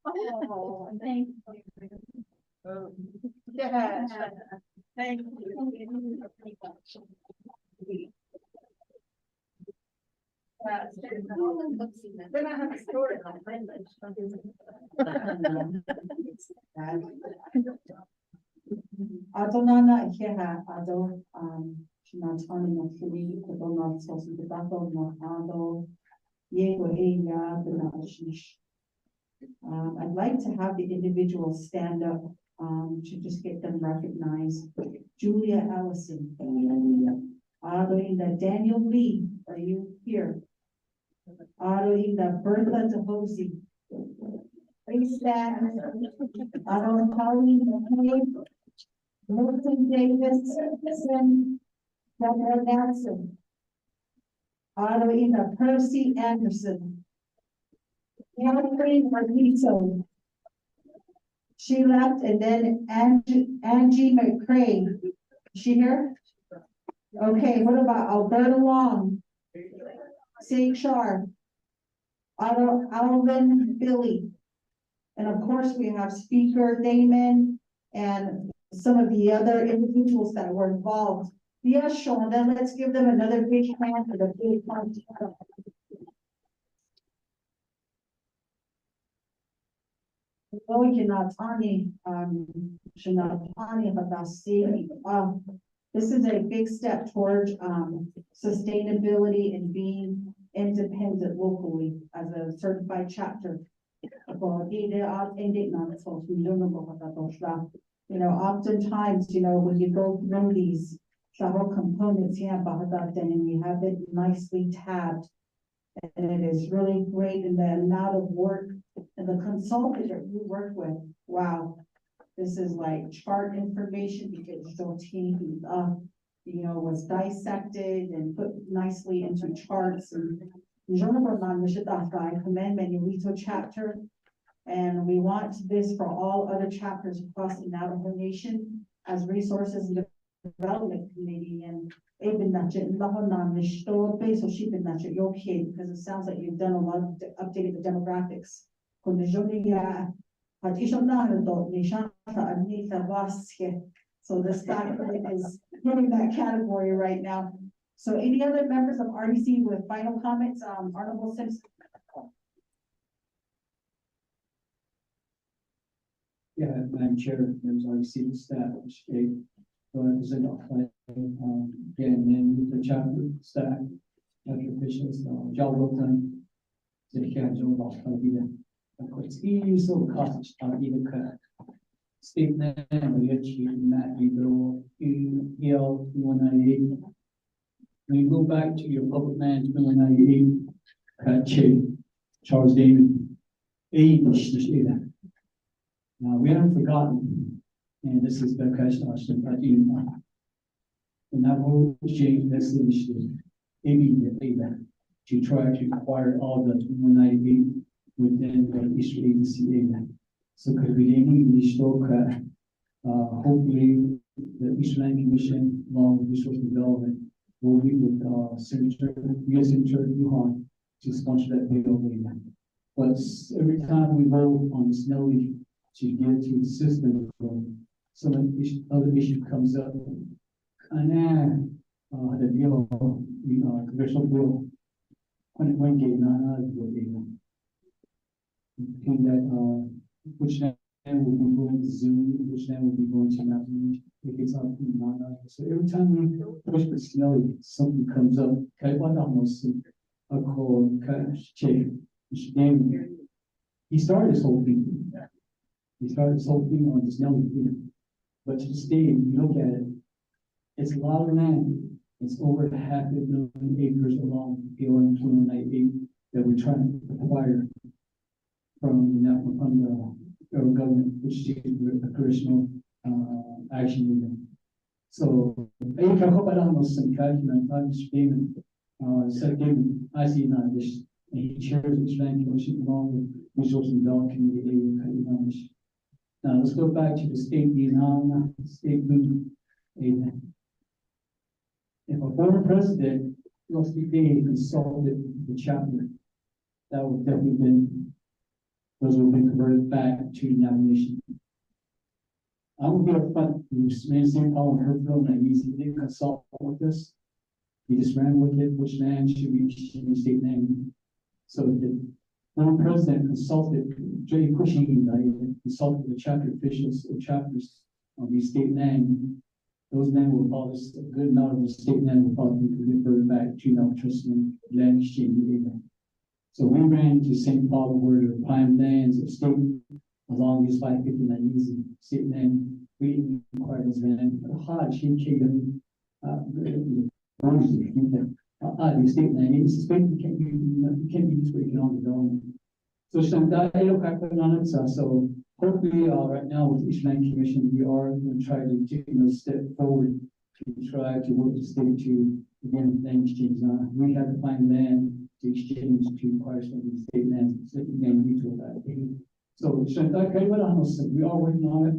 Oh, thank you. Yeah, thank you. Then I have a story on Adonana here, Adon, Shinatani of Kiri, Adonat Sosi, the Battle of Ado, Yego Eya, the Nashish. I'd like to have the individuals stand up to just get them recognized. Julia Allison. Adoinda Daniel Lee, are you here? Adoinda Bertha DeHosi. Please stand. Adon Pauline McCabe. Milton Davidson, Deborah Nelson. Otto Percy Anderson. Kathleen Marquito. She left, and then Angie McCray. Is she here? Okay, what about Alberta Long? St. Char. Alvin Billy. And of course, we have Speaker Damon and some of the other individuals that were involved. Yes, Sean, then let's give them another big hand for the big one. This is a big step towards sustainability and being independent locally as a certified chapter. You know, oftentimes, you know, when you go through these several components here, and we have it nicely tabbed. And it is really great in the amount of work and the consultant that we work with. Wow. This is like chart information because you know, was dissected and put nicely into charts. And I commend Manuelito chapter. And we want this for all other chapters across the Navajo Nation as resources and development committee. And because it sounds like you've done a lot of updating the demographics. So this document is hitting that category right now. So any other members of RDC with final comments, Honorable Simpson? Yeah, Madam Chair, members of the staff, represent again, and the chapter staff, chapter officials, job well done. So you can't do it. It's easy, so cost either cut. Statement, we achieve that you know, 198. When you go back to your public management 198, chair, Charles Damon, that. Now, we haven't forgotten, and this is the question I should let you know. The Navajo change this initiative immediately to try to acquire all the 198 within the Eastern Agency area. So could we hopefully the Eastern Land Commission along with Resource Development will meet with Senator Yuhan to sponsor that bill later. But every time we vote on this Nelly to get to the system, some other issue comes up. And then the bill, congressional bill, when gave that which then will be going to Zoom, which then will be going to Mountain, it gets up in Nana. So every time we push the snow, something comes up. I call he started this whole thing. He started this whole thing on this Nelly thing. But to stay, you look at it, it's a lot of land. It's over 500,000 acres along the POM 298 that we're trying to acquire from the federal government, which is the congressional action movement. So, I hope I don't know some kind of statement. Second, I see not this, and he chairs the Land Commission along with Resource and Development Committee. Now, let's go back to the state state movement. If a former president wants to be consulted the chapter, that would definitely been, those will be converted back to nomination. I will be upfront, St. Paul and Herfield, and he didn't consult with us. He just ran with it, which land should be state name. So the former president consulted, Jay Cushing, consulted the chapter officials or chapters on these state names. Those men will probably, a good amount of the state men will probably be referred back to now trust in land exchange. So we ran to St. Paul where the prime lands of state along these 559 easy state name. We didn't require this land. Hard state name. The state name is state you can't be used for economic development. So Shanta, I look at so hopefully, right now with East Land Commission, we are going to try to take a step forward to try to work the state to, again, land exchange. We have to find land to exchange to acquire some of these state lands, so again, we do that. So Shanta, we are working on it.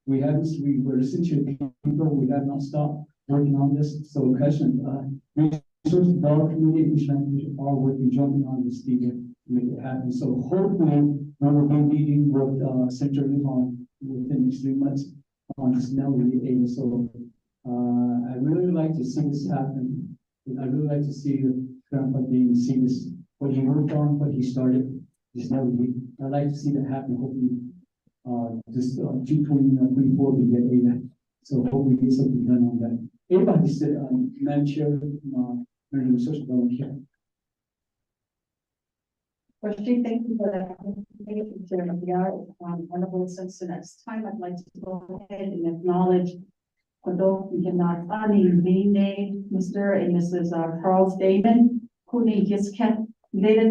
We haven't, we were essentially people, we have not stopped working on this. So question, resource development committee, East Land Commission are working jointly on this to make it happen. So hopefully, we will be meeting with Senator Lujan within the next 3 months on this Nelly area. So I really like to see this happen. I really like to see Grandpa Dean see this, what he worked on, what he started, this Nelly. I'd like to see that happen. Hopefully, this 2024 we get data. So hopefully get something done on that. Everybody said, Madam Chair, Learning Resource Development here. Question, thank you for that. Honorable Simpson, next time I'd like to go ahead and acknowledge although we cannot name Mr. and Mrs. Charles Damon, who they just kept later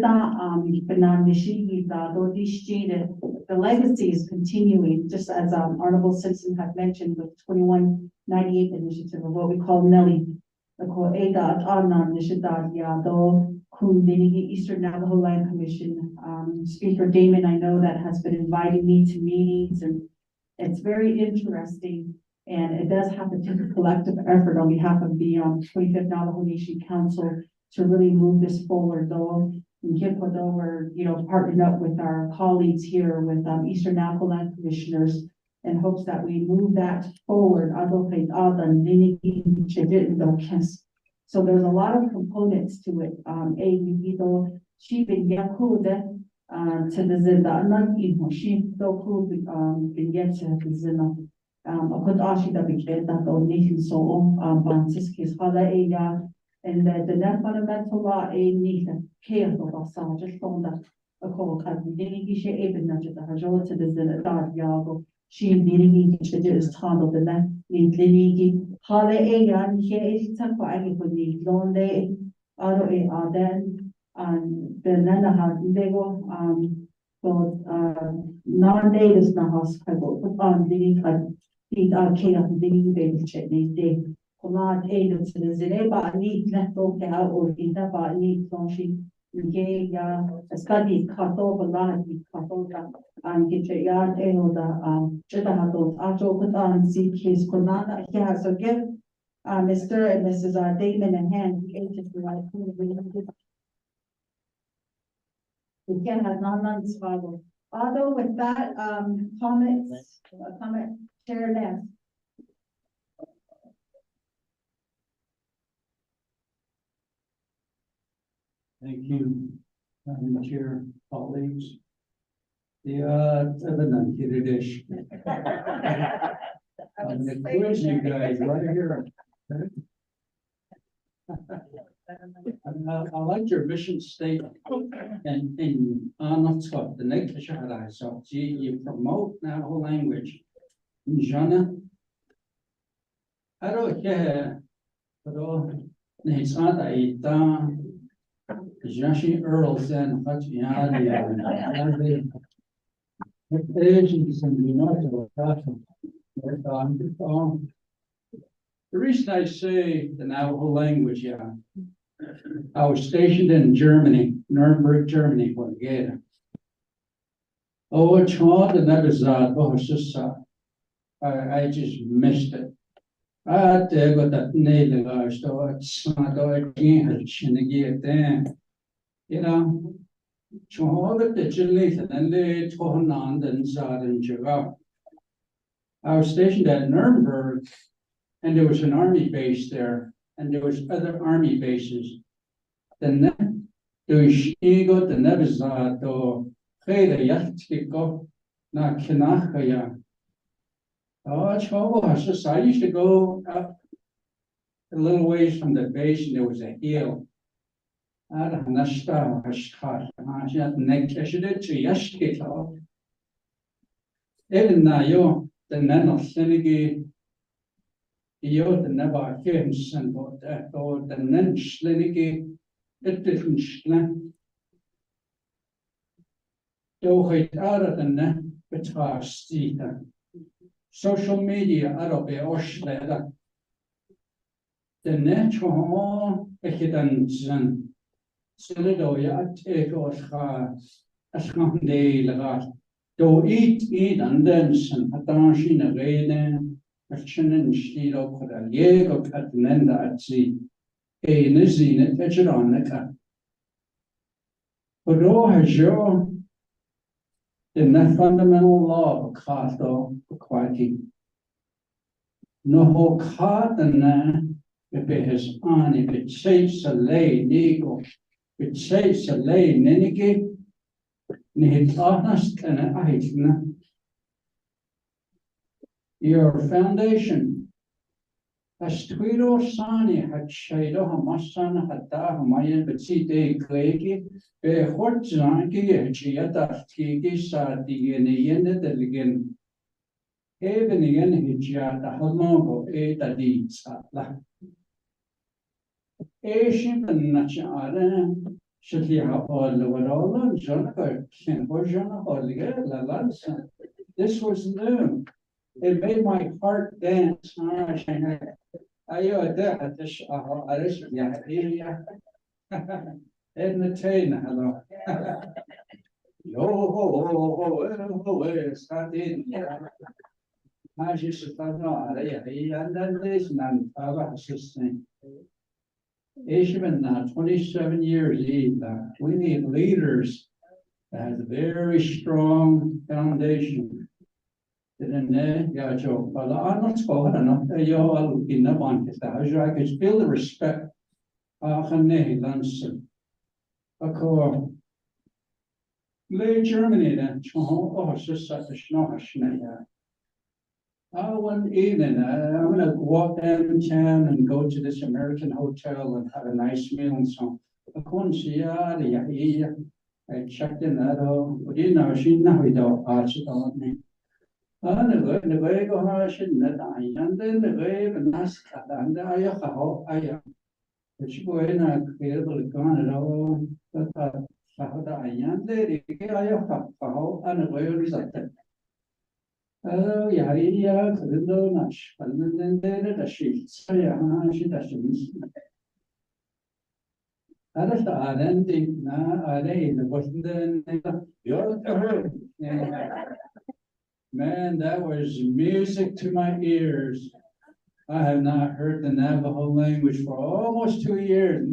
the legacy is continuing, just as Honorable Simpson had mentioned with 2198 initiative of what we call Nelly. Eastern Navajo Land Commission. Speaker Damon, I know that has been inviting me to meetings, and it's very interesting. And it does have to take a collective effort on behalf of the 25th Navajo Nation Council to really move this forward, though. And we're, partnering up with our colleagues here with Eastern Navajo Land Commissioners in hopes that we move that forward. So there's a lot of components to it. To the Zinda, not even she do get to the Zina. A good ashi that we get that donation so Franciscus Hala and the net fundamental law a need care of us just on that a call cut didn't she even nudge the Hajol to the Zina Yago. She needing to do is time of the net in Linigi Hala and here is Takwa for the long day then and the Nana had they were nowadays na hospital put on the care of the baby chitney day. Command aid to the Zineba need left out or in the body launching a study cut over line cut over and get your yard and the Chitahatos Ajo put on see case Konana. Yeah, so give Mr. and Mrs. Damon and hand the agent who I we can have non-survival. Although with that, comment, Chair Ness. Thank you, Madam Chair, colleagues. The Kiridish. I'm the quiz you guys right here. I like your mission statement and in Scott, the next shahara. So you promote Navajo language. Jana. I don't care, but it's not a Jashi Earls and the reason I say the Navajo language, I was stationed in Germany, Nuremberg, Germany, for the Gator. Oh, child, and that is I just missed it. I got that nail it's not again, child, the Chile, and they told on and Zad and Java. I was stationed at Nuremberg, and there was an army base there, and there was other army bases. Then there was ego the Nebizad or Heda Yachtiko, not Kinakaya. Oh, I used to go up a little ways from the base, and there was a hill. I don't know, I had neck to Yashkito. Even now, the men of Senegi. The never came sent out that or the Nench Leniki, it didn't Dohit Aradan, Betastita. Social media Arabe Oshleda. The natural Ekidanzen. Silidoya take Osha, Ashkande Lagat. Do eat and then some Hatashin a Rene, a Chinen Stilo Kodaliego Katnenda at sea. A Nizine Echeronica. But oh, has your in the fundamental law of Kato Kwaki. No ho Katana, if it has on, if it says a lay nego, if it says a lay neniki, Nihit honest and ahitna. Your foundation. As Twido Sani had Shado Hamasan Hata Hamayan Betsite Klegi, Be Hortzanki, Chiata Tiki Sati in the end of the Ligan. Even again, Hijiata Halongo, Eta di Satla. Asian and Nachara, Shatia or Lovarola, Jonaka, Shanhojana or La Lansa. This was new. It made my heart dance. Ayo that this Irish Yahia Ednatain, hello. Yo, started. I just thought, no, and then this man, our assistant. Ishman, 27 years, we need leaders that have a very strong foundation. Then, yeah, Joe, but I'm not spoken enough. I'll in the one, I could feel the respect. Haneh Lanson. A core. Lay Germany then, oh, just such a schnosh. One evening, I'm gonna walk downtown and go to this American hotel and have a nice meal and so. I checked in that, she now we don't arch it on me. The way go harsh and then the way of Nazca and I but you go in a clearly gone at all. But Sahada they get and a way result. Oh, yeah, couldn't do much. And then there she doesn't. That's the identity. Are they in the Washington? You're man, that was music to my ears. I have not heard the Navajo language for almost 2 years.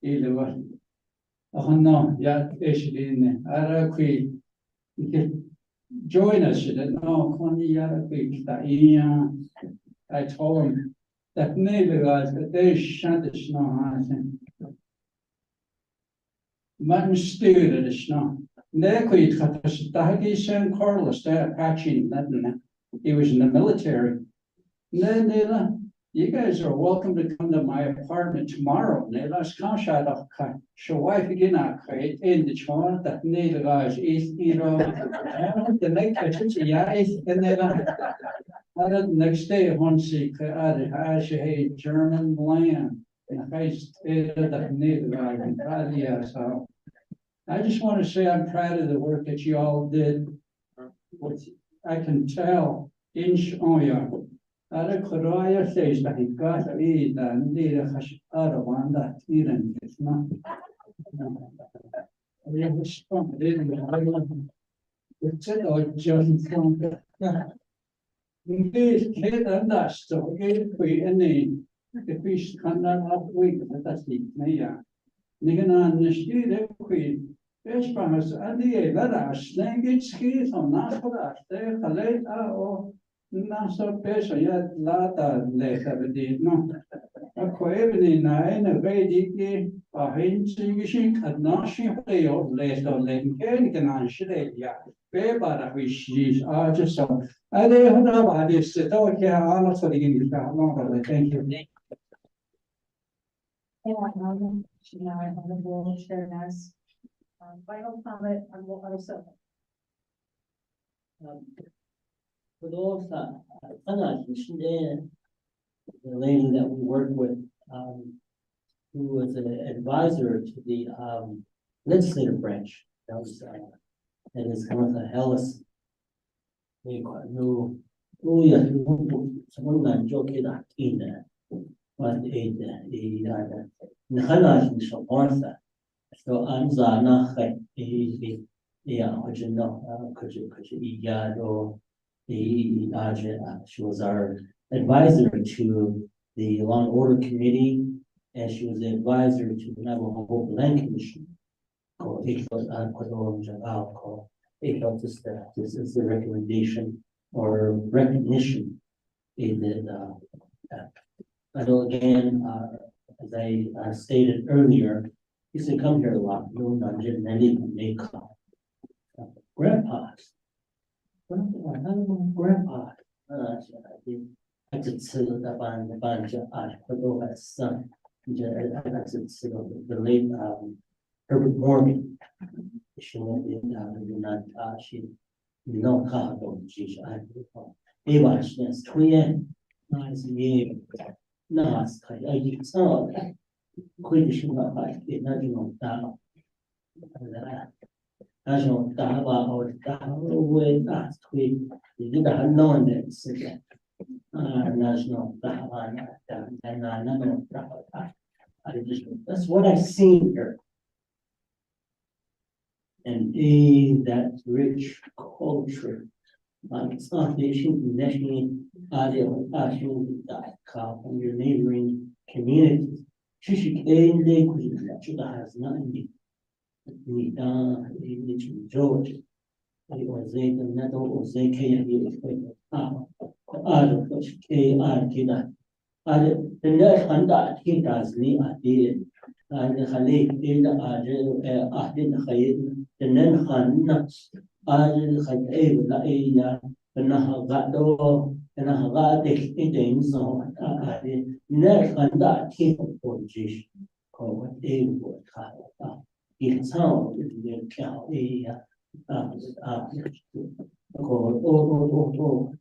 Either way. Oh no, yeah, in Araque. Join us. I told him that neither guys, but they shan't snow. Mutton stewed at the snow. Nequit Hatagi San Carlos, that Apache, he was in the military. Then you guys are welcome to come to my apartment tomorrow. Let's come shut up. So wife again, I create in the chart that neither guys is, the next yeah, and then next day, once he had German land, and I stated that neither guy, so. I just want to say I'm proud of the work that you all did. I can tell in Shoya. Ara Korea says that he got to eat and need a Hash-Arawanda eating. It's not. We have strong. It's all just from Indeed, kid and us, so get free any. The fish can not up week, but that's the Maya. Nigana and the street, queen. Esperamos ali veras, nem skis on nascodas, they collect or naso peso yet lata lehavedi no. A coeveni nine a vedi a hinching at nashing play of less or lenken can answer ya. Beba which is just so. I don't know about this, so here I'm not for the English. Thank you. Final comment on what I said. For those that, the lady that we work with, who was an advisor to the legislative branch that was, it is kind of a hellas. No, oh yeah, someone got joke that in there. But the Nahalash is Martha. So I'm Zana, yeah, which you know, could you, Yado, the Ajah, she was our advisor to the Law and Order Committee, and she was the advisor to the Navajo Land Commission. Called this is the recommendation or recognition in the, I know again, as I stated earlier, used to come here a lot, no, not just many make grandpas. Grandpa, I did sit the bunch of my son, the late Herbert Morgan. She went in, not, she, no car, don't she, I, Eva, she's twin, nice, yeah, nice, I saw that. Quite she got like it, not you know, down. As you know, down or down away, that's quick. You did have known that, so that. National, and I know that. I just, that's what I've seen here. And that rich culture. It's not the issue, nationally, actually, from your neighboring communities. She came liquid that has nothing. We George. It was a metal or say the nurse under he does me I did. And the Khalik in the Adin Khayd, the Nen Han nuts, Adin Khayd, the Aya, the Nahagado, and Nahagadic Indians on Adin, nurse under he for Jish, called Able Kala. It sounds the cow,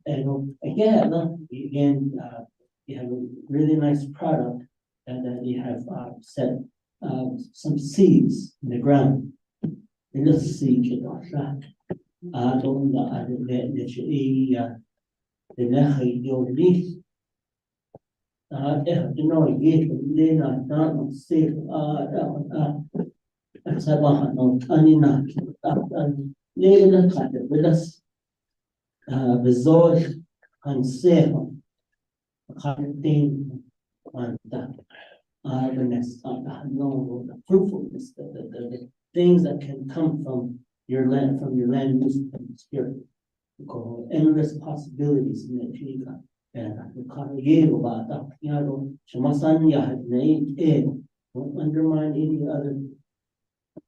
and again, you have a really nice product, and then you have set some seeds in the ground. And the seed you don't track. I don't know that you the Nahi your leaf. You know, you not safe. Sabahan no Tanina, live in a country with us. Resort and safe. Hunting and that. No, the fruitfulness, the things that can come from your land use and spirit. Endless possibilities in the Chica. And the Kanye about that, Shamasanya had named won't undermine any other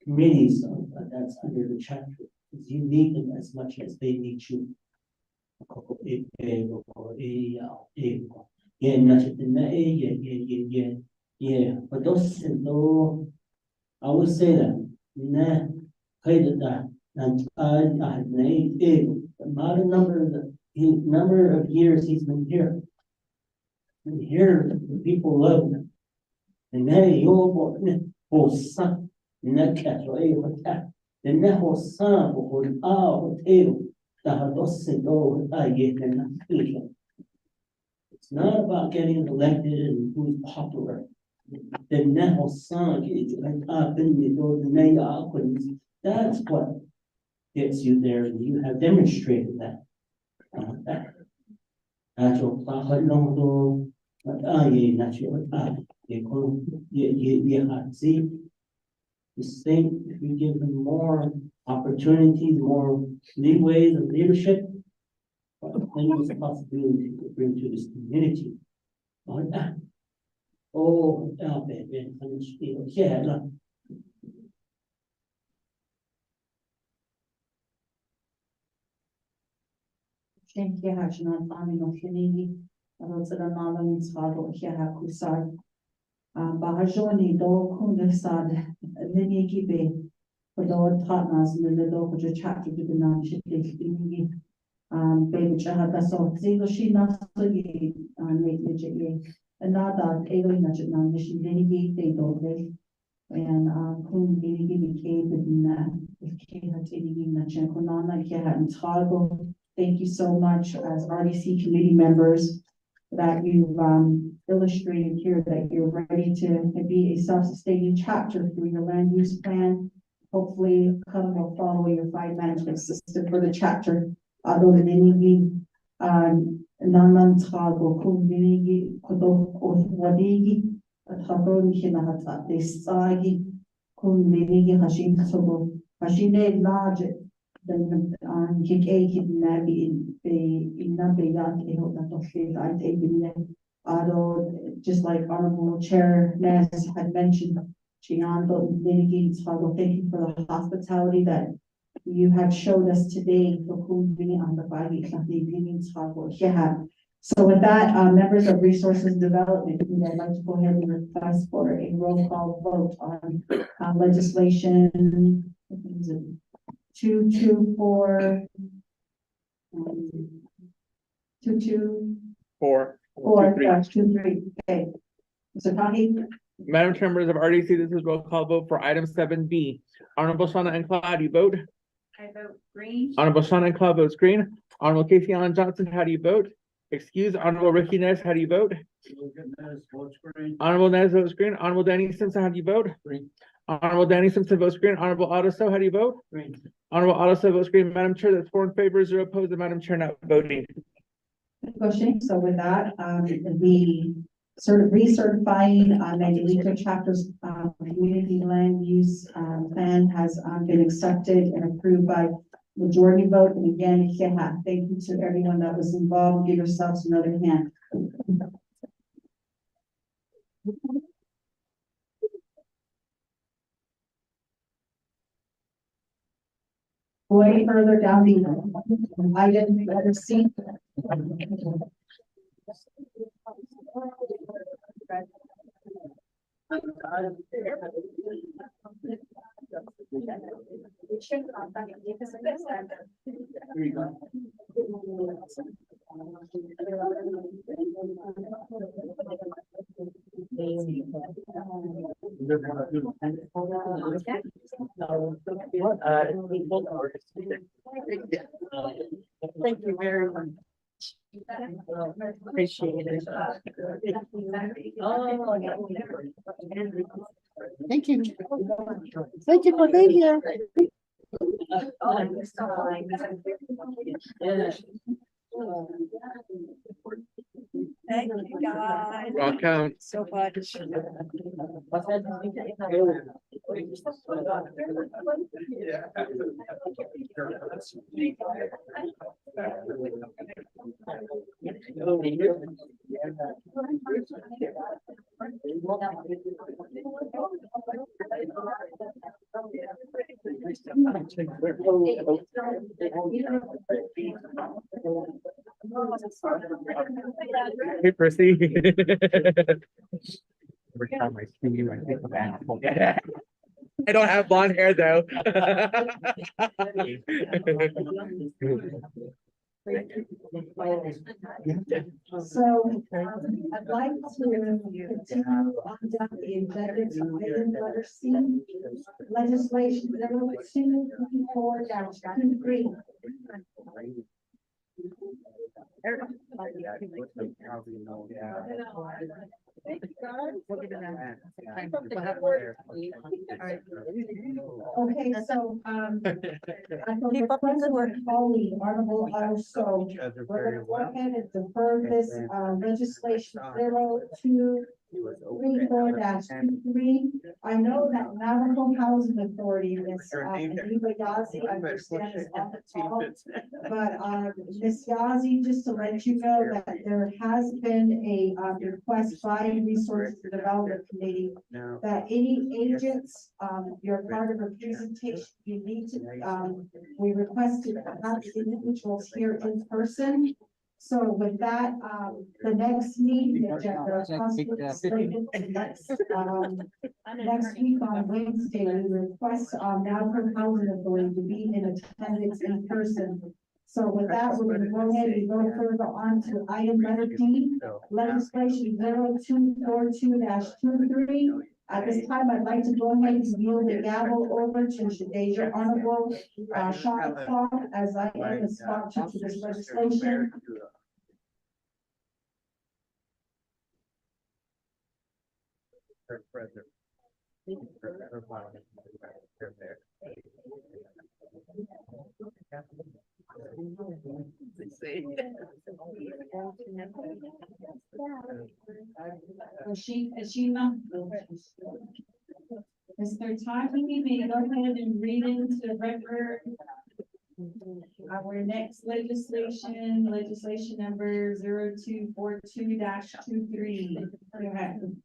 committees that's under the chapter. You need them as much as they need you. Yeah, but those no, I would say that nah, paid that, and I named it. Not a number of years he's been here. And here people love him. And now you're for son, and that catch away with that. And that was son for our tail. That was no, I get them. It's not about getting elected and who's popular. The never son is like up in the door, the name of that's what gets you there, and you have demonstrated that. Natural no, but ye natural you see. The state, if you give them more opportunities, more leeways of leadership, things a possibility to bring to this community. Oh, yeah, Thank you, Hajna, Fami, of Hinigi, Rosanala, and Swado, Hiha Kusar. Bahajoni, do Kundasad, Linigi Bay, for the partners in the local chapter to the Namship, Baby Chahada, so Zero Shina, and make another alien national mission, Linigi, they don't and Kun Linigi became within that. Thank you so much as RDC committee members that you've illustrated here that you're ready to be a self-sustaining chapter through your land use plan. Hopefully, come will follow your fire management system for the chapter. Although the name nanan tago kung binigi kodo o wadigi at habon hinahata de sagi kung binigi hashin sobo hashine large then kike nabi in nabi yan eho na toshe I take just like Honorable Chair Nez had mentioned, Chiando binigi tago, thank you for the hospitality that you have showed us today. So with that, members of Resources Development, I'd like to go ahead and request for a roll call vote on legislation 224 Four. 224-23. Okay. Mr. Tahi? Madam Chair, members of RDC, this is roll call vote for item 7B. Honorable Shawna and Cloud, how do you vote? I vote green. Honorable Shawna and Cloud votes green. Honorable Casey Allen Johnson, how do you vote? Excuse, Honorable Ricky Nez, how do you vote? Honorable Nez votes green. Honorable Danny Simpson, how do you vote? Green. Honorable Danny Simpson votes green. Honorable Ottoso, how do you vote? Green. Honorable Ottoso votes green. Madam Chair, that's 4 in favor, 0 opposed, and Madam Chair not voting. So with that, the recertifying Mangalito chapter's community land use plan has been accepted and approved by majority vote. And again, thank you to everyone that was involved. Give yourselves another hand. Going further down the item, letter C. Thank you very much. Appreciate it. Thank you. Thank you for being here. Thank you, guys. Welcome. So much. Hey, Percy. Every time I see you, I think of Apple. I don't have blonde hair though. So I'd like to continue on down the executive item letter C, legislation 0224-23. Okay, so I will request our colleague, Honorable Otto, we're gonna go ahead and defer this legislation 0234-23. I know that Navajo Housing Authority, Ms. Aniba Yazi, I understand is on the call. But Ms. Yazi, just to let you know that there has been a request by Resources Development Committee that any agents, you're part of a presentation, you need to, we requested to have individuals here in person. So with that, the next meeting agenda, possibly slated for next week on Wednesday, we request Navajo Housing Authority to be in attendance in person. So with that, we're going to go ahead and go further on to item letter D, legislation 0242-23. At this time, I'd like to go ahead and yield the gavel over to today's Honorable Sean Clark as I am the sponsor to this legislation. Is she not? Mr. Tati, may go ahead and read into the record our next legislation number 0242-23. Go ahead.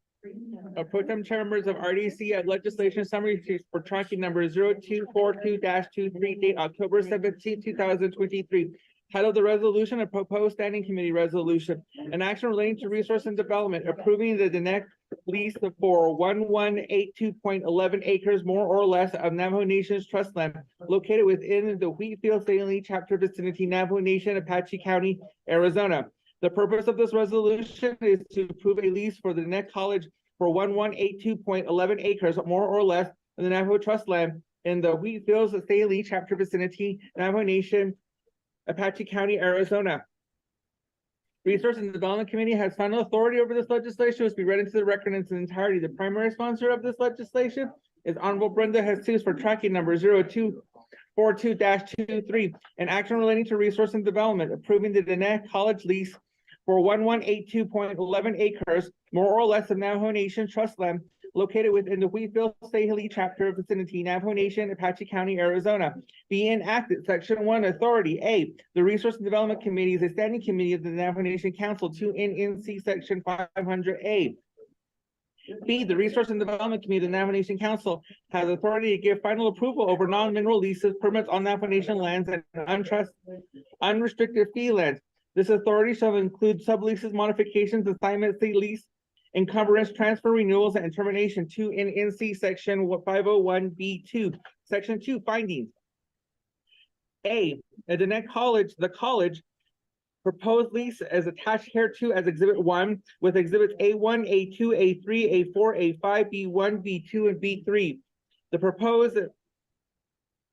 Pro Tem Chair, members of RDC at legislation summary for tracking number 0242-23, date October 17, 2023. Title of the resolution, a proposed standing committee resolution, an action relating to resource and development, approving the Dennett lease for 1182.11 acres, more or less, of Navajo Nation's trust land located within the Wheatfield St. Lee chapter vicinity, Navajo Nation, Apache County, Arizona. The purpose of this resolution is to approve a lease for the Dennett College for 1182.11 acres, more or less, of the Navajo trust land in the Wheatfield St. Lee chapter vicinity, Navajo Nation, Apache County, Arizona. Resource and Development Committee has final authority over this legislation, which will be read into the record in its entirety. The primary sponsor of this legislation is Honorable Brenda Jesus for tracking number 0242-23, an action relating to resource and development, approving the Dennett College lease for 1182.11 acres, more or less, of Navajo Nation trust land located within the Wheatfield St. Lee chapter vicinity, Navajo Nation, Apache County, Arizona. Be enacted, Section 1, authority. A, the Resource and Development Committee is a standing committee of the Navajo Nation Council, 2 NNC Section 500A. B, the Resource and Development Committee of the Navajo Nation Council has authority to give final approval over non-mineral leases, permits on Navajo Nation lands, and unrestricted fee lands. This authority shall include subleases, modifications, assignments, lease, encumbrance, transfer, renewals, and termination. 2 NNC Section 501B2. Section 2, findings. A, at Dennett College, the college proposed lease as attached hereto as Exhibit 1 with Exhibits A1, A2, A3, A4, A5, B1, B2, and B3. The proposed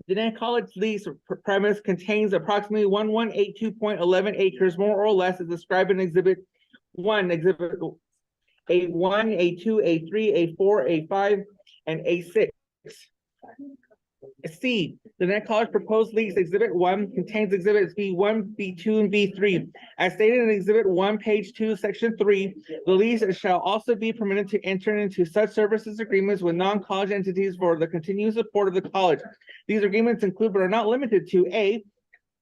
Dennett College lease premise contains approximately 1182.11 acres, more or less, as described in Exhibit 1, Exhibit A1, A2, A3, A4, A5, and A6. C, the Dennett College proposed lease Exhibit 1 contains Exhibits B1, B2, and B3. As stated in Exhibit 1, page 2, Section 3, the lease shall also be permitted to enter into such services agreements with non-college entities for the continued support of the college. These agreements include, but are not limited to: A,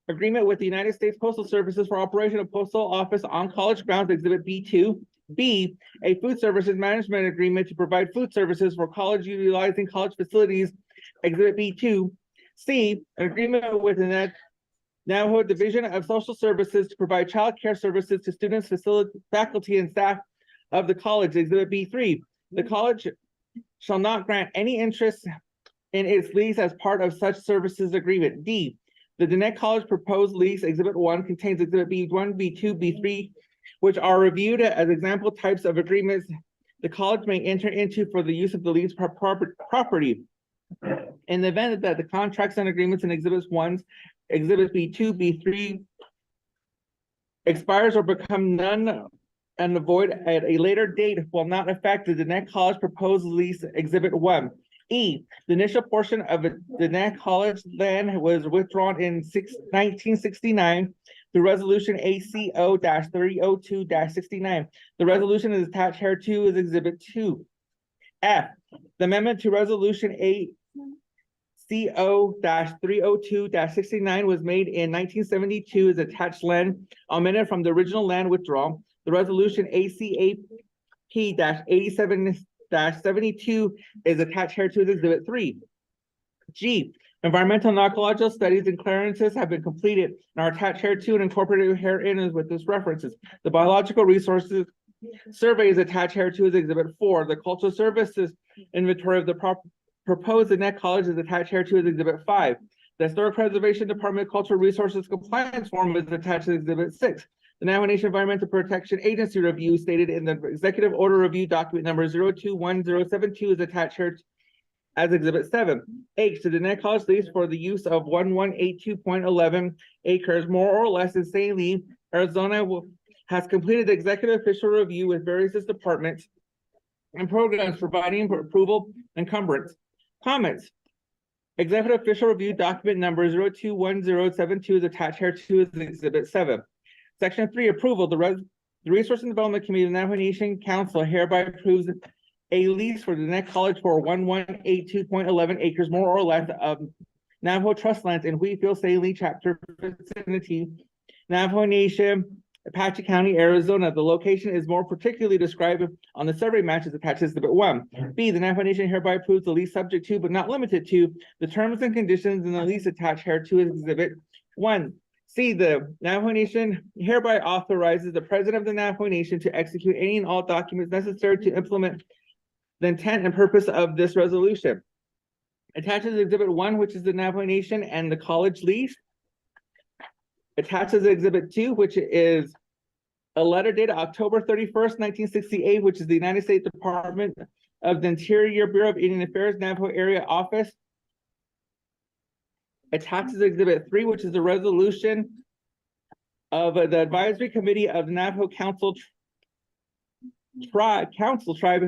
agreement with the United States Postal Services for operation of postal office on college grounds, Exhibit B2. B, a food services management agreement to provide food services for college utilizing college facilities, Exhibit B2. C, an agreement with the Navajo Division of Social Services to provide child care services to students, faculty, and staff of the college, Exhibit B3. The college shall not grant any interest in its lease as part of such services agreement. D, the Dennett College proposed lease Exhibit 1 contains Exhibit B1, B2, B3, which are reviewed as example types of agreements the college may enter into for the use of the leased property. In the event that the contracts and agreements in Exhibits 1, Exhibits B2, B3 expires or become none and void at a later date, will not affect the Dennett College proposed lease Exhibit 1. E, the initial portion of the Dennett College land was withdrawn in 1969 through Resolution ACO-302-69. The resolution is attached hereto as Exhibit 2. F, the amendment to Resolution ACO-302-69 was made in 1972 as attached land amended from the original land withdrawal. The resolution ACAP-87-72 is attached here to Exhibit 3. G, environmental and ecological studies and clearances have been completed and are attached here to and incorporated herein with this references. The biological resources survey is attached here to Exhibit 4. The cultural services inventory of the proposed Dennett College is attached here to Exhibit 5. The Historic Preservation Department Cultural Resources Compliance Form is attached to Exhibit 6. the Navajo Nation Environmental Protection Agency review stated in the executive order review document number 021072 is attached here as exhibit 7. H, the Diné College lease for the use of 1182.11 acres, more or less, in St. Lee, Arizona, has completed the executive official review with various departments and programs providing approval and encumbrance. Comments. Executive official review document number 021072 is attached here to exhibit 7. Section 3, approval. The Resource and Development Committee of the Navajo Nation Council hereby approves a lease for the Diné College for 1182.11 acres, more or less, of Navajo trust lands in Wheatfield, St. Lee chapter vicinity, Navajo Nation, Apache County, Arizona. The location is more particularly described on the survey matches attached to exhibit 1. B, the Navajo Nation hereby approves the lease subject to, but not limited to, the terms and conditions in the lease attached here to exhibit 1. C, the Navajo Nation hereby authorizes the president of the Navajo Nation to execute any and all documents necessary to implement the intent and purpose of this resolution. Attaches exhibit 1, which is the Navajo Nation and the college lease. Attaches exhibit 2, which is a letter dated October 31st, 1968, which is the United States Department of the Interior Bureau of Indian Affairs, Navajo Area Office. Attaches exhibit 3, which is the resolution of the Advisory Committee of the Navajo Council Tribe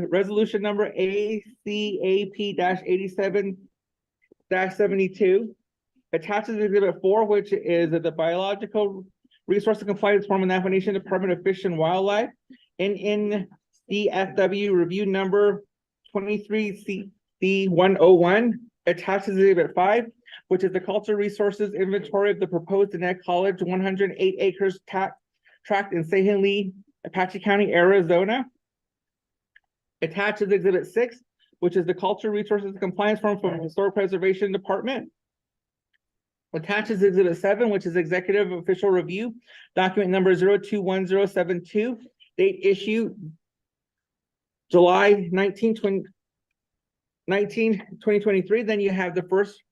resolution number ACAP-87-72. Attaches exhibit 4, which is the biological resource and compliance form of Navajo Nation Department of Fish and Wildlife, NNDFW review number 23CC101. Attaches exhibit 5, which is the cultural resources inventory of the proposed Diné College 108 acres tract in St. Lee, Apache County, Arizona. Attaches exhibit 6, which is the cultural resources compliance form from the Historic Preservation Department. Attaches exhibit 7, which is executive official review, document number 021072, date issue July 19, 2023. Then you have the first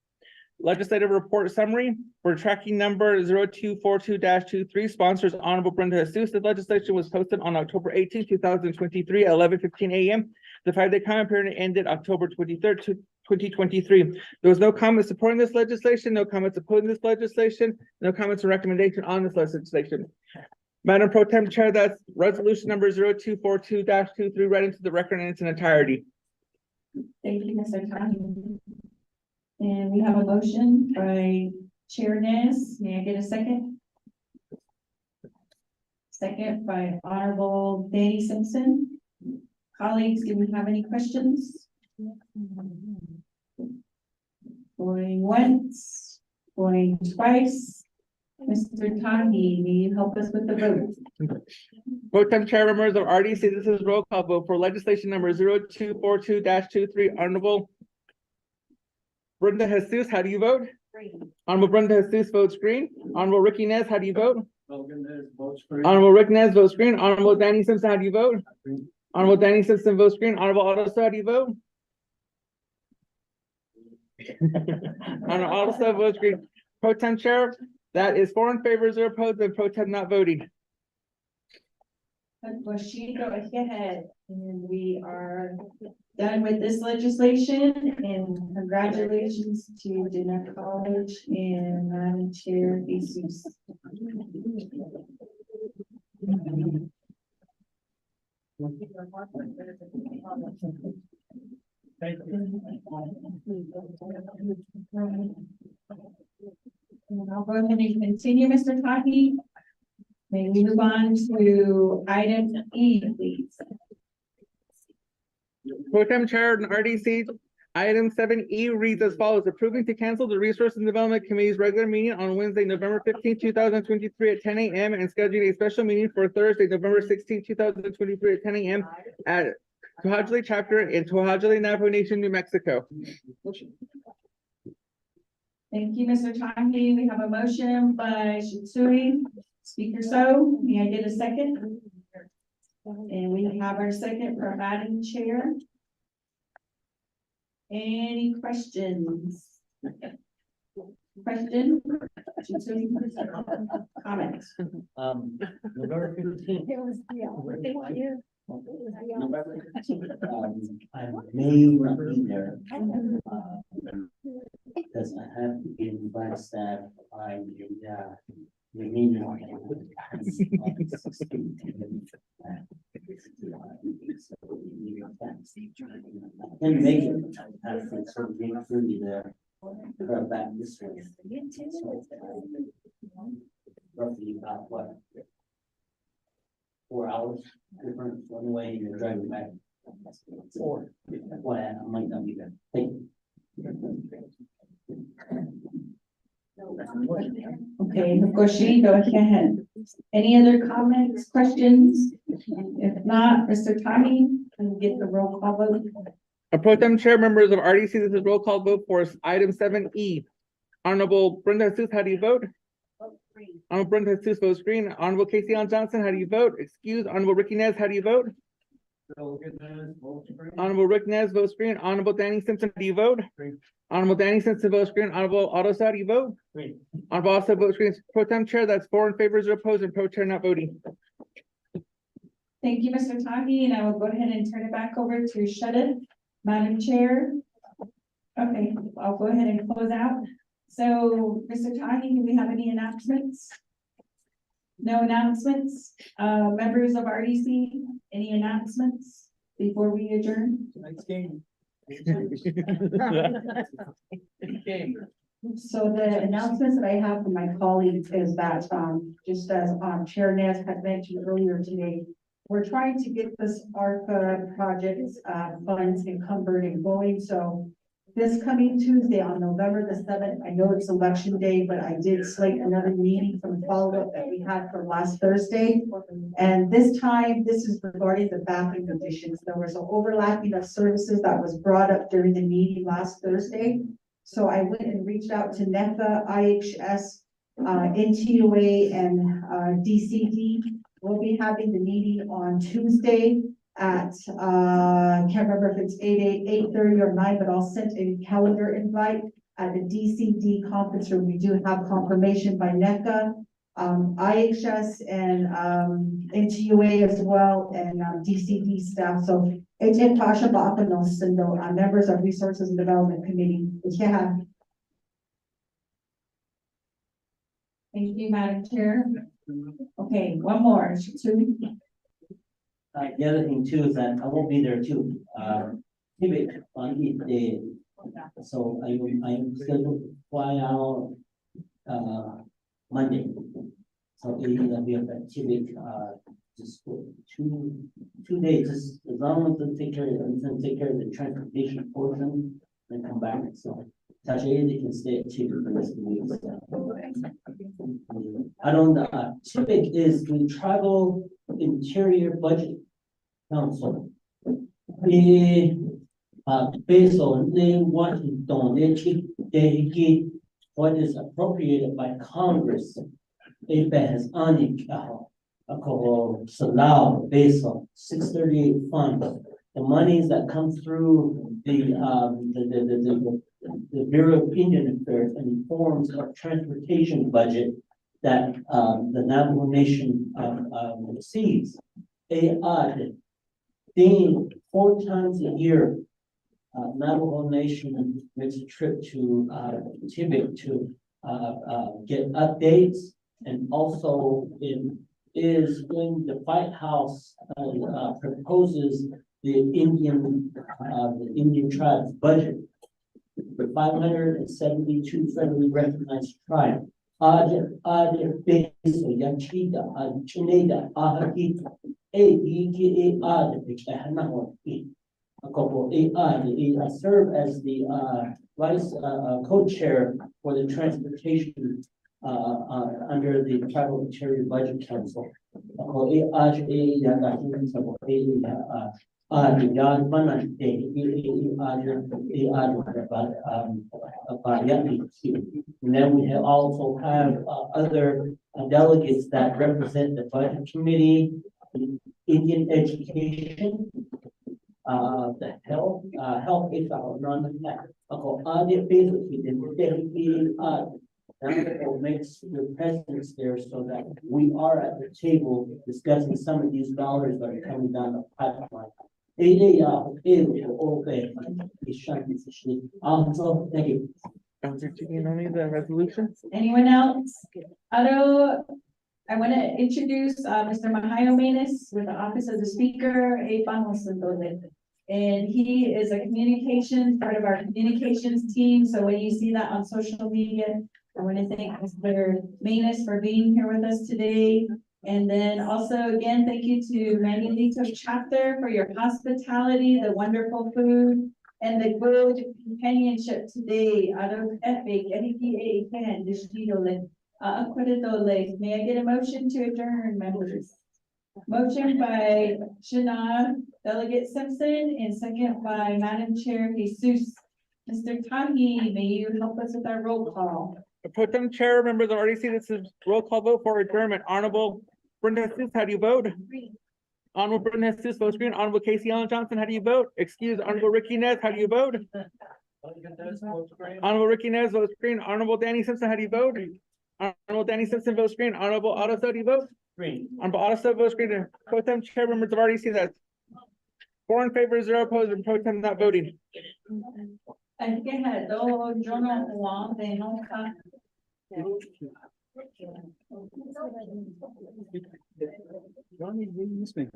legislative report summary for tracking number 0242-23, sponsors Honorable Brenda Jesus. The legislation was posted on October 18, 2023 at 11:15 a.m. The 5-day comment period ended October 23rd, 2023. There was no comments supporting this legislation, no comments opposing this legislation, no comments or recommendation on this legislation. Madam Pro Tem Chair, that's resolution number 0242-23 read into the record in its entirety. Thank you, Mr. Tani. And we have a motion by Chair Nez. May I get a second? Second by Honorable Danny Simpson. Colleagues, do we have any questions? Going once, going twice. Mr. Tani, may you help us with the vote? Pro Tem Chair, members of RDC, this is roll call vote for legislation number 0242-23. Honorable Brenda Jesus, how do you vote? Green. Honorable Brenda Jesus votes green. Honorable Ricky Nez, how do you vote? Logan Nez votes green. Honorable Rick Nez votes green. Honorable Danny Simpson, how do you vote? Honorable Danny Simpson votes green. Honorable Otto, how do you vote? Honorable Otto votes green. Pro Tem Chair, that is 4 in favor, 0 opposed, and Pro Tem not voting. Well, she go ahead, and we are done with this legislation, and congratulations to Diné College and Madam Chair Jesus. Thank you. And I'll go ahead and continue, Mr. Taki. May we move on to item E, please? Pro Tem Chair and RDC, item 7E reads as follows: approving to cancel the Resource and Development Committee's regular meeting on Wednesday, November 15, 2023 at 10 a.m. and scheduling a special meeting for Thursday, November 16, 2023 at 10 a.m. at To'Hajiilee chapter in To'Hajiilee, Navajo Nation, New Mexico. Thank you, Mr. Taki. We have a motion by Shitsui. Speaker So, may I get a second? And we have our second from Madam Chair. Any questions? Question? Comments? November 15th. It was, yeah. They want you. November 15th, I may not be there. Because I have to be in my staff by the meeting. And make it, I think so, being through there, go back this way. So, roughly about what? 4 hours different one way, you're driving back. 4. Well, I might not be there. Thank you. Okay, go ahead. Any other comments, questions? If not, Mr. Tommy, can you get the roll call vote? Pro Tem Chair, members of RDC, this is roll call vote for item 7E. Honorable Brenda Jesus, how do you vote? Honorable Brenda Jesus votes green. Honorable Casey Allen Johnson, how do you vote? Excuse. Honorable Ricky Nez, how do you vote? Honorable Rick Nez votes green. Honorable Danny Simpson, how do you vote? Honorable Danny Simpson votes green. Honorable Otto, how do you vote? Green. Honorable also votes green. Pro Tem Chair, that's 4 in favor, 0 opposed, and Pro Chair not voting. Thank you, Mr. Tagi, and I will go ahead and turn it back over to Shudith, Madam Chair. Okay, I'll go ahead and close out. So, Mr. Tagi, do we have any announcements? No announcements? Members of RDC, any announcements before we adjourn? Next game. So the announcements that I have from my colleagues is that, just as, Chair Nez had mentioned earlier today, we're trying to get this ARPA project, funds encumbered and going, so this coming Tuesday on November the 7th, I know it's election day, but I did slate another meeting from follow-up that we had for last Thursday. And this time, this is regarding the bathroom conditions. There was an overlapping of services that was brought up during the meeting last Thursday. So I went and reached out to NEFA, IHS, NTUA, and DCD. We'll be having the meeting on Tuesday at, can't remember if it's 8:30 or 9, but I'll send a calendar invite at the DCD conference room. We do have confirmation by NECA, IHS, and NTUA as well, and DCD staff. So Agent Tasha Bakanos and the members of Resources and Development Committee. Yeah. Thank you, Madam Chair. Okay, one more. Two. The other thing too is that I won't be there too. Tibet on each day. So I'm scheduled to fly out, Monday. So it'll be up at Tibet, just for two days, just as long as they take care of the transportation portion and come back. So Tasha, they can stay at Tibet the rest of the week. I don't, Tibet is the Tribal Interior Budget Council. Based on Washington, they get what is appropriated by Congress. If it has any alcohol, Salau, based on 638 funds. The monies that come through the Bureau of Indian Affairs and forms of transportation budget that the Navajo Nation receives. Being 4 times a year, Navajo Nation makes a trip to Tibet to get updates, and also is when the White House proposes the Indian tribes budget. The 572 federally recognized tribes. I serve as the vice co-chair for the transportation under the Tribal Interior Budget Council. And then we also have other delegates that represent the Budget Committee, Indian Education, the health is our run that. Ako, audit basically, the wonderful makes your presence there so that we are at the table discussing some of these dollars that are coming down the pipeline. So, thank you. The resolution. Anyone else? Otto, I want to introduce Mr. Mahayo Manis with the Office of the Speaker, and he is a communications, part of our communications team. So when you see that on social media, I want to thank Mr. Manis for being here with us today. And then also, again, thank you to Manuelito Chapter for your hospitality, the wonderful food, and the good companionship today. May I get a motion to adjourn, members? Motion by Shannon, Delegate Simpson, and second by Madam Chair Jesus. Mr. Tahi, may you help us with our roll call? Pro Tem Chair, members of RDC, this is roll call vote for adjournment. Honorable Brenda Seuss, how do you vote? Honorable Brenda Seuss, vote screen. Honorable Casey Allen Johnson, how do you vote? Excuse Honorable Ricky Nez, how do you vote? Honorable Ricky Nez, vote screen. Honorable Danny Simpson, how do you vote? Honorable Danny Simpson, vote screen. Honorable Otto, how do you vote? Green. Honorable Otto, vote screen. Pro Tem Chair, members of RDC, that's 4 in favor, 0 opposed, and Pro Tem not voting. I think I had, yo no Juan de nunca. Johnny, you speak.